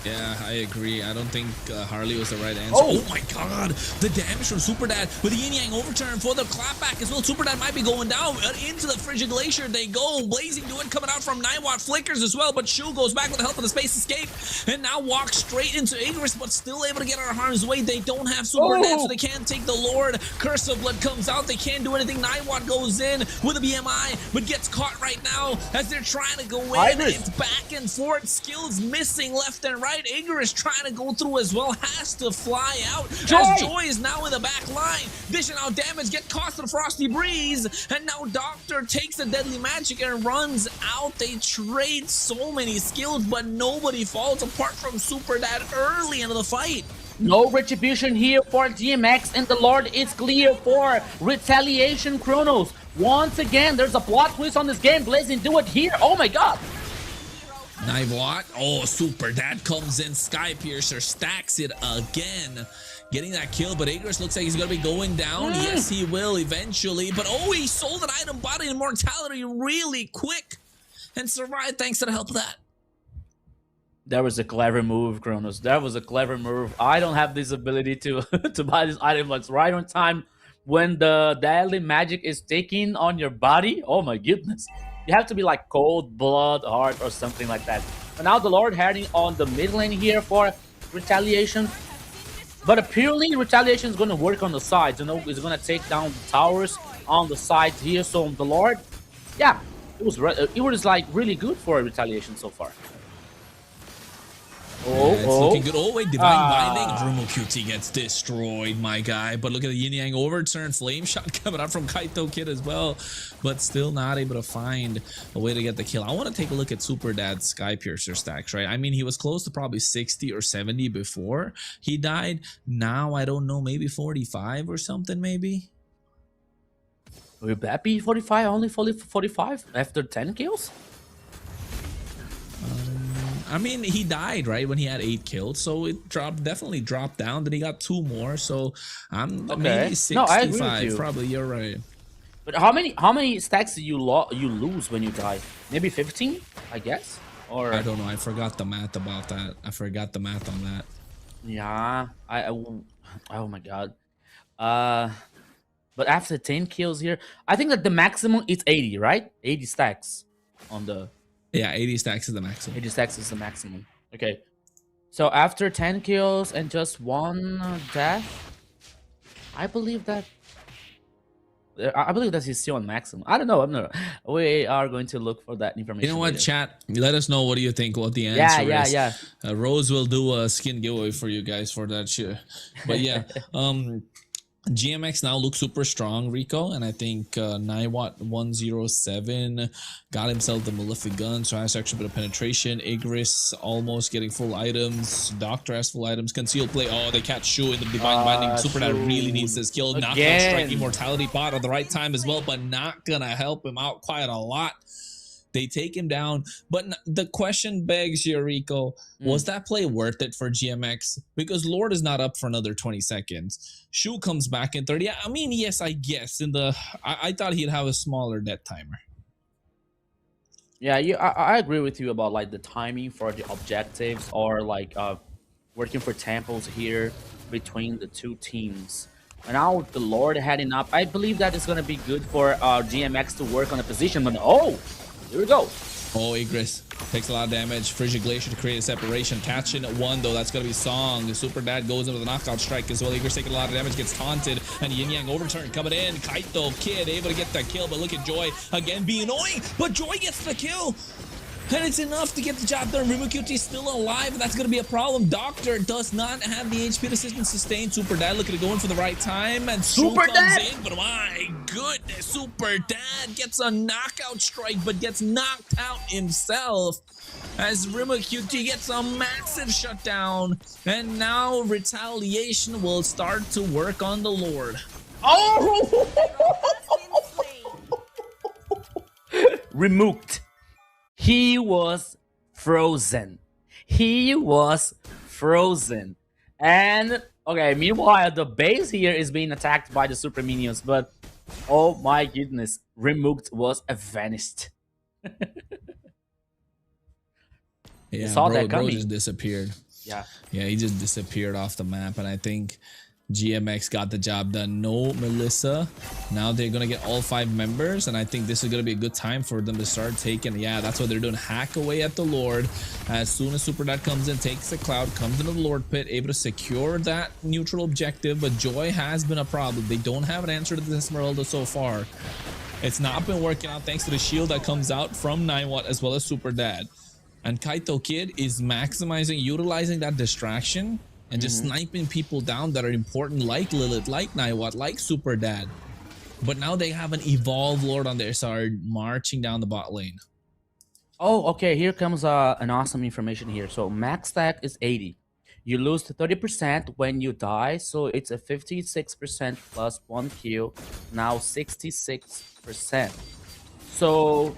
Yeah, I agree. I don't think Harley was the right answer. Oh my god! The damage from Super Dad with the Yin Yang overturn for the clapback as well. Super Dad might be going down. Into the Frigid Glacier they go. Blazing Duet coming out from 9 watt flickers as well, but Shu goes back with the help of the Space Escape and now walks straight into Igris, but still able to get out of harm's way. They don't have Super Dad, so they can't take the Lord. Curse of Blood comes out. They can't do anything. 9 watt goes in with a BMI, but gets caught right now as they're trying to go in. It's back and forth. Skills missing left and right. Igor is trying to go through as well, has to fly out as Joy is now in the back line, dishing out damage, get caught to the Frosty Breeze, and now Doctor takes the deadly magic and runs out. They trade so many skills, but nobody falls apart from Super Dad early into the fight. No retribution here for DMX, and the Lord is clear for retaliation. Kronos, once again, there's a plot twist on this game. Blazing Duet here. Oh my god. 9 watt. Oh, Super Dad comes in. Sky Piercer stacks it again, getting that kill, but Igris looks like he's gonna be going down. Yes, he will eventually, but oh, he sold an item body immortality really quick and survived thanks to the help of that. That was a clever move, Kronos. That was a clever move. I don't have this ability to to buy this item like right on time when the deadly magic is taking on your body. Oh my goodness. You have to be like cold blood heart or something like that. And now the Lord heading on the mid lane here for retaliation. But apparently retaliation is going to work on the sides. You know, it's going to take down the towers on the sides here. So the Lord, yeah, it was like really good for retaliation so far. Yeah, it's looking good. Oh, wait, Divine Binding. Drumo QT gets destroyed, my guy. But look at the Yin Yang overturn. Flame shot coming out from Kaito Kid as well. But still not able to find a way to get the kill. I want to take a look at Super Dad's Sky Piercer stacks, right? I mean, he was close to probably 60 or 70 before he died. Now, I don't know, maybe 45 or something, maybe? Will that be 45? Only 45 after 10 kills? I mean, he died, right, when he had 8 kills, so it definitely dropped down. Then he got 2 more, so I'm maybe 65. No, I agree with you. Probably, you're right. But how many stacks do you lose when you die? Maybe 15, I guess? Or I don't know. I forgot the math about that. I forgot the math on that. Yeah, oh my god. But after 10 kills here, I think that the maximum is 80, right? 80 stacks on the... Yeah, 80 stacks is the maximum. 80 stacks is the maximum. Okay. So after 10 kills and just 1 death, I believe that he's still on maximum. I don't know. We are going to look for that information. You know what, later. chat? Let us know what do you think, what the answer is. Yeah. Rose will do a skin giveaway for you guys for that shit. But yeah, GMX now looks super strong, Rico, and I think 9watt 107 got himself the Malefic gun, so has extra bit of penetration. Igris almost getting full items. Doctor has full items. Concealed play. Oh, they catch Shu in the Divine Binding. Super that really needs this kill. Knockout strike, Immortality bot at the right time as well, but not gonna help him out quite a lot. They take him down, but the question begs here, Rico, was that play worth it for GMX? Because Lord is not up for another 20 seconds. Shu comes back in 30. I mean, yes, I guess. I thought he'd have a smaller death timer. Yeah, I agree with you about like the timing for the objectives or like working for temples here between the two teams. And now the Lord heading up. I believe that is going to be good for GMX to work on a position, but oh! Here we go. Oh, Igris takes a lot of damage. Frigid Glacier to create a separation. Catching one, though. That's going to be Song. The Super Dad goes into the knockout strike as well. Igris taking a lot of damage. Gets taunted. And Yin Yang overturn coming in. Kaito Kid able to get the kill. But look at Joy again being annoying. But Joy gets the kill. And it's enough to get the job done. Rimukyuchi still alive. That's going to be a problem. Doctor does not have the HP to sustain. Super Dad looking to go in for the right time. And Super Dad comes in. But my goodness, Super Dad gets a knockout strike, but gets knocked out himself. As Rimukyuchi gets a massive shutdown. And now retaliation will start to work on the Lord. Oh! Removed. He was frozen. And, okay, meanwhile, the base here is being attacked by the super minions, but, oh my goodness, Removed was vanished. Yeah, saw that coming. Bro just disappeared. Yeah, he just disappeared off the map, and I think GMX got the job done. No Melissa. Now they're gonna get all 5 members, and I think this is gonna be a good time for them to start taking. Yeah, that's what they're doing. Hack away at the Lord. As soon as Super Dad comes in, takes the cloud, comes into the Lord pit, able to secure that neutral objective. But Joy has been a problem. They don't have an answer to this Esmeralda so far. It's not been working out thanks to the shield that comes out from 9watt as well as Super Dad. And Kaito Kid is utilizing that distraction and just sniping people down that are important, like Lilith, like 9watt, like Super Dad. But now they have an evolved Lord on their side marching down the bot lane. Oh, okay, here comes an awesome information here. So max stack is 80. You lose to 30% when you die, so it's a 56% plus 1 kill, now 66%. So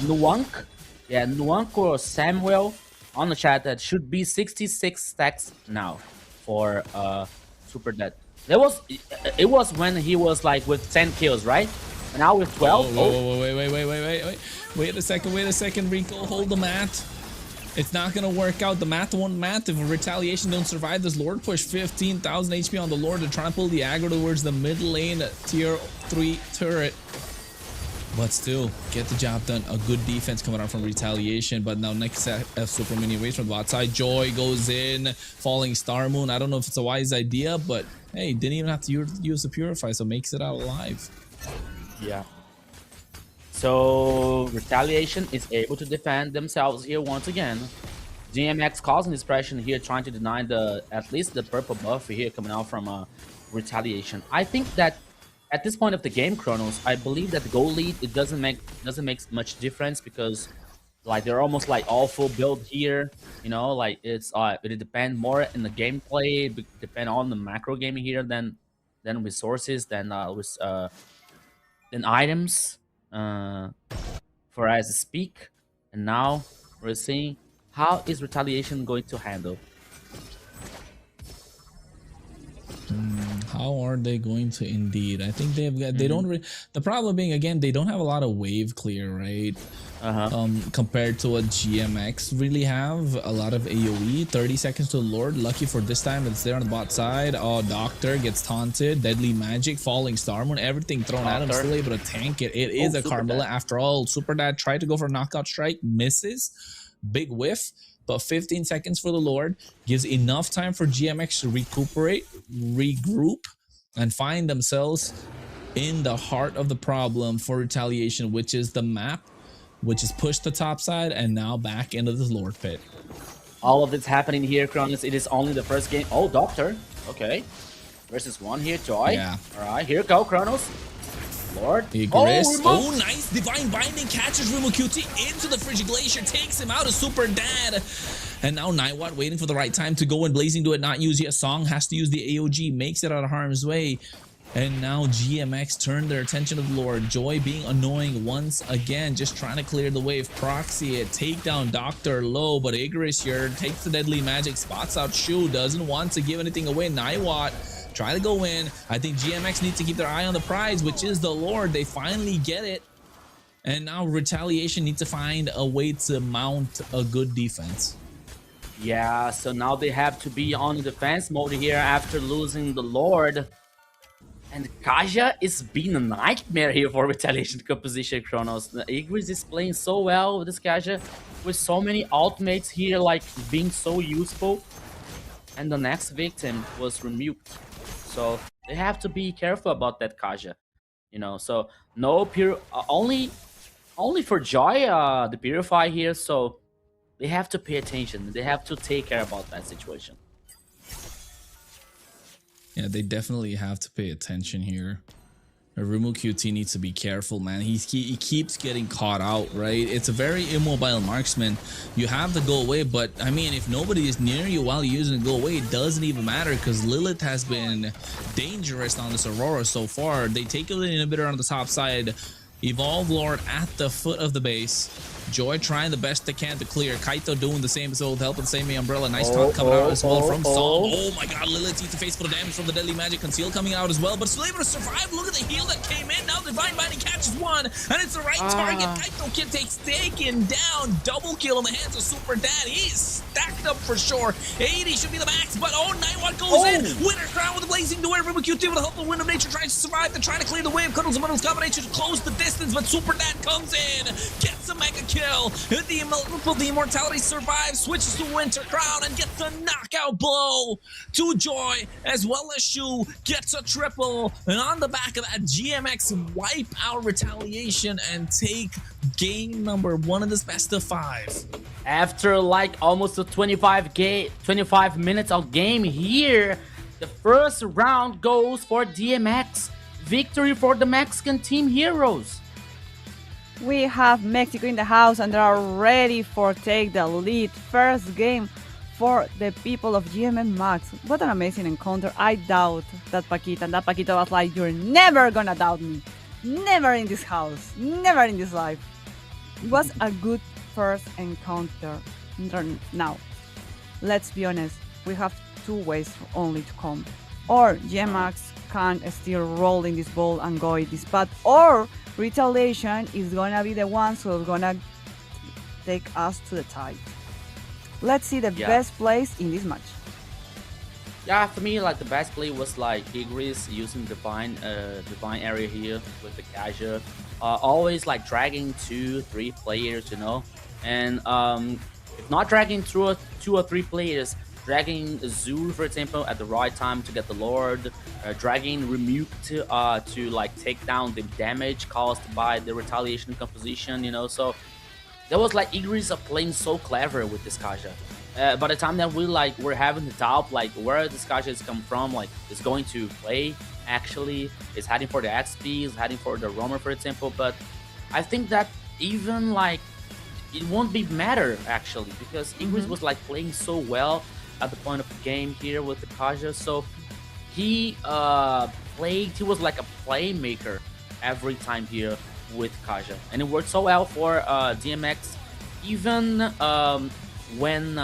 Nuank or Samuel on the chat, that should be 66 stacks now for Super Dead. It was when he was like with 10 kills, right? And now with 12. Wait a second, Rico, hold the mat. It's not gonna work out. The math won't math if retaliation don't survive this Lord push. 15,000 HP on the Lord to try and pull the aggro towards the mid lane tier 3 turret. But still, get the job done. A good defense coming out from retaliation. But now next F super mini waves from the outside. Joy goes in, falling Star Moon. I don't know if it's a wise idea, but hey, didn't even have to use the Purify, so makes it out alive. Yeah. So retaliation is able to defend themselves here once again. GMX causing this pressure here, trying to deny at least the purple buff here coming out from retaliation. I think that at this point of the game, Chronos, I believe that the goal lead, it doesn't make much difference, because like they're almost like all full build here, you know, like it depends more in the gameplay, depend on the macro gaming here than resources, than items, for as to speak. And now we're seeing how is retaliation going to handle. How are they going to indeed? I think they've got, they don't the problem being, again, they don't have a lot of wave clear, right? Compared to what GMX really have. A lot of AoE, 30 seconds to the Lord. Lucky for this time, it's there on the bot side. Oh, Doctor gets taunted, deadly magic, falling Star Moon, everything thrown at him, still able to tank it. It is a Carmilla after all. Super Dad tried to go for a knockout strike, misses, big whiff. But 15 seconds for the Lord gives enough time for GMX to recuperate, regroup, and find themselves in the heart of the problem for retaliation, which is the map, which is pushed to top side and now back into the Lord pit. All of this happening here, Cronus. It is only the first game. Oh, Doctor. Okay. Versus one here, Joy. Yeah. All right, here go, Chronos. Lord. Igris. Oh, nice. Divine Binding catches Rimucuti into the Frigid Glacier, takes him out of Super Dad. And now Nightwatt waiting for the right time to go in. Blazing do it, not use yet. Song has to use the AOG, makes it out of harm's way. And now GMX turned their attention to the Lord. Joy being annoying once again, just trying to clear the wave. Proxy it, take down Dr. Low, but Igris here takes the deadly magic, spots out Shu, doesn't want to give anything away. Nightwatt try to go in. I think GMX needs to keep their eye on the prize, which is the Lord. They finally get it. And now retaliation needs to find a way to mount a good defense. Yeah, so now they have to be on defense mode here after losing the Lord. And Kaja is being a nightmare here for retaliation composition, Chronos. The Igris is playing so well with this Kaja, with so many ultimates here, like being so useful. And the next victim was removed. So they have to be careful about that Kaja, you know. So no only for Joy the Purify here. So they have to pay attention. They have to take care about that situation. Yeah, they definitely have to pay attention here. Rimu QT needs to be careful, man. He keeps getting caught out, right? It's a very immobile marksman. You have to go away, but I mean, if nobody is near you while you're using the go away, it doesn't even matter, because Lilith has been dangerous on this Aurora so far. They take a little inhibitor on the top side. Evolve Lord at the foot of the base. Joy trying the best they can to clear. Kaito doing the same as old, helping same Umbrella. Nice taunt coming out as well from Song. Oh my god, Lilith needs to face for the damage from the deadly magic. Conceal coming out as well, but still able to survive. Look at the heal that came in. Now Divine Binding catches one, and it's the right target. Kaito Kid takes taken down. Double kill in the hands of Super Dad. He's stacked up for sure. 80 should be the max, but oh, Nightwatt goes in. Winner crown with the blazing door. Rimu QT with the help of Wind of Nature tries to survive. They're trying to clear the wave. Cuddles and Muddles combination to close the distance, but Super Dad comes in, gets a mega kill. The Immortality survives, switches to Winter Crown, and gets a knockout blow to Joy, as well as Shu gets a triple. And on the back of that, GMX wipe out retaliation and take game number 1 of this best of 5. After like almost a 25 minutes of game here, the first round goes for DMX. Victory for the Mexican team heroes. We have Mexico in the house and they are ready for take the lead. First game for the people of GMM Max. What an amazing encounter. I doubt that Paquita, and that Paquita was like, you're never gonna doubt me. Never in this house. Never in this life. It was a good first encounter. Now, let's be honest. We have 2 ways only to come. Or GMX can still roll in this ball and go in this path, or retaliation is gonna be the ones who are gonna take us to the tie. Let's see the best plays in this match. Yeah, for me, like the best play was like Igris using divine area here with the Kaja, always like dragging 2, 3 players, and if not dragging 2 or 3 players, dragging Azul, for example, at the right time to get the Lord, dragging Remuke to like take down the damage caused by the retaliation composition, so that was like Igris are playing so clever with this Kaja. By the time that we're having the doubt like where this Kaja is come from, like is going to play, actually is heading for the XP, is heading for the roamer, for example. But I think that even like it won't be matter actually, because Igris was like playing so well at the point of the game here with the Kaja. So he he was like a playmaker every time here with Kaja, and it worked so well for DMX, even when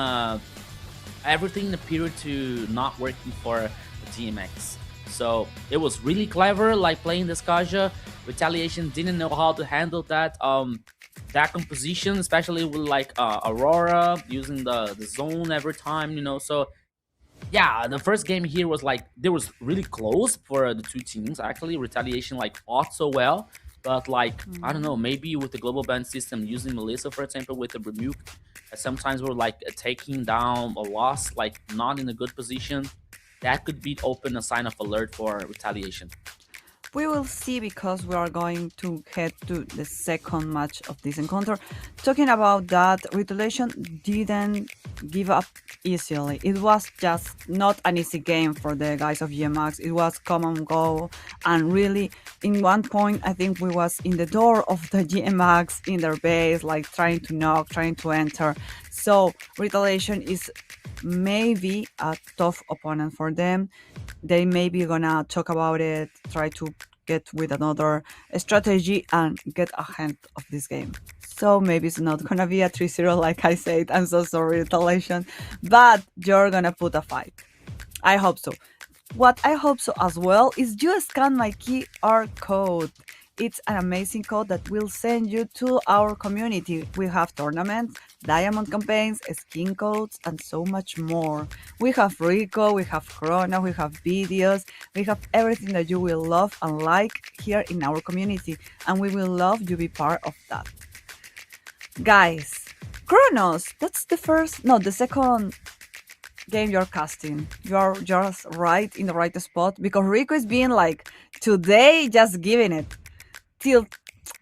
everything appeared to not working for DMX. So it was really clever, like playing this Kaja. Retaliation didn't know how to handle that that composition, especially with like Aurora using the zone every time, So yeah, the first game here was like they was really close for the two teams. Actually, Retaliation like fought so well, but like I don't know, maybe with the global ban system using Melissa, for example, with the Remuke, sometimes we're like taking down a loss, like not in a good position. That could be open a sign of alert for Retaliation. We will see, because we are going to head to the second match of this encounter. Talking about that, Retaliation didn't give up easily. It was just not an easy game for the guys of GMX. It was come and go, and really, in one point, I think we was in the door of the GMX in their base, like trying to knock, trying to enter. So Retaliation is maybe a tough opponent for them. They may be gonna talk about it, try to get with another strategy and get ahead of this game. So maybe it's not gonna be a 3-0 like I said. I'm so sorry, Retaliation, but you're gonna put a fight. I hope so. What I hope so as well is you scan my QR code. It's an amazing code that will send you to our community. We have tournaments, diamond campaigns, skin codes, and so much more. We have Rico, we have Chrono, we have videos, we have everything that you will love and like here in our community, and we will love you be part of that. Guys, Chronos, that's the second game you're casting. You're just right in the right spot, because Rico is being like today just giving it till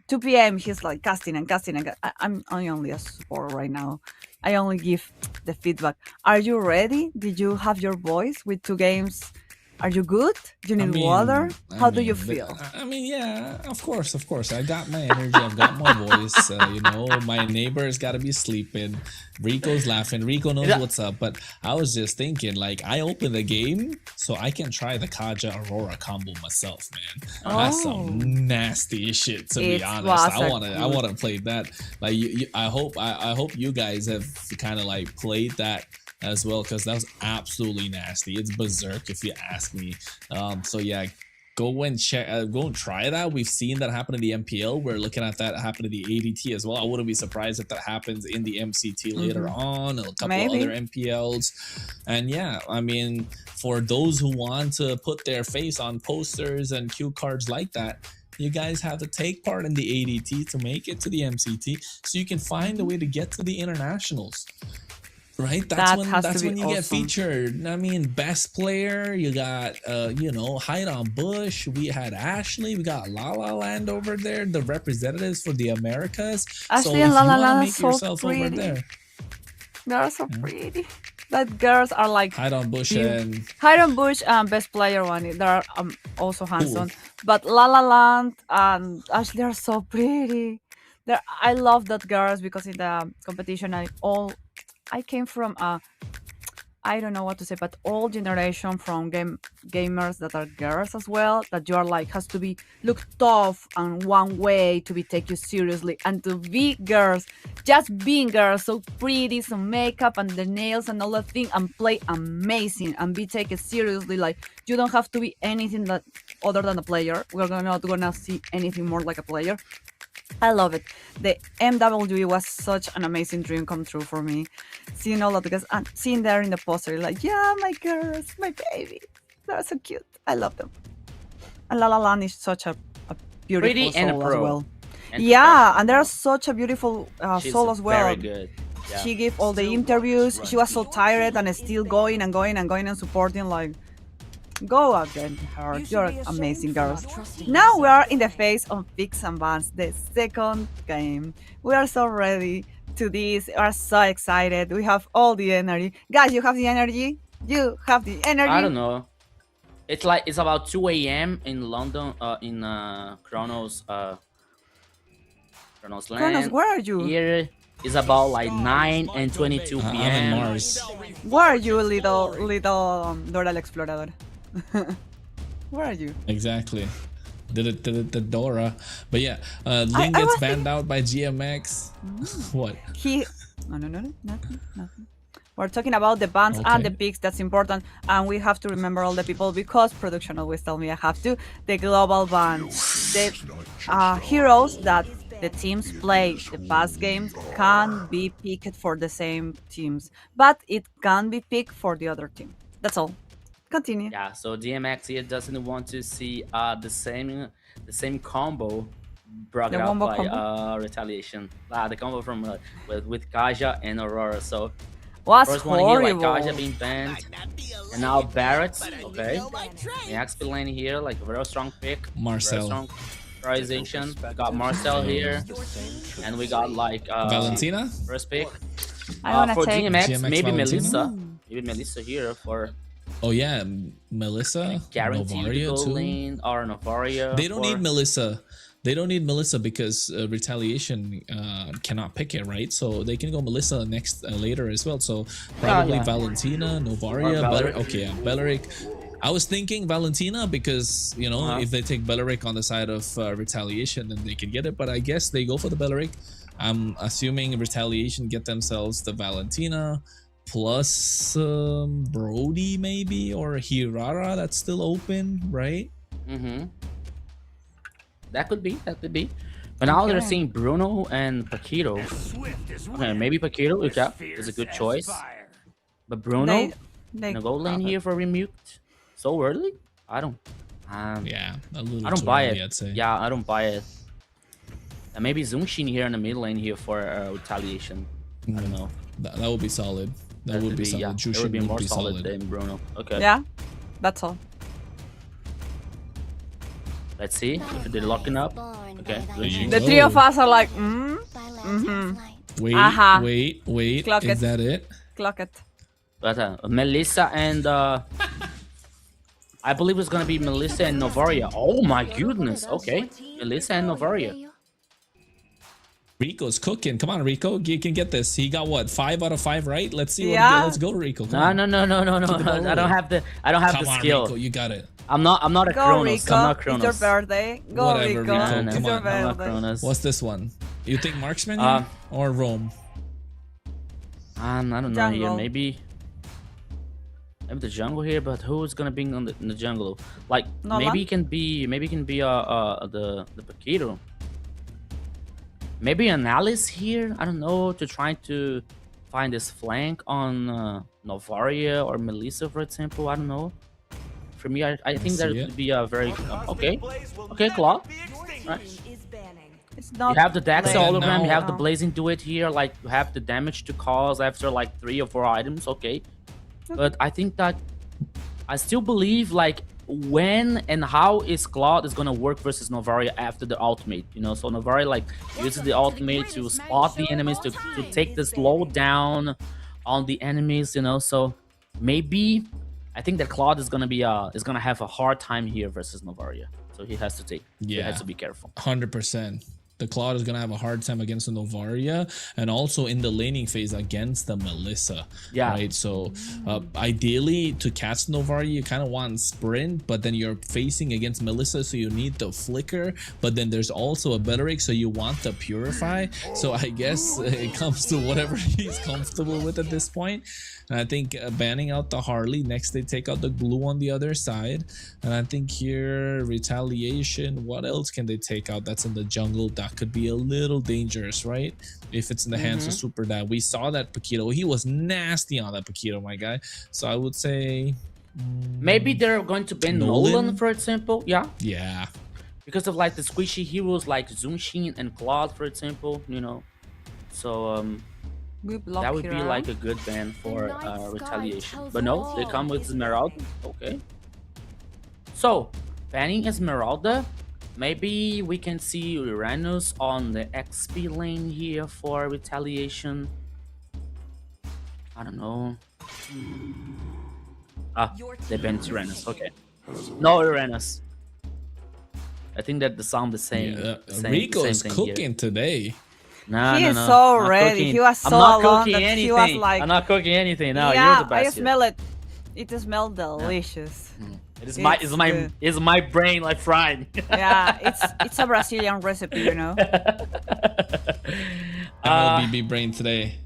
2 p.m. He's like casting and casting and I'm only a support right now. I only give the feedback. Are you ready? Did you have your voice with 2 games? Are you good? Do you need water? How do you feel? Yeah, of course. I got my energy. I've got my voice. My neighbor's got to be sleeping. Rico's laughing. Rico knows what's up. But I was just thinking, like, I opened the game so I can try the Kaja Aurora combo myself, man. That's some nasty shit, to be honest. I want to play that. Like, I hope you guys have kind of like played that as well, because that was absolutely nasty. It's berserk if you ask me. So yeah, go and check, go and try that. We've seen that happen in the MPL. We're looking at that happen in the ADT as well. I wouldn't be surprised if that happens in the MCT later on, a couple other MPLs. And yeah, I mean, for those who want to put their face on posters and cue cards like that, you guys have to take part in the ADT to make it to the MCT, so you can find a way to get to the internationals. Right, that's when you get featured. I mean, best player, you got Hide on Bush, we had Ashley, we got La La Land over there, the representatives for the Americas. Ashley and La La Land are so pretty. They are so pretty. That girls are like Hide on Bush and best player one. They are also handsome. But La La Land and Ashley are so pretty. I love that girls, because in the competition I came from I don't know what to say, but old generation from gamers that are girls as well, that you are like has to be look tough and one way to be taken seriously, and to be girls, just being girls, so pretty, some makeup and the nails and all that thing, and play amazing and be taken seriously. Like, you don't have to be anything that other than a player. We're not gonna see anything more like a player. I love it. The MWE was such an amazing dream come true for me. Seeing all of the guys and seeing there in the poster, like, yeah, my girls, my baby. They're so cute. I love them. And La La Land is such a beautiful pretty soul and a pro. as well. And Yeah, and there's such a beautiful she's soul as well. very good. Yeah. She gave all the interviews. She was so tired and still going and going and going and supporting. Like, go again, her. You're amazing, girls. Now we are in the phase of picks and bans, the second game. We are so ready to this. We are so excited. We have all the energy. Guys, you have the energy? You have the energy? I don't know. It's like it's about 2 a.m. in London, in Kronos land. Kronos, where are you? Here is about like 9 and 22 p.m. I'm in Mars. Where are you, little Dora la Explorador? Where are you? Exactly. The Dora. But yeah, Ling gets banned out by GMX. What? No, nothing. We're talking about the bans and the picks. That's important, and we have to remember all the people because production always tell me I have to. The global ban, the heroes that the teams play the past games can be picked for the same teams, but it can be picked for the other team. That's all. Continue. Yeah, so DMX here doesn't want to see the same combo brought The up wombo by combo? Retaliation. The combo from with Kaja and Aurora. So Was first one here, like horrible. Kaja being banned, and now Barrett. Okay, the XP lane here, like a very strong pick. Very Marcel. strong prioritization. We got Marcel here, and we got like Valentina? first pick. I wanna For take DMX, GMX maybe Valentina? Melissa. Maybe Melissa here for Oh yeah, Melissa, guaranteed Novaria gold too. lane or Novaria. They don't or- need Melissa. They don't need Melissa because Retaliation cannot pick it, right? So they can go Melissa next later as well. So probably yeah. Valentina, Novaria, Or Belleric. Belleric. Okay, yeah, Belleric. I was thinking Valentina because, you know, if they take Belleric on the side of Retaliation, then they can get it. But I guess they go for the Belleric. I'm assuming Retaliation get themselves the Valentina plus Brody maybe, or Hirara that's still open, right? Mm-hmm. That could be. But now they're seeing Bruno and Paquito. Okay, maybe Paquito is a good choice. But Bruno They in a gold lane here for Remuked so early? I don't. Yeah, a little I don't too buy early, it. I'd say. Yeah, I don't buy it. And maybe Zungshin here in the mid lane here for Retaliation. I don't know. That would be solid. That would be solid. Yeah, Jushin it would be more solid solid. than Bruno. Okay. Yeah, that's all. Let's see if they're locking up. Okay. There you The go. three of us are like, Wait, Aha. wait. Clock Is it. that it? clock it. But Melissa and I believe it's gonna be Melissa and Novaria. Oh my goodness. Okay, Melissa and Novaria. Rico's cooking. Come on, Rico. You can get this. He got what? 5 out of 5, right? Let's see. Yeah. Let's go, Rico. Come No. on. I don't have the Come the on, skill. Rico. You got it. I'm not a Go, Kronos. Rico. I'm not It's your Kronos. birthday. Go, Whatever, Rico. Rico. No, It's Come your on. I'm not birthday. Kronos. What's this one? You think Marksman Uh, or Rome? I don't know here. Jungle. Maybe the jungle here, but who's gonna be in the jungle? Like No maybe one? it can be the Paquito. Maybe an Alice here. I don't know, to try to find this flank on Novaria or Melissa, for example. I don't know. For me, I think that see it. would be a very okay, Claw. Right. It's not. You have the Dax playing hologram, you have the now. blazing duet here, like you have the damage to cause after like 3 or 4 items, okay. But I think that I still believe like when and how is Claude is gonna work versus Novaria after the ultimate, you know. So Novaria like uses the ultimate to spot the enemies, to take the slow down on the enemies, you know. So maybe I think that Claude is gonna have a hard time here versus Novaria. So he has to take. He Yeah. has to be careful. 100%. The Claude is going to have a hard time against the Novaria and also in the laning phase against the Melissa. Yeah. Right. So ideally to catch Novaria, you kind of want sprint, but then you're facing against Melissa. So you need the flicker, but then there's also a Belleric. So you want the purify. So I guess it comes to whatever he's comfortable with at this point. And I think banning out the Harley, next they take out the glue on the other side. And I think here retaliation, what else can they take out that's in the jungle that could be a little dangerous, right? If it's in the hands of Super Dad. We saw that Paquito, he was nasty on that Paquito, my guy. So I would say Maybe they're going to ban Nolan? Nolan, for example. Yeah. yeah. because of like the squishy heroes like Zunshin and Claude, for example, you know. So We block that would be here. like a good ban for retaliation. But no, they come with Esmeralda. Okay. So banning Esmeralda. Maybe we can see Uranus on the XP lane here for retaliation. I don't know. Ah, they banned Uranus. Okay. No Uranus. I think that the sound the same. Yeah, the same Rico same is thing cooking here. today. No, He no, is no. so Not ready. cooking. He was so I'm not alone cooking that anything. he was like, I'm not cooking anything. No, yeah, you're the best. I smell it. It smells delicious. It is my, good. it's my brain like frying. Yeah, it's a Brazilian recipe, you know. MLBB brain today.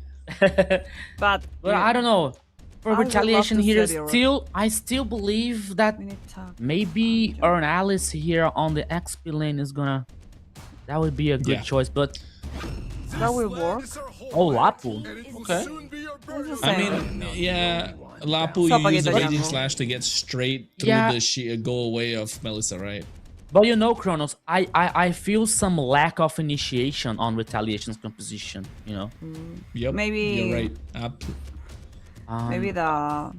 But I don't know. For I would retaliation love to here, see the I still believe that we need to talk. maybe Earn Alice here on the XP lane is gonna. That would be a good Yeah. choice, but That will work. oh, Lapu. Okay. It's the I same. mean, yeah, Lapu Sopa used the Gita raging jungle. slash to get straight through Yeah. the go away of Melissa, right? But you know, Kronos, I feel some lack of initiation on retaliation's composition. You know. Yep. Maybe- you're right. Maybe the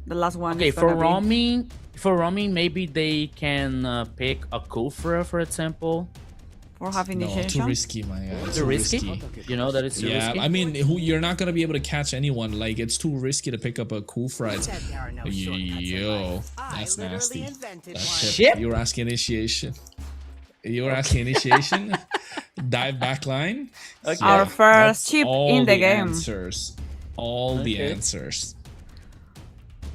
last one. Okay, is for gonna be- roaming, maybe they can pick a Kufra, for example. for half No, initiation. too risky, my guy. Too risky? You know that it's too Yeah, risky. I mean, you're not gonna be able to catch anyone. Like, it's too risky to pick up a Kufra. Yo, that's nasty. That's it. Shit. You were asking initiation. You were asking initiation. Dive back line. Okay. Our first That's chip all in the game. Answers. All the Okay. answers.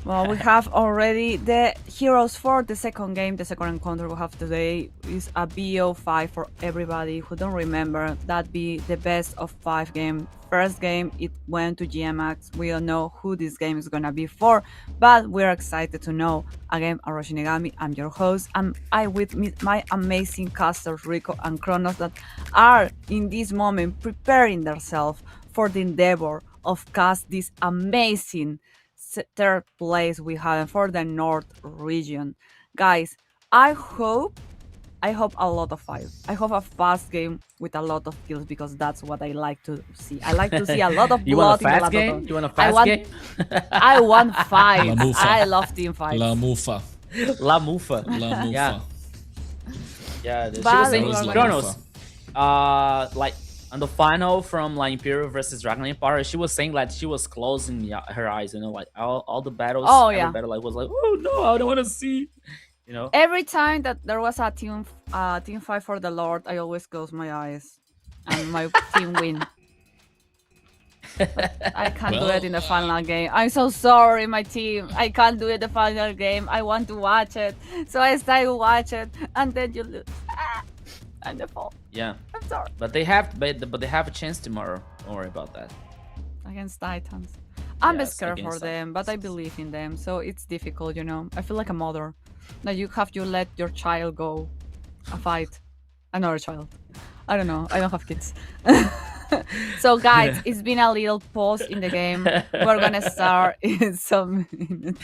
Well, we have already the heroes for the second game. The second encounter we have today is a BO5 for everybody who don't remember. That be the best of 5 game. First game, it went to GMX. We don't know who this game is gonna be for, but we're excited to know. Again, Aroshinigami, I'm your host, and I with my amazing casters, Rico and Kronos, that are in this moment preparing themselves for the endeavor of cast this amazing third place we have for the North region. Guys, I hope a lot of fire. I hope a fast game with a lot of kills because that's what I like to see. I like to see a lot of You want blood a in fast the game? You want a I fast want, game? I want fights. La Mufa. I love team fights. La Mufa. La Mufa. La Mufa. Yeah. Yeah, she But was saying we was are La Kronos. Mufa. Like on the final from like Imperial versus Dragon Empire, she was saying like she was closing her eyes, you know, like all the battles. Oh, every yeah. battle like was like, oh no, I don't want to see, you know. Every time that there was a team fight for the Lord, I always close my eyes and my team win. But I can't do it in the final game. I'm so sorry, my team. I can't do it the final game. I want to watch it, so I start to watch it, and then you lose. And the fall. Yeah, I'm sorry. but they have a chance tomorrow. Don't worry about that. Against Titans. I'm Yes, scared for against them, but I believe in them, so it's difficult, you know. I feel like a mother. That you have to let your child go a fight another child. I don't know. I don't have kids. So guys, it's been a little pause in the game. We're gonna start in some minutes.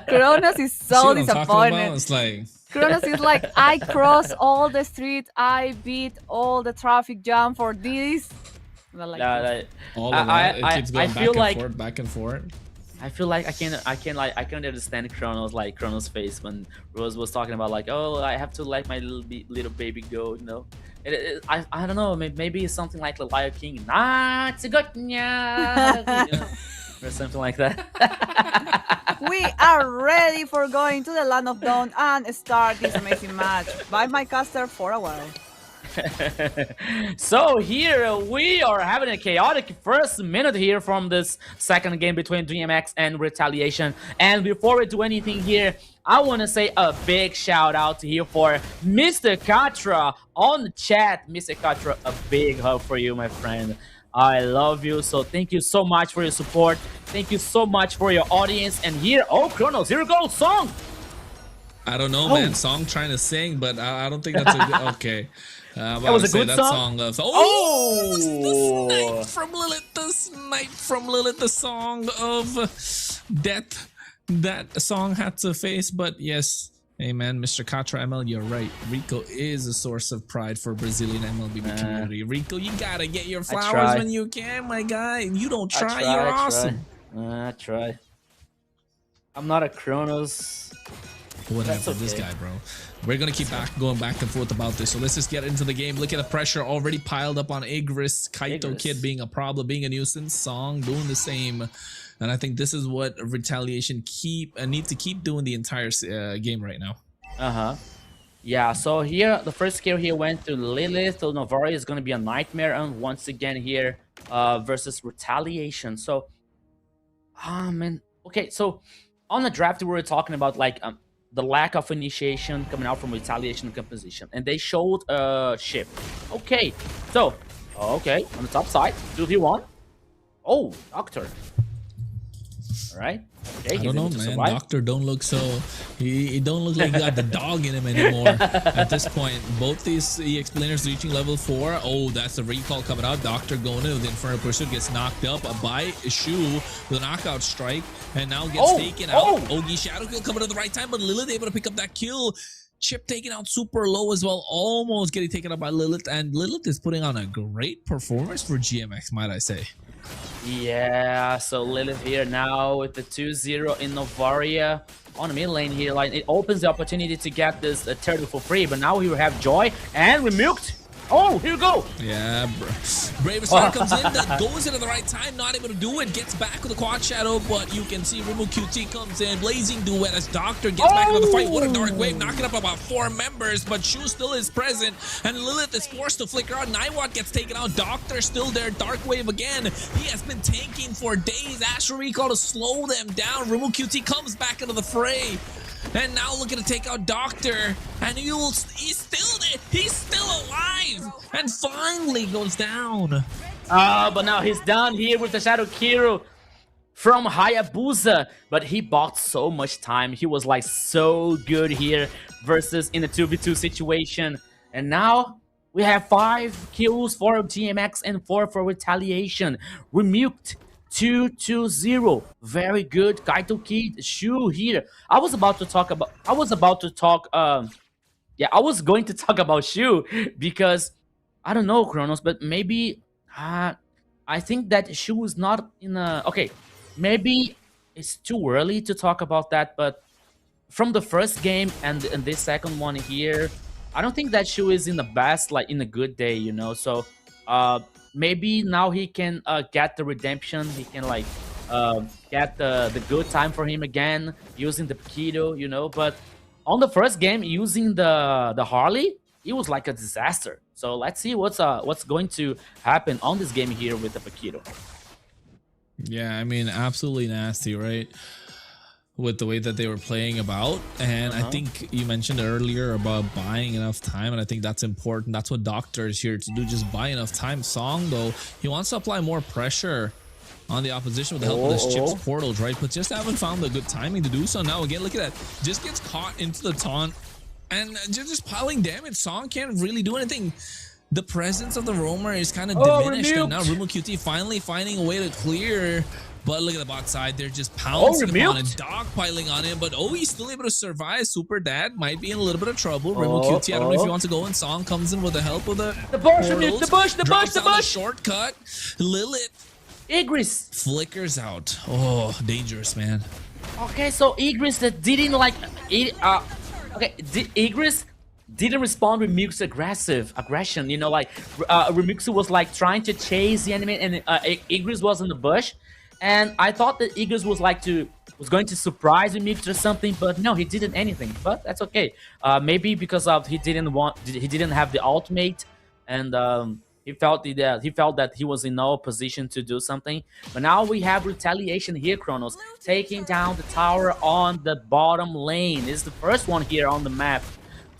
Kronos is See so what I'm talking about? disappointed. It's like, Kronos is like, I crossed all the street, I beat all the traffic jam for this. And I'm like, Yeah, like, all of that. It keeps I going feel back and forth. I feel like I can't understand Kronos' face when Rose was talking about like, oh, I have to let my little baby go, you know. I don't know, maybe it's something like the Lion King, nah, it's a good or something like that. we are ready for going to the Land of Dawn and start this amazing match. Bye, my caster, for a while. So here we are having a chaotic first minute here from this second game between DMX and Retaliation. And before we do anything here, I want to say a big shout out here for Mr. Katra on the chat. Mr. Katra, a big hug for you, my friend. I love you, so thank you so much for your support. Thank you so much for your audience. And here, oh, Kronos, here goes, song. I don't know, man. Song trying to sing, but I don't think that's a good. Okay. That was a good song? Oh! The snipe from Lilith, the song of death that song had to face. But yes, Hey man, Mr. Katra ML, you're right. Rico is a source of pride for Brazilian MLB community. Rico, you gotta get your flowers when you can, my guy. You don't try, you're awesome. I try. I'm not a Kronos. Whatever, this guy, bro. We're gonna keep going back and forth about this. So let's just get into the game. Look at the pressure already piled up on Igris. Kaito Kid being a problem, being a nuisance. Song doing the same. And I think this is what Retaliation need to keep doing the entire game right now. Yeah, so here, the first kill here went to Lilith. So Novari is going to be a nightmare. And once again here versus Retaliation. So, man. Okay, so on the draft, we were talking about like the lack of initiation coming out from Retaliation composition. And they showed ship. Okay, so, okay, on the top side, 2v1. Oh, Doctor. All right. Okay, I don't know, man. Doctor don't look so. He don't look like he got the dog in him anymore. At this point, both these explainers reaching level 4. Oh, that's a recall coming out. Doctor going in with the Inferno Pursuit gets knocked up by Shu with a knockout strike, and now gets taken out. Ogi Shadow Kill coming at the right time, but Lilith able to pick up that kill. Chip taken out super low as well, almost getting taken out by Lilith, and Lilith is putting on a great performance for GMX, might I say. Yeah, so Lilith here now with the 2-0 in Novaria on the mid lane here. Like, it opens the opportunity to get this turtle for free, but now we have Joy and Remuked. Oh, here we go. Yeah, Bravest Star comes in, that goes in at the right time, not able to do it, gets back with a quad shadow, but you can see Rimu QT comes in, blazing duet as Doctor gets back into the fight. What a dark wave, knocking up about 4 members, but Shu still is present, and Lilith is forced to flicker out. Naiwat gets taken out, Doctor still there, dark wave again. He has been tanking for days. Astral Recall to slow them down. Rimu QT comes back into the fray. And now looking to take out Doctor, and he's still there. He's still alive, and finally goes down. But now he's down here with the Shadow Kiru from Hayabusa, but he bought so much time. He was like so good here versus in a 2v2 situation, and now we have 5 kills for GMX and 4 for Retaliation. Remuked 2-0. Very good. Kaito Kid, Shu here. I was going to talk about Shu because I don't know, Kronos, but maybe I think that Shu is not in a okay, maybe it's too early to talk about that, but from the first game and this second one here, I don't think that Shu is in the best, like in a good day, you know. So maybe now he can get the redemption. He can like get the good time for him again using the Paquito, you know. But on the first game using the Harley, it was like a disaster. So let's see what's going to happen on this game here with the Paquito. Yeah, I mean, absolutely nasty, right? With the way that they were playing about. And I think you mentioned earlier about buying enough time, and I think that's important. That's what Doctor is here to do, just buy enough time. Song, though, he wants to apply more pressure on the opposition with the help of his Chips portals, right? But just haven't found the good timing to do so. Now, again, look at that. Just gets caught into the taunt, and just piling damage. Song can't really do anything. The presence of the roamer is kind of diminished, and now Rumo QT finally finding a way to clear. But look at the bot side, they're just pouncing upon and dogpiling on him. But he's still able to survive. Super Dad might be in a little bit of trouble. Rumo QT, I don't know if he wants to go, and Song comes in with the help of the bush, portals, the bush. Shortcut. Lilith Igris flickers out. Oh, dangerous, man. Okay, so Igris that didn't like it. Igris didn't respond with Remix's aggression. You know, like Remix was like trying to chase the enemy, and Igris was in the bush. And I thought that Igris was going to surprise Remix or something, but no, he didn't anything. But that's okay. Maybe because of he didn't have the ultimate, and he felt that he was in no position to do something. But now we have Retaliation here, Kronos, taking down the tower on the bottom lane. It's the first one here on the map.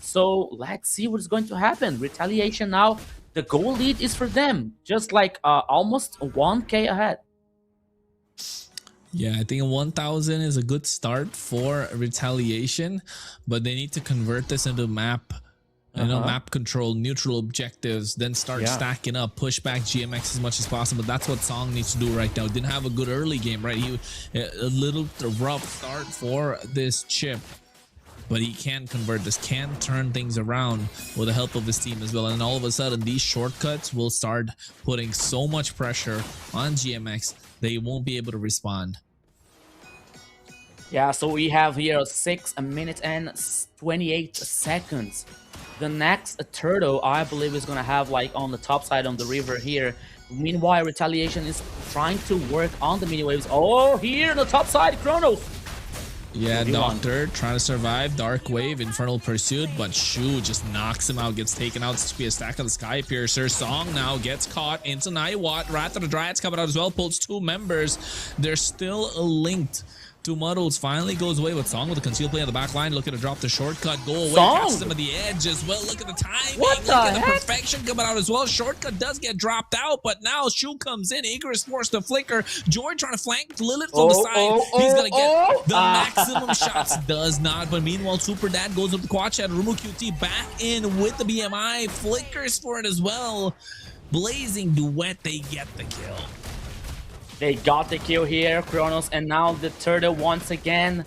So let's see what's going to happen. Retaliation now, the goal lead is for them, just like almost 1K ahead. Yeah, I think 1,000 is a good start for Retaliation, but they need to convert this into map, map control, neutral objectives, then start stacking up, push back GMX as much as possible. That's what Song needs to do right now. Didn't have a good early game, right? A little rough start for this Chip. but he can convert this, can turn things around with the help of his team as well. And all of a sudden, these shortcuts will start putting so much pressure on GMX, they won't be able to respond. Yeah, so we have here 6 minutes and 28 seconds. The next turtle, I believe, is gonna have like on the top side of the river here. Meanwhile, Retaliation is trying to work on the mini waves. Oh, here on the top side, Chronos. Yeah, Doctor trying to survive. Dark Wave, Infernal Pursuit, but Shu just knocks him out, gets taken out. This could be a stack of the Sky Piercer. Song now gets caught into Nightwatt. Wrath of the Dryads coming out as well, pulls 2 members. They're still linked. Two Muddles finally goes away with Song with a concealed play on the back line, looking to drop the shortcut, go away, catches him at the edge as well. Look at the timing, look at the perfection coming out as well. Shortcut does get dropped out, but now Shu comes in, Eager is forced to flicker. Joy trying to flank Lilith from the side. He's gonna get the maximum shots, does not, but meanwhile Super Dad goes up the quad chat. Rumu QT back in with the BMI, flickers for it as well. Blazing Duet, they get the kill. They got the kill here, Chronos, and now the turtle once again.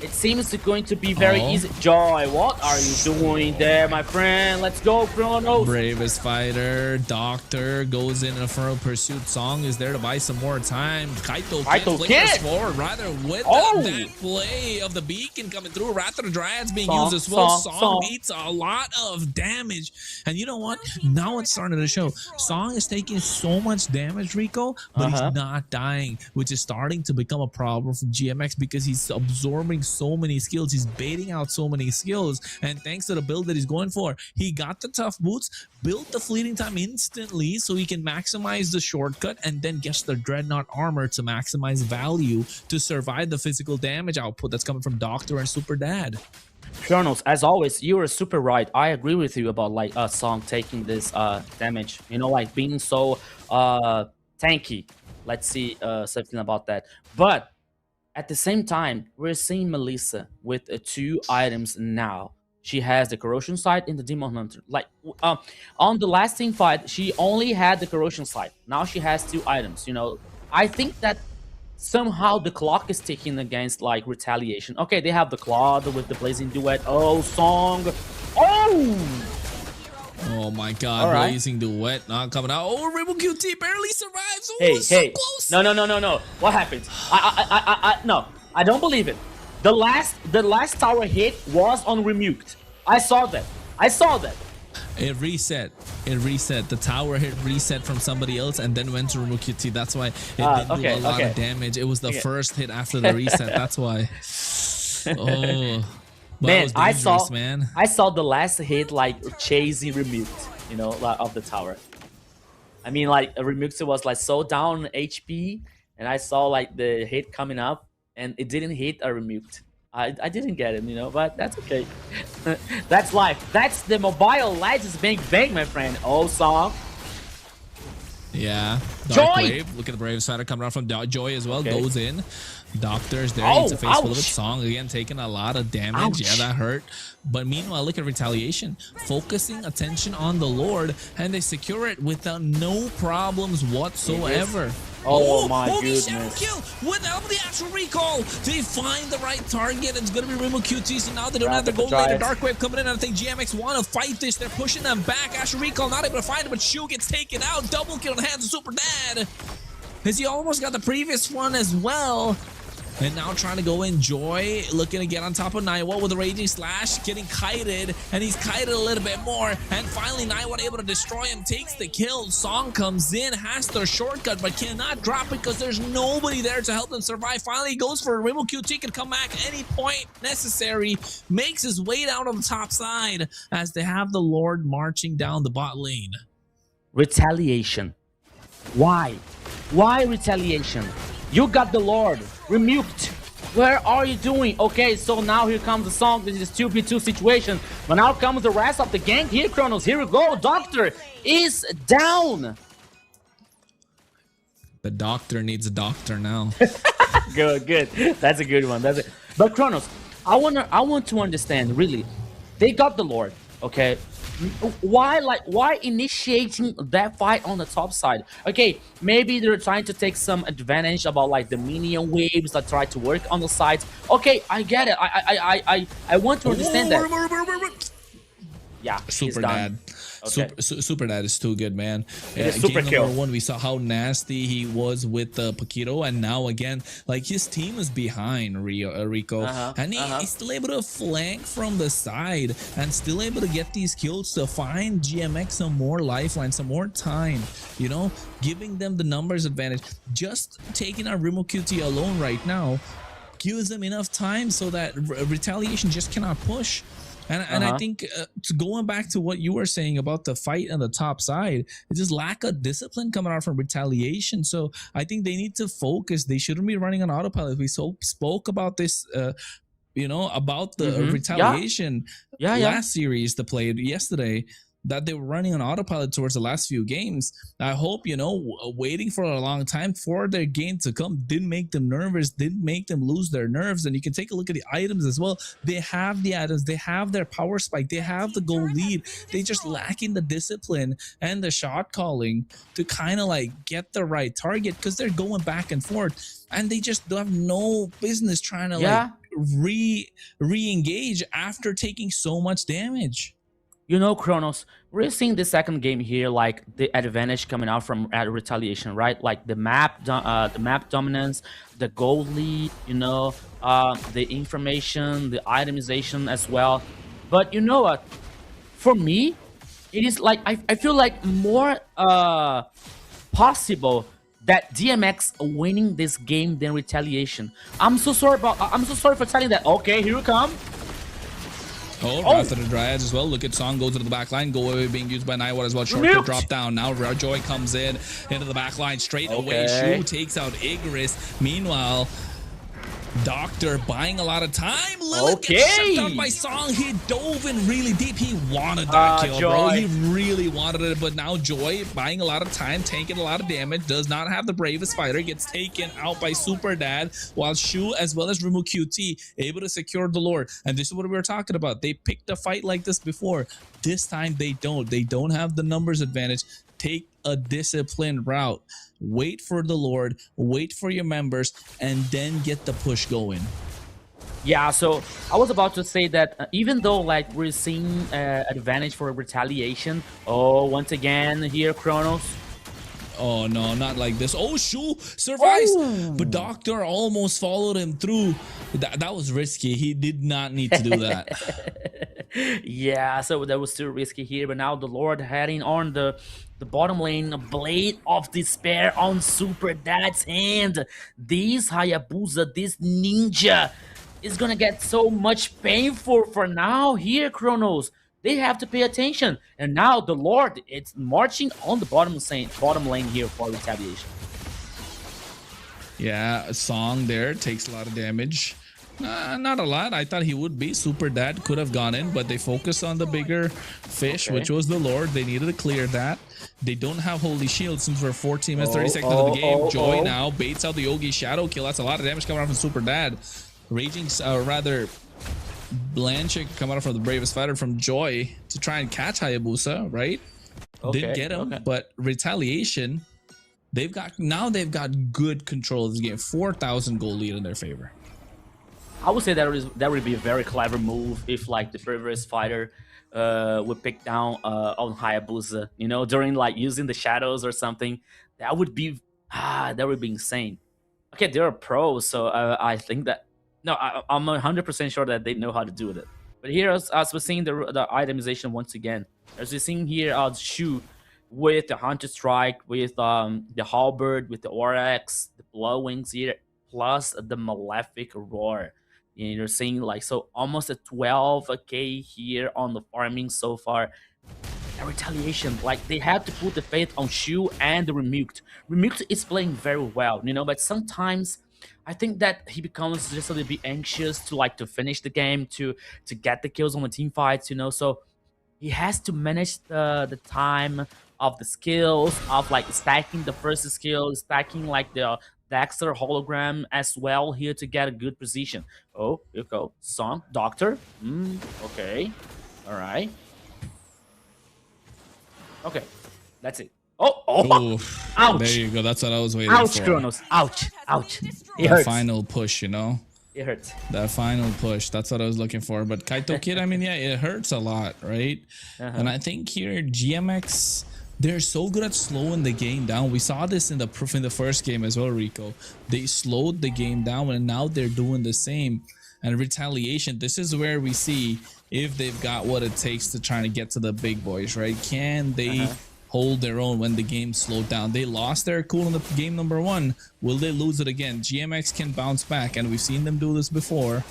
It seems going to be very easy. Joy, what are you doing there, my friend? Let's go, Chronos. Bravest fighter, Doctor goes in a Infernal Pursuit. Song is there to buy some more time. Kaito flickers forward, rather with that play of the beacon coming through. Wrath of the Dryads being used as well. Song eats a lot of damage. And you know what? Now it's starting to show. Song is taking so much damage, Rico, but he's not dying, which is starting to become a problem for GMX because he's absorbing so many skills, he's baiting out so many skills, and thanks to the build that he's going for, he got the tough boots, built the fleeting time instantly so he can maximize the shortcut, and then gets the Dreadnought armor to maximize value to survive the physical damage output that's coming from Doctor and Super Dad. Chronos, as always, you are super right. I agree with you about like Song taking this damage, you know, like being so tanky. Let's see something about that. But at the same time, we're seeing Melissa with 2 items now. She has the Corrosion Sight and the Demon Hunter. Like, on the last team fight, she only had the Corrosion Sight. Now she has 2 items, you know. I think that somehow the clock is ticking against, like, Retaliation. Okay, they have the Claude with the Blazing Duet. Oh, Song. Oh my god, Blazing Duet not coming out. Oh, Rebel QT barely survives. Oh, hey, so close. No. What happened? No, I don't believe it. The last tower hit was on Remuked. I saw that. It reset. The tower hit reset from somebody else and then went to Rebel QT. That's why it didn't do a lot of damage. It was the first hit after the reset. That's why. Oh. Man, I saw the last hit like chasing Remuked, you know, like, of the tower. I mean, like Remuked was like so down HP, and I saw like the hit coming up, and it didn't hit a Remuked. I didn't get it, you know, but that's okay. That's life. That's the Mobile Legends bang bang, my friend. Oh, Song. Yeah. Dark Wave. Look at the Brave Spider coming out from Joy as well. Goes in. Doctor's there. It's a face full of it. Song again taking a lot of damage. Yeah, that hurt. But meanwhile, look at Retaliation. Focusing attention on the Lord, and they secure it without no problems whatsoever. Oh my goodness. Kill without the actual recall. They find the right target. It's going to be Remo QT, so now they don't have to go later. Dark Wave coming in, and I think GMX want to fight this. They're pushing them back. Astral Recall not able to find it, but Shu gets taken out. Double kill in the hands of Super Dad. As he almost got the previous one as well. And now trying to go in. Joy looking to get on top of Nightwatt with a Raging Slash, getting kited, and he's kited a little bit more. And finally, Nightwatt able to destroy him, takes the kill. Song comes in, has the shortcut, but cannot drop it because there's nobody there to help them survive. Finally, he goes for a Rebel QT, can come back any point necessary, makes his way down on the top side as they have the Lord marching down the bot lane. Retaliation. Why? Why Retaliation? You got the Lord. Remuked. Where are you doing? Okay, so now here comes the Song. This is a 2v2 situation. But now comes the rest of the gang. Here, Chronos. Here we go. Doctor is down. The Doctor needs a doctor now. Good. That's a good one. That's it. But Chronos, I want to understand, really. They got the Lord, okay? Why initiating that fight on the top side? Okay, maybe they're trying to take some advantage about like the minion waves that try to work on the sides. Okay, I get it. I want to understand that. Yeah, he's Super done. Dad. Okay. Super Dad is too good, man. It is super Game kill. number 1, we saw how nasty he was with Paquito, and now again, like his team is behind Rico, and he's still able to flank from the side and still able to get these kills to find GMX some more lifeline, some more time, you know, giving them the numbers advantage. Just taking our Rimo QT alone right now gives them enough time so that retaliation just cannot push. And I think going back to what you were saying about the fight on the top side, it's just lack of discipline coming out from retaliation. So I think they need to focus. They shouldn't be running on autopilot. We spoke about this, you know, about the retaliation last series they played yesterday, that they were running on autopilot towards the last few games. I hope, you know, waiting for a long time for their game to come didn't make them nervous, didn't make them lose their nerves. And you can take a look at the items as well. They have the items, they have their power spike, they have the goal lead. They just lacking the discipline and the shot calling to kind of like get the right target, because they're going back and forth and they just have no business trying to like re-engage after taking so much damage. You know, Kronos, we're seeing the second game here, like the advantage coming out from retaliation, right? Like the map dominance, the goal lead, you know, the information, the itemization as well. But you know what? For me, it is like I feel like more possible that DMX winning this game than retaliation. I'm so sorry for telling that. Okay, here we come. Wrath of the Dryads as well. Look at Song goes to the back line. Go away being used by Nightwater as well. Short drop down. Now Joy comes into the back line straight away. Shu takes out Igris. Meanwhile, Doctor buying a lot of time. Lilith gets shut down by Song. He dove in really deep. He wanted that kill, bro. He really wanted it. But now Joy buying a lot of time, taking a lot of damage. Does not have the bravest fighter. Gets taken out by Super Dad. While Shu as well as Rimu QT able to secure the Lord. And this is what we were talking about. They picked a fight like this before. This time they don't. They don't have the numbers advantage. Take a disciplined route. Wait for the Lord, wait for your members, and then get the push going. Yeah, so I was about to say that even though like we're seeing advantage for retaliation, once again here Kronos. Oh no, not like this. Oh, Shu survives, but Doctor almost followed him through. That was risky. He did not need to do that. Yeah, so that was still risky here, but now the Lord heading on the bottom lane. Blade of Despair on Super Dad's hand. This Hayabusa, this ninja is gonna get so much painful for now here, Kronos. They have to pay attention. And now the Lord, it's marching on the bottom lane here for retaliation. Yeah, a Song there takes a lot of damage. Not a lot. I thought he would be. Super Dad could have gone in, but they focused on the bigger fish, which was the Lord. They needed to clear that. They don't have Holy Shield since we're 14 minutes, 30 seconds into the game. Joy now baits out the Yogi Shadow Kill. That's a lot of damage coming out from Super Dad. Raging, rather, Blanchick come out from the bravest fighter from Joy to try and catch Hayabusa, right? Didn't get him, but retaliation, they've got good control of this game. 4,000 goal lead in their favor. I would say that would be a very clever move if like the bravest fighter would pick down on Hayabusa, you know, during like using the shadows or something. That would be insane. Okay, they're pros, so I think that I'm 100% sure that they know how to do it. But here, as we're seeing the itemization once again, as we're seeing here, Shu with the Hunter Strike, with the Halberd, with the Oryx, the Blood Wings here, plus the Malefic Roar. And you're seeing like almost a 12k here on the farming so far. The retaliation, like they have to put the faith on Shu and the Remuked. Remuked is playing very well, you know, but sometimes I think that he becomes just a little bit anxious to finish the game, to get the kills on the team fights, you know. So he has to manage the time of the skills, of like stacking the first skill, stacking like the Dexter hologram as well here to get a good position. Oh, here you go. Song, Doctor. Okay. All right. Okay, that's it. Oh, Oof. ouch. There you go. That's what I was waiting Ouch, for. Kronos. Ouch. Ouch. It That hurts. final push, you know? It hurts. That final push. That's what I was looking for. But Kaito Kid, I mean, yeah, it hurts a lot, right? And I think here, GMX, they're so good at slowing the game down. We saw this in the proof in the first game as well, Rico. They slowed the game down, and now they're doing the same. And Retaliation, this is where we see if they've got what it takes to try to get to the big boys, right? Can they hold their own when the game slowed down? They lost their cool in the game number 1. Will they lose it again? GMX can bounce back, and we've seen them do this before.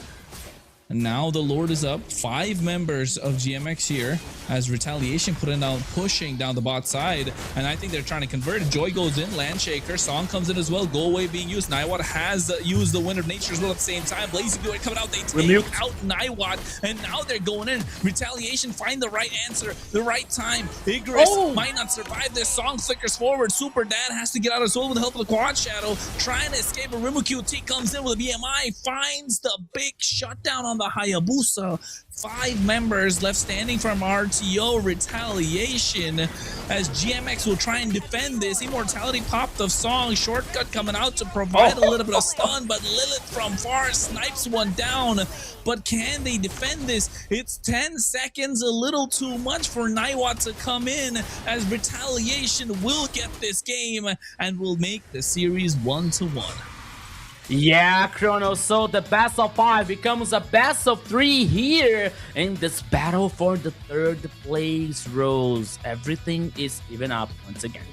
And now the Lord is up. 5 members of GMX here as Retaliation pushing down the bot side. And I think they're trying to convert it. Joy goes in, Landshaker, Song comes in as well. Go away being used. Naiwat has used the Wind of Nature as well at the same time. Blazing Blade coming out. They take out Naiwat. And now they're going in. Retaliation find the right answer, the right time. Igris might not survive this. Song flickers forward. Super Dad has to get out as well with the help of the Quad Shadow. Trying to escape. A Rimu QT comes in with a BMI. Finds the big shutdown on the Hayabusa. 5 members left standing from RTO. Retaliation as GMX will try and defend this. Immortality popped of Song. Shortcut coming out to provide a little bit of stun, but Lilith from far snipes one down. But can they defend this? It's 10 seconds, a little too much for Naiwat to come in as Retaliation will get this game and will make the series 1-1. Yeah, Kronos, so the best of 5 becomes a best of 3 here in this battle for the 3rd place rose. Everything is even up once again.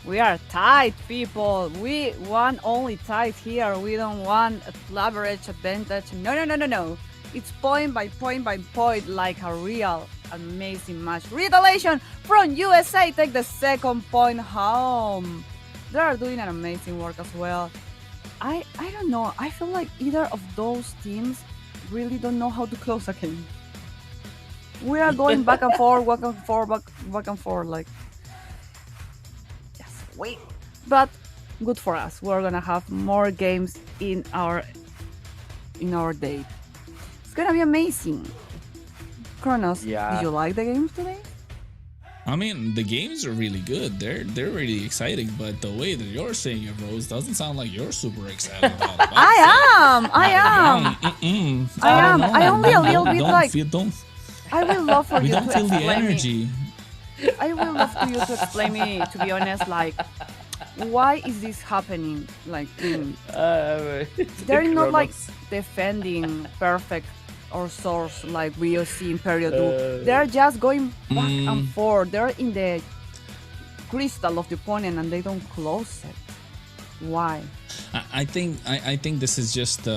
We are tied, people. We want only tied here. We don't want a leverage advantage. No. It's point by point by point, like a real amazing match. Retaliation from USA take the 2nd point home. They are doing an amazing work as well. I don't know. I feel like either of those teams really don't know how to close a game. We are going back and forth, back and forth. Like, yes, wait. But good for us. We're gonna have more games in our day. It's gonna be amazing. Kronos, did you like the games today? I mean, the games are really good. They're really exciting, but the way that you're saying it, Rose, doesn't sound like you're super excited about it. I am. I only a little bit like. I will love for we you don't to feel the explain energy. I will love for you to explain me, to be honest, like, why is this happening? Like, they're not like defending perfect or source like we see in period 2. They're just going back and forth. They're in the crystal of the opponent and they don't close it. Why? I think this is just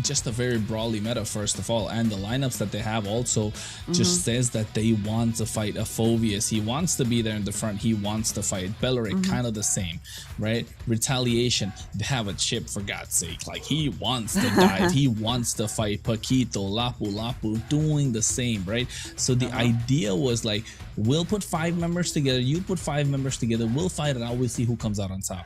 just a very brawly meta, first of all, and the lineups that they have also just says that they want to fight a Phoveus. He wants to be there in the front. He wants to fight Belleric, kind of the same, right? Retaliation, they have a chip, for God's sake. Like, he wants to dive. He wants to fight Paquito, Lapu, doing the same, right? So the idea was like, we'll put 5 members together, you put 5 members together, we'll fight it out, we'll see who comes out on top.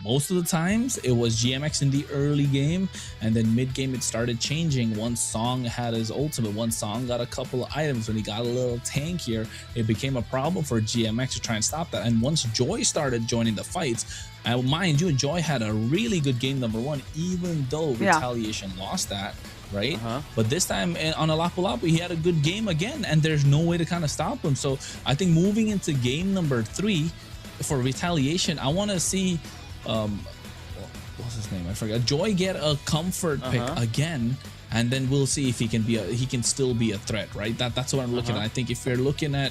Most of the times it was GMX in the early game, and then mid-game it started changing. Once Song had his ultimate, once Song got a couple of items, when he got a little tankier, it became a problem for GMX to try and stop that. And once Joy started joining the fights, mind you, Joy had a really good game number 1, even though Retaliation lost that, right? But this time on a Lapu, he had a good game again, and there's no way to kind of stop him. So I think moving into game number 3 for Retaliation, I want to see what's his name? I forgot. Joy get a comfort pick again, and then we'll see if he can still be a threat, right? That's what I'm looking at. I think if you're looking at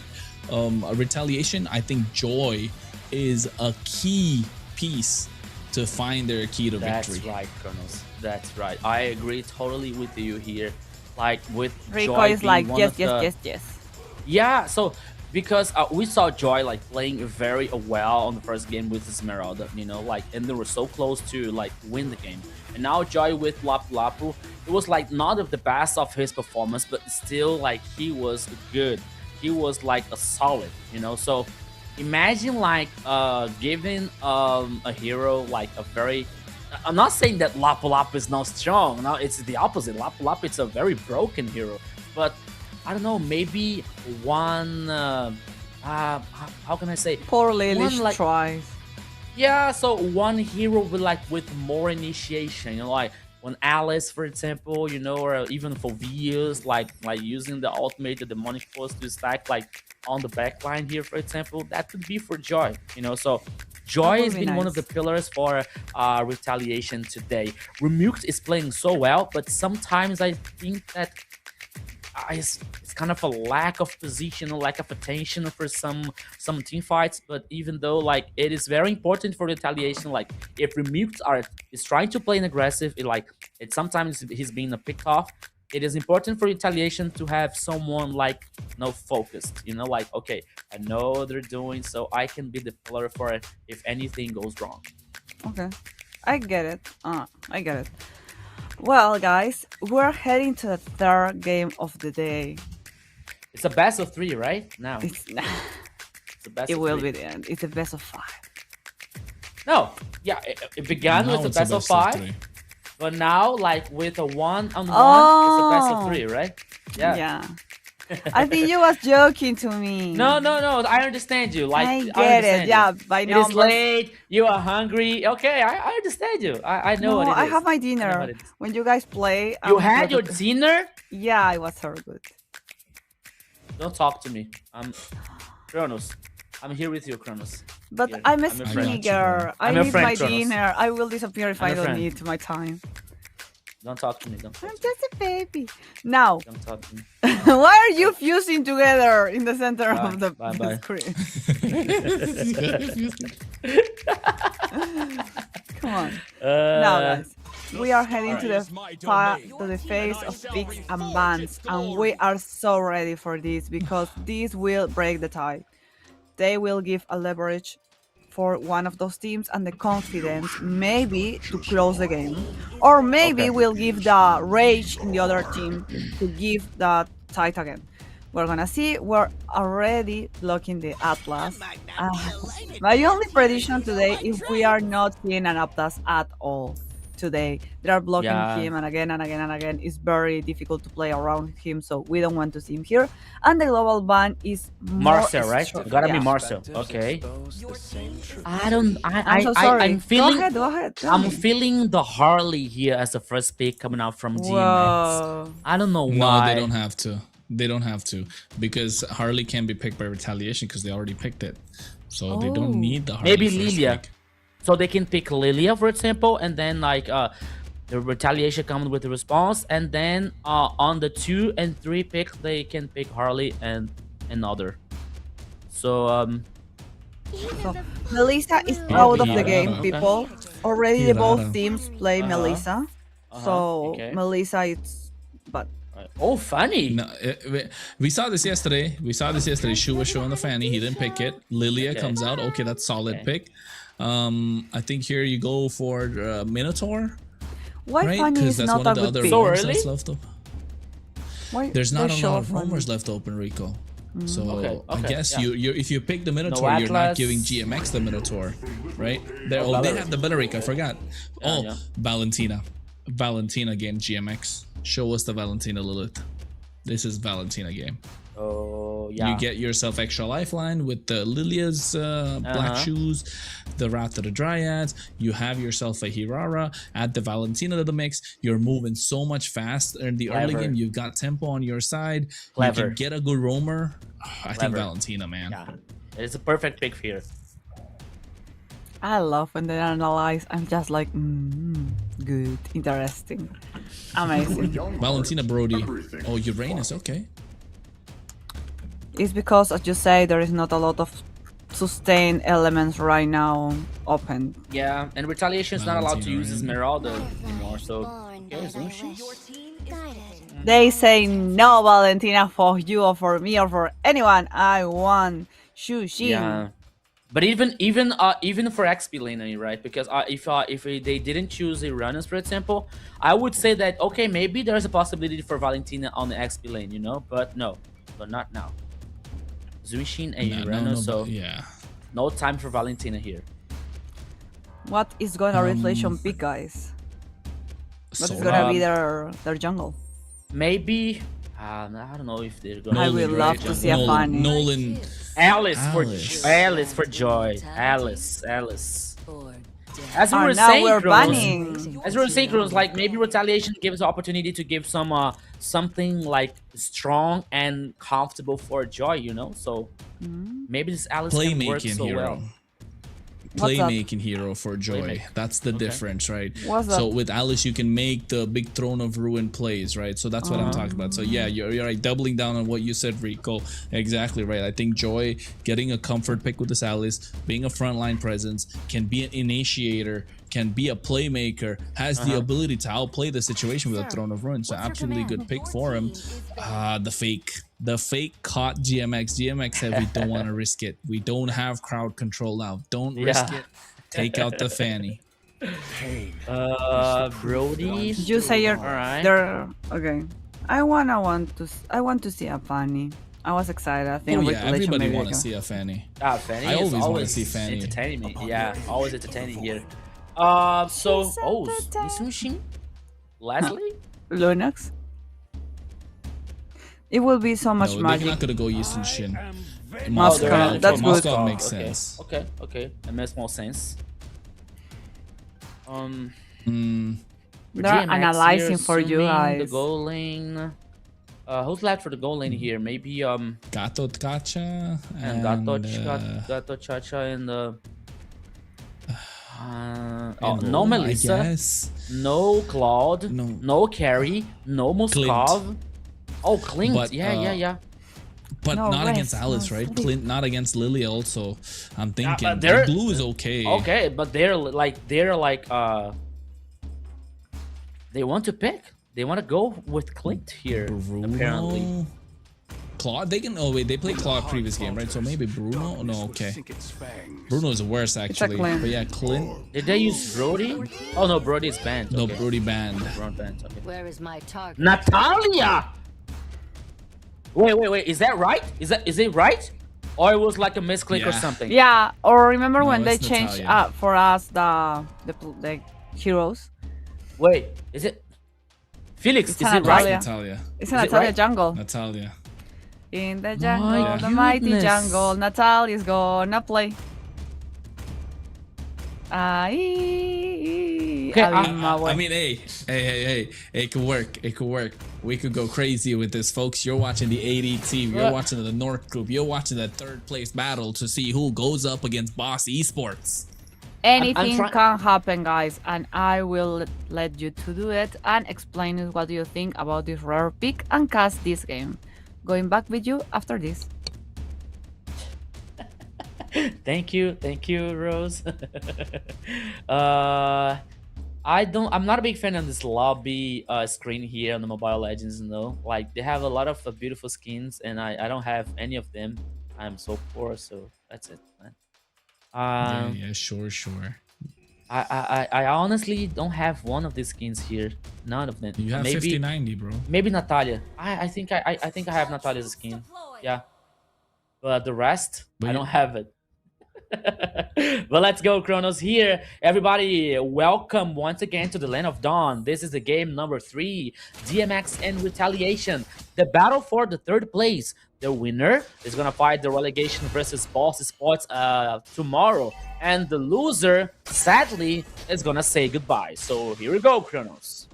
a Retaliation, I think Joy is a key piece to find their key to victory. That's right, Kronos. That's right. I agree totally with you here. Like, with Rico Joy is like, being yes. Yeah, so because we saw Joy like playing very well on the first game with Esmeralda, you know, like, and they were so close to like win the game. And now Joy with Lapu, it was like not of the best of his performance, but still like he was good. He was like a solid, you know. So imagine like giving a hero like a very, I'm not saying that Lapu is not strong. No, it's the opposite. Lapu is a very broken hero, but I don't know, maybe one. How can I say? Poor Lilish like- tries. Yeah, so one hero with more initiation, like when Alice, for example, or even for Vios, like using the ultimate, the demonic force to stack like on the backline here, for example, that could be for Joy, So Joy would has be been one of the nice. pillars for retaliation today. Remux is playing so well, but sometimes I think that it's kind of a lack of position, a lack of attention for some team fights. But even though like it is very important for retaliation, like if Remute is trying to play an aggressive, it sometimes he's being a pick off. It is important for retaliation to have someone like focused, like okay, I know what they're doing, so I can be the pillar for it if anything goes wrong. Okay, I get it. I get it. Well, guys, we're heading to the third game of the day. It's a best of 3, right? Now It's a best it of will 3. be the end. It's a best of 5. No, yeah, it began Now with a it's best of 5. 3. But now, like with a 1-on-1, it's a best of Oh. 3, right? Yeah. Yeah. I think you was joking to me. No. I understand you. Like I I get understand it. you. Yeah, by It is numbers. late. You are hungry. Okay, I understand you. I know No, what it is. I have my I know dinner. what it is. When you guys play, You had your dinner? Yeah, it was so good. Don't talk to me. I'm Kronos. I'm here with you, Kronos. But Here, I'm a I'm your skinny friend. girl. I I'm your need friend, my Kronos. dinner. I will disappear if I'm I your don't friend. need my time. Don't talk to me. Don't talk I'm to me. just a baby. Now, Don't talk to me. why are you fusing together in the center Bye, of the bye. screen? Come on. Now, guys, we are heading to the phase of picks and bans, and we are so ready for this because this will break the tie. They will give a leverage for one of those teams and the confidence maybe to close the game, or maybe Okay. we'll give the rage in the other team to give the tight again. We're gonna see. We're already blocking the Atlas. My only prediction today is we are not seeing an Atlas at all today. They are blocking Yeah. him and again and again and again. It's very difficult to play around him, so we don't want to see him here. And the global ban is more Marcel, right? strong. Gotta be Yeah. Marcel. Okay. Expose the same truth. I don't. I'm so sorry. I'm feeling. Go ahead. Tell I'm me. feeling the Harley here as the first pick coming out from GMX. Whoa. I don't know why. No, they don't have to. They don't have to because Harley can be picked by retaliation because they already picked it, so they Oh. don't need the Harley. Maybe first Lilia. pick. So they can pick Lilia, for example, and then like the retaliation comes with the response, and then on the 2 and 3 pick they can pick Harley and another. So So, Melissa is out of the Hirara. game, Okay. people. Already both Hirara. teams play Melissa. So okay. Melissa is but oh, funny. No, we saw this yesterday. Shu was showing the Fanny. He didn't pick it. Lilia Okay. comes out. Okay, that's solid Okay. pick. I think here you go for Minotaur, why right? Fanny Because is that's not one a of the good other pick? So roamers early? that's left open. Why There's not they a show lot of Fanny? roamers left open, Rico. So Okay, I guess yeah. you if you pick the Minotaur, you're not Atlas. giving GMX the Minotaur, right? They Oh, they Belleric. have the Belleric. I forgot. Yeah, yeah. Valentina game GMX. Show us the Valentina Lilith. This is Valentina game. Oh yeah. You get yourself extra lifeline with the Lilia's black shoes, the Wrath of the Dryads. You have yourself a Hirara. Add the Valentina to the mix. You're moving so much faster in the early Clever. game. You've got tempo on your side. Clever. You can get a good roamer. I think Clever. Valentina, man. Yeah. It's a perfect pick here. I love when they analyze. I'm just like, good, interesting, amazing. Valentina Brody. Oh, Uranus. Okay. It's because, as you say, there is not a lot of sustain elements right now open. Yeah, and retaliation is not allowed to Valentina, use right? Esmeralda anymore. So Born okay, by so the she- way. Guided. They say no, Valentina, for you or for me or for anyone. I want Shushin. yeah. But even for XP lane, right? Because if they didn't choose Uranus, for example, I would say that okay, maybe there's a possibility for Valentina on the XP lane, but no, but not now. Zuishin and Uranus, so but yeah. no time for Valentina here. What is gonna reflation pick, guys? What is So, gonna be their jungle? Maybe I don't know if they're gonna. I would love to see a funny. Nolan. Alice for Alice. Alice for joy. Alice. As we Oh, were now saying, we're Kronos, banning. as we were saying, Kronos, like maybe retaliation gives the opportunity to give some something like strong and comfortable for joy, you know. So maybe this Alice can work Playmaking so hero. well. What's up? Playmaking hero for joy. Playmaker. That's the difference, right? What's So up? with Alice, you can make the big throne of ruin plays, right? So that's what I'm talking about. So yeah, you're right. Doubling down on what you said, Rico. Exactly right. I think Joy getting a comfort pick with this Alice, being a frontline presence, can be an initiator, can be a playmaker, has the ability to outplay the situation with a throne of ruin. So absolutely good pick for him. The fake caught GMX. GMX said we don't want to risk it. We don't have crowd control now. Don't risk it. Take out the fanny. Brody. You say you're Alright. there. Okay. I want to see a funny. I was excited. I think Oh yeah, retaliation everybody maybe I want to can- see a fanny. Fanny I is always wanna always see Fanny. entertaining me. Yeah, always entertaining here. So Mitsushi, Leslie. Lunox. It will be so much No, they're magic. not gonna go Yushin Shin. Moscow, Moscow, that's good. Moscow makes okay. sense. Okay, that makes more sense. They're GMX analyzing here, for you assuming the guys. goal lane. Who's left for the goal lane here? Maybe Gato Tkacha and Gato Chacha and no Rome, Melissa, I guess. no Claude, No. no Carrie, no Moskov. Oh, Clint. But, yeah. But No, not rest, against Alice, no right? sleep. Clint, not against Lily also. I'm thinking but they're- blue is okay. Okay, but they're like they want to pick. They want to go with Clint here. Bruno, Apparently. Claude, they can. Oh wait, they played Claude previous game, right? So maybe Bruno. No, okay. Bruno is worse actually. Clint. But yeah, Clint. Did they use Brody? Oh no, Brody is banned. No, Okay. Brody banned. Brody banned. Okay. Where is my target? Natalia. Wait. Is that right? Is it right? Or it was like a misclick or Yeah. something? Yeah, or remember No, when they it's changed Natalia. for us the heroes? Wait, is it Felix? It's Is it right? Natalia. Natalia. It's Is it Natalia right? jungle. Natalia. In the jungle, My the mighty goodness. jungle, Natalia's gonna play. Okay, I mean, hey, it could work. It could work. We could go crazy with this, folks. You're watching the ADT. You're watching the North Group. You're watching the third place battle to see who goes up against Boss Esports. anything try- can happen, guys, and I will let you to do it and explain it what do you think about this rare pick and cast this game. Going back with you after this. Thank you, Rose. I'm not a big fan of this lobby screen here on the Mobile Legends, though. Like they have a lot of beautiful skins, and I don't have any of them. I'm so poor, so that's it, man. Yeah, sure. I honestly don't have one of these skins here. None of them. You have maybe 5090, bro. maybe Natalia. I think I think I have Natalia's skin. Yeah, but the rest But I you- don't have it. But let's go, Kronos. Here, everybody, welcome once again to the Land of Dawn. This is the game number 3, DMX and Retaliation. The battle for the third place. The winner is gonna fight the relegation versus Boss Sports tomorrow, and the loser, sadly, is gonna say goodbye. So here we go, Kronos.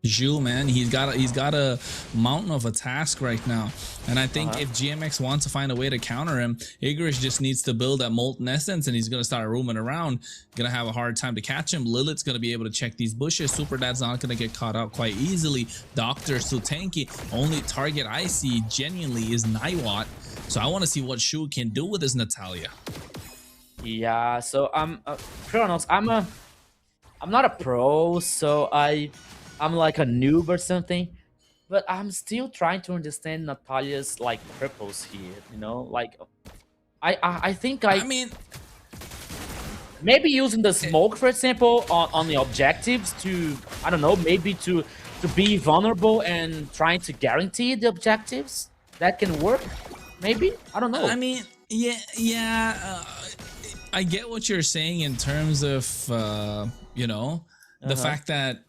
Jules, man, he's got a mountain of a task right now, and I think if GMX wants to find a way to counter him, Igorish just needs to build that molten essence, and he's gonna start roaming around. Gonna have a hard time to catch him. Lilith's gonna be able to check these bushes. Super Dad's not gonna get caught out quite easily. Doctor's so tanky. Only target I see genuinely is Naiwat, so I want to see what Shu can do with his Natalia. Yeah, so Kronos, I'm not a pro, so I'm like a noob or something, but I'm still trying to understand Natalia's like purpose here, you know, like I think I mean, maybe using the smoke, for example, on the objectives to, I don't know, maybe to be vulnerable and trying to guarantee the objectives. That can work, maybe? I don't know. I mean, yeah. I get what you're saying in terms of, the fact that,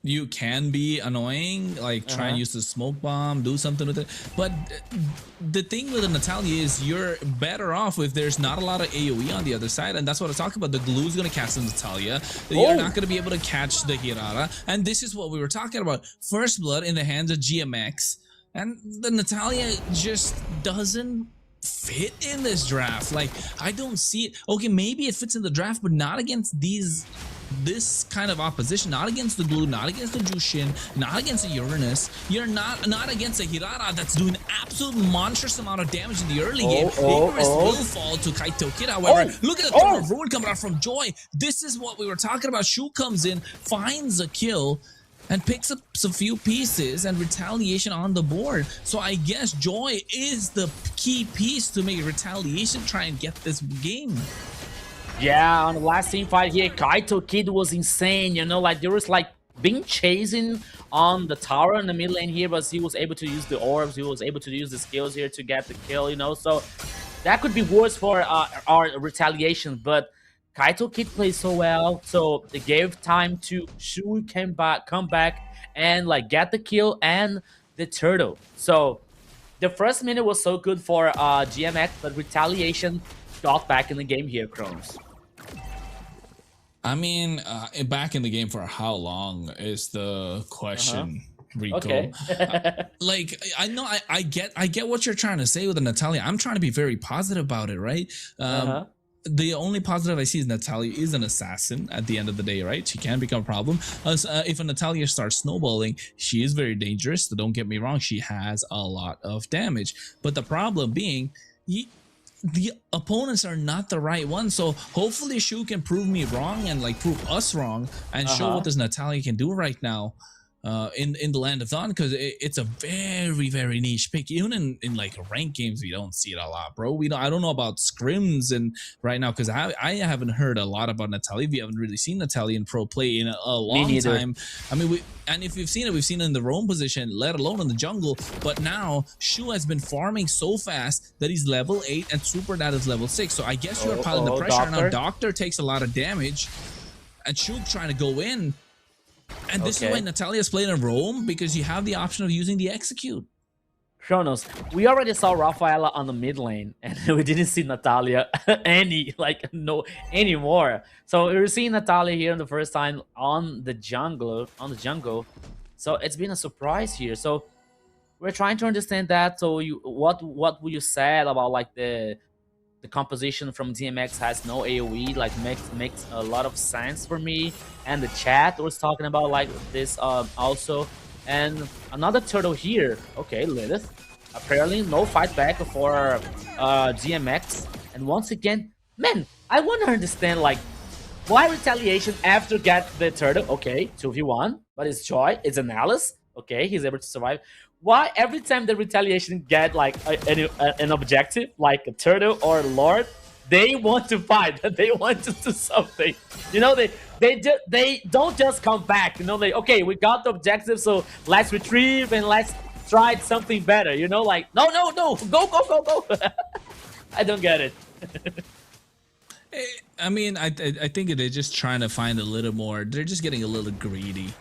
you can be annoying, like try and use the smoke bomb, do something with it. But the thing with Natalia is you're better off if there's not a lot of AoE on the other side, and that's what I talk about. The glue is going to catch the Natalia. You're not going to be able to catch the Hirara, and this is what we were talking about. First blood in the hands of GMX, and the Natalia just doesn't fit in this draft. Like, I don't see it. Okay, maybe it fits in the draft, but not against this kind of opposition, not against the glue, not against the Jushin, not against the Uranus. You're not against a Hirara that's doing absolute monstrous amount of damage in the early game. Icarus will fall to Kaito Kid. However, look at the Throne of Ruin coming out from Joy. This is what we were talking about. Shu comes in, finds a kill, and picks up some few pieces and retaliation on the board. So I guess Joy is the key piece to make retaliation try and get this game. Yeah, on the last team fight here, Kaito Kid was insane, you know, like there was like being chasing on the tower in the mid lane here, but he was able to use the orbs, he was able to use the skills here to get the kill, you know, so that could be worse for our retaliation, but Kaito Kid plays so well, so they gave time to Shu come back and like get the kill and the turtle. So the first minute was so good for GMX, but retaliation got back in the game here, Kronos. I mean, back in the game for how long is the question, Rico? Okay. Like, I know, I get what you're trying to say with the Natalia. I'm trying to be very positive about it, right? The only positive I see is Natalia is an assassin at the end of the day, right? She can become a problem. If a Natalia starts snowballing, she is very dangerous. So don't get me wrong, she has a lot of damage. But the problem being, the opponents are not the right ones, so hopefully Shu can prove me wrong and like prove us wrong and show what this Natalia can do right now in the Land of Dawn, because it's a very niche pick. Even in like ranked games, we don't see it a lot, bro. I don't know about scrims and right now, because I haven't heard a lot about Natalia. We haven't really seen Natalia in pro play in a long time. I mean, and if we've seen it in the roam position, let alone in the jungle. But now Shu has been farming so fast that he's level 8 and Super Dad is level 6. So I guess you're piling the pressure. Doctor. Now Doctor takes a lot of damage, and Shu trying to go in. And this is why Natalia's playing a roam, because you have the option of using the execute. Kronos, we already saw Rafaela on the mid lane, and we didn't see Natalia anymore. So we're seeing Natalia here in the first time on the jungle. So it's been a surprise here. So we're trying to understand that. So what would you say about like the composition from DMX has no AoE, like makes a lot of sense for me, and the chat was talking about like this also. And another turtle here. Okay, Lilith. Apparently no fight back for DMX. And once again, man, I want to understand like why retaliation after get the turtle. Okay, 2v1, but it's Joy, it's an Alice. Okay, he's able to survive. Why every time the retaliation get like an objective, like a turtle or a lord, they want to fight, they want to do something. You know, they don't just come back. You know, okay, we got the objective, so let's retrieve and let's try something better. You know, like no, go. I don't get it. I mean, I think they're just trying to find a little more. They're just getting a little greedy.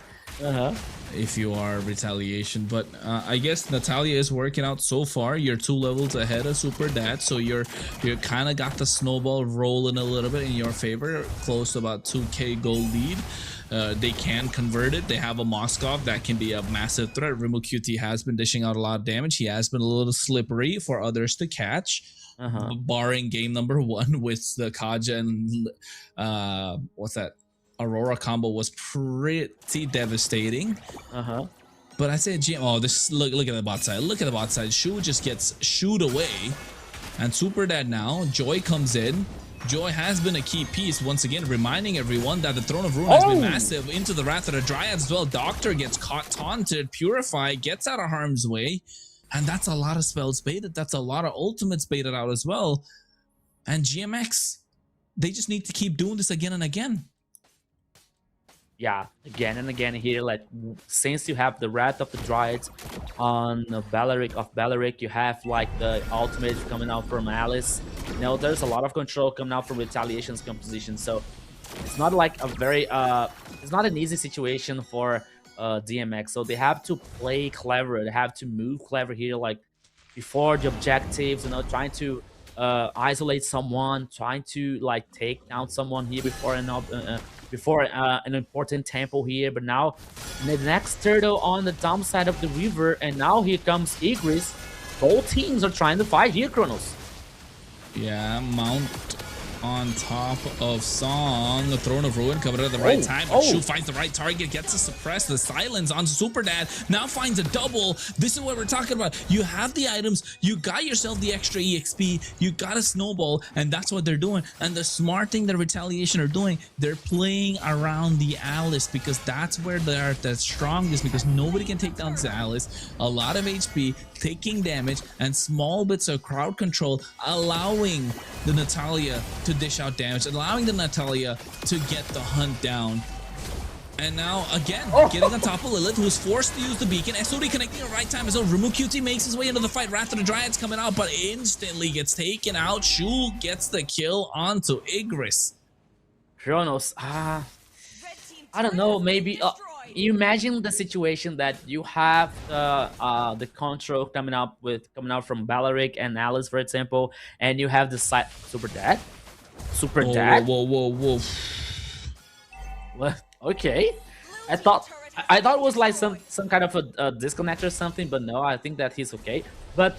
If you are retaliation, but I guess Natalia is working out so far. You're 2 levels ahead of Super Dad, so you're kind of got the snowball rolling a little bit in your favor, close to about 2k gold lead. They can convert it. They have a Moskov that can be a massive threat. Rimu QT has been dishing out a lot of damage. He has been a little slippery for others to catch. Barring game number 1 with the Kaja and what's that? Aurora combo was pretty devastating. But I said, oh, this look at the bot side. Look at the bot side. Shu just gets shooed away. And Super Dad now, Joy comes in. Joy has been a key piece, once again, reminding everyone that the Throne of Ruin has been massive. Into the Wrath of the Dryads as well. Doctor gets caught, taunted, Purify, gets out of harm's way. And that's a lot of spells baited. That's a lot of ultimates baited out as well. And GMX, they just need to keep doing this again and again. Yeah, again and again here, like since you have the Wrath of the Dryads on Balearic, you have like the ultimate coming out from Alice. You know, there's a lot of control coming out from Retaliation's composition, so it's not like a very it's not an easy situation for DMX. So they have to play clever. They have to move clever here, like before the objectives. You know, trying to isolate someone, trying to like take down someone here before an important temple here. But now the next turtle on the dump side of the river, and now here comes Igris. Both teams are trying to fight here, Kronos. Yeah, Mount on top of Song. The Throne of Ruin coming at the right time. But Shu finds the right target, gets to suppress the silence on Super Dad. Now finds a double. This is what we're talking about. You have the items, you got yourself the extra EXP, you got a snowball, and that's what they're doing. And the smart thing that Retaliation are doing, they're playing around the Alice, because that's where they're the strongest, because nobody can take down the Alice. A lot of HP, taking damage, and small bits of crowd control, allowing the Natalia to dish out damage, allowing the Natalia to get the hunt down. And now again, getting on top of Lilith, who's forced to use the beacon. SOD connecting at the right time as well. Remu QT makes his way into the fight. Wrath of the Dryads coming out, but instantly gets taken out. Shu gets the kill onto Igris. Kronos, I don't know, maybe you imagine the situation that you have the control coming out from Balaric and Alice, for example, and you have the Super Dad. Whoa. What? Okay, I thought it was like some kind of a disconnect or something, but no, I think that he's okay. But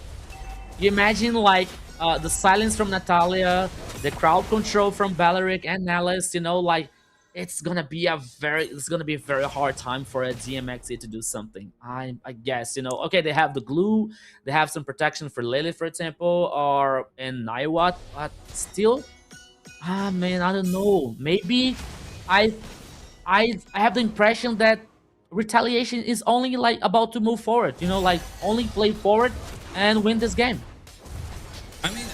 you imagine like the silence from Natalia, the crowd control from Balaric and Alice. You know, like it's gonna be a very hard time for a DMX to do something. I guess, you know. Okay, they have the glue, they have some protection for Lilith, for example, or in Naiwat, but still, man, I don't know. Maybe I have the impression that Retaliation is only like about to move forward. You know, like only play forward and win this game. I mean,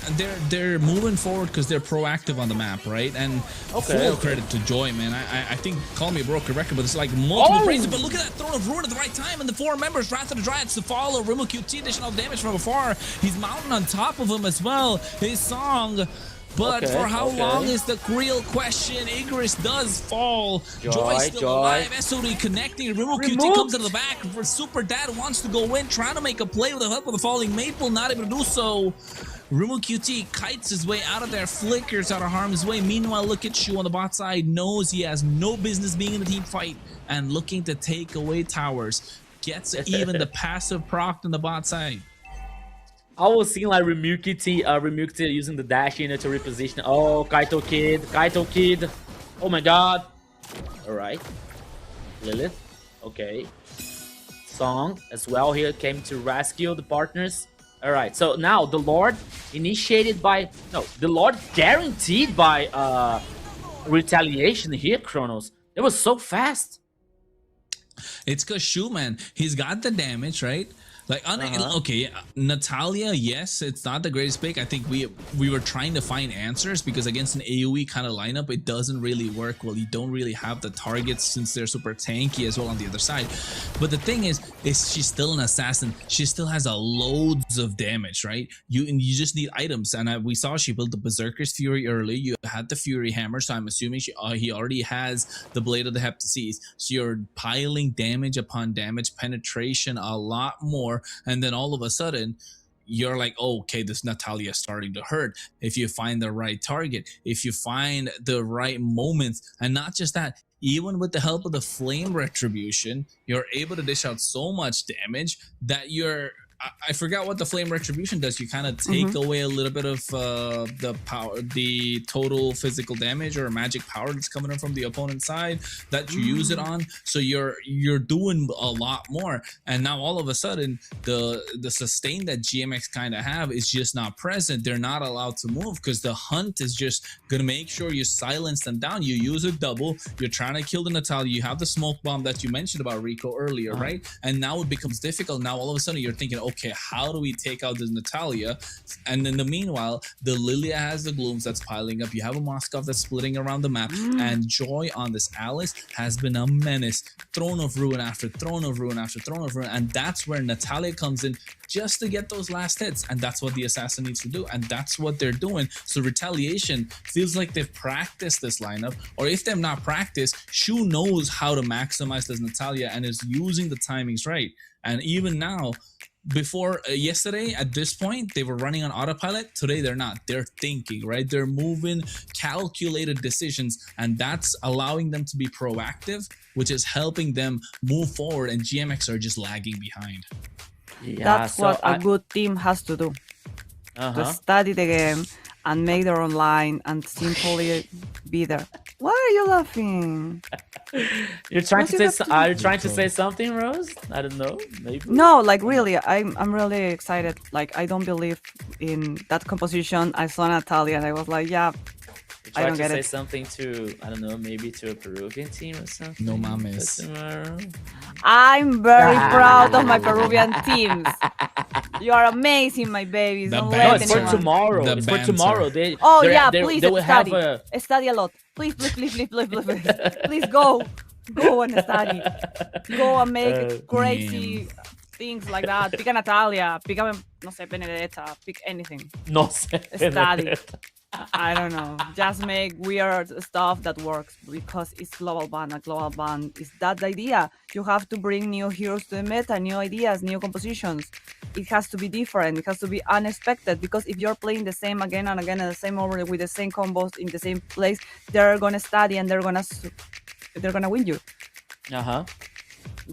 they're moving forward because they're proactive on the map, right? And full credit to Joy, man. I think, call me a broken record, but it's like multiple praises. But look at that Throne of Ruin at the right time, and the 4 members, Wrath of the Dryads to follow. Remu QT additional damage from afar. He's mounting on top of him as well. His Song. But for how long is the real question? Igris does fall. Joy still alive. SOD connecting. Remu QT comes to the back. For Super Dad wants to go in, trying to make a play with the help of the falling Maple, not able to do so. Remu QT kites his way out of there, flickers out of harm's way. Meanwhile, look at Shu on the bot side, knows he has no business being in the team fight and looking to take away towers. Gets even the passive proc on the bot side. I was seeing like Remu QT using the dash, you know, to reposition. Oh, Kaito Kid. Oh my god. Alright. Lilith. Okay. Song as well here came to rescue the partners. Alright, so now the Lord guaranteed by Retaliation here, Kronos. It was so fast. It's because Shu, man, he's got the damage, right? Like, okay, Natalia, yes, it's not the greatest pick. I think we were trying to find answers because against an AoE kind of lineup, it doesn't really work well. You don't really have the targets since they're super tanky as well on the other side. But the thing is she's still an assassin. She still has loads of damage, right? You just need items. And we saw she built the Berserker's Fury early. You had the Fury Hammer, so I'm assuming he already has the Blade of the Heptases. So you're piling damage upon damage, penetration a lot more. And then all of a sudden you're like, oh, okay, this Natalia is starting to hurt. If you find the right target, if you find the right moments, and not just that, even with the help of the Flame Retribution, you're able to dish out so much damage that I forgot what the Flame Retribution does. You kind of take away a little bit of the power, the total physical damage or magic power that's coming in from the opponent's side that you use it on. So you're doing a lot more. And now all of a sudden, the sustain that GMX kind of have is just not present. They're not allowed to move because the hunt is just gonna make sure you silence them down. You use a double. You're trying to kill the Natalia. You have the smoke bomb that you mentioned about Rico earlier, right? And now it becomes difficult. Now all of a sudden you're thinking, okay, how do we take out this Natalia? And in the meanwhile, the Lilia has the Glooms that's piling up. You have a Moskov that's splitting around the map, and Joy on this Alice has been a menace. Throne of Ruin after Throne of Ruin after Throne of Ruin, and that's where Natalia comes in just to get those last hits, and that's what the assassin needs to do, and that's what they're doing. So Retaliation feels like they've practiced this lineup, or if they've not practiced, Shu knows how to maximize this Natalia and is using the timings right. And even now, before yesterday at this point they were running on autopilot. Today they're not. They're thinking, right? They're moving calculated decisions, and that's allowing them to be proactive, which is helping them move forward, and GMX are just lagging behind. Yeah, That's what a good team has to do. To study the game and make their own line and simply be there. Why are you laughing? You're trying What to you say? have to Are do? you trying to say something, Rose? I don't know. Maybe. No, like really, I'm really excited. Like I don't believe in that composition. I saw Natalia and I was like, yeah, You I tried don't to get say it. something to, I don't know, maybe to a Peruvian team or something. No mames. I'm very proud of my Peruvian teams. You are amazing, my babies. The Don't band- No, let it's for anyone. tomorrow. The It's for banter. tomorrow. They, Oh they're- yeah, they, please they will study. have a. Study a lot. Please, please go and study. Go and make crazy things like that. Pick a Natalia. Pick a no sé Benedetta. Pick anything. No sé. Study. I don't know. Just make weird stuff that works because it's global ban. A global ban is that the idea. You have to bring new heroes to the meta, new ideas, new compositions. It has to be different. It has to be unexpected because if you're playing the same again and again and the same over with the same combos in the same place, they're gonna study and they're gonna win you.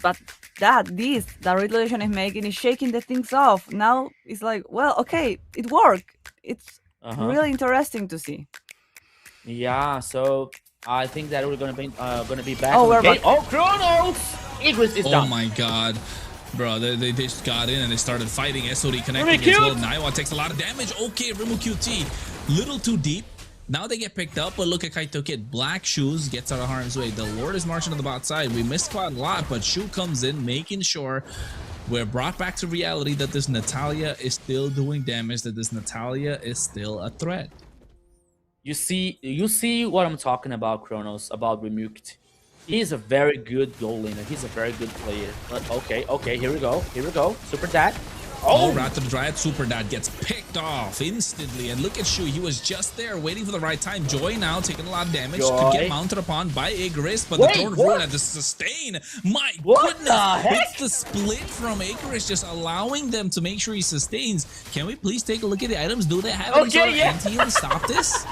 But the relation is making is shaking the things off. Now it's like, well, okay, it worked. It's really interesting to see. Yeah, so I think that we're gonna be back. Oh, on the we're game. back. Oh, Chronos! Igris is Oh done. my god. Bro, they just got in and they started fighting. SOD connecting Rimu as well. Q! Naiwa takes a lot of damage. Okay, Rimu QT. Little too deep. Now they get picked up, but look at Kaito Kid. Black Shoes gets out of harm's way. The Lord is marching to the bot side. We missed quite a lot, but Shu comes in, making sure we're brought back to reality that this Natalia is still doing damage, that this Natalia is still a threat. You see what I'm talking about, Chronos, about Remukt. He's a very good goal laner. He's a very good player. But okay, here we go. Super Dad. Oh, Rat to the Dryad, Super Dad gets picked off instantly. And look at Shu, he was just there waiting for the right time. Joy now taking a lot of damage. Joy. Could get mounted upon by Igris, but Wait, the Throne of what? Ruin had to sustain. My What goodness, the heck? it's the split from Igris just allowing them to make sure he sustains. Can we please take a look at the items? Do they have any sort of anti-heal to stop this?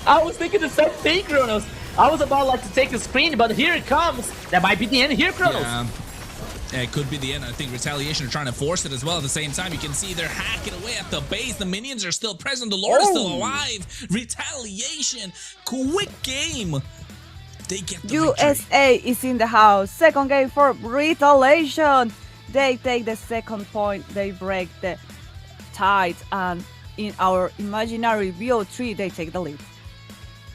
I was thinking the same thing, Chronos. I was about like to take a screen, but here it comes. That might be the end here, Chronos. Yeah. It could be the end. I think Retaliation are trying to force it as well. At the same time, you can see they're hacking away at the base. The minions are still present. The Lord is still alive. Retaliation. Quick game. They get the victory. USA is in the house. Second game for Retaliation. They take the second point. They break the tides. And in our imaginary VO3, they take the lead.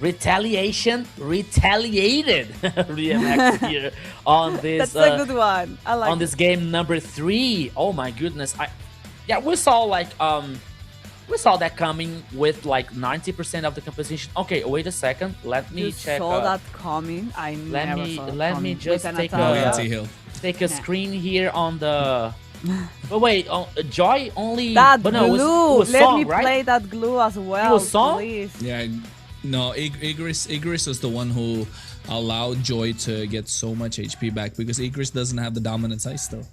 Retaliation retaliated RMX here on this That's a good one. I like on this game number 3. Oh my goodness. We saw that coming with like 90% of the composition. Okay, wait a second. Let me You check. saw that coming. I never saw that let me coming. just With an take attack. Anti-heal. take a screen here on the. But wait, Joy only. That but no, glue. it was Let song, me right? play that glue as well, was song? please. Yeah. No, Igris is the one who allowed Joy to get so much HP back because Igris doesn't have the dominant size still.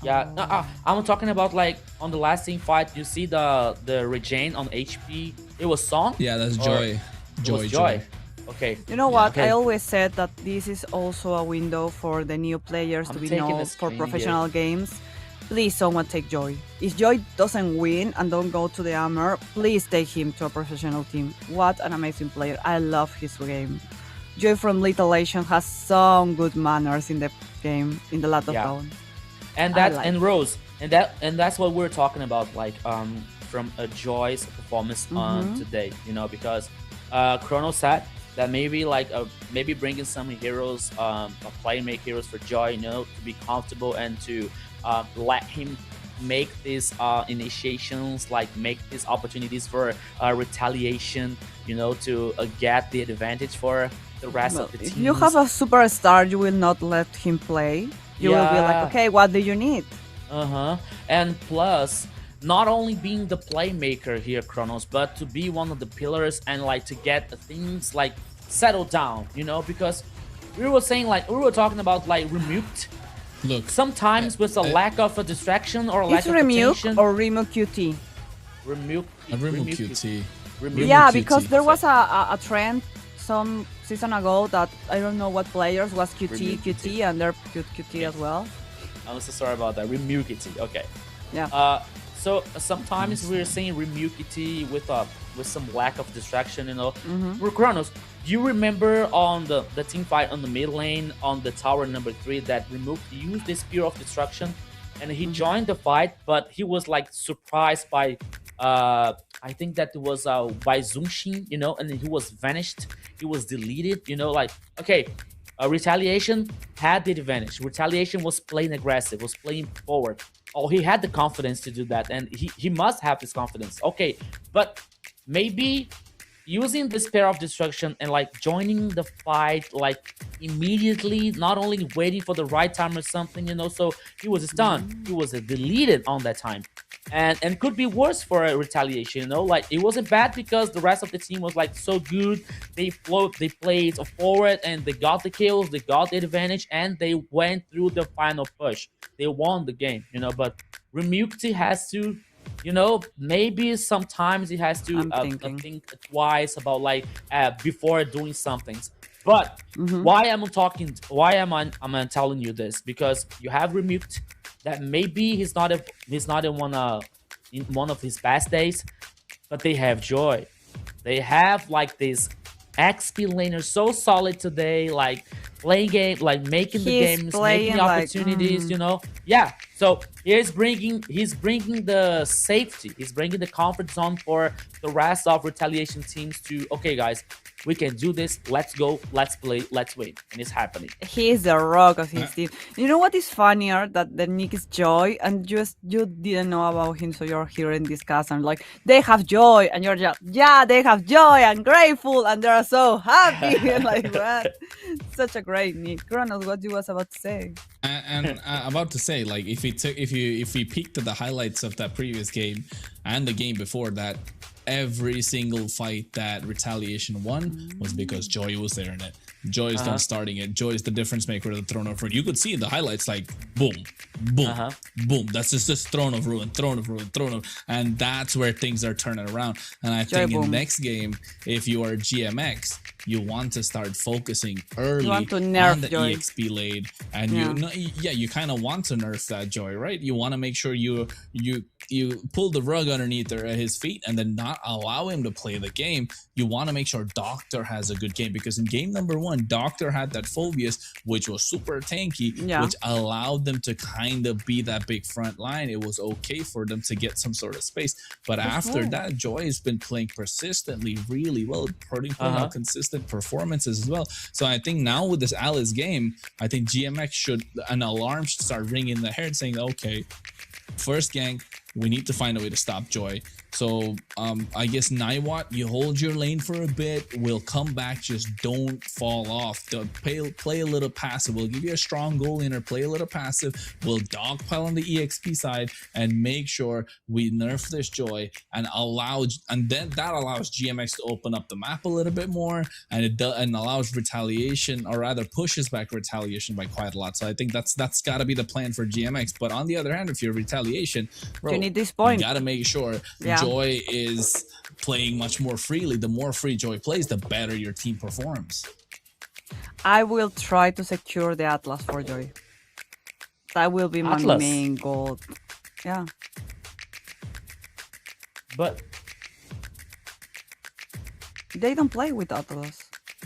Yeah, no, I'm talking about like on the last team fight. You see the regen on HP. It was song. Yeah, that's Or- Joy. It was Joy. Okay. You know what? okay. I always said that this is also a window for the new players I'm to be taking known a for screen professional games. Please, someone take Joy. If Joy doesn't win and don't go to the Armor, please take him to a professional team. What an amazing player. I love his game. Joy from Retaliation has some good manners in the game, in the lat of Yeah. dawn. And I that like and Rose and that's what we're talking about, like from a Joy's performance today, because Chrono said that maybe maybe bringing some heroes, player make heroes for Joy, to be comfortable and to let him make these initiations, like make these opportunities for retaliation, you know, to get the advantage for the rest Well, of the if teams. you have a superstar, you will not let him play. You will be like, Yeah. okay, what do you need? And plus, not only being the playmaker here, Kronos, but to be one of the pillars and like to get things like settled down, you know, because we were saying like we were talking about like Remukt. Look, Sometimes with a lack of a distraction or a lack It's of Remuke attention. or Remuke QT. Remuke. a Rimmel QT. Remuke. Yeah, QT. because there was a trend some season ago that I don't know what players was QT, Remuke QT, and they're QT as well. I'm so sorry about that. Remukity. Okay. Yeah. So sometimes we're saying Remukity with some lack of distraction, you know. Kronos, do you remember on the team fight on the mid lane on the tower number 3 that Remuk used this Spear of Destruction and he joined the fight, but he was like surprised by I think that it was by Zungshin, you know, and he was vanished, he was deleted, you know, like okay. Retaliation had the advantage. Retaliation was playing aggressive, was playing forward. Oh, he had the confidence to do that, and he must have this confidence. Okay, but maybe using this pair of destruction and like joining the fight like immediately, not only waiting for the right time or something, you know. So he was stunned, he was deleted on that time, and could be worse for a retaliation, you know. Like it wasn't bad because the rest of the team was like so good. They played forward and they got the kills, they got the advantage, and they went through the final push. They won the game, you know. But Remukti has to, you know, maybe sometimes he has to think twice about like before doing some things. But why am I telling you this? Because you have Remuked that maybe he's not in one of his best days, but they have Joy. They have like this XP laner so solid today, like playing game, like making the games, making opportunities, you know. Yeah, so he's bringing the safety, he's bringing the comfort zone for the rest of retaliation teams to, okay guys, we can do this, let's go, let's play, let's win, and it's happening. He's the rock of his team. You know what is funnier? That the nick is Joy, and you didn't know about him, so you're hearing this cast and like, they have Joy, and you're just, yeah, they have Joy, and grateful, and they're so happy. And like, what? Such a great nick. Kronos, what you was about to say? And about to say, like, if we peeked at the highlights of that previous game and the game before that, every single fight that Retaliation won was because Joy was there in it. Joy is done starting it. Joy is the difference maker of the Throne of Ruin. You could see in the highlights, like, boom, boom, boom. That's just this Throne of Ruin, and that's where things are turning around. And I think in the next game, if you are GMX, you want to start focusing early on the Joy. EXP lane, and you kind of want to nerf that Joy, right? You want to make sure you pull the rug underneath his feet and then not allow him to play the game. You want to make sure Doctor has a good game, because in game number 1, Doctor had that Phobius, which was super tanky, which allowed them to kind of be that big front line. It was okay for them to get some sort of space. But after that, Joy has been playing persistently really well, putting out consistent performances as well. So I think now with this Alice game, I think GMX an alarm should start ringing in the head saying, okay, first gank, we need to find a way to stop Joy. So I guess Naiwat, you hold your lane for a bit, we'll come back, just don't fall off. Play a little passive. We'll give you a strong goal laner, play a little passive, we'll dogpile on the EXP side and make sure we nerf this Joy and then that allows GMX to open up the map a little bit more, and allows Retaliation, or rather pushes back Retaliation by quite a lot. So I think that's gotta be the plan for GMX. But on the other hand, if you're Retaliation, bro, you need this point. You gotta make sure Joy is playing much more freely. The more free Joy plays, the better your team performs. I will try to secure the Atlas for Joy. That will be my main goal. Yeah. But they don't play with Atlas.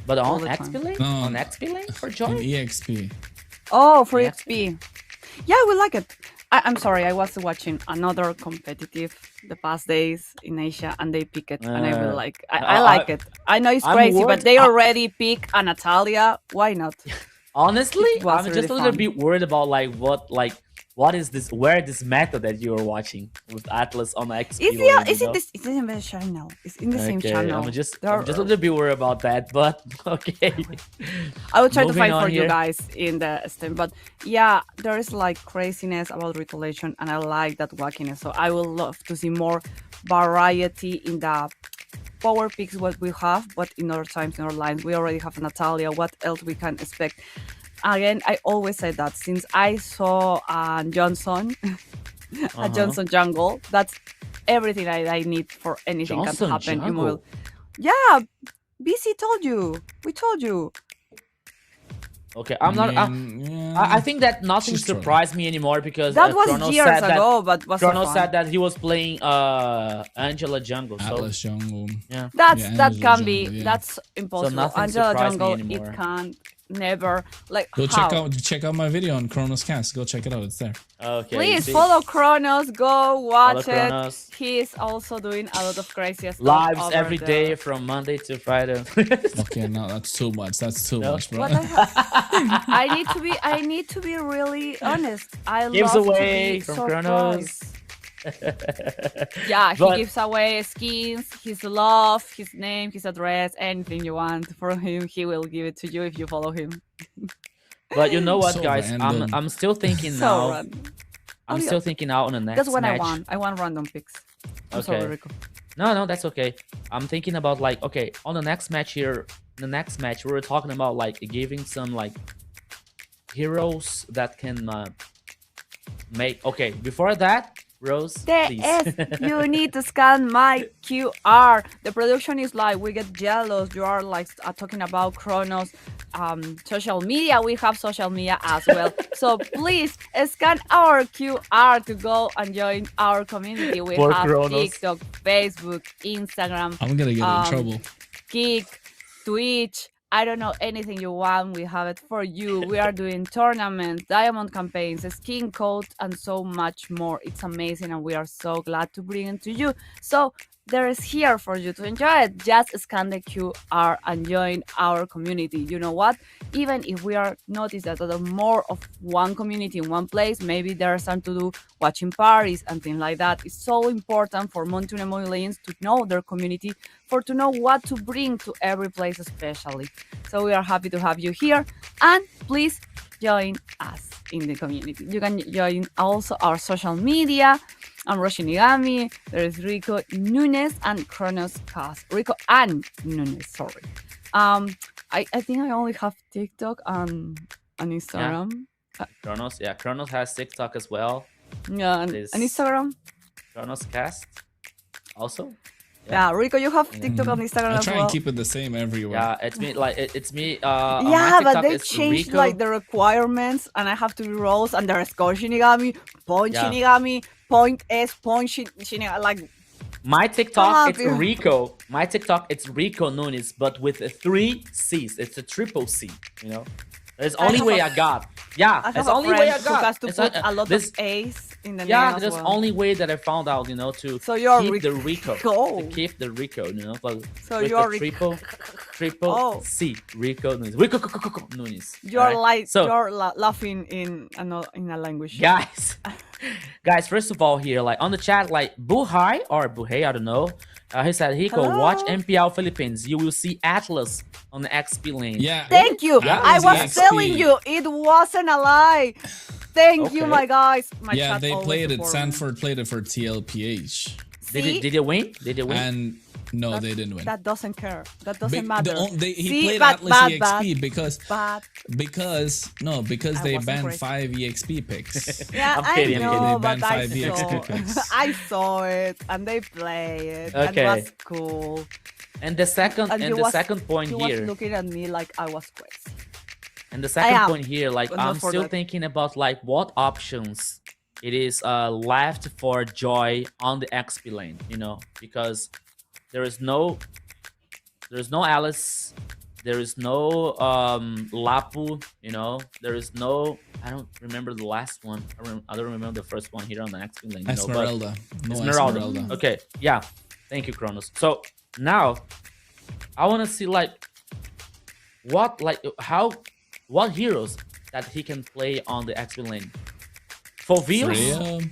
But on XP lane? No, on XP lane for Joy? EXP. Oh, for EXP. Yeah, we like it. I'm sorry, I was watching another competitive the past days in Asia, and they pick it, and I really like. I like it. I know it's crazy, but they already pick a Natalia. Why not? Honestly, I'm really just a little bit worried about like what is this? Where this method that you are watching with Atlas on XP? It's in this. It's in the channel. It's in the same Okay, channel. I'm just a little bit worried about that, but okay. I will try to Moving find on for you here. guys in the stream. But yeah, there is like craziness about retaliation, and I like that wackiness. So I would love to see more variety in the power picks what we have, but in other times in our lines we already have Natalia. What else we can expect? Again, I always say that since I saw Johnson, a Johnson jungle, that's everything I need for anything Johnson can happen in jungle? mobile. Yeah, BC told you. We told you. Okay, I'm not. I think that nothing She's trolling. surprised me anymore because That was Chrono years said ago, but was so Chrono fun. said that he was playing Angela Jungle. So Atlas Jungle. yeah, That's Yeah, that Angela can be. Jungle, yeah. That's impossible. nothing Angela surprised me Jungle, anymore. it can never like Go how. check out my video on Chronos Cast. Go check it out. It's there. okay. Please see? follow Kronos. Go watch Follow Kronos. it. He is also doing a lot of crazy stuff. Lives over every there. day from Monday to Friday. Okay, no, that's too much. That's too No. much, bro. But I need to be really honest. I Gives love away to be from surprised. Yeah, he But- gives away skins, his love, his name, his address, anything you want from him. He will give it to you if you follow him. But you know what, So guys? random. I'm still thinking So now. random. I'm Oh, yeah. still thinking out on the next That's what match. I want. I want random picks. I'm sorry, Okay. Rico. No, that's okay. I'm thinking about like, okay, on the next match here, the next match we were talking about like giving some like heroes that can make. Okay, before that, Rose, please. Yes, you need to scan my QR. The production is like, we get jealous. You are like talking about Kronos, social media. We have social media as well. So please scan our QR to go and join our community. We For have Kronos. TikTok, Facebook, Instagram, I'm gonna get in trouble. Kick, Twitch. I don't know anything you want. We have it for you. We are doing tournaments, diamond campaigns, skin codes, and so much more. It's amazing, and we are so glad to bring it to you. So there is here for you to enjoy it. Just scan the QR and join our community. You know what? Even if we are noticed that there are more of one community in one place, maybe there are some to do watching parties and things like that. It's so important for Mountain and Mobile Legends to know their community, for to know what to bring to every place especially. So we are happy to have you here, and please join us in the community. You can join also our social media. I'm Roshinigami, there is Rico Nunes and Kronos Cast. Rico and Nunes, sorry. I think I only have TikTok and Instagram. Kronos, yeah, Kronos has TikTok as well. Yeah, and This- Instagram. Kronos Cast, also. Yeah, Rico, you have TikTok and Instagram I as try well. and keep it the same everywhere. Yeah, it's me. Like it's me. On my Yeah, but TikTok, they it's changed Rico. like the requirements, and I have to be roles, and there's Go Shinigami, Point Yeah. Shinigami, Point S, Point Shinigami. Like, My TikTok, Come it's on, Rico. My TikTok, it's Rico Nunes, but with 3 C's. It's a triple C. You know, that's the only have way a- I got. Yeah, I have that's a the only way I friend who got. has to It's put not- a lot this, of A's in the yeah, name as that's the well. only way that I found out. You know, to So you're keep the Rico. Rico. To keep the Rico. You know, but So with you're the Rico. triple Oh. C. Rico Nunes. Rico Nunes. You're alright? like So, you're laughing in a language. guys, first of all here, like on the chat, like Buhai or Buhey, I don't know. He said, Hiko, Hello? watch MPL Philippines. You will see Atlas on the XP lane. Yeah. Thank you. Yeah, I it's was EXP. telling you it wasn't a lie. Thank you, Okay. my guys. My Yeah, chat they always played it. support me. Sanford played it for TLPH. See? Did they win? Did they win? And no, they didn't win. That doesn't care. That doesn't Be- matter. he See, played bad, Atlas bad, EXP bad, because bad. because I they wasn't banned crazy. 5 EXP picks. Yeah, I'm kidding, I'm I kidding. know, They but banned I 5 EXP saw, picks. I saw it, and they play it. And Okay. it was cool. And the second And and you the was- second point He was here, looking at me like I was crazy. and the second am, point here, like but not I'm for still that. thinking about like what options it is left for Joy on the XP lane, you know, because there is no Alice, there is no Lapu, you know, there is no, I don't remember the last one. I don't remember the first one here on the XP lane. You know, but Esmeralda. No Esmeralda. Esmeralda. Okay, yeah. Thank you, Kronos. So now I want to see like what heroes that he can play on the XP lane. Fovius?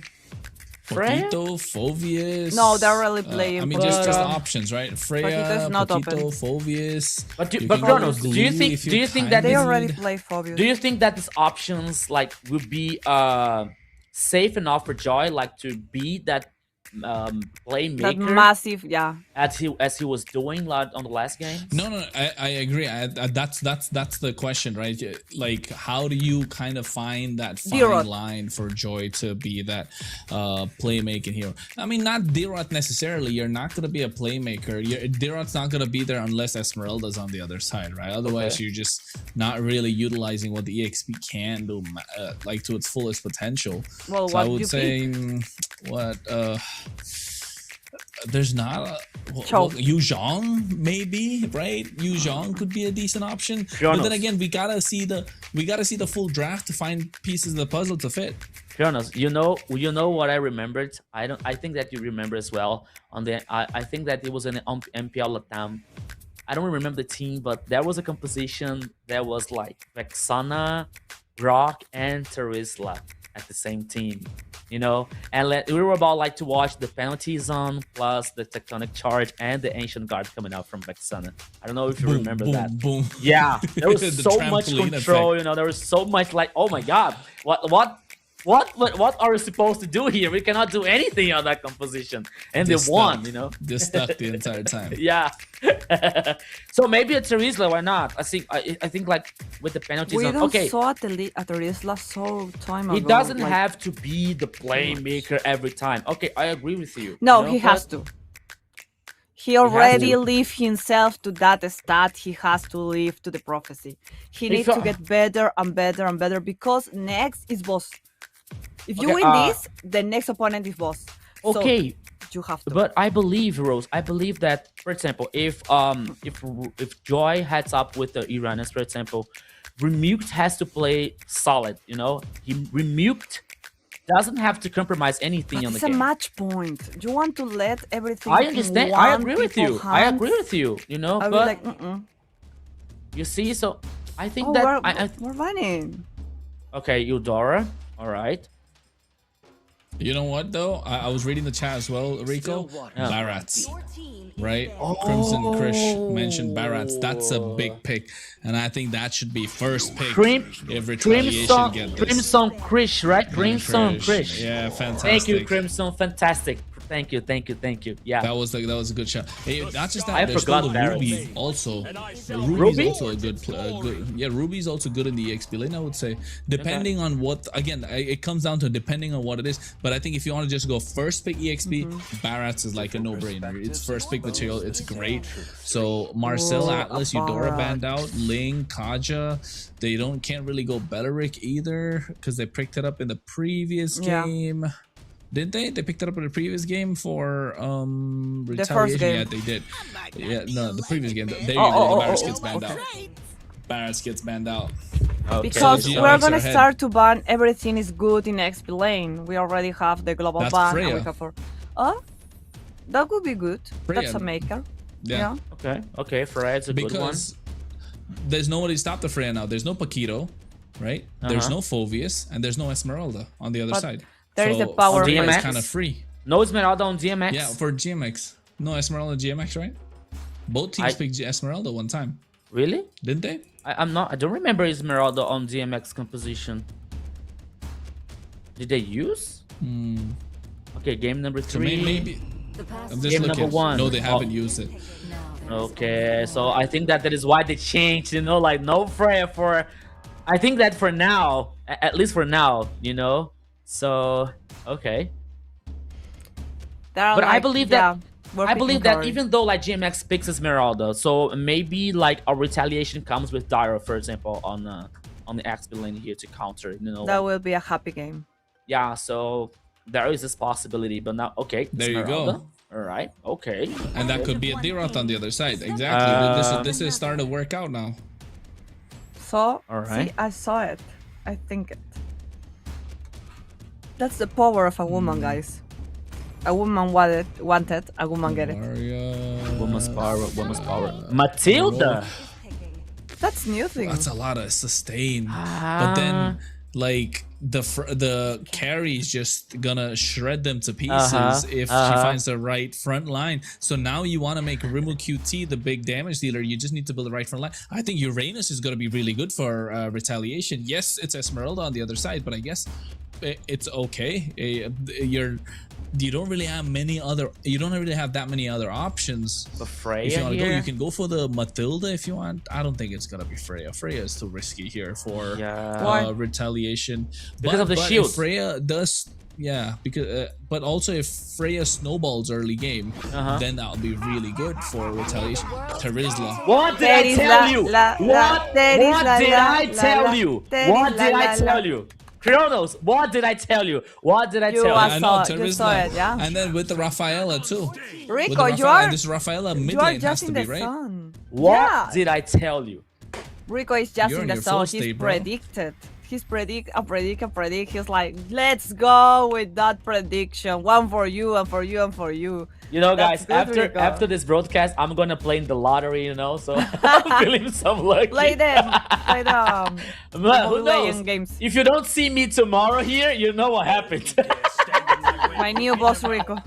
Freya? Poquito, Fovius. No, they're really playing I mean, just Poquito. options, right? Freya, Poquito is not Poquito, open. Fovius. But You but can go Kronos, Glue do you think if do you think that They kinda already need- play Phobius. do you think that these options like would be safe enough for Joy like to be that That playmaker massive, yeah. as he was doing like on the last game? No, I agree. That's the question, right? Like, how do you kind of find that fine D-Rod. line for Joy to be that playmaking hero? I mean, not D-Rod necessarily. You're not gonna be a playmaker. D-Rod's not gonna be there unless Esmeralda's on the other side, right? Otherwise, Okay. you're just not really utilizing what the EXP can do, like to its fullest potential. Well, So I what would do you say, what there's not a Cho. Yu Zhang maybe, right? Yu Zhang could be a decent option. But Kronos. then again, we gotta see the full draft to find pieces of the puzzle to fit. Kronos, you know what I remembered? I think that you remember as well. I think that it was an MPL Latam. I don't remember the team, but there was a composition that was like Vexana, Brock, and Terizla at the same team. You know, and we were about like to watch the penalty zone plus the tectonic charge and the ancient guard coming out from Vexana. I don't know if you Boom, remember boom, that. boom. Yeah, there was The so much trampoline control. effect. You know, there was so much like, oh my god, what are we supposed to do here? We cannot do anything on that composition, and Just they won. stuck. You know, Just stuck the entire time. yeah. So maybe a Terizla, why not? I think like with the penalty We zone. don't Okay, saw Aterisla so time he ago. doesn't like- have to be the playmaker every time. Okay, I agree with you. No, you know, he has but- to. He already to. live himself to that stat. He has to live to the prophecy. He needs to get better and better and better because next is boss. If you Okay, win this, the next opponent is boss. So Okay, you have to. but I believe, Rose, I believe that, for example, if Joy heads up with the Iranus, for example, Remuked has to play solid, you know? Remuked doesn't have to compromise anything on the It's a game. match point. You want to let everything. I in understand. I one agree with people's you. I hands? agree with you, you know? I But was like, you see, so I think oh, that... we're running. Okay, Eudora, all right. You know what though? I was reading the chat as well, Rico. Yeah. Barats, Your team is right? there. Crimson Krish mentioned Barats. That's a big pick, and I think that should be first pick if retaliation get this. Crimson Krish, right? Crimson Krish. Yeah, fantastic. Thank you, Crimson. Fantastic. Thank you. Yeah. That was a good shot. Hey, not just that, I there's forgot still the Barrett. Ruby also. Ruby's Ruby? also a good, yeah. Ruby's also good in the EXP lane, I would say. Depending on what, again, it comes down to depending on what it is. But I think if you want to just go first pick EXP, Barats is like a no-brainer. It's first pick material. It's great. So Marcel, Atlas, Eudora Barats. banned out, Ling, Kaja. They can't really go Belleric either because they picked it up in the previous Yeah. game. Did they? They picked it up in the previous game for retaliation. first game. Yeah, they did. Yeah, no, the previous game. There you go. Barrett gets banned out. Barrett gets banned out. Okay. Because So we're GMX gonna are ahead. start to ban everything is good in XP lane. We already have the global That's ban. Freya. And we have for, that would be good. Freya. That's a maker. Yeah. Okay. Freya's a good one. Because there's nobody to stop the Freya now. There's no Paquito, right? There's no Phovius, and there's no Esmeralda on the other But side. there is so a power Freya is play. kind of free. No Esmeralda on DMX. Yeah, for GMX. No Esmeralda GMX, right? Both teams picked Esmeralda one time, Really? didn't they? I don't remember Esmeralda on DMX composition. Did they use? Okay, game number So 3. maybe. The past I'm just Game looking. number 1. No, they haven't used it. now. Okay, so I think that is why they changed, you know, like no Freya for... I think that for now, at least for now, you know? So, okay. But I believe that... I believe that even though like GMX picks Esmeralda, so maybe like a retaliation comes with Dyra, for example, on the XP lane here to counter, you know? that will be a happy game. Yeah, so there is this possibility, but now, okay. There you Esmeralda. go. All right, okay. And that could be a D-Rot on the other side. Exactly. This is starting to work out now. So, All right. see, I saw it. I think it. That's the power of a woman, guys. A woman wanted, a woman get it. Maria. Woman's power. Matilda! That's new thing. That's a lot of sustain. But then, like, the carry is just gonna shred them to pieces if she finds the right front line. So now you want to make Rimu QT the big damage dealer. You just need to build the right front line. I think Uranus is gonna be really good for retaliation. Yes, it's Esmeralda on the other side, but I guess it's okay. You don't really have that many other options. But Freya if you want to here? go, you can go for the Matilda if you want. I don't think it's gonna be Freya. Freya is too risky here for retaliation. Because of the shield. If Freya does, because but also if Freya snowballs early game, then that'll be really good for retaliation. Terizla. What did I tell you? What did I tell you? What did I tell you? Kronos, what did I tell you? What did I tell you? I know, you saw it, yeah? And then with the Rafaela too. Rico, you are this Rafaela mid you are lane just has in to the be, right? sun. What did I tell you? Rico is just You're in in the your zone. flow He's state, bro. predicted. He's predict. He's like, let's go with that prediction. One for you and for you and for you. You know, That's guys, good, Rico. after this broadcast, I'm gonna play in the lottery, you know, so I'm feeling some lucky. Play them. Play them. But who knows? Playing games. If you don't see me tomorrow here, you know what happened. My new boss, Rico.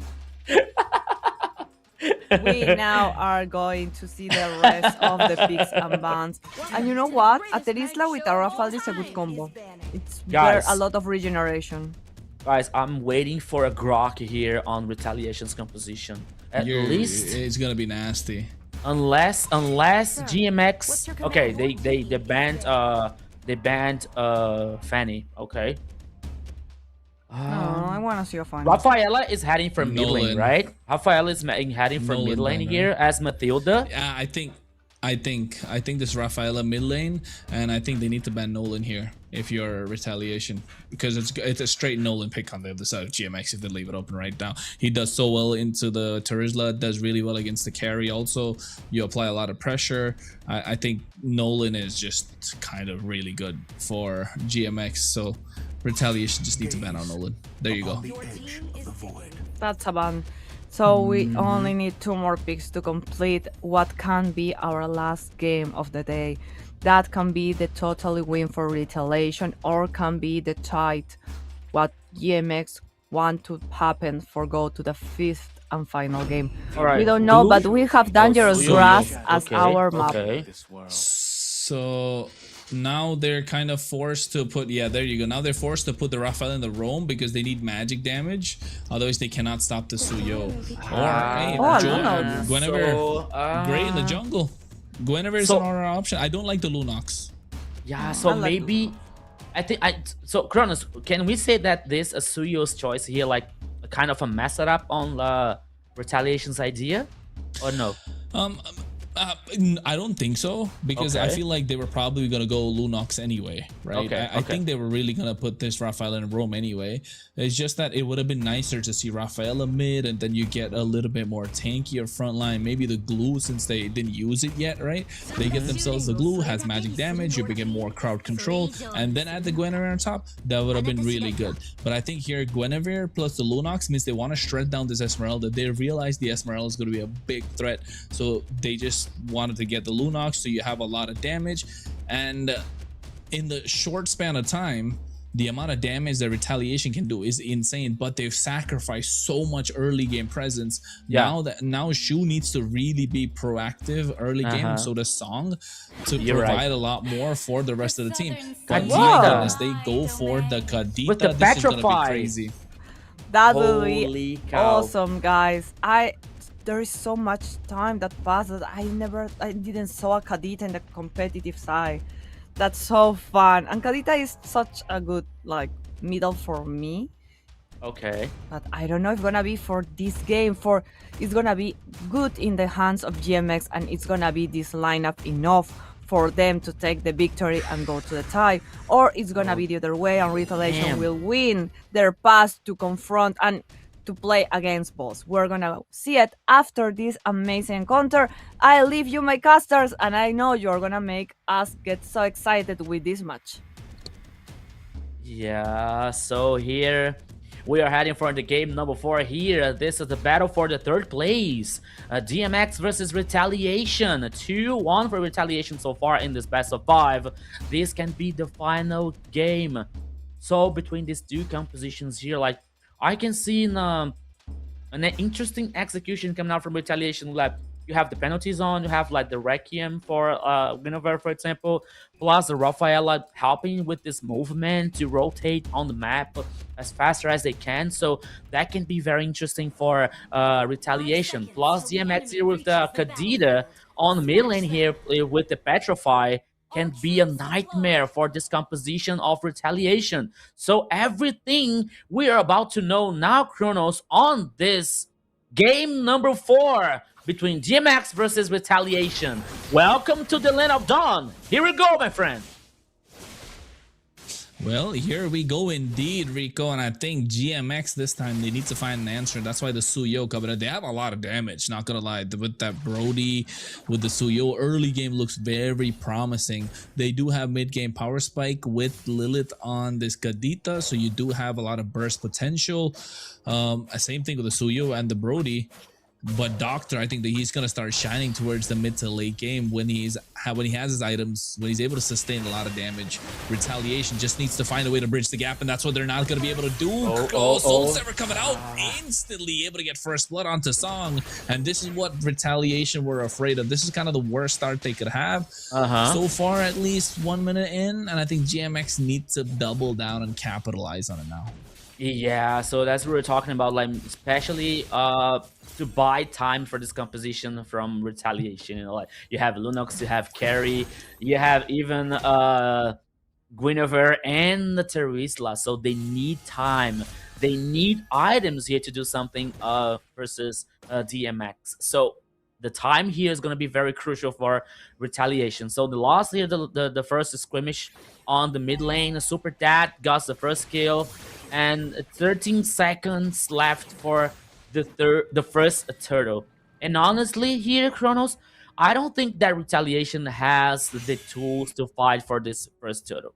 We now are going to see the rest of the picks and bans. And you know what? A Terizla with a Rafale is a good combo. It's Guys. a lot of regeneration. Guys, I'm waiting for a Grok here on Retaliation's composition. At least, It's gonna be nasty. unless GMX. Okay, they banned Fanny. Okay. Oh, I want to see a final. Rafaela is heading for mid lane, Nolan. right? Rafaela is heading for Nolan mid lane banner. here as Matilda. Yeah, I think this Rafaela mid lane, and I think they need to ban Nolan here if you're retaliation, because it's a straight Nolan pick on the other side of GMX if they leave it open right now. He does so well into the Terizla, does really well against the carry. Also, you apply a lot of pressure. I think Nolan is just kind of really good for GMX, so retaliation just needs to ban on Nolan. There you go. That's a ban. So we only need 2 more picks to complete what can be our last game of the day. That can be the totally win for retaliation, or can be the tight what GMX want to happen for go to the 5th and final game. All right. We don't know, but we have dangerous Suyo. grass as Okay, our map. okay. So now they're kind of forced to put, there you go. Now they're forced to put the Rafael in the roam because they need magic damage. Otherwise, they cannot stop the Suyo. Guinevere, Gray in the jungle. Guinevere is another option. I don't like the Lunox. Yeah, so maybe so Kronos, can we say that this Suyo's choice here like kind of a mess it up on Retaliation's idea, or no? I don't think so, because I feel like they were probably gonna go Lunox anyway, right? I think they were really gonna put this Rafael in Rome anyway. It's just that it would have been nicer to see Rafaela mid, and then you get a little bit more tankier front line. Maybe the glue, since they didn't use it yet, right? They get themselves the glue, has magic damage, you begin more crowd control, and then add the Guinevere on top. That would have been really good. But I think here Guinevere plus the Lunox means they want to shred down this Esmeralda. They realize the Esmeralda is going to be a big threat, so they just wanted to get the Lunox, so you have a lot of damage. And in the short span of time, the amount of damage that retaliation can do is insane, but they've sacrificed so much early game presence. Now Shu needs to really be proactive early game, and so does Song, to provide a lot more for the rest of the team. Kadita, as they go for the Kadita, with the this is gonna be Petrify. crazy. That will be Holy cow. awesome, guys. There is so much time that passed that I didn't saw Kadita in the competitive side. That's so fun. And Kadita is such a good middle for me. Okay. But I don't know if it's gonna be for this game. It's gonna be good in the hands of GMX, and it's gonna be this lineup enough for them to take the victory and go to the tie, or it's gonna be the other way and retaliation will win their path to confront and to play against boss. We're gonna see it after this amazing encounter. I leave you, my casters, and I know you're gonna make us get so excited with this match. Yeah, so here we are heading for the game number 4 here. This is the battle for the 3rd place. DMX versus Retaliation. 2-1 for Retaliation so far in this best of 5. This can be the final game. So between these two compositions here, like I can see in an interesting execution coming out from Retaliation. Like you have the penalty zone, you have like the Requiem for Guinevere, for example, plus the Rafaela helping with this movement to rotate on the map as faster as they can. So that can be very interesting for Retaliation. Plus DMX here with the Kadita on the mid lane here with the Petrify can be a nightmare for this composition of Retaliation. So everything we are about to know now, Kronos, on this game number 4 between GMX versus Retaliation. Welcome to the Land of Dawn. Here we go, my friend. Well, here we go indeed, Rico, and I think GMX this time they need to find an answer. That's why the Suyo coming in. They have a lot of damage, not gonna lie. With that Brody, with the Suyo, early game looks very promising. They do have mid-game power spike with Lilith on this Kadita, so you do have a lot of burst potential. Same thing with the Suyo and the Brody. But Doctor, I think that he's gonna start shining towards the mid to late game when he has his items, when he's able to sustain a lot of damage. Retaliation just needs to find a way to bridge the gap, and that's what they're not gonna be able to do. Soul Sever coming out instantly, able to get first blood onto Song, and this is what Retaliation were afraid of. This is kind of the worst start they could have so far, at least 1 minute in, and I think GMX needs to double down and capitalize on it now. Yeah, so that's what we're talking about, like especially to buy time for this composition from Retaliation. You know, like you have Lunox, you have Carry, you have even Guinevere and the Terisla, so they need time. They need items here to do something versus DMX. So the time here is going to be very crucial for Retaliation. So the loss here, the first skirmish on the mid lane, Super Dad got the first kill, and 13 seconds left for the first turtle. And honestly here, Kronos, I don't think that Retaliation has the tools to fight for this first turtle.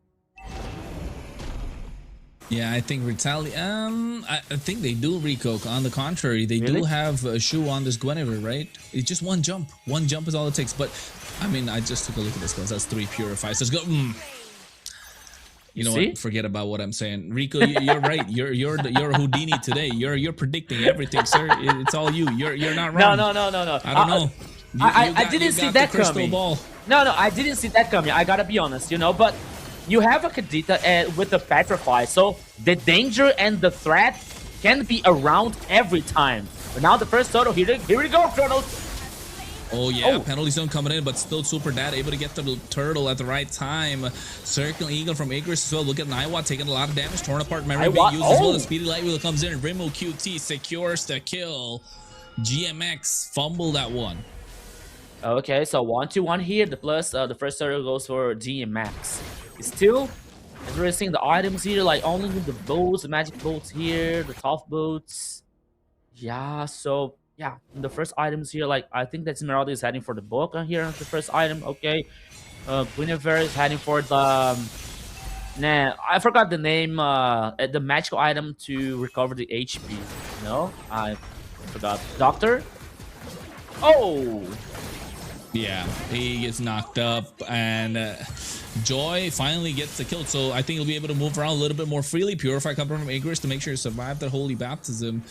Yeah, I think I think they do, Rico. On the contrary, they do have a shoe on this Guinevere, right? It's just one jump. One jump is all it takes. But I mean, I just took a look at this, guys. That's 3 purifies. Let's go. You know what? Forget about what I'm saying, Rico. You're right. You're Houdini today. You're predicting everything, sir. It's all you. You're not wrong. No. I don't know. I didn't see that coming. No, I didn't see that coming. I gotta be honest, you know. But you have a Kadita with a Petrify, so the danger and the threat can be around every time. But now the first turtle, here we go, Kronos. Oh yeah, penalty zone coming in, but still Super Dad able to get the turtle at the right time. Circling Eagle from Igris as well. Look at Naiwa taking a lot of damage, torn apart. Memory being used as well. The Speedy Light Wheel comes in. Rimo QT secures the kill. GMX fumbled that one. Okay, so 1-1 here. The plus, the first turtle goes for GMX. Still, as we're seeing the items here, like only with the boats, the magic boats here, the tough boats. Yeah, so yeah, the first items here, like I think that Esmeralda is heading for the book here on the first item. Okay, Guinevere is heading for the nah, I forgot the name. The magical item to recover the HP. No, I forgot. Doctor. Oh. Yeah, he gets knocked up, and Joy finally gets the kill. So I think he'll be able to move around a little bit more freely. Purify coming from Igris to make sure he survived that holy baptism.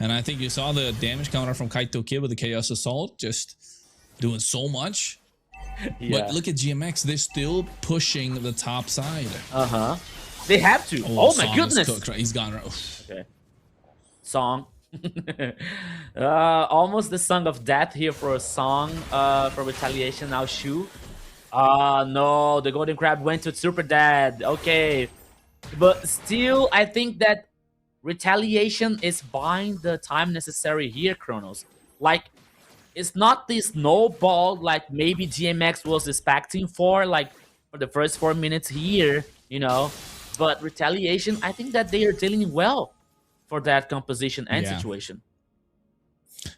And I think you saw the damage coming out from Kaito Kid with the Chaos Assault, just doing so much. Yeah. But look at GMX, they're still pushing the top side. They have to. Oh my goodness. He's gone. Okay. Song. Almost the song of death here for a song for Retaliation. Now Shu. No, the Golden Crab went to Super Dad. Okay. But still, I think that Retaliation is buying the time necessary here, Kronos. Like, it's not the snowball like maybe GMX was expecting for the first 4 minutes here, you know. But Retaliation, I think that they are dealing well for that composition and situation.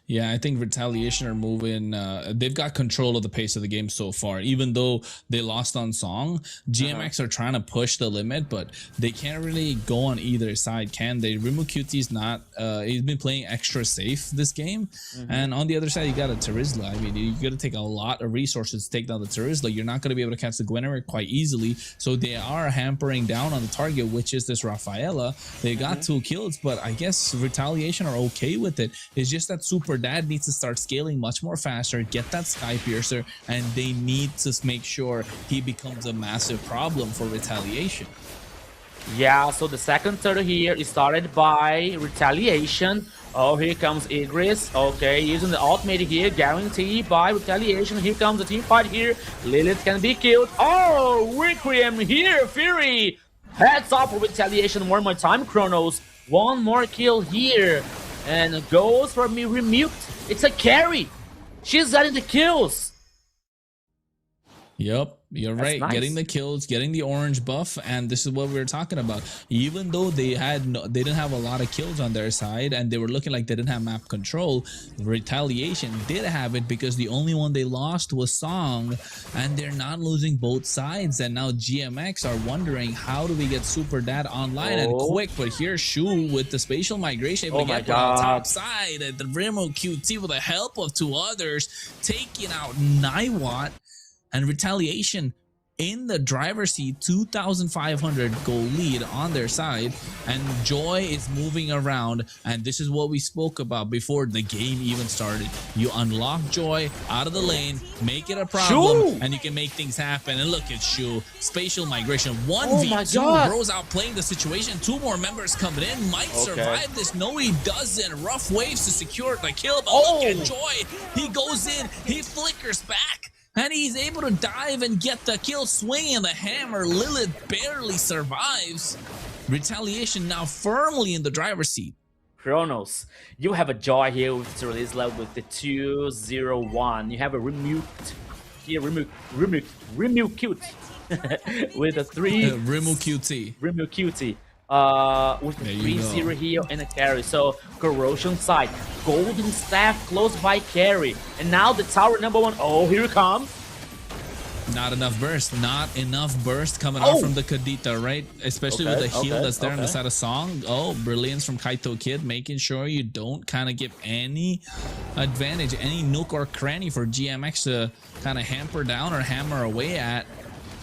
Yeah, I think Retaliation are moving. They've got control of the pace of the game so far. Even though they lost on Song, GMX are trying to push the limit, but they can't really go on either side, can they? Rimu QT's not. He's been playing extra safe this game, and on the other side, you got a Terizla. I mean, you got to take a lot of resources to take down the Terizla. You're not going to be able to catch the Gweneric quite easily, so they are hampering down on the target, which is this Rafaela. They got 2 kills, but I guess Retaliation are okay with it. It's just that Super Dad needs to start scaling much more faster, get that Sky Piercer, and they need to make sure he becomes a massive problem for Retaliation. Yeah, so the second turtle here is started by Retaliation. Oh, here comes Igris. Okay, using the ultimate here, guaranteed by Retaliation. Here comes the team fight here. Lilith can be killed. Oh, Requiem here, Fury. Heads up for Retaliation one more time, Chronos. One more kill here. And goes for me Remuked. It's a carry. She's getting the kills. Yep, you're right. Nice. Getting the kills, getting the orange buff, and this is what we were talking about. Even though they didn't have a lot of kills on their side, and they were looking like they didn't have map control, Retaliation did have it because the only one they lost was Song, and they're not losing both sides. And now GMX are wondering, how do we get Super Dad online and quick? But here's Shu with the spatial migration. Oh We my get on God. top side, and the Remo QT with the help of 2 others taking out Naiwat. And Retaliation in the driver's seat, 2,500 goal lead on their side, and Joy is moving around, and this is what we spoke about before the game even started. You unlock Joy out of the lane, make it a problem, and you can make things happen. And look at Shu, spatial migration, 1v2, Bro's outplaying the situation, 2 more members coming in, might survive this. No, he doesn't. Rough waves to secure the kill, but look at Joy, he goes in, he flickers back, and he's able to dive and get the kill, swinging the hammer. Lilith barely survives. Retaliation now firmly in the driver's seat. Chronos, you have a Joy here with the release level with the 201. You have a Remuked here, Remuked with a 3. Rimu QT. Remuked. With the 3-0 here and a carry. So Corrosion side, Golden Staff close by carry, and now the tower number 1. Oh, here it comes. Not enough burst. Not enough burst coming out from the Kadita, right? Especially with the heal that's there on the side of Song. Oh, brilliance from Kaito Kid, making sure you don't kind of give any advantage, any nook or cranny for GMX to kind of hamper down or hammer away at.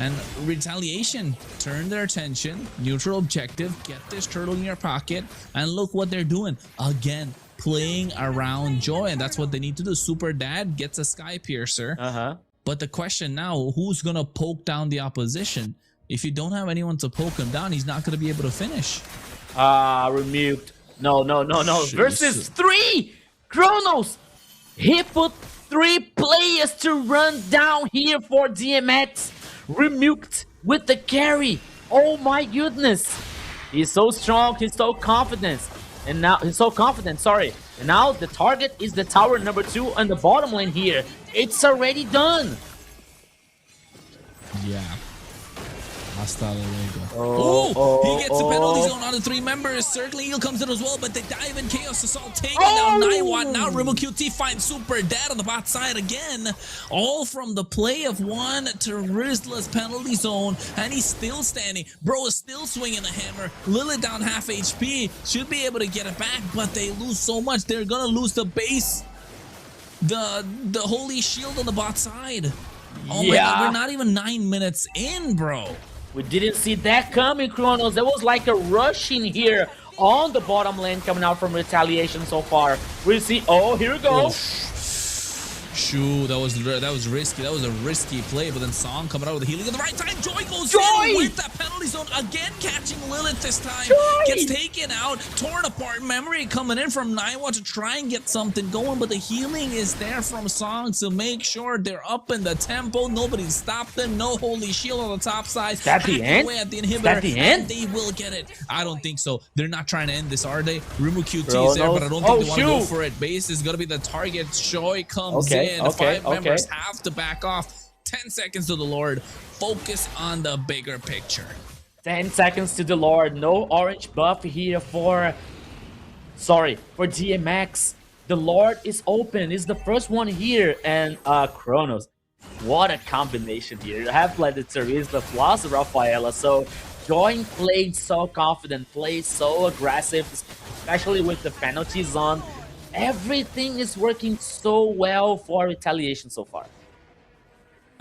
And Retaliation turn their attention, neutral objective, get this turtle in your pocket, and look what they're doing. Again, playing around Joy, and that's what they need to do. Super Dad gets a Sky Piercer. But the question now, who's going to poke down the opposition? If you don't have anyone to poke him down, he's not going to be able to finish. Removed. No. Versus 3! Chronos! He put 3 players to run down here for DMX. Remuked with the carry. Oh my goodness. He's so strong, he's so confident. And now he's so confident, sorry. And now the target is the tower number 2 on the bottom lane here. It's already done. Yeah. Hasta luego. He gets a penalty zone on the 3 members. Certainly he'll comes in as well, but they dive in Chaos Assault, taking down Naiwat. Now Remo QT finds Super Dad on the bot side again. All from the play of 1 to Rizla's penalty zone, and he's still standing. Bro is still swinging the hammer. Lilith down half HP. Should be able to get it back, but they lose so much. They're gonna lose the base. The holy shield on the bot side. Oh my God, we're not even 9 minutes in, bro. We didn't see that coming, Chronos. There was like a rush in here on the bottom lane coming out from Retaliation so far. We see, oh, here we go. Shoo, that was risky. That was a risky play, but then Song coming out with the healing at the right time. Joy goes in with that penalty zone again, catching Lilith this time. Gets taken out, torn apart. Memory coming in from Naiwa to try and get something going, but the healing is there from Song to make sure they're up in the tempo. Nobody stopped them. No holy shield on the top side. Is that the end? At the inhibitor, is that the end? And they will get it. I don't think so. They're not trying to end this, are they? Rimu QT is there, but I don't think they want to go for it. Base is going to be the target. Joy comes in. 5 members have to back off. 10 seconds to the Lord. Focus on the bigger picture. 10 seconds to the Lord. No orange buff here for DMX. The Lord is open. Is the first one here, and Kronos. What a combination here. You have like the Teresa plus Rafaela. So Join played so confident, played so aggressive, especially with the penalties on. Everything is working so well for Retaliation so far.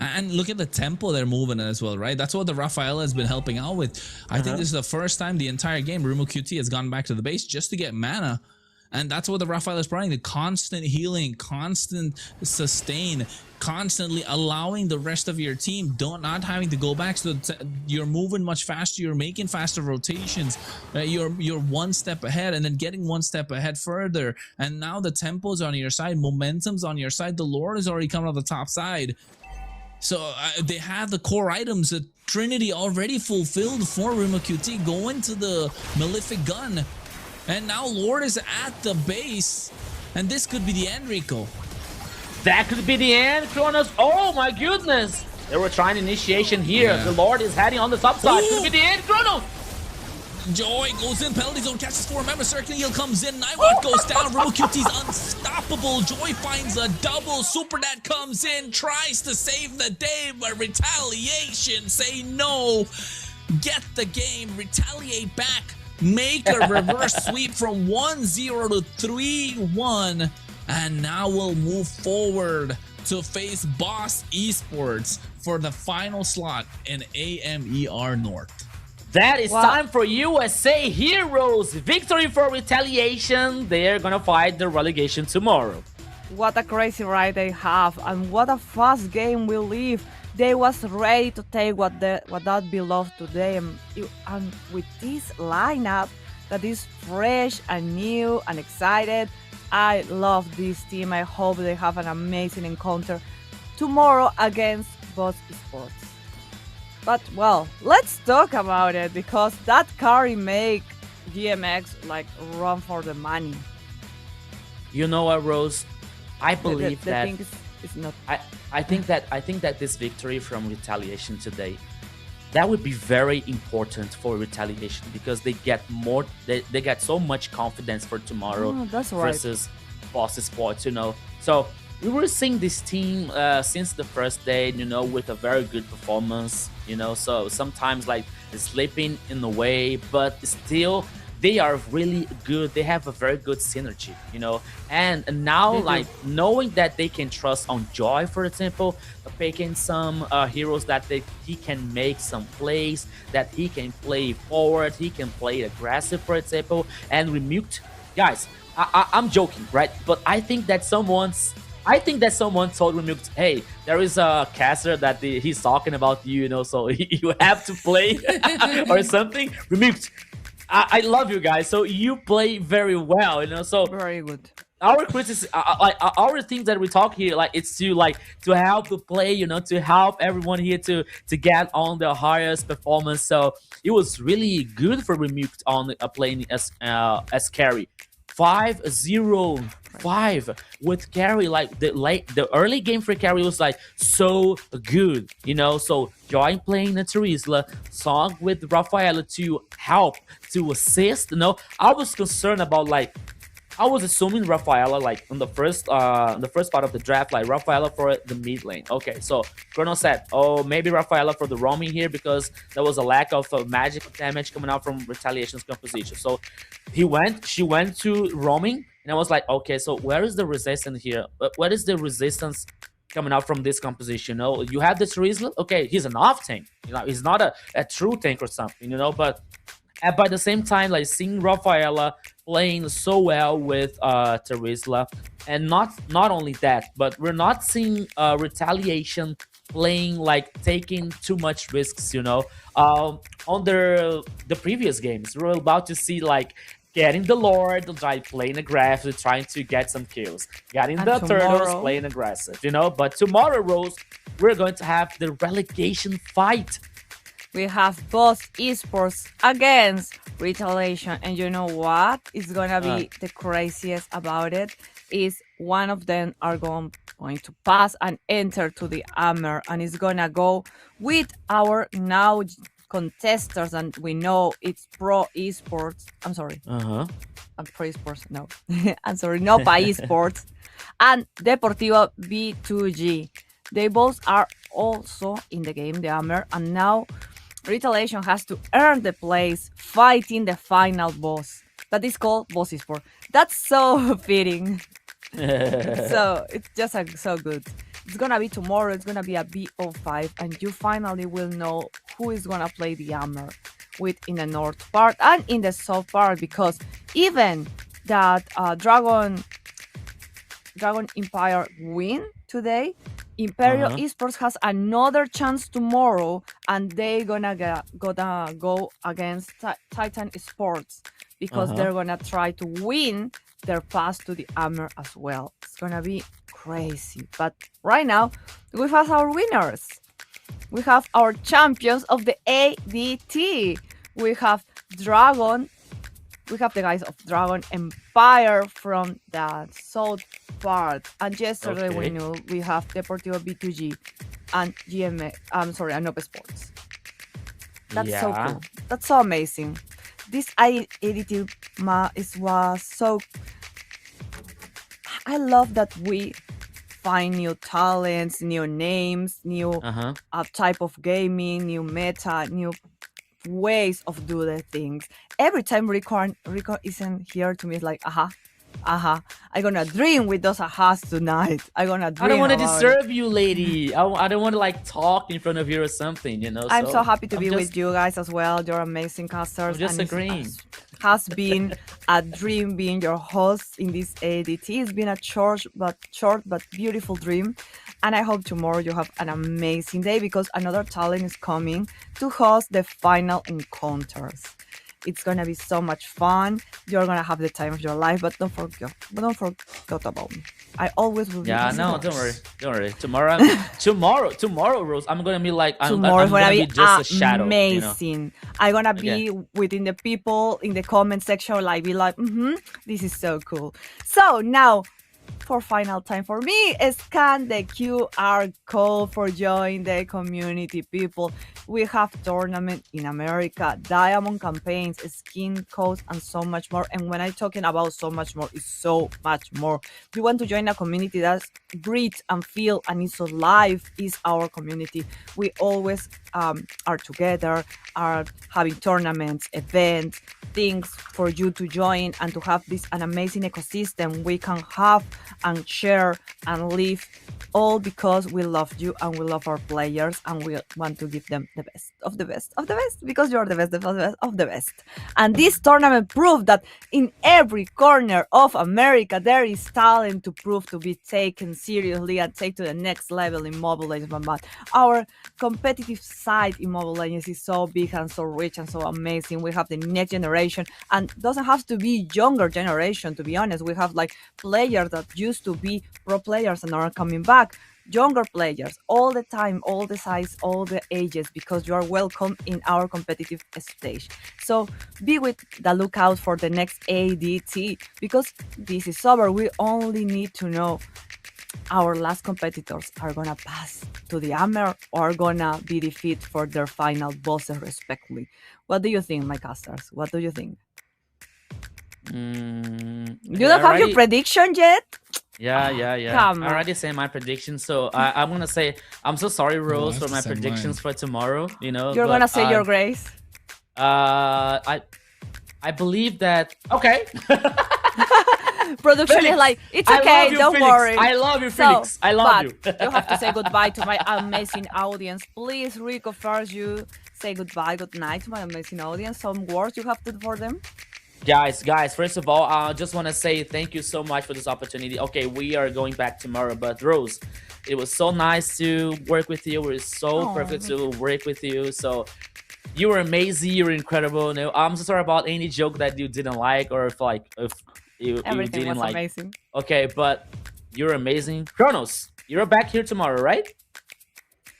And look at the tempo they're moving as well, right? That's what the Rafaela has been helping out with. I think this is the first time the entire game Rumo QT has gone back to the base just to get mana. And that's what the Rafaela is providing, the constant healing, constant sustain, constantly allowing the rest of your team not having to go back. So you're moving much faster, you're making faster rotations, you're one step ahead and then getting one step ahead further. And now the tempo's on your side, momentum's on your side, the Lord is already coming on the top side. So they have the core items, the Trinity already fulfilled for Rumo QT, going to the Malefic Gun. And now Lord is at the base. And this could be the end, Rico. That could be the end, Kronos. Oh my goodness. They were trying initiation here. Yeah. The Lord is heading on the top side. Ooh. Could be the end, Kronos. Joy goes in, penalty zone, catches 4 members, circling heal comes in, Nightwatch goes down, Rumo QT's unstoppable, Joy finds a double, Supernat comes in, tries to save the day, but Retaliation say no, get the game, retaliate back, make a reverse sweep from 1-0 to 3-1, and now we'll move forward to face Boss Esports for the final slot in AMER North. That is time for USA Heroes. Victory for Retaliation. They're gonna fight the relegation tomorrow. What a crazy ride they have, and what a fast game we live. They was ready to take what that belonged to them, and with this lineup that is fresh and new and excited, I love this team. I hope they have an amazing encounter tomorrow against Boss Esports. But well, let's talk about it, because that carry make GMX like run for the money. You know what, Rose? I believe the that thing is not. I think that this victory from Retaliation today, that would be very important for Retaliation, because they get more, they get so much confidence for tomorrow That's right. versus Boss Sports, you know. So we were seeing this team since the first day, you know, with a very good performance, you know. So sometimes like slipping in the way, but still they are really good. They have a very good synergy, you know. And now like knowing that they can trust on Joy, for example, picking some heroes that he can make some plays, that he can play forward, he can play aggressive, for example, and Remute. Guys, I'm joking, right? But I think that someone told Remute, hey, there is a caster that he's talking about you, you know, so you have to play or something. Remute, I love you guys, so you play very well, you know, so Very good. our criticism, our things that we talk here, like it's to help the play, you know, to help everyone here to get on the highest performance. So it was really good for Remute on playing as carry. 5-0-5 with carry. Like the early game for carry was like so good, you know. So Joy playing the Teresa, Song with Rafaela to help, to assist, you know. I was concerned about like, I was assuming Rafaela like in the first part of the draft, like Rafaela for the mid lane. Okay, so Chrono said, oh, maybe Rafaela for the roaming here, because there was a lack of magic damage coming out from Retaliation's composition. So she went to roaming, and I was like, okay, so where is the resistance here? What is the resistance coming out from this composition? You know, you have the Teresa, okay, he's an off tank, you know, he's not a true tank or something, you know, but by the same time, like seeing Rafaela playing so well with Teresa, and not only that, but we're not seeing Retaliation playing like taking too much risks, you know. On the previous games, we're about to see like getting the Lord, like playing aggressive, trying to get some kills, getting the Turtles, playing aggressive, you know. But tomorrow, Rose, we're going to have the relegation fight. We have Boss Esports against Retaliation, and you know what is gonna be the craziest about it is one of them are going to pass and enter to the Hammer, and it's gonna go with our now contestants, and we know it's pro esports. I'm sorry, Uh-huh. I'm pro esports. No, I'm sorry, no pa esports, and Deportivo B2G. They both are also in the game, the Hammer, and now Retaliation has to earn the place fighting the final boss. That is called Boss Esport. That's so fitting. So it's just so good. It's gonna be tomorrow. It's gonna be a BO5, and you finally will know who is gonna play the Hammer with in the north part and in the south part, because even that Dragon Empire win today, Imperial Esports has another chance tomorrow, and they gonna go against Titan Sports, because they're gonna try to win their pass to the Hammer as well. It's gonna be crazy. But right now, we have our winners. We have our champions of the ADT. We have Dragon. We have the guys of Dragon Empire from the south part. And yesterday we knew we have Deportivo B2G and Anope Sports. That's so cool. That's so amazing. This ADT was so... I love that we find new talents, new names, new type of gaming, new meta, new ways of do the things. Every time Rico isn't here, to me it's like, I'm gonna dream with those ahas tonight. I'm gonna dream. I don't want to about disturb you, lady. I don't want to like talk in front of you or something, you know. I'm so happy to be with you guys as well. You're amazing casters. I'm just agreeing. Has been a dream being your host in this ADT. It's been a short but beautiful dream. And I hope tomorrow you have an amazing day, because another talent is coming to host the final encounters. It's gonna be so much fun. You're gonna have the time of your life, but don't forget about me. I always will be. Yeah, no, don't worry. Tomorrow, Rose, I'm gonna be like, I'm Tomorrow's gonna be just a shadow. Amazing. You know? I'm gonna be within the people in the comment section, be like, this is so cool. So now, for final time for me, scan the QR code for join the community, people. We have tournament in America, diamond campaigns, skin codes, and so much more. And when I'm talking about so much more, it's so much more. If you want to join a community that breathes and feel and is alive, is our community. We always are together, are having tournaments, events, things for you to join and to have an amazing ecosystem we can have and share and live, all because we love you and we love our players and we want to give them the best of the best of the best, because you're the best of the best. And this tournament proved that in every corner of America there is talent to prove to be taken seriously and take to the next level in Mobile Legends. But our competitive side in Mobile Legends is so big and so rich and so amazing. We have the next generation, and doesn't have to be younger generation, to be honest. We have like players that used to be pro players and are coming back, younger players all the time, all the size, all the ages, because you are welcome in our competitive stage. So be with the lookout for the next ADT, because this is over. We only need to know our last competitors are gonna pass to the Hammer or are gonna be defeated for their final bosses respectively. What do you think, my casters? What do you think? You don't have your prediction yet? Yeah. Come I on. already say my prediction, so I'm gonna say I'm so sorry, Rose, for my predictions for tomorrow. You know, You're gonna say your grace. I believe that. Okay. Production Felix, is like, it's I okay, love you, don't Felix. worry. I love you, Felix. I love you. You have to say goodbye to my amazing audience. Please, Rico, first you say goodbye, good night to my amazing audience. Some words you have to do for them. Guys, first of all, I just want to say thank you so much for this opportunity. Okay, we are going back tomorrow, but Rose, it was so nice to work with you. It was so perfect to work with you. So you were amazing. You were incredible. No, I'm so sorry about any joke that you didn't like, or if you Everything didn't was like. amazing. Okay, but you're amazing. Kronos, you're back here tomorrow, right?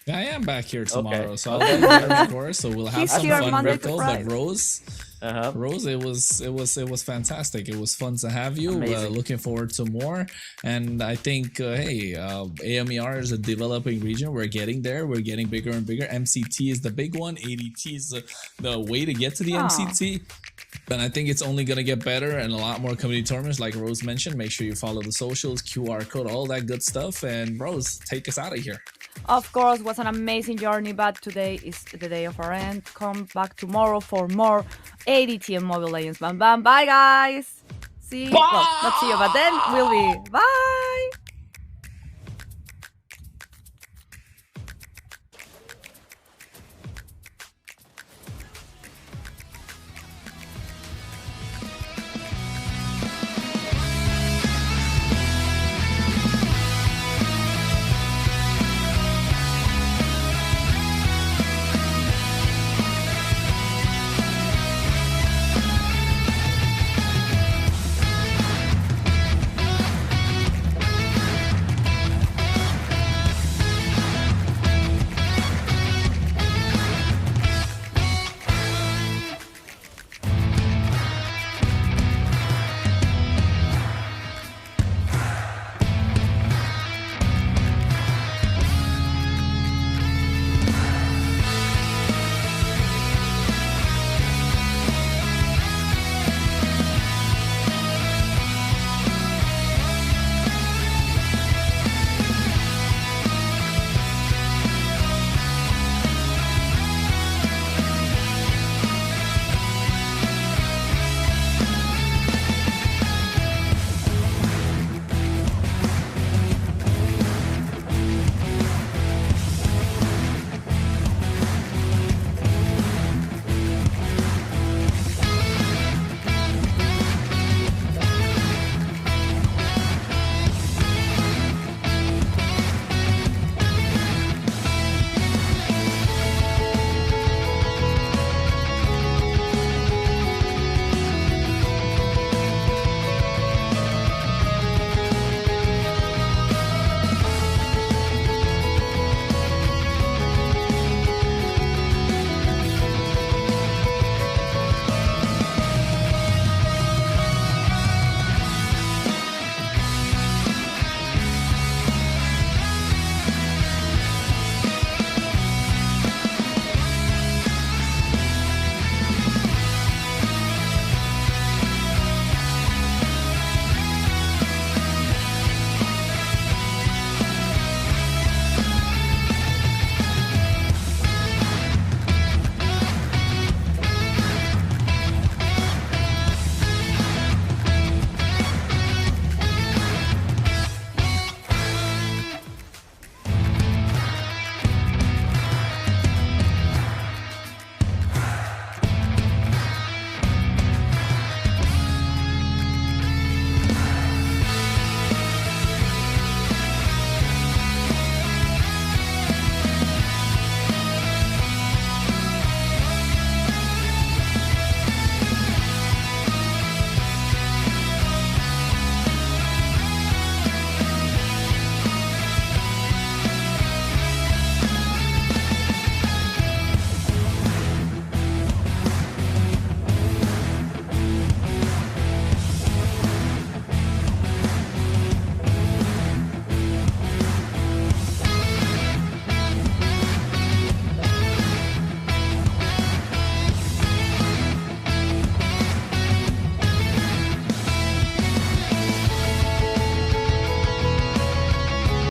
I am back here tomorrow, Okay. so I'll be here, of course. So we'll have He's some here fun, Monday to Rico. But Friday. Rose, Uh-huh. Rose, it was fantastic. It was fun to have you. Amazing. Looking forward to more. And I think, hey, AMER is a developing region. We're getting there. We're getting bigger and bigger. MCT is the big one. ADT is the way to get to the MCT. And I think it's only gonna get better and a lot more community tournaments, like Rose mentioned. Make sure you follow the socials, QR code, all that good stuff. And Rose, take us out of here. Of course, was an amazing journey, but today is the day of our end. Come back tomorrow for more ADT and Mobile Legends. Bam, bam. Bye, guys. See you. Well, not see you, but then we'll be. Bye.